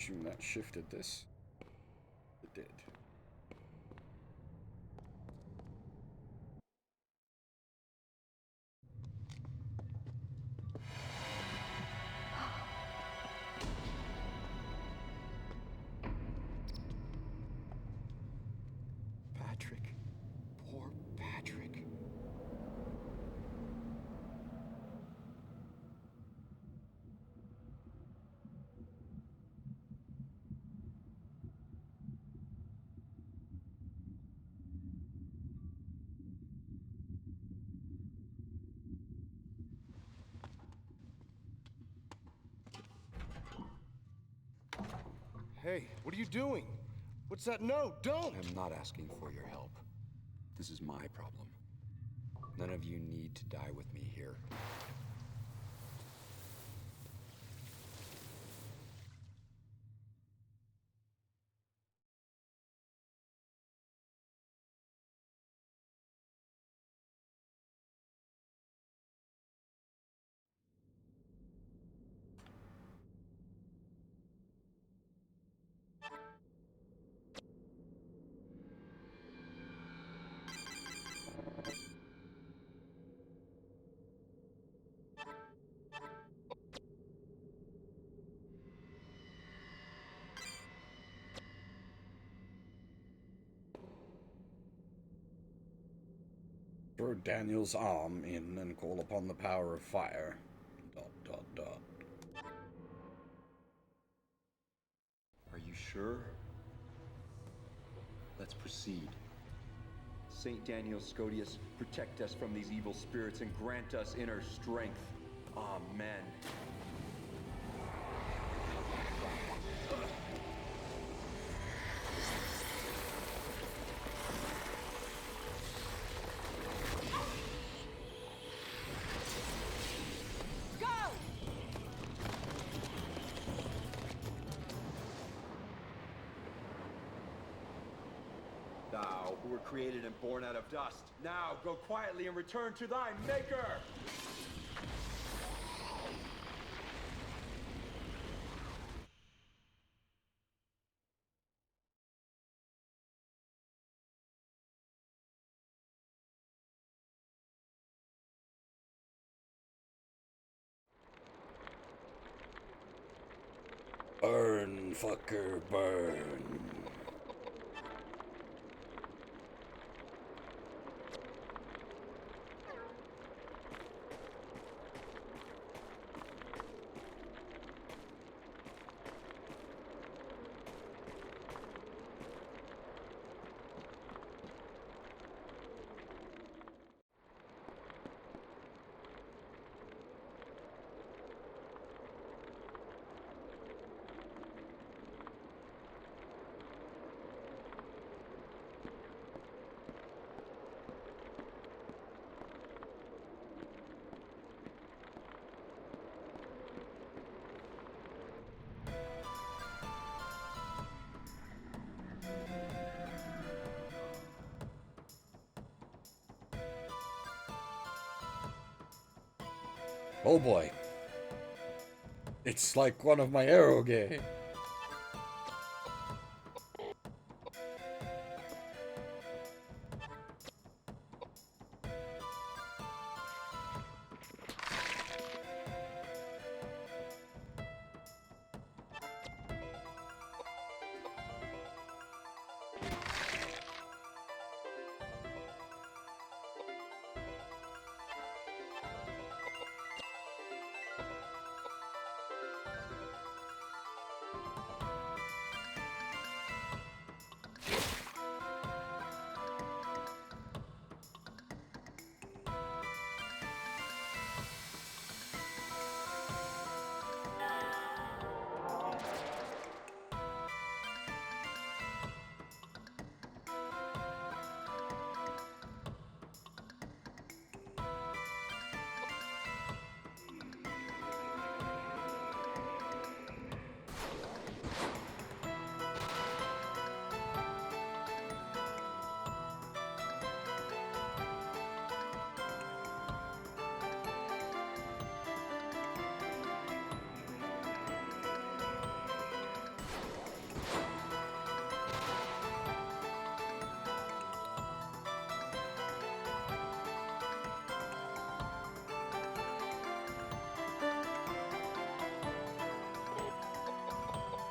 Assume that shifted this. It did. Patrick. Poor Patrick. Hey, what are you doing? What's that? No, don't! I'm not asking for your help. This is my problem. None of you need to die with me here. Throw Daniel's arm in and call upon the power of fire. ... Are you sure? Let's proceed. Saint Daniel Scodius, protect us from these evil spirits and grant us inner strength. Amen. Thou, who were created and born out of dust, now go quietly and return to thy Maker! Burn, fucker, burn. Oh boy. It's like one of my arrow games.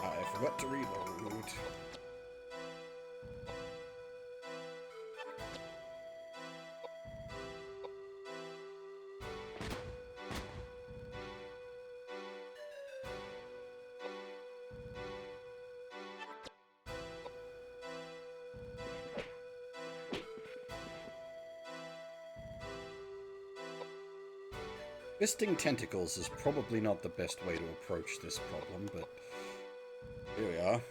I forgot to reload. Fisting tentacles is probably not the best way to approach this problem, but here we are.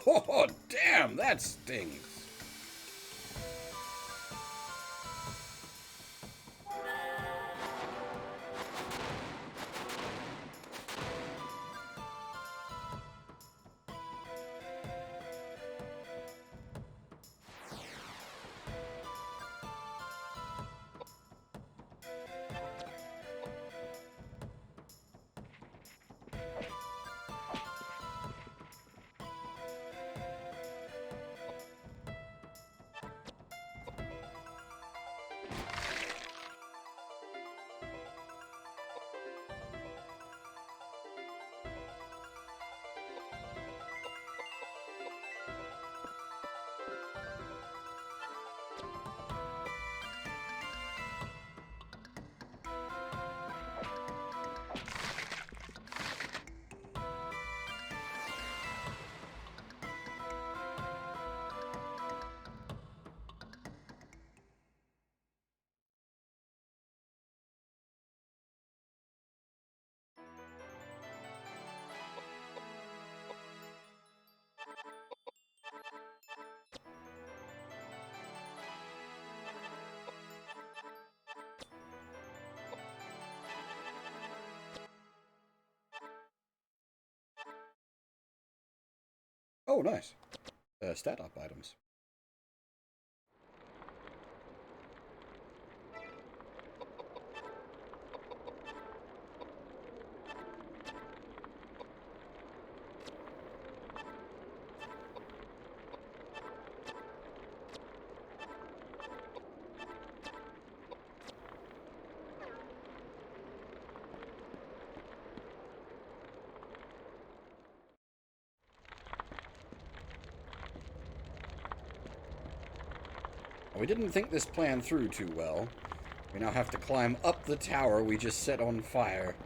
Oh, damn, that stings. Oh, nice. Stat up items. we didn't think this plan through too well. We now have to climb up the tower we just set on fire.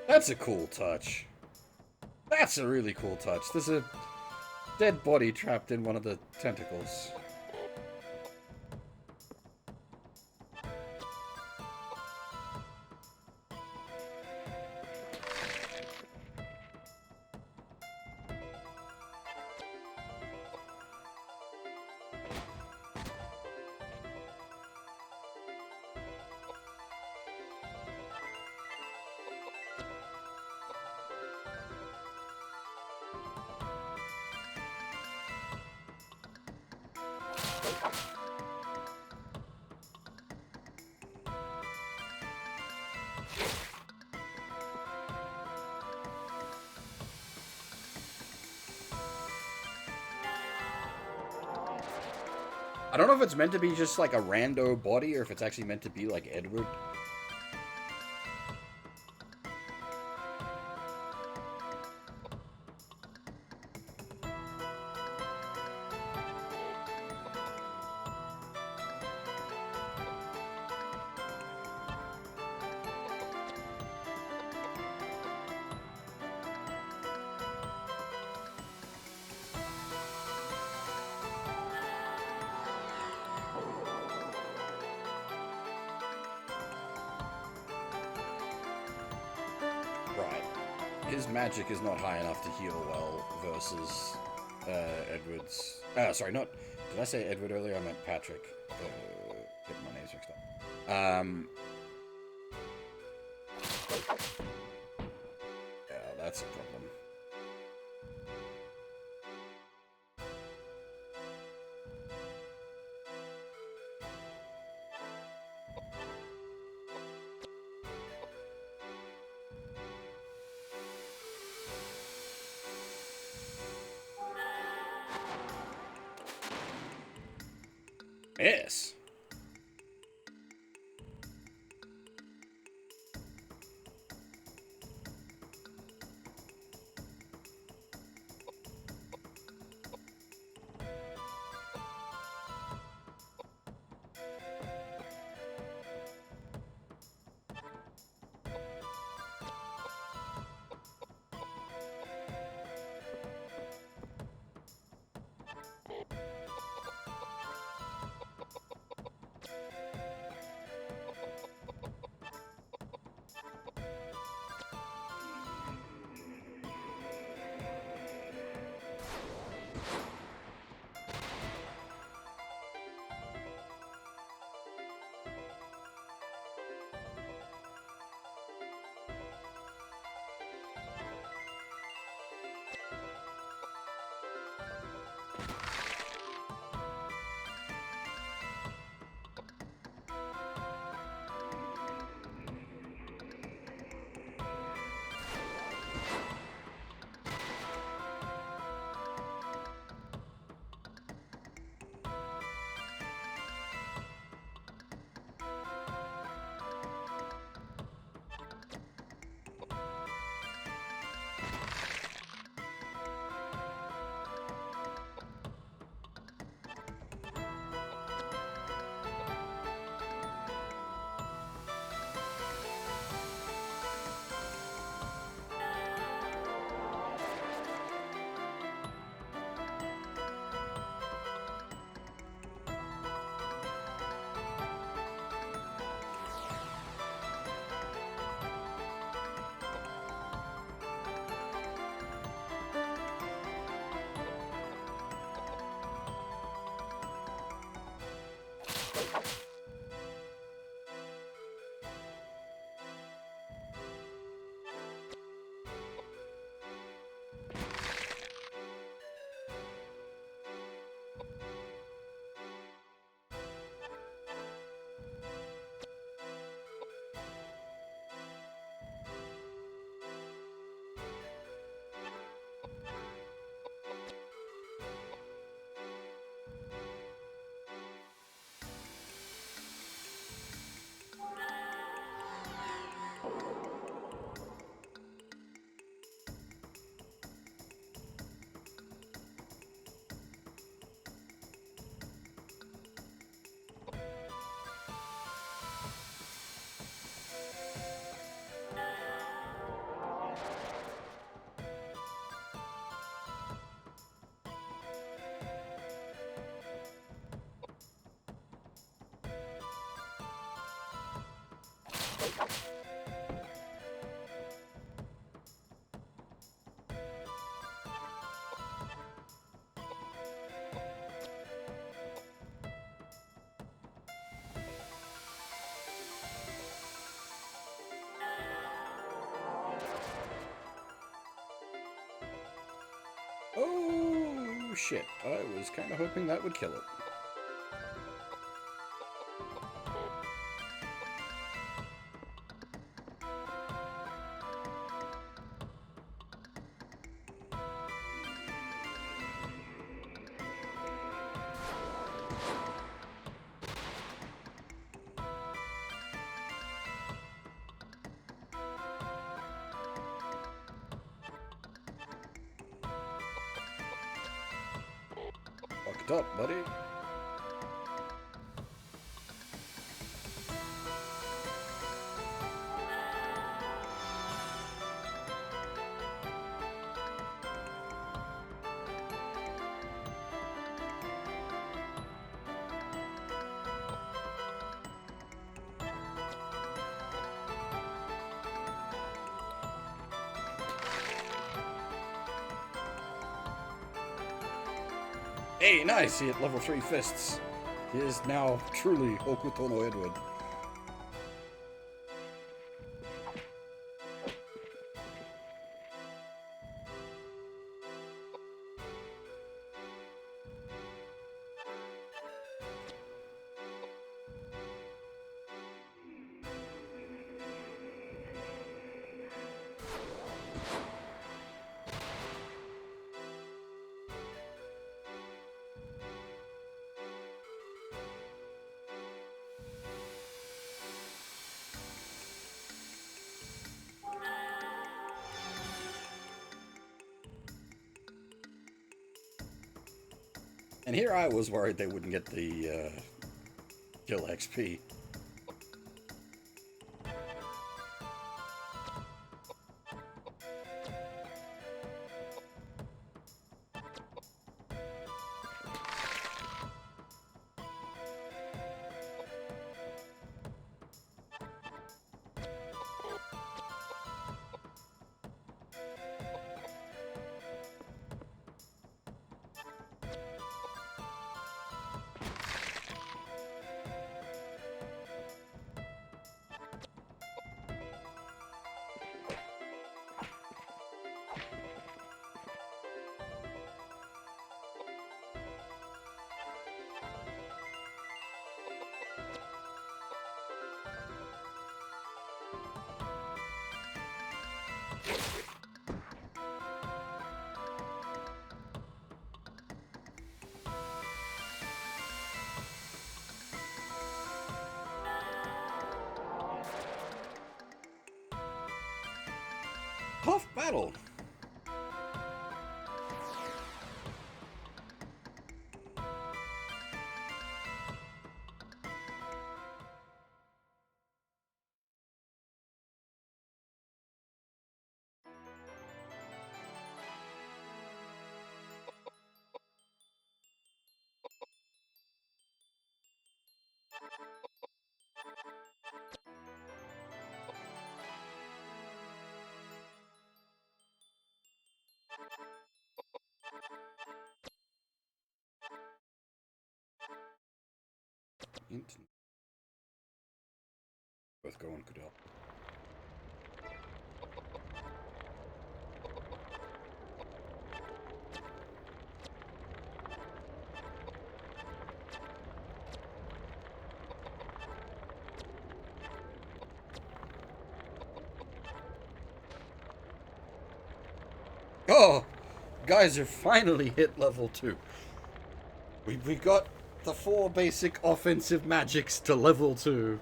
That's a cool touch. That's a really cool touch. There's a dead body trapped in one of the tentacles. I don't know if it's meant to be just like a rando body or if it's actually meant to be like Edward. His magic is not high enough to heal well versus Edward's. Sorry, not. Did I say Edward earlier? I meant Patrick. Get my names mixed up. Yeah, that's a problem. Yes. Oh shit, I was kind of hoping that would kill it. Fucked up, buddy. Hey, nice! He hit level 3 fists. He is now truly Hokuto no Edward. And here I was worried they wouldn't get the kill XP. Tough battle. Worth going, Koudelka. Oh! Guys are finally hit level 2. We got the 4 basic offensive magics to level 2.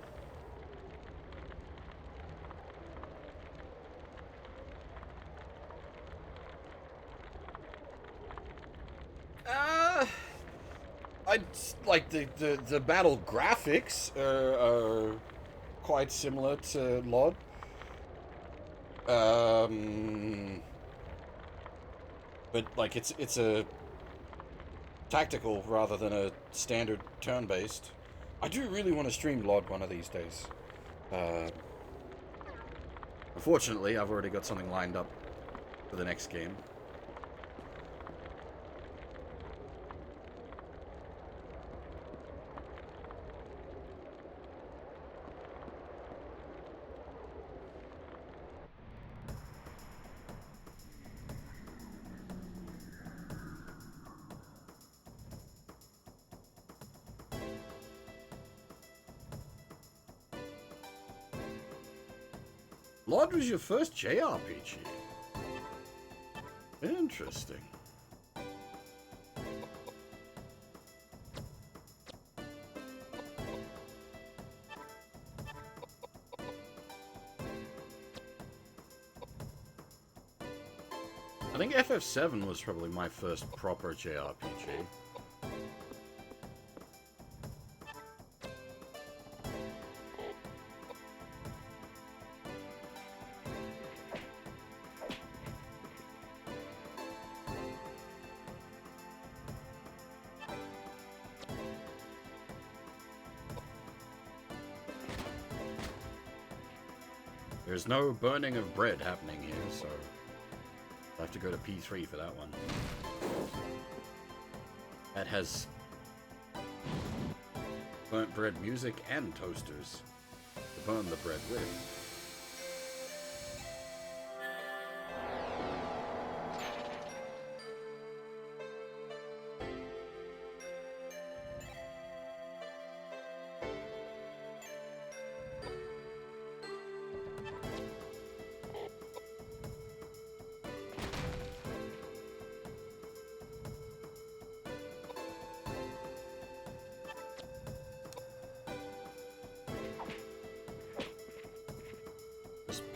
I'd like the battle graphics are quite similar to LOD. But like it's a tactical rather than a standard turn-based. I do really want to stream LOD one of these days. Unfortunately, I've already got something lined up for the next game. Lord was your first JRPG. Interesting. I think FF7 was probably my first proper JRPG. There's no burning of bread happening here, so I'll have to go to P3 for that one. That has burnt bread music and toasters to burn the bread with.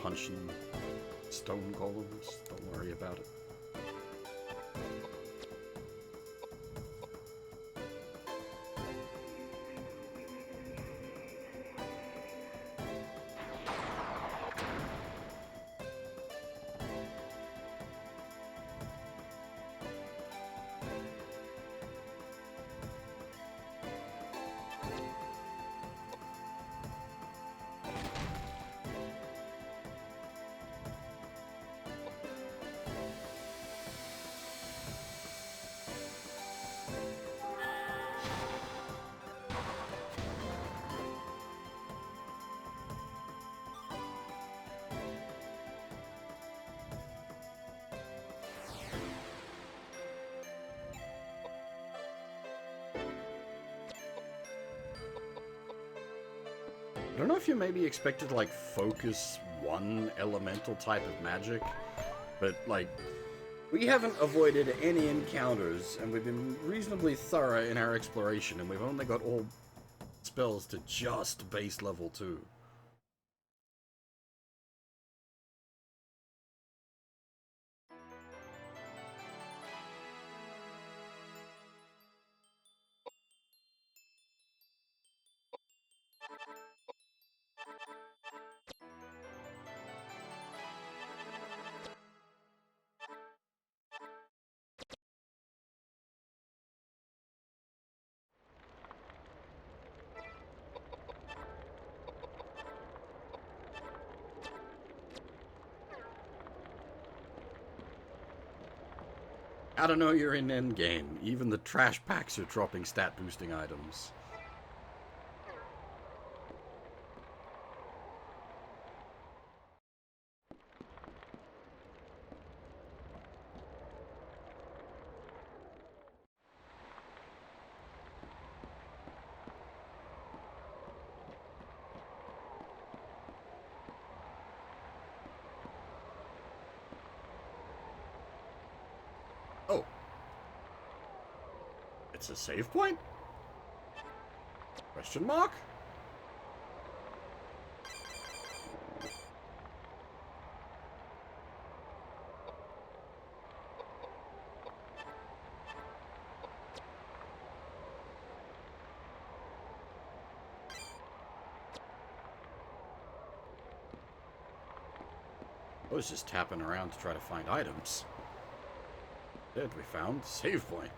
Punching stone golems, don't worry about it. I don't know if you maybe expected to, like, focus one elemental type of magic, but, like, we haven't avoided any encounters, and we've been reasonably thorough in our exploration, and we've only got all spells to just base level 2. I don't know, you're in endgame. Even the trash packs are dropping stat boosting items. Oh. It's a save point? Question mark? I was just tapping around to try to find items. Instead, we found save point.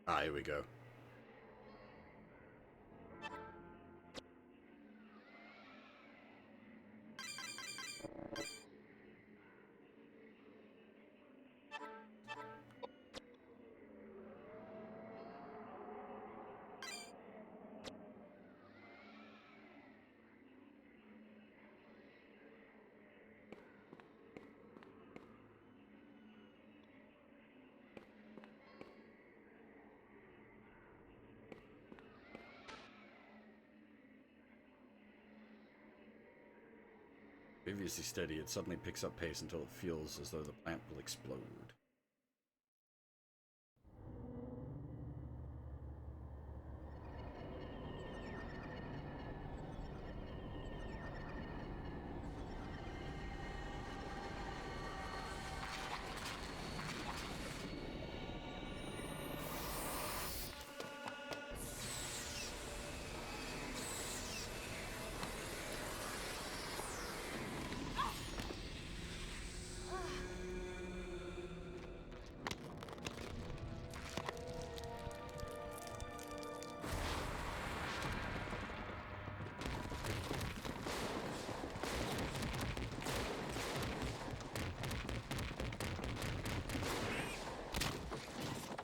Ah, here we go. Previously steady, it suddenly picks up pace until it feels as though the plant will explode.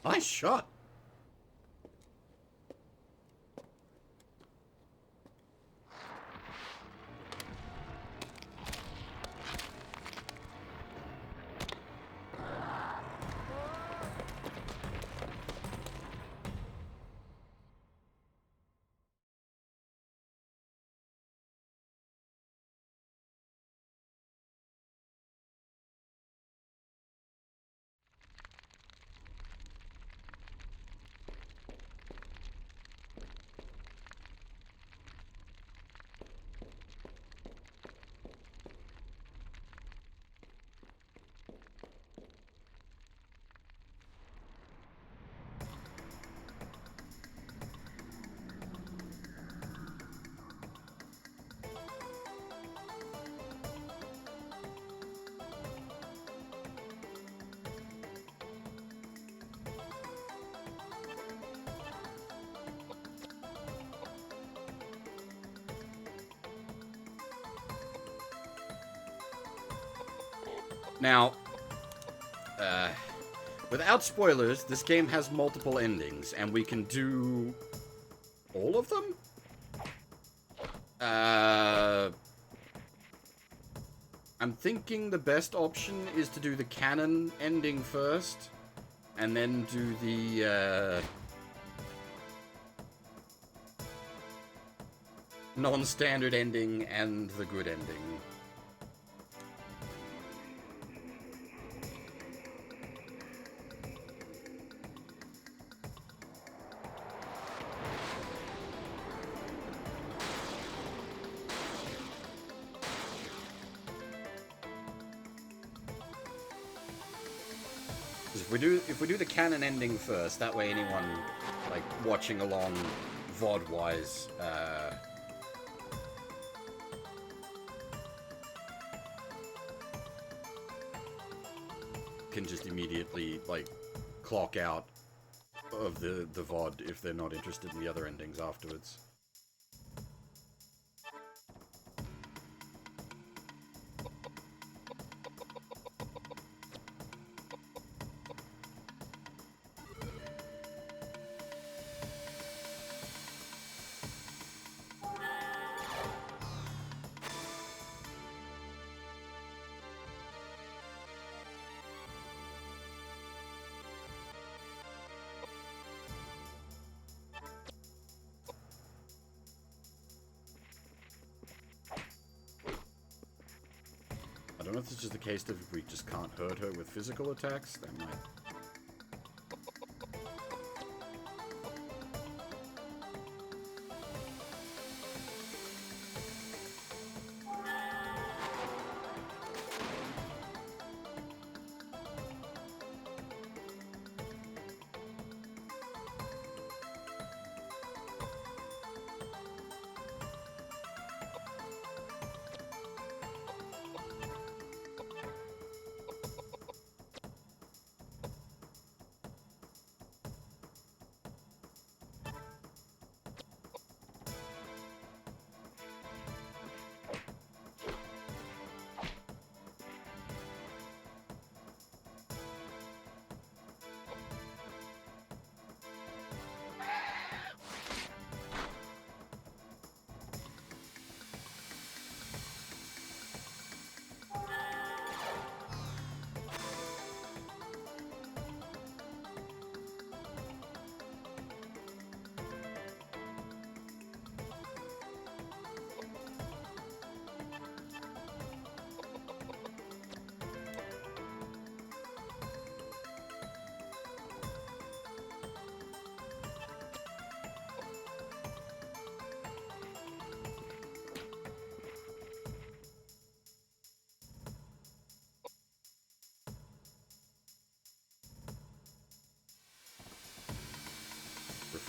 Nice shot. Now, without spoilers, this game has multiple endings, and we can do all of them? I'm thinking the best option is to do the canon ending first, and then do the non-standard ending and the good ending. If we do the canon ending first, that way anyone like watching along VOD wise can just immediately like clock out of the VOD if they're not interested in the other endings afterwards. I don't know if it's just a case of if we just can't hurt her with physical attacks, that might...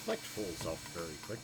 reflect falls off very quick.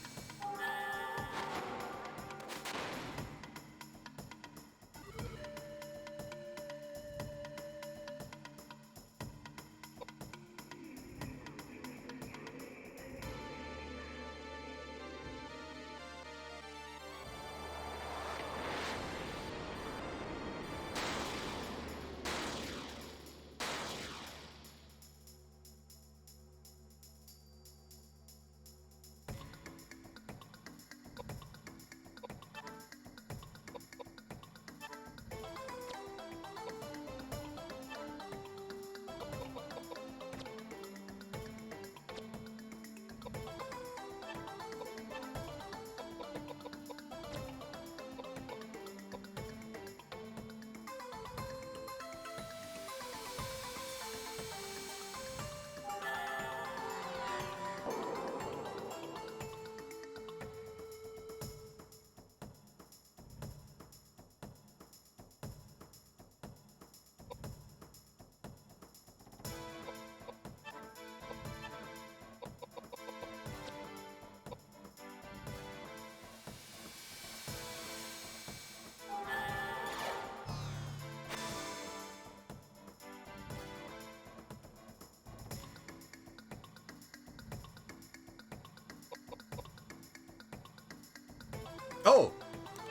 Oh!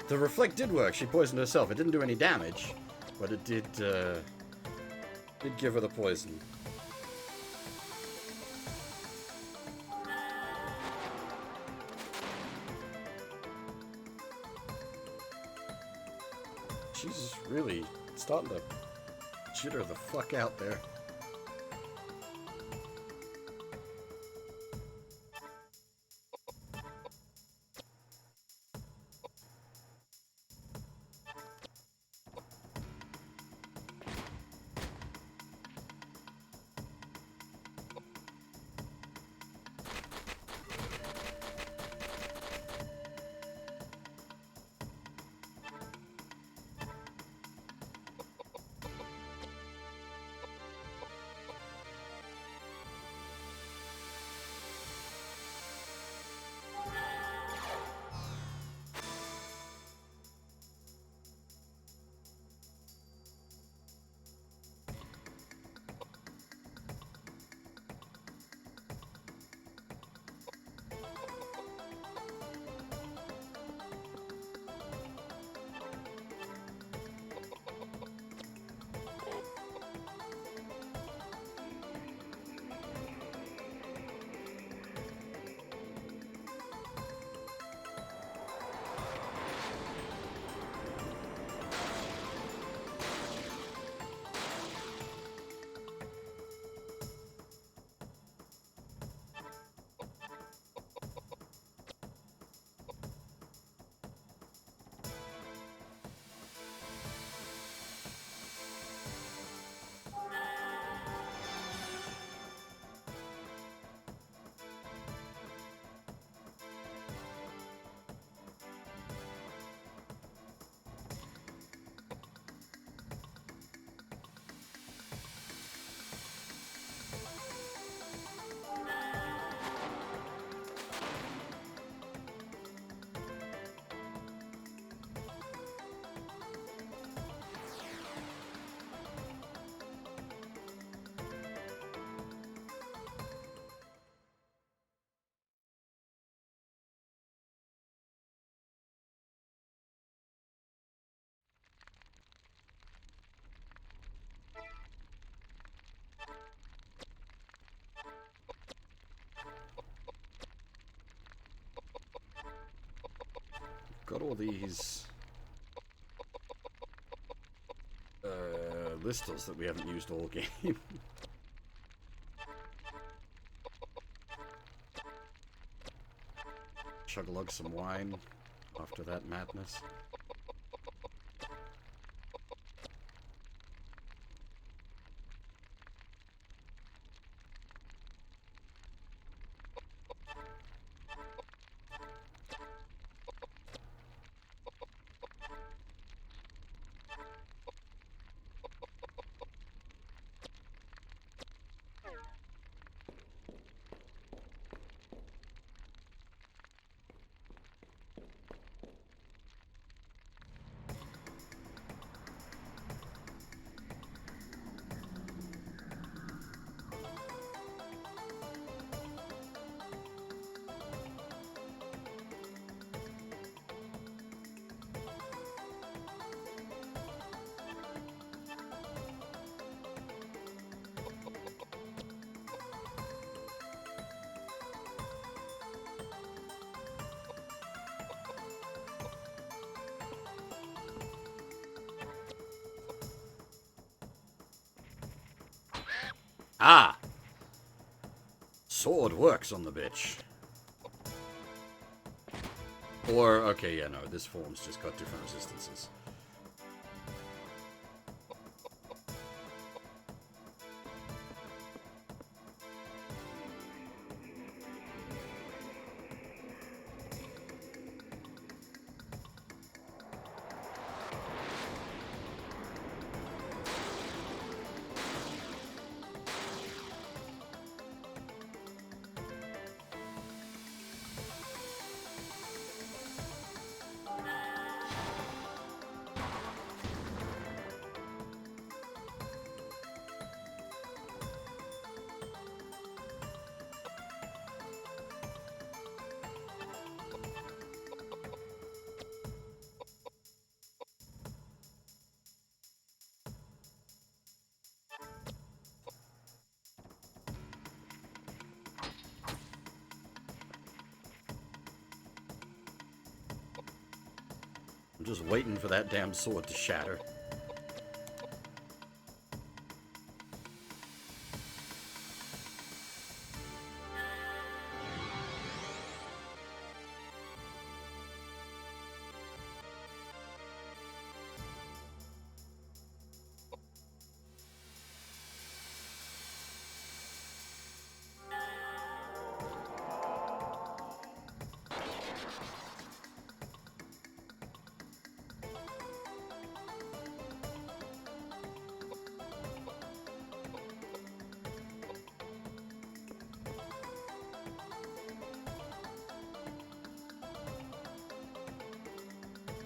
The reflect did work. She poisoned herself. It didn't do any damage, but it did give her the poison. She's really starting to jitter the fuck out there. Got all these listers that we haven't used all game. Chug-a-lug some wine after that madness. Ah! Sword works on the bitch. Or, okay, yeah, no, this form's just got different resistances. I'm just waiting for that damn sword to shatter.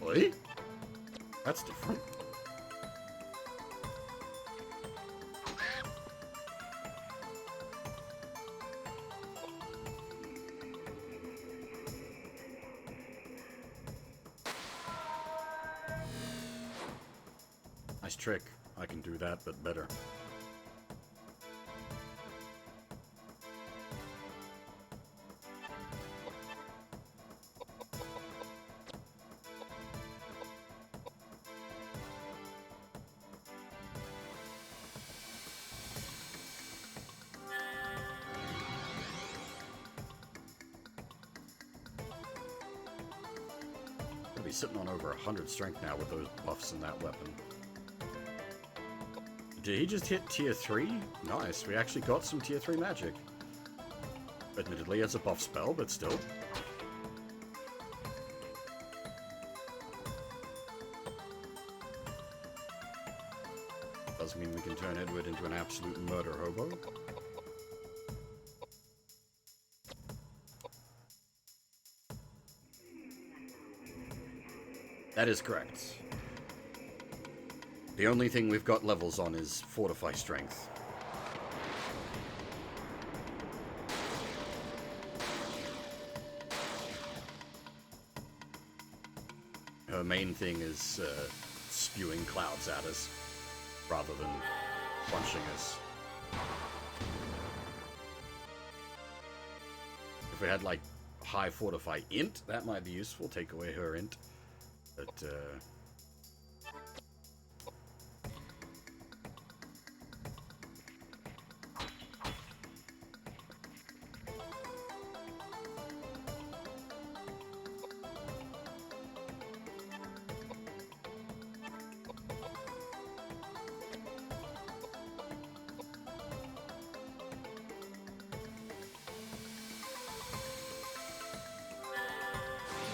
Wait? That's different. Nice trick. I can do that, but better. Gonna be sitting on over 100 strength now with those buffs in that weapon. Did he just hit tier 3? Nice, we actually got some tier 3 magic. Admittedly, it's a buff spell, but still. Does mean we can turn Edward into an absolute murder hobo. That is correct. The only thing we've got levels on is Fortify Strength. Her main thing is spewing clouds at us, rather than punching us. If we had, like, high Fortify Int, that might be useful, take away her Int. But,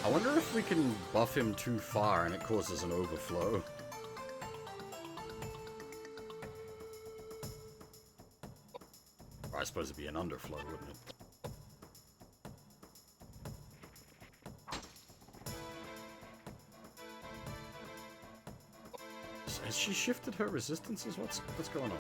I wonder if we can buff him too far and it causes an overflow. Or I suppose it'd be an underflow, wouldn't it? Has she shifted her resistances? What's going on?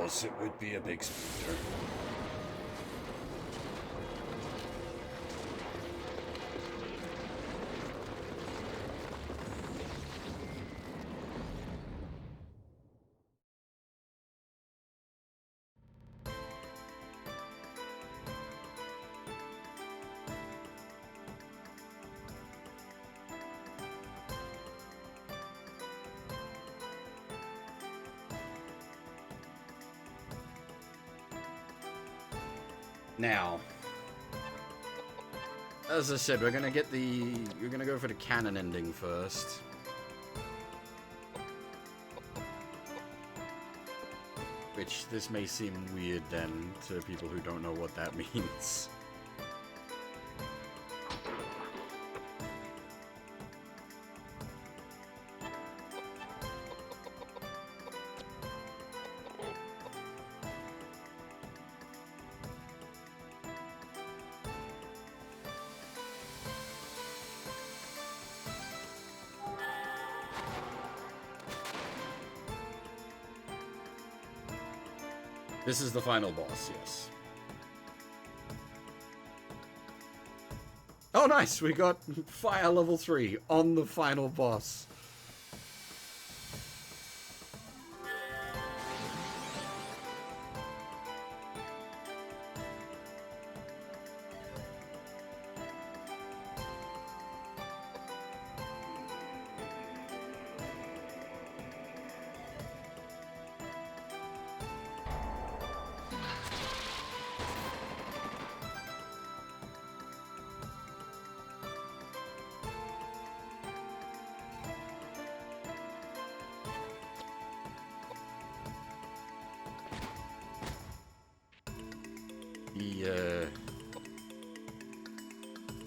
course it would be a big splinter. Now, as I said, we're gonna go for the canon ending first. Which, this may seem weird then to people who don't know what that means. This is the final boss, yes. Oh, nice! We got fire level 3 on the final boss.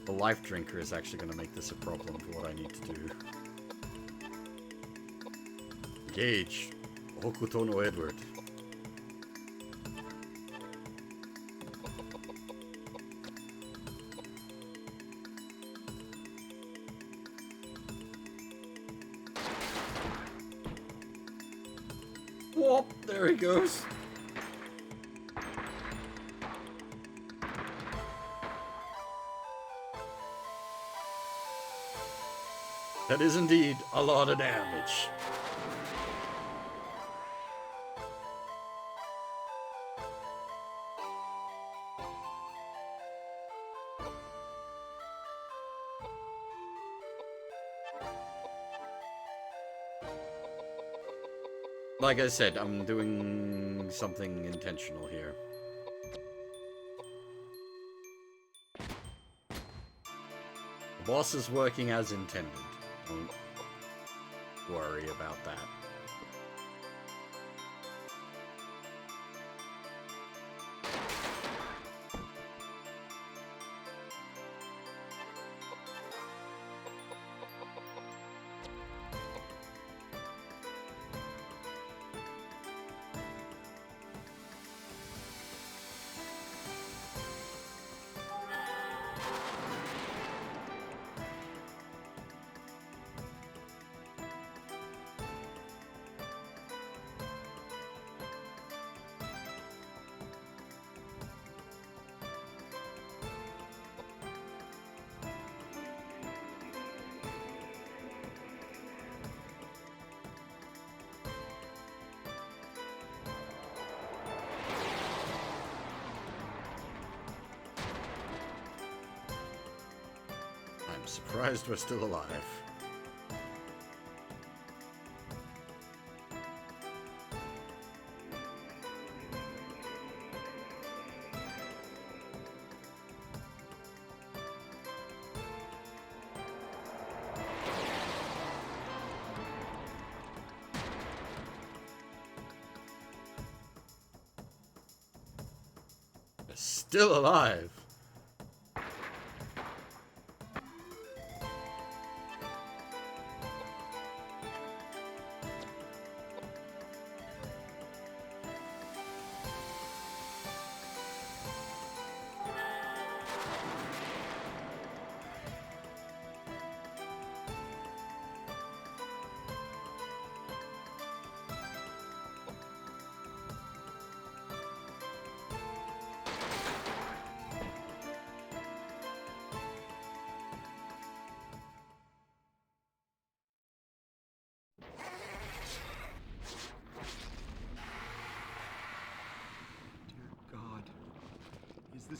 The life drinker is actually going to make this a problem for what I need to do. Engage Hokuto no Edward. Whoop! There he goes. That is indeed a lot of damage. Like I said, I'm doing something intentional here. The boss is working as intended. Don't worry about that. I'm surprised we're still alive. We're still alive.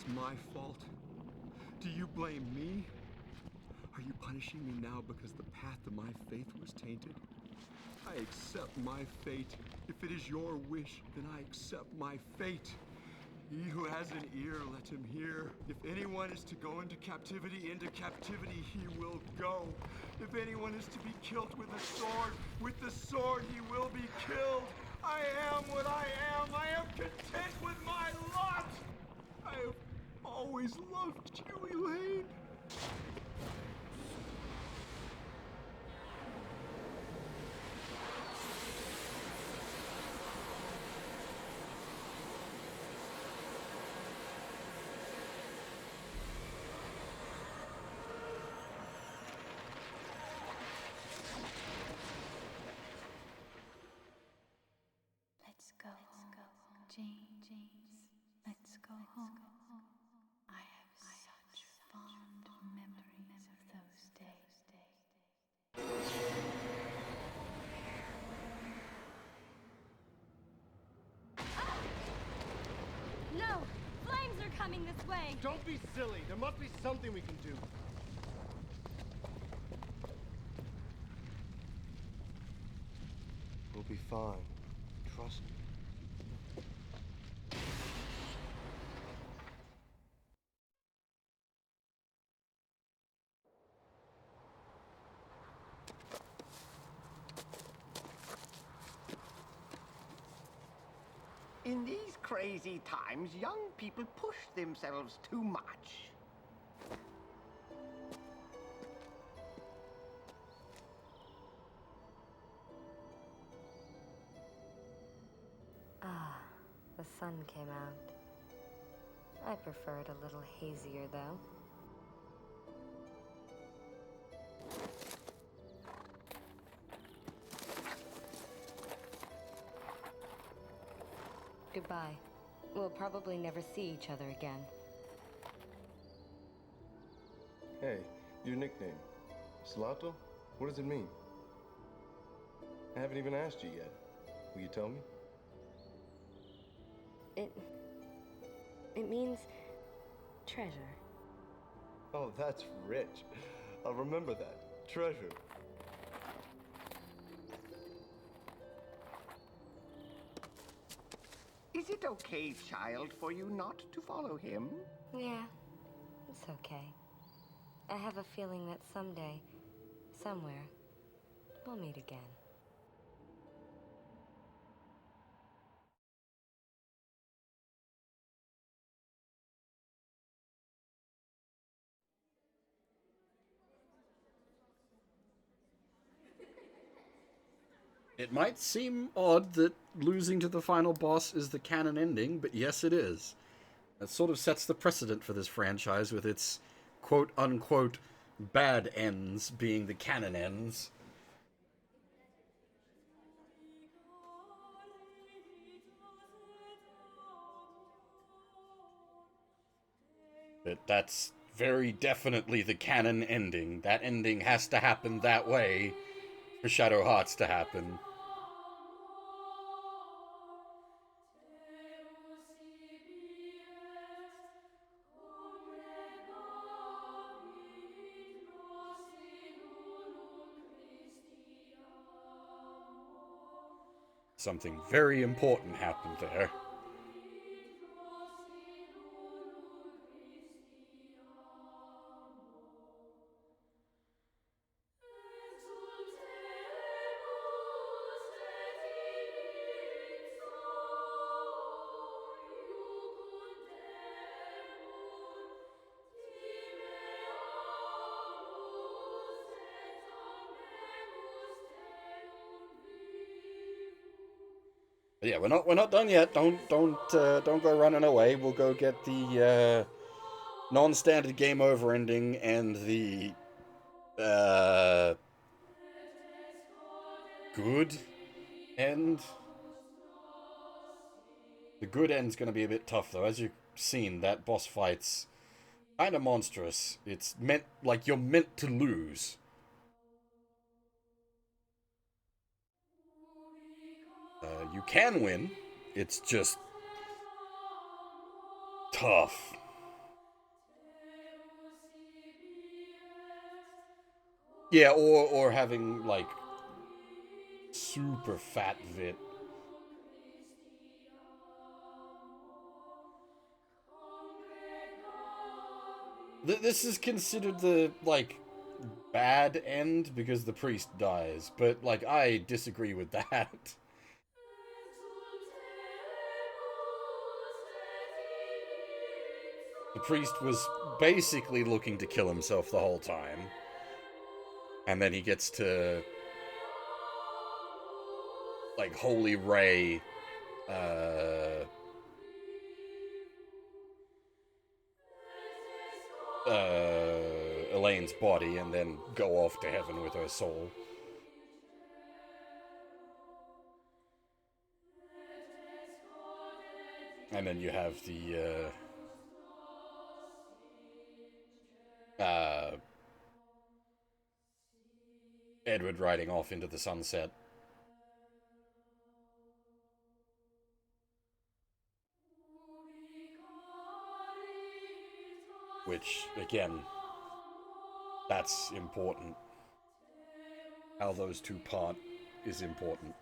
my fault? Do you blame me? Are you punishing me now because the path to my faith was tainted? I accept my fate. If it is your wish, then I accept my fate. He who has an ear, let him hear. If anyone is to go into captivity he will go. If anyone is to be killed with the sword he will be killed. I am what I am. I am content with my lot. I have always loved you, Elaine. Let's go home, James. Let's go home. I have such fond memories of those days. No! Flames are coming this way! Don't be silly. There must be something we can do. We'll be fine. Trust me. In these crazy times, young people push themselves too much. Ah, the sun came out. I prefer it a little hazier, though. Goodbye. We'll probably never see each other again. Hey, your nickname. Slato? What does it mean? I haven't even asked you yet. Will you tell me? It means treasure. Oh, that's rich. I'll remember that. Treasure. Is it okay, child, for you not to follow him? Yeah, it's okay. I have a feeling that someday, somewhere, we'll meet again. It might seem odd that losing to the final boss is the canon ending, but yes, it is. That sort of sets the precedent for this franchise with its quote-unquote bad ends being the canon ends. But that's very definitely the canon ending. That ending has to happen that way for Shadow Hearts to happen. Something very important happened there. But yeah, we're not done yet. Don't go running away. We'll go get the non-standard game over ending and the good end. The good end's gonna be a bit tough though. As you've seen, that boss fight's kind of monstrous. It's meant like you're meant to lose. You can win. It's just tough. Yeah, or having like super fat Vit. This is considered the like bad end because the priest dies, but like I disagree with that. The priest was basically looking to kill himself the whole time. And then he gets to like Holy Ray Elaine's body and then go off to heaven with her soul. And then you have the Edward riding off into the sunset. Which, again, that's important. How those two part is important.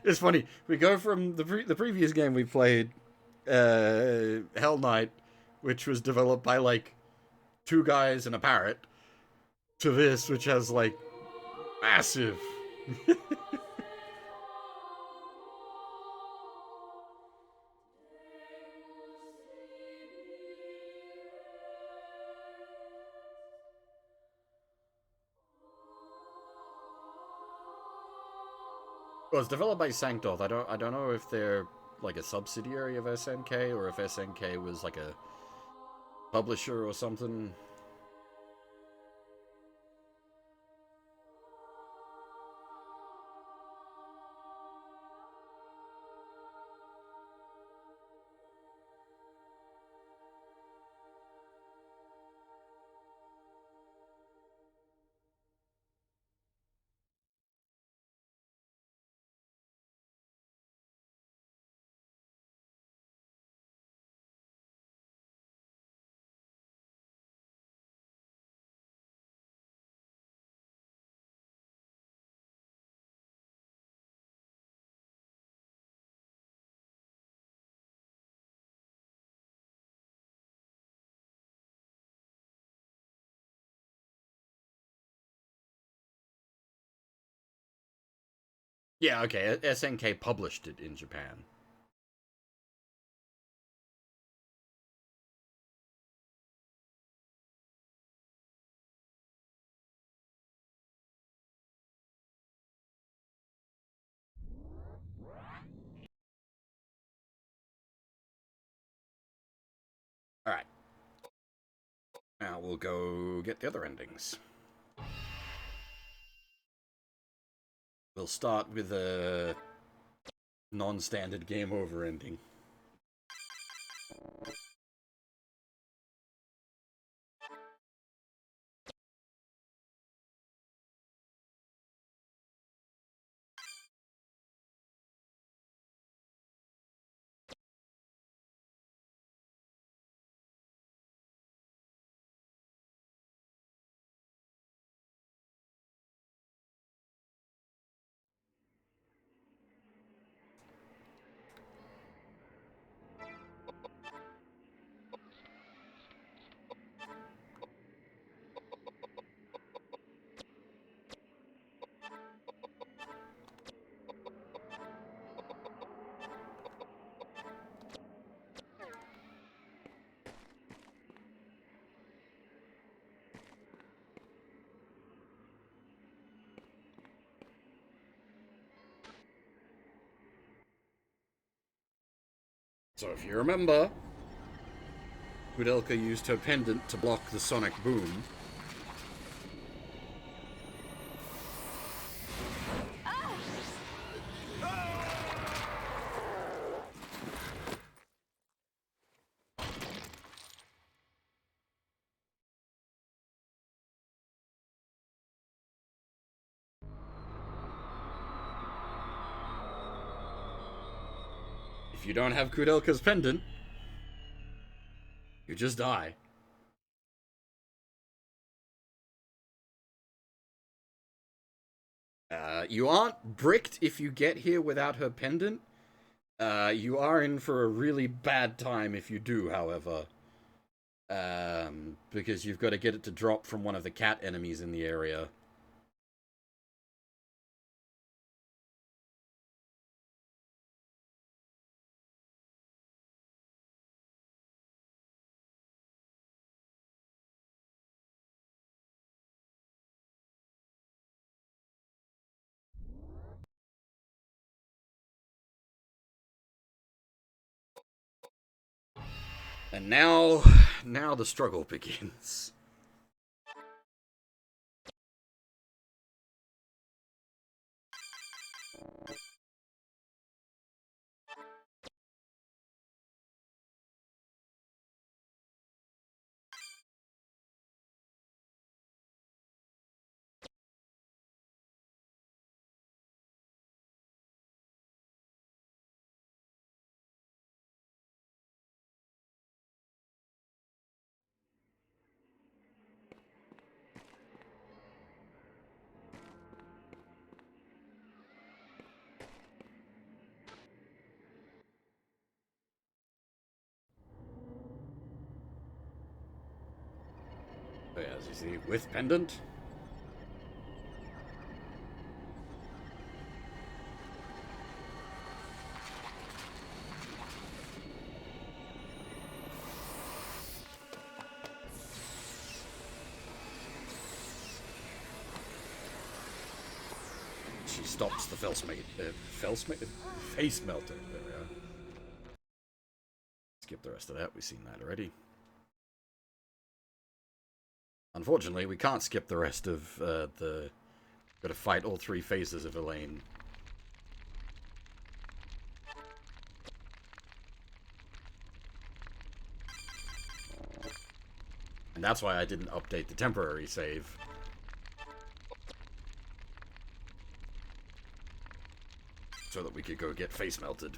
It's funny. We go from the previous game we played, Hell Knight, which was developed by like two guys and a parrot, to this, which has like massive. Well, it's developed by Sanctoth. I don't know if they're like a subsidiary of SNK or if SNK was like a publisher or something. Yeah, okay. SNK published it in Japan. Alright. Now we'll go get the other endings. We'll start with a non-standard game over ending. So if you remember, Koudelka used her pendant to block the sonic boom. If you don't have Koudelka's pendant, you just die. You aren't bricked if you get here without her pendant. You are in for a really bad time if you do, however. Because you've got to get it to drop from one of the cat enemies in the area. And now the struggle begins. Oh, yeah, as you see, with pendant. She stops the face melter. There we are. Skip the rest of that. We've seen that already. Unfortunately, we can't skip the rest of the... Gotta fight all three phases of Elaine. And that's why I didn't update the temporary save. So that we could go get face melted.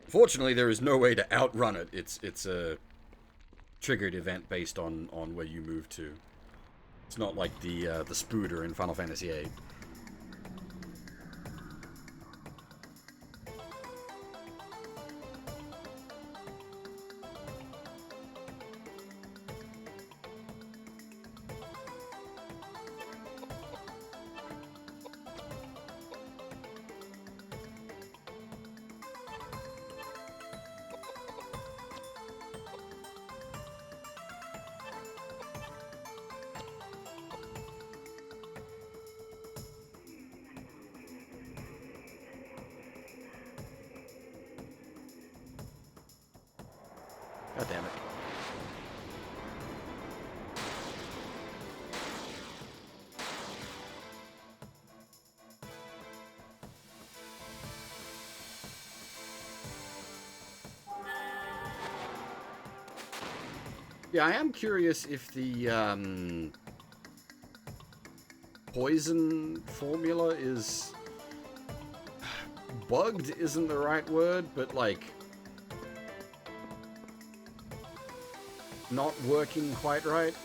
Fortunately, there is no way to outrun it. It's a triggered event based on where you move to. It's not like the Spooder in Final Fantasy VIII. God damn it. Yeah, I am curious if the poison formula is bugged isn't the right word, but like not working quite right.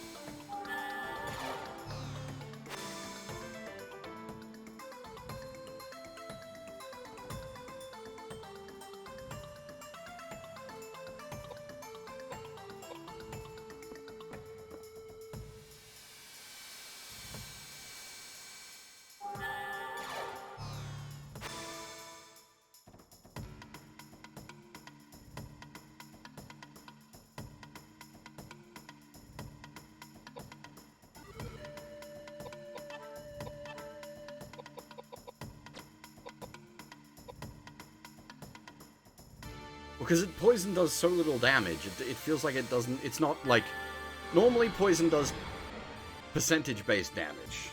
because poison does so little damage. It feels like it doesn't. It's not like normally poison does percentage-based damage.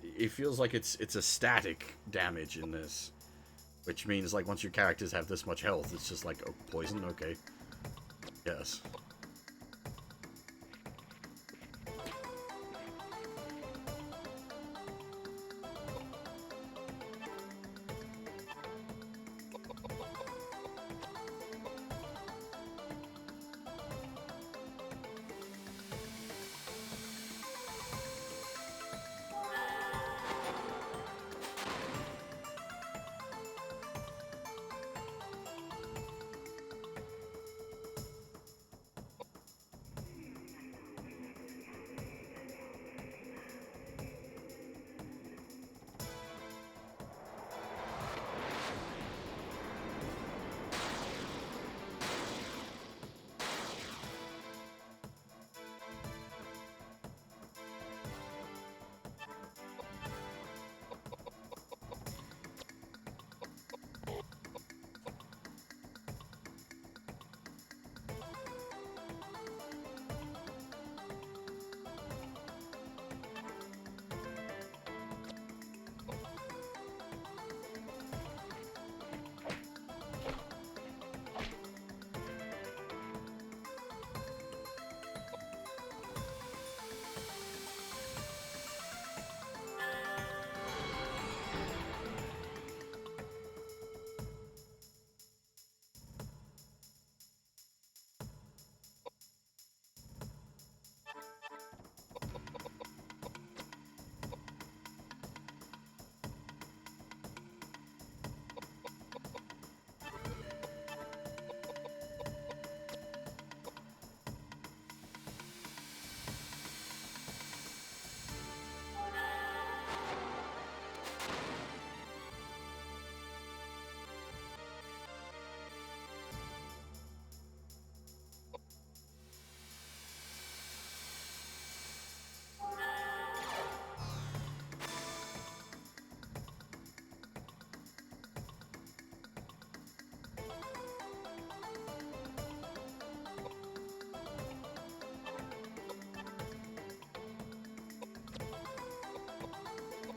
It feels like it's a static damage in this, which means like once your characters have this much health, it's just like, oh, poison, okay, yes.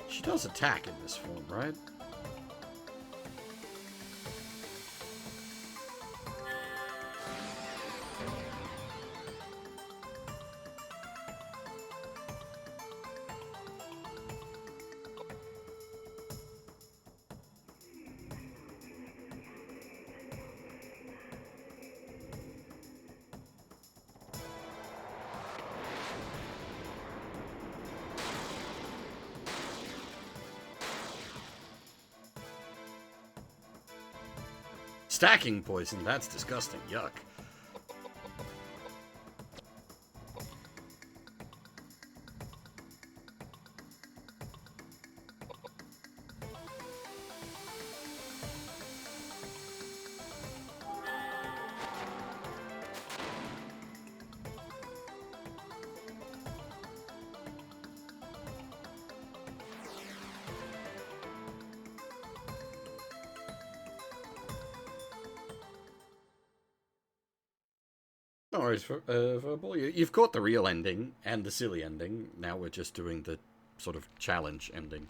She does attack in this form, right? Stacking poison, that's disgusting. Yuck. No worries, Verbal. You've caught the real ending and the silly ending. Now we're just doing the sort of challenge ending.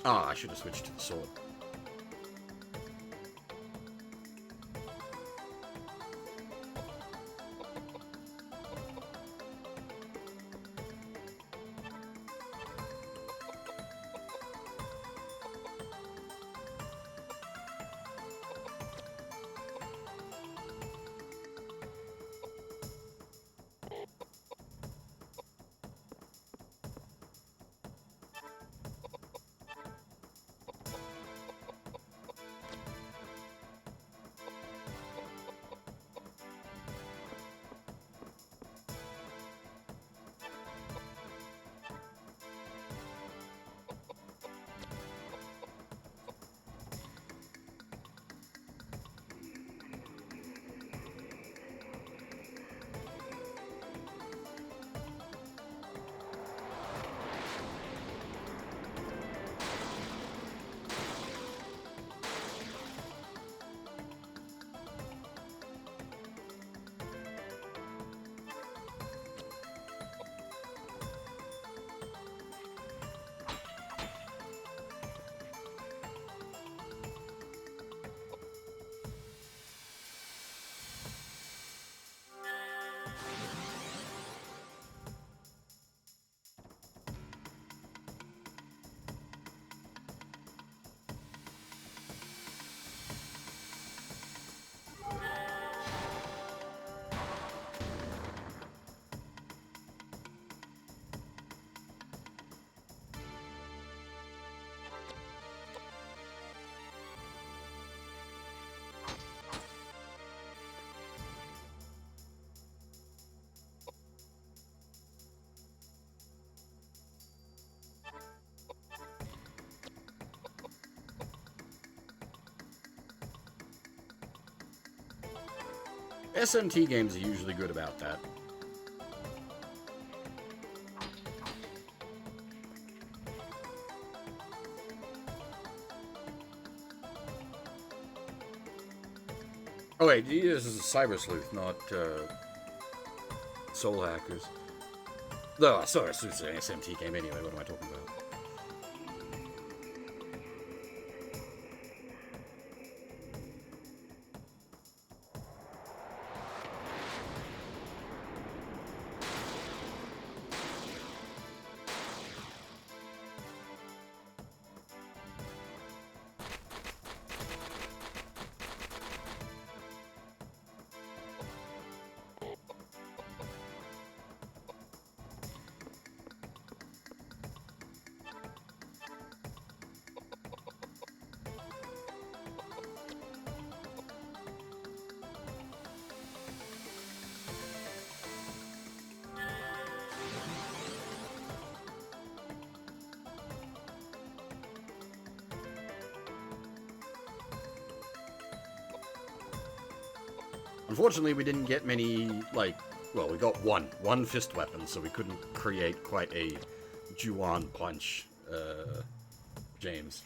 Ah, I should have switched to the sword. SMT games are usually good about that. Oh wait, this is Cyber Sleuth, not Soul Hackers. No, sorry, it's an SMT game anyway. What am I talking about? Unfortunately, we didn't get many, like, well, we got one fist weapon, so we couldn't create quite a Juan punch, James.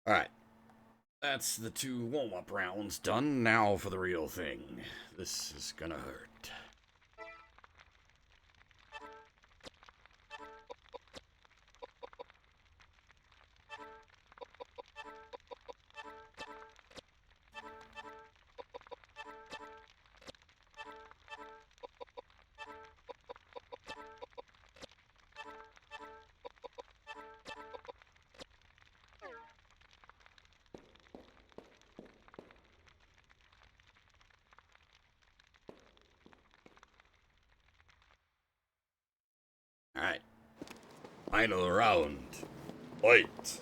Alright. That's the 2 warm-up rounds done. Now for the real thing. This is gonna hurt. Alright. Final round. Fight.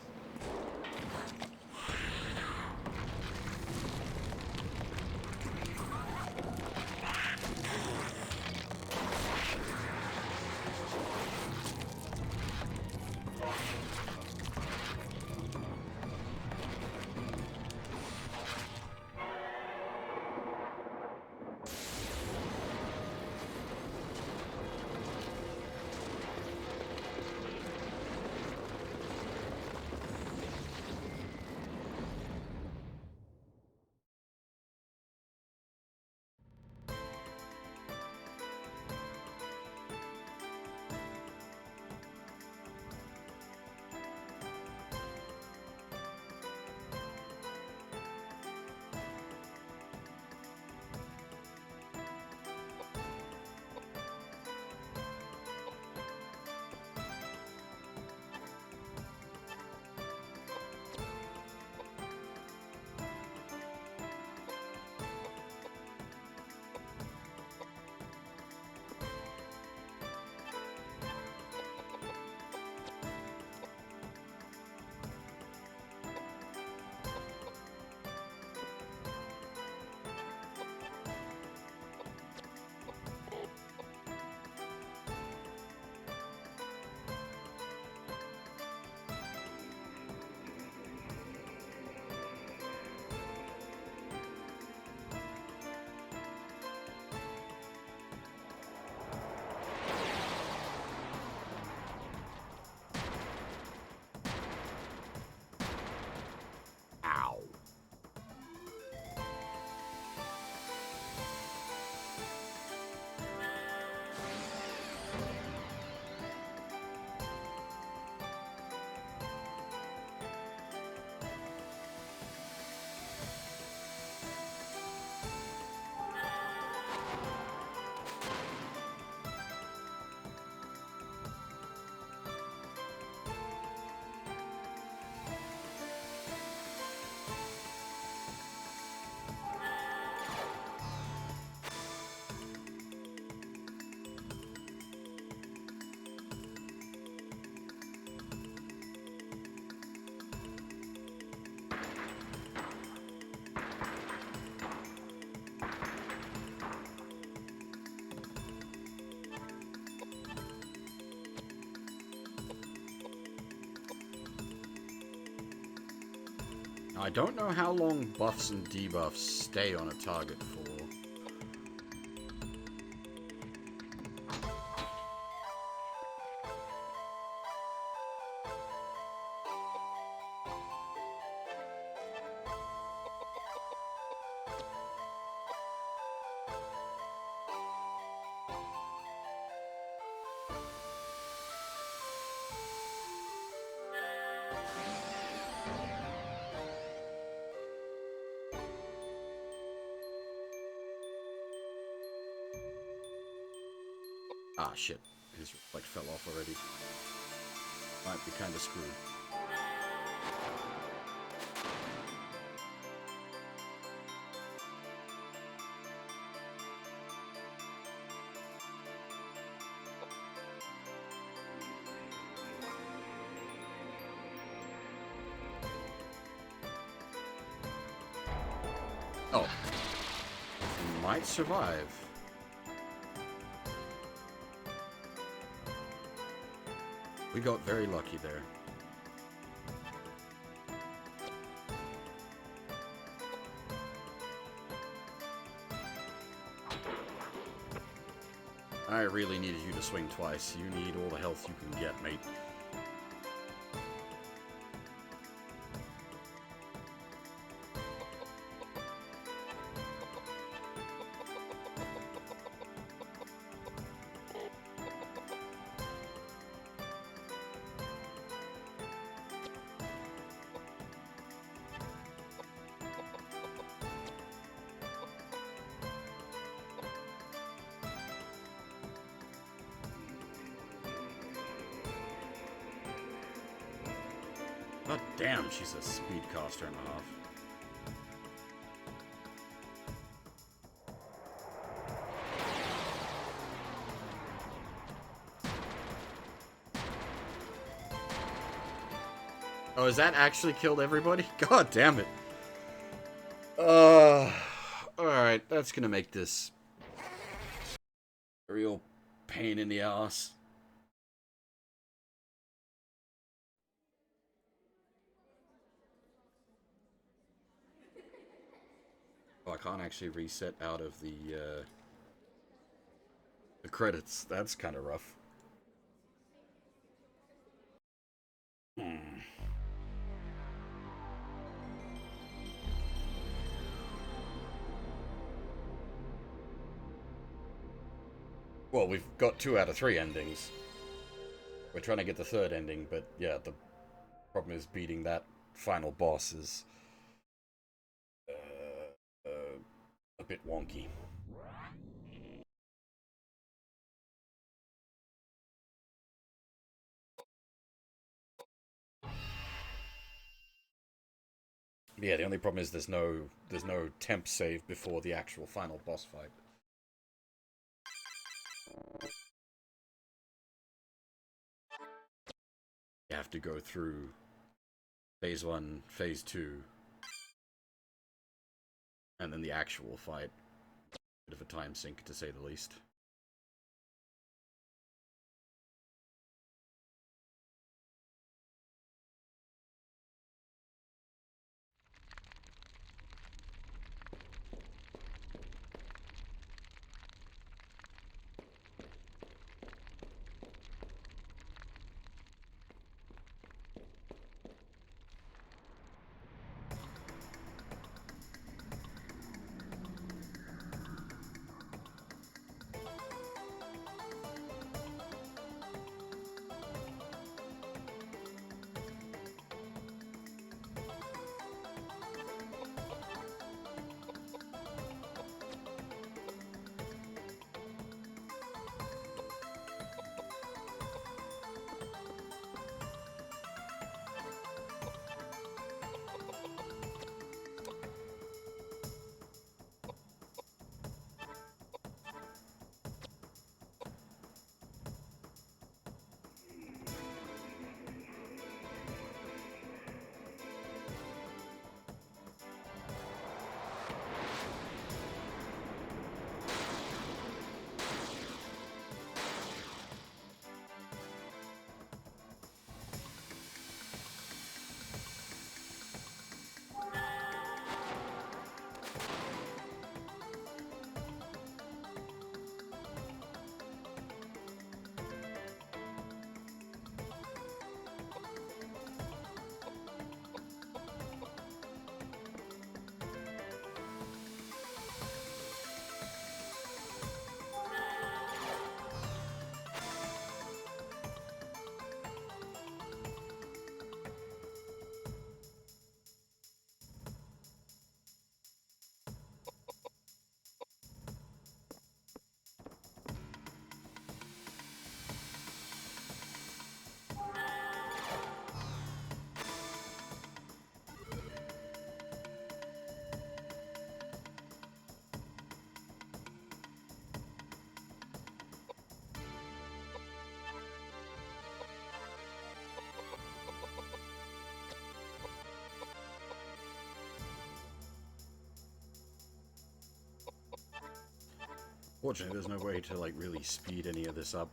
I don't know how long buffs and debuffs stay on a target for. Ah, shit. His reflect fell off already. Might be kind of screwed. Oh. He might survive. We got very lucky there. I really needed you to swing twice. You need all the health you can get, mate. God damn, she's a speed caster and a half. Oh, has that actually killed everybody? God damn it. Alright, that's gonna make this a real pain in the ass. Oh, I can't actually reset out of the credits. That's kind of rough. Well, we've got 2 out of 3 endings. We're trying to get the 3rd ending, but yeah, the problem is beating that final boss is a bit wonky. Yeah, the only problem is there's no temp save before the actual final boss fight. You have to go through phase 1, phase 2, and then the actual fight. Bit of a time sink, to say the least. Fortunately, there's no way to, like, really speed any of this up.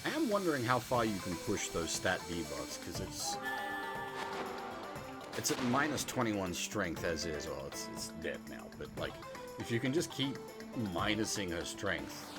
I am wondering how far you can push those stat debuffs, because it's at minus 21 strength as is, or it's dead now, but like, if you can just keep minusing her strength.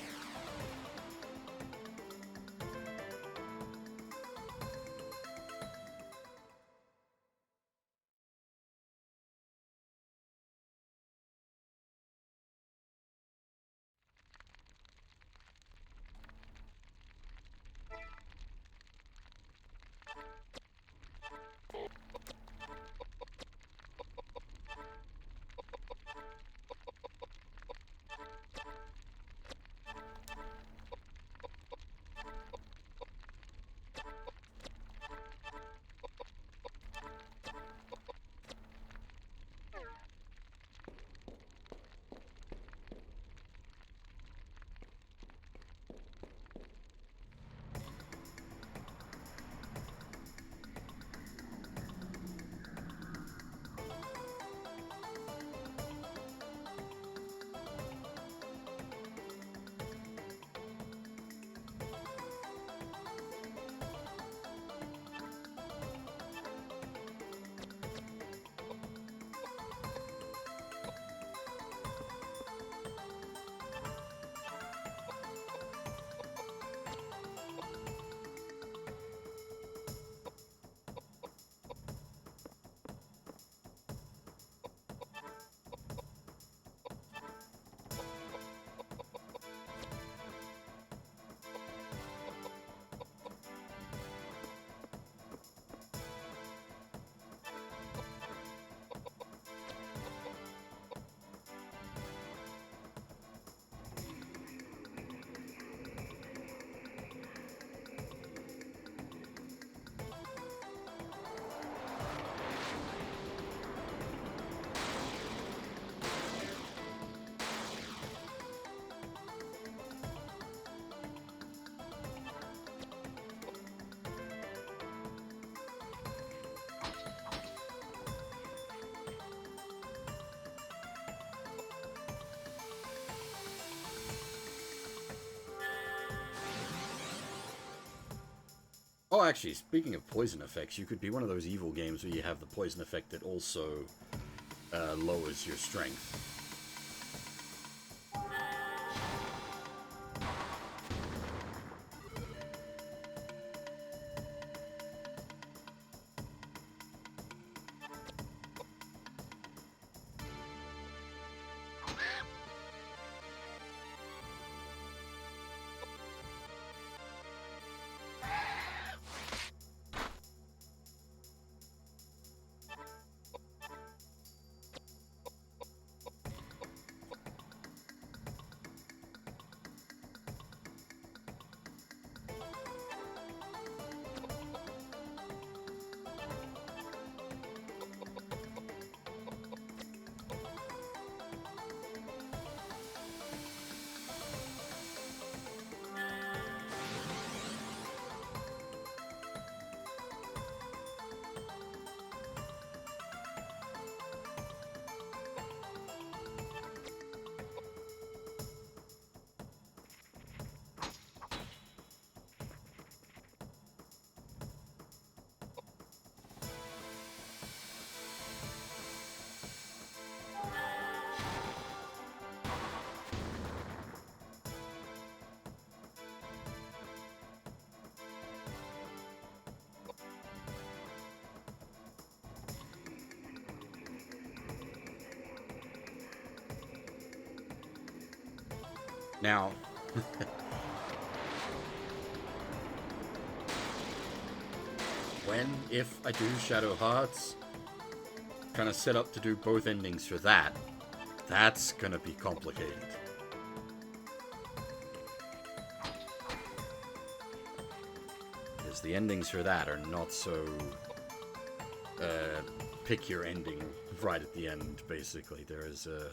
Oh, actually, speaking of poison effects, you could be one of those evil games where you have the poison effect that also lowers your strength. Now, if I do Shadow Hearts, kind of set up to do both endings for that, that's gonna be complicated. Because the endings for that are not so, pick your ending right at the end, basically. There is a...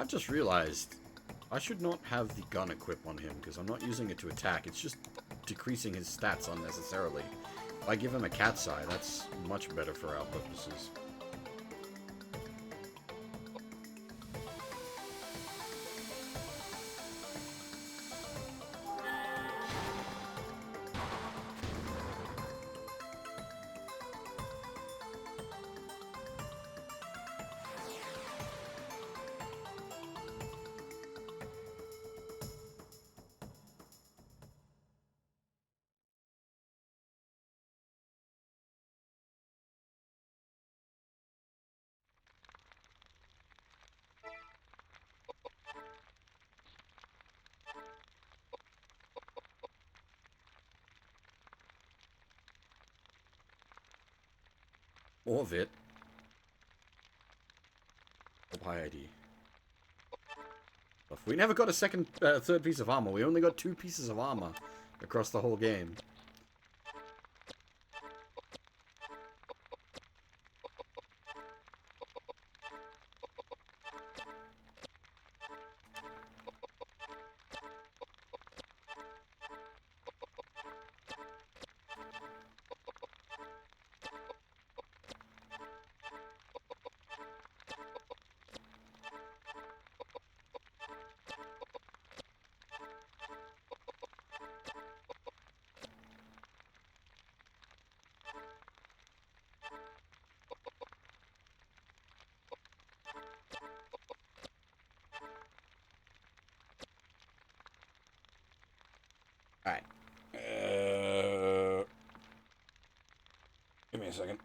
I've just realized I should not have the gun equip on him because I'm not using it to attack. It's just decreasing his stats unnecessarily. If I give him a cat's eye, that's much better for our purposes. More of it. High ID. We never got a third piece of armor. We only got 2 pieces of armor across the whole game. Alright. Give me a second.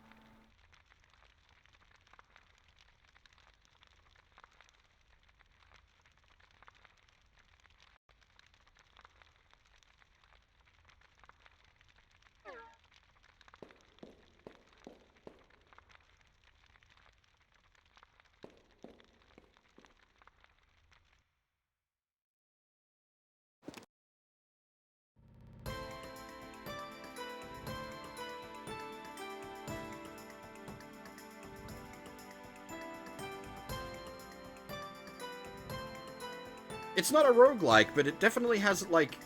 It's not a roguelike, but it definitely has, like,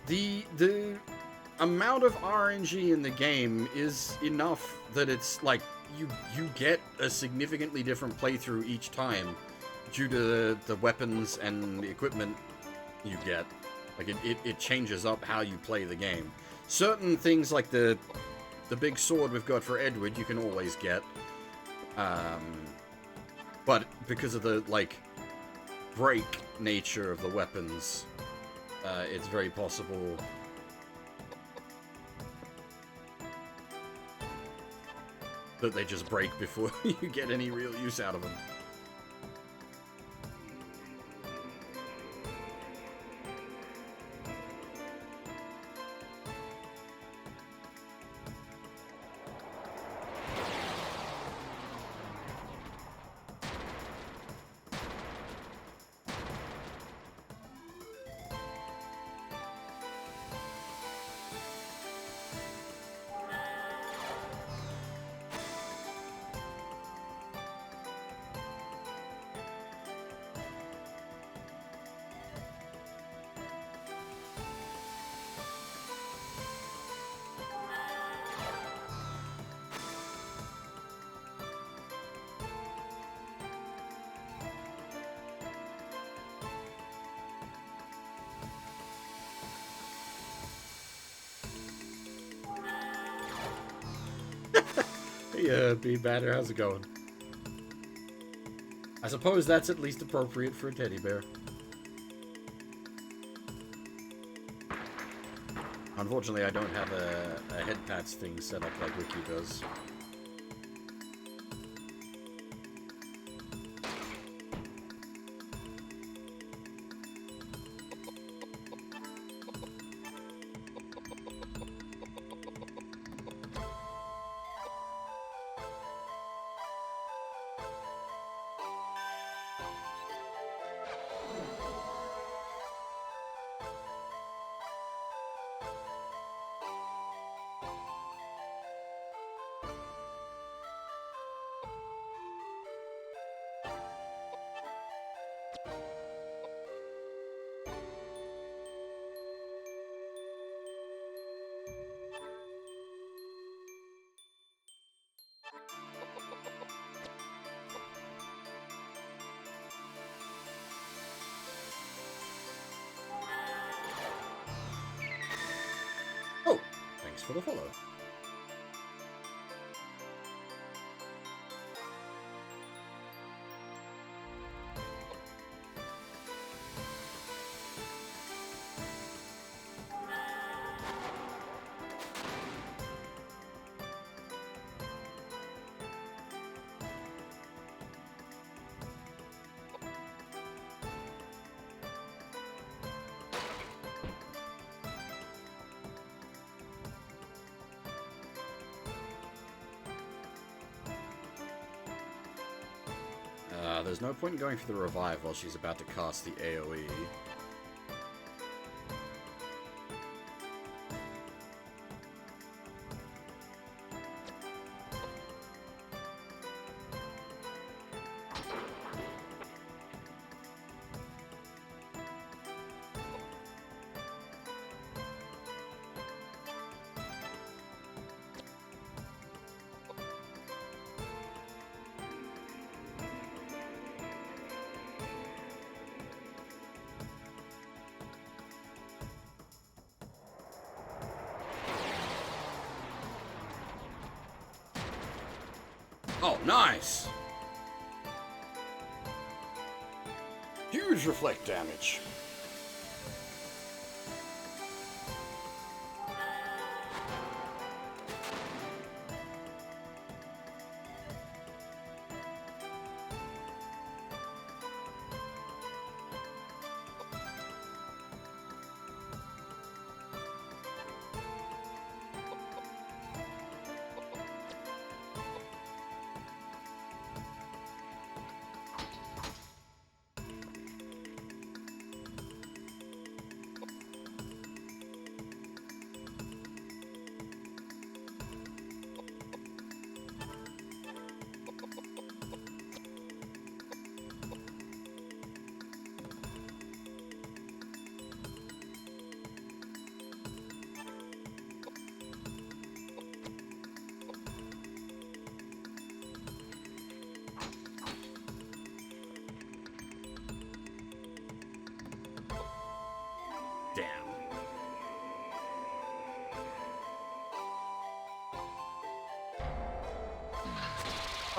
the amount of RNG in the game is enough that it's, like, you get a significantly different playthrough each time due to the weapons and the equipment you get. Like, it changes up how you play the game. Certain things, like the big sword we've got for Edward, you can always get. But because of the, like, break nature of the weapons, it's very possible that they just break before you get any real use out of them. Yeah, be better. How's it going? I suppose that's at least appropriate for a teddy bear. Unfortunately, I don't have a head patch thing set up like Wiki does. Oh, thanks for the follow. There's no point in going for the revive while she's about to cast the AoE. Oh, nice! Huge reflect damage.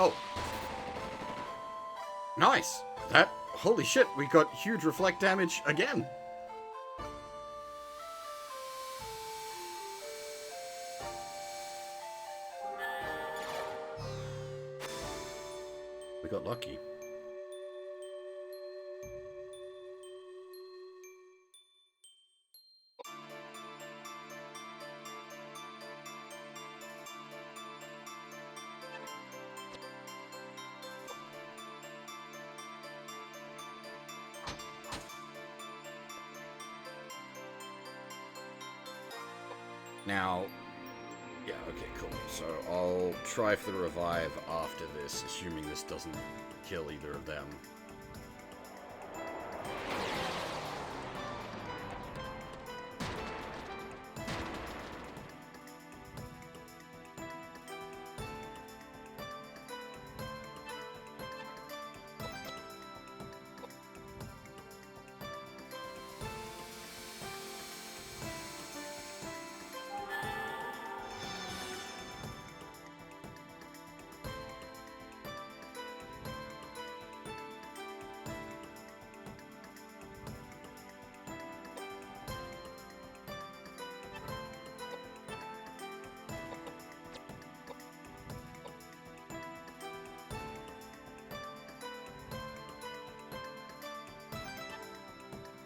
Oh. Nice. That, holy shit, we got huge reflect damage again. We got lucky. Now, yeah, okay, cool. So I'll try for the revive after this, assuming this doesn't kill either of them.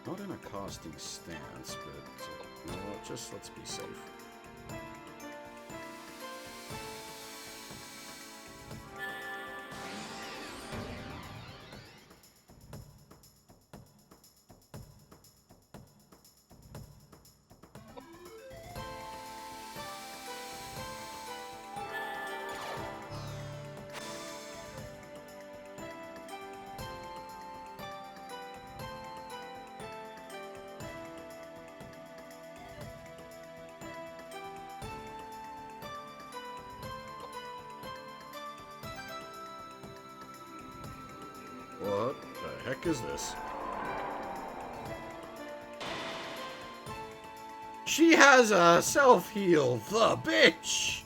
Not in a casting stance, but you know what, just let's be safe. What the heck is this? She has a self-heal, the bitch!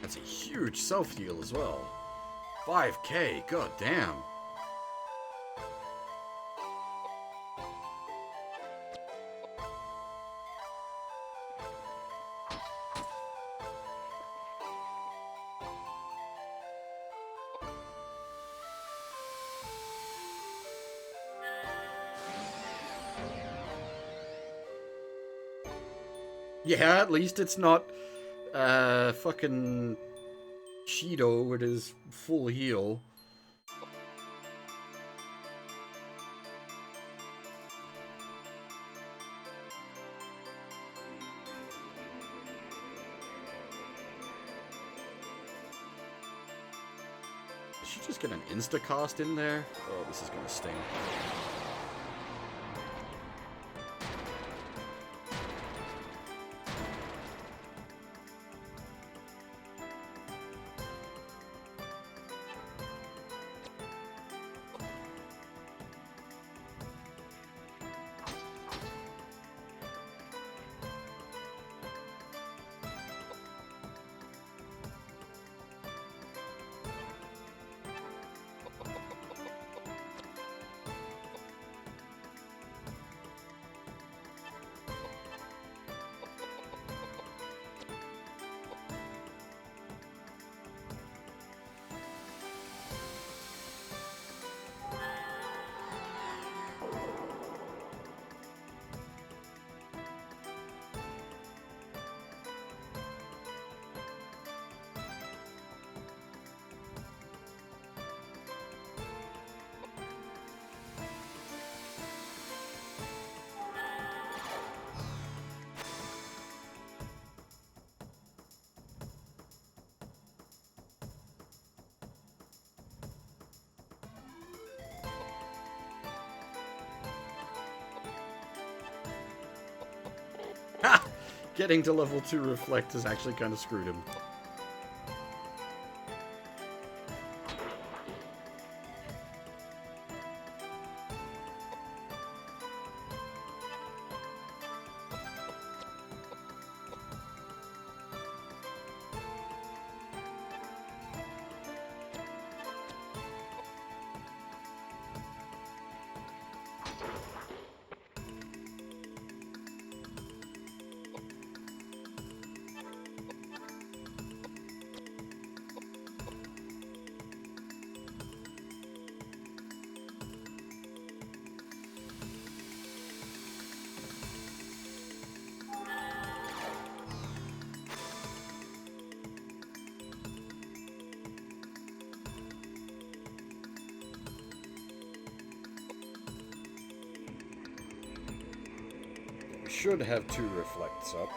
That's a huge self-heal as well. 5k, god damn. Yeah, at least it's not fucking Cheeto with his full heal. Did she just get an insta-cast in there? Oh, this is gonna sting. Getting to level 2 reflect has actually kind of screwed him. Should have 2 reflects up.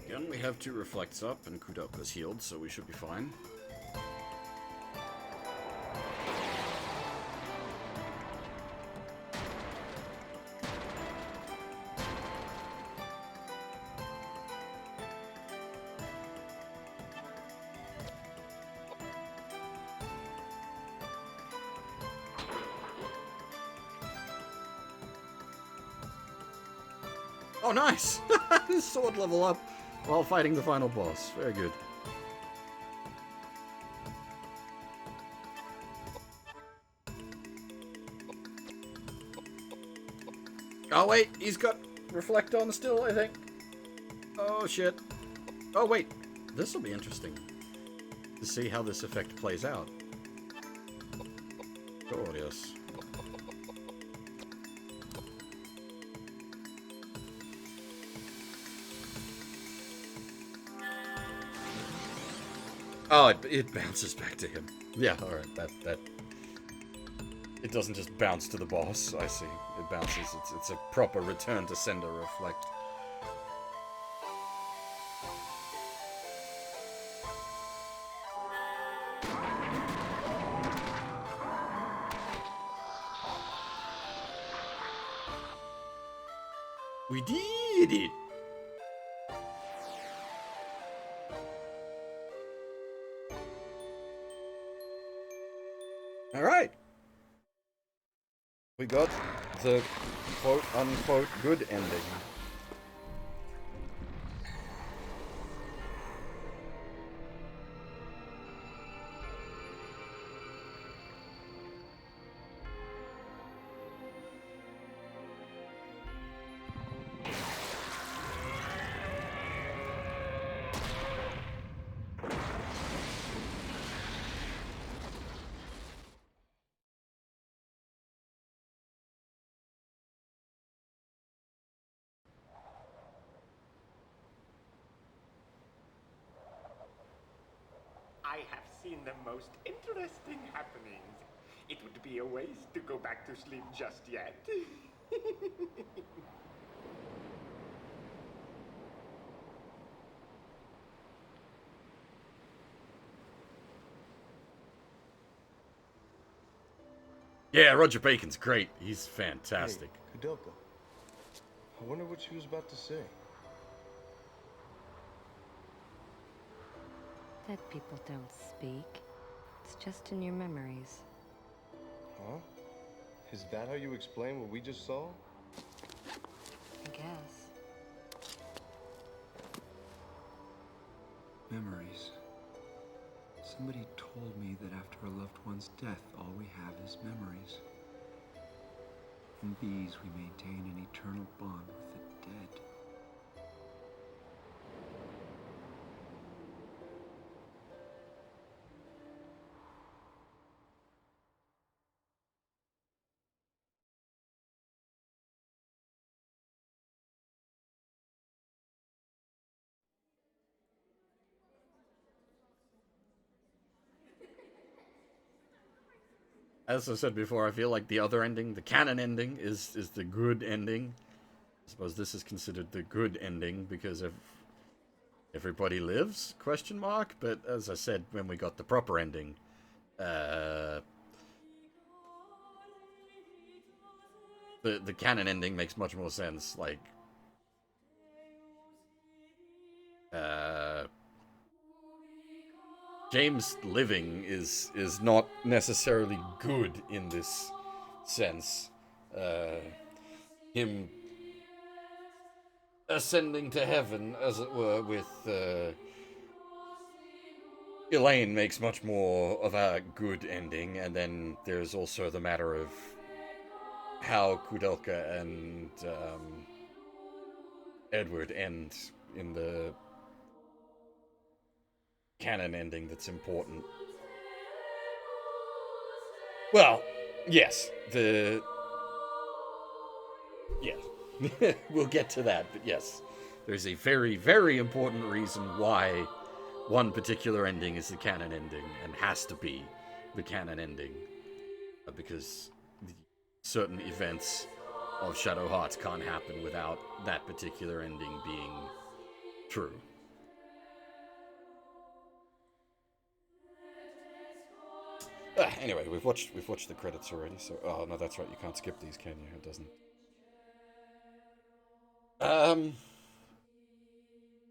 Again, we have 2 reflects up, and Koudelka's healed, so we should be fine. Oh, nice! Sword level up while fighting the final boss. Very good. Oh, wait! He's got reflect on still, I think. Oh, shit. Oh, wait. This will be interesting to see how this effect plays out. Glorious. Oh, it bounces back to him. Yeah, alright, that... It doesn't just bounce to the boss, I see. It bounces, it's a proper return to sender reflect. We did it! Alright. We got the quote-unquote good ending. I have seen the most interesting happenings. It would be a waste to go back to sleep just yet. Yeah, Roger Bacon's great. He's fantastic. Hey, Koudelka. I wonder what she was about to say. Dead people don't speak. It's just in your memories. Huh? Is that how you explain what we just saw? I guess. Memories. Somebody told me that after a loved one's death, all we have is memories. In these, we maintain an eternal bond with the dead. As I said before, I feel like the other ending, the canon ending, is the good ending. I suppose this is considered the good ending because of everybody lives, question mark. But as I said, when we got the proper ending, the canon ending makes much more sense. Like, James living is not necessarily good in this sense. Him ascending to heaven, as it were, with Elaine makes much more of a good ending, and then there's also the matter of how Koudelka and Edward end in the canon ending that's important. Well, yes, yeah, we'll get to that, but yes, there's a very, very important reason why one particular ending is the canon ending and has to be the canon ending, because certain events of Shadow Hearts can't happen without that particular ending being true. Anyway, we've watched the credits already, so oh no, that's right, you can't skip these, can you? It doesn't.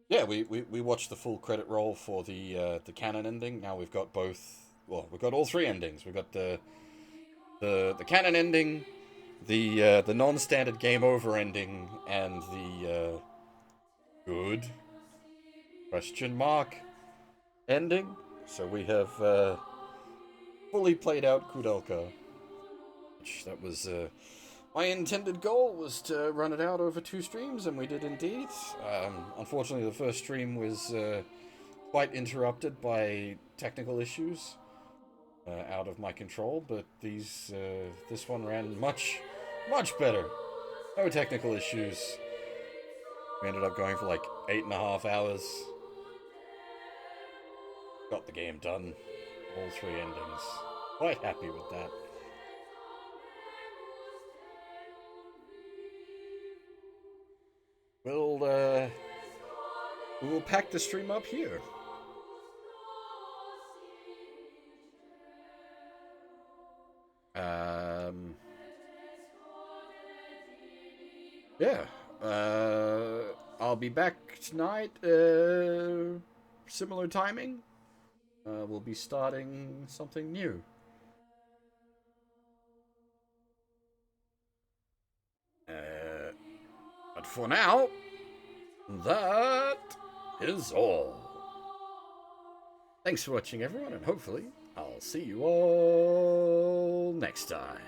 Yeah, we watched the full credit roll for the canon ending. Now we've got both. Well, we've got all three endings. We've got the canon ending, the non-standard game over ending, and the good question mark ending. So we have fully played out Koudelka, which that was my intended goal was to run it out over 2 streams, and we did indeed. Unfortunately, the first stream was quite interrupted by technical issues out of my control, but this one ran much better. No technical issues. We ended up going for like 8.5 hours. Got the game done. All 3 endings. Quite happy with that. We will pack the stream up here. Yeah. I'll be back tonight. Similar timing. We'll be starting something new. But for now, that is all. Thanks for watching, everyone, and hopefully I'll see you all next time.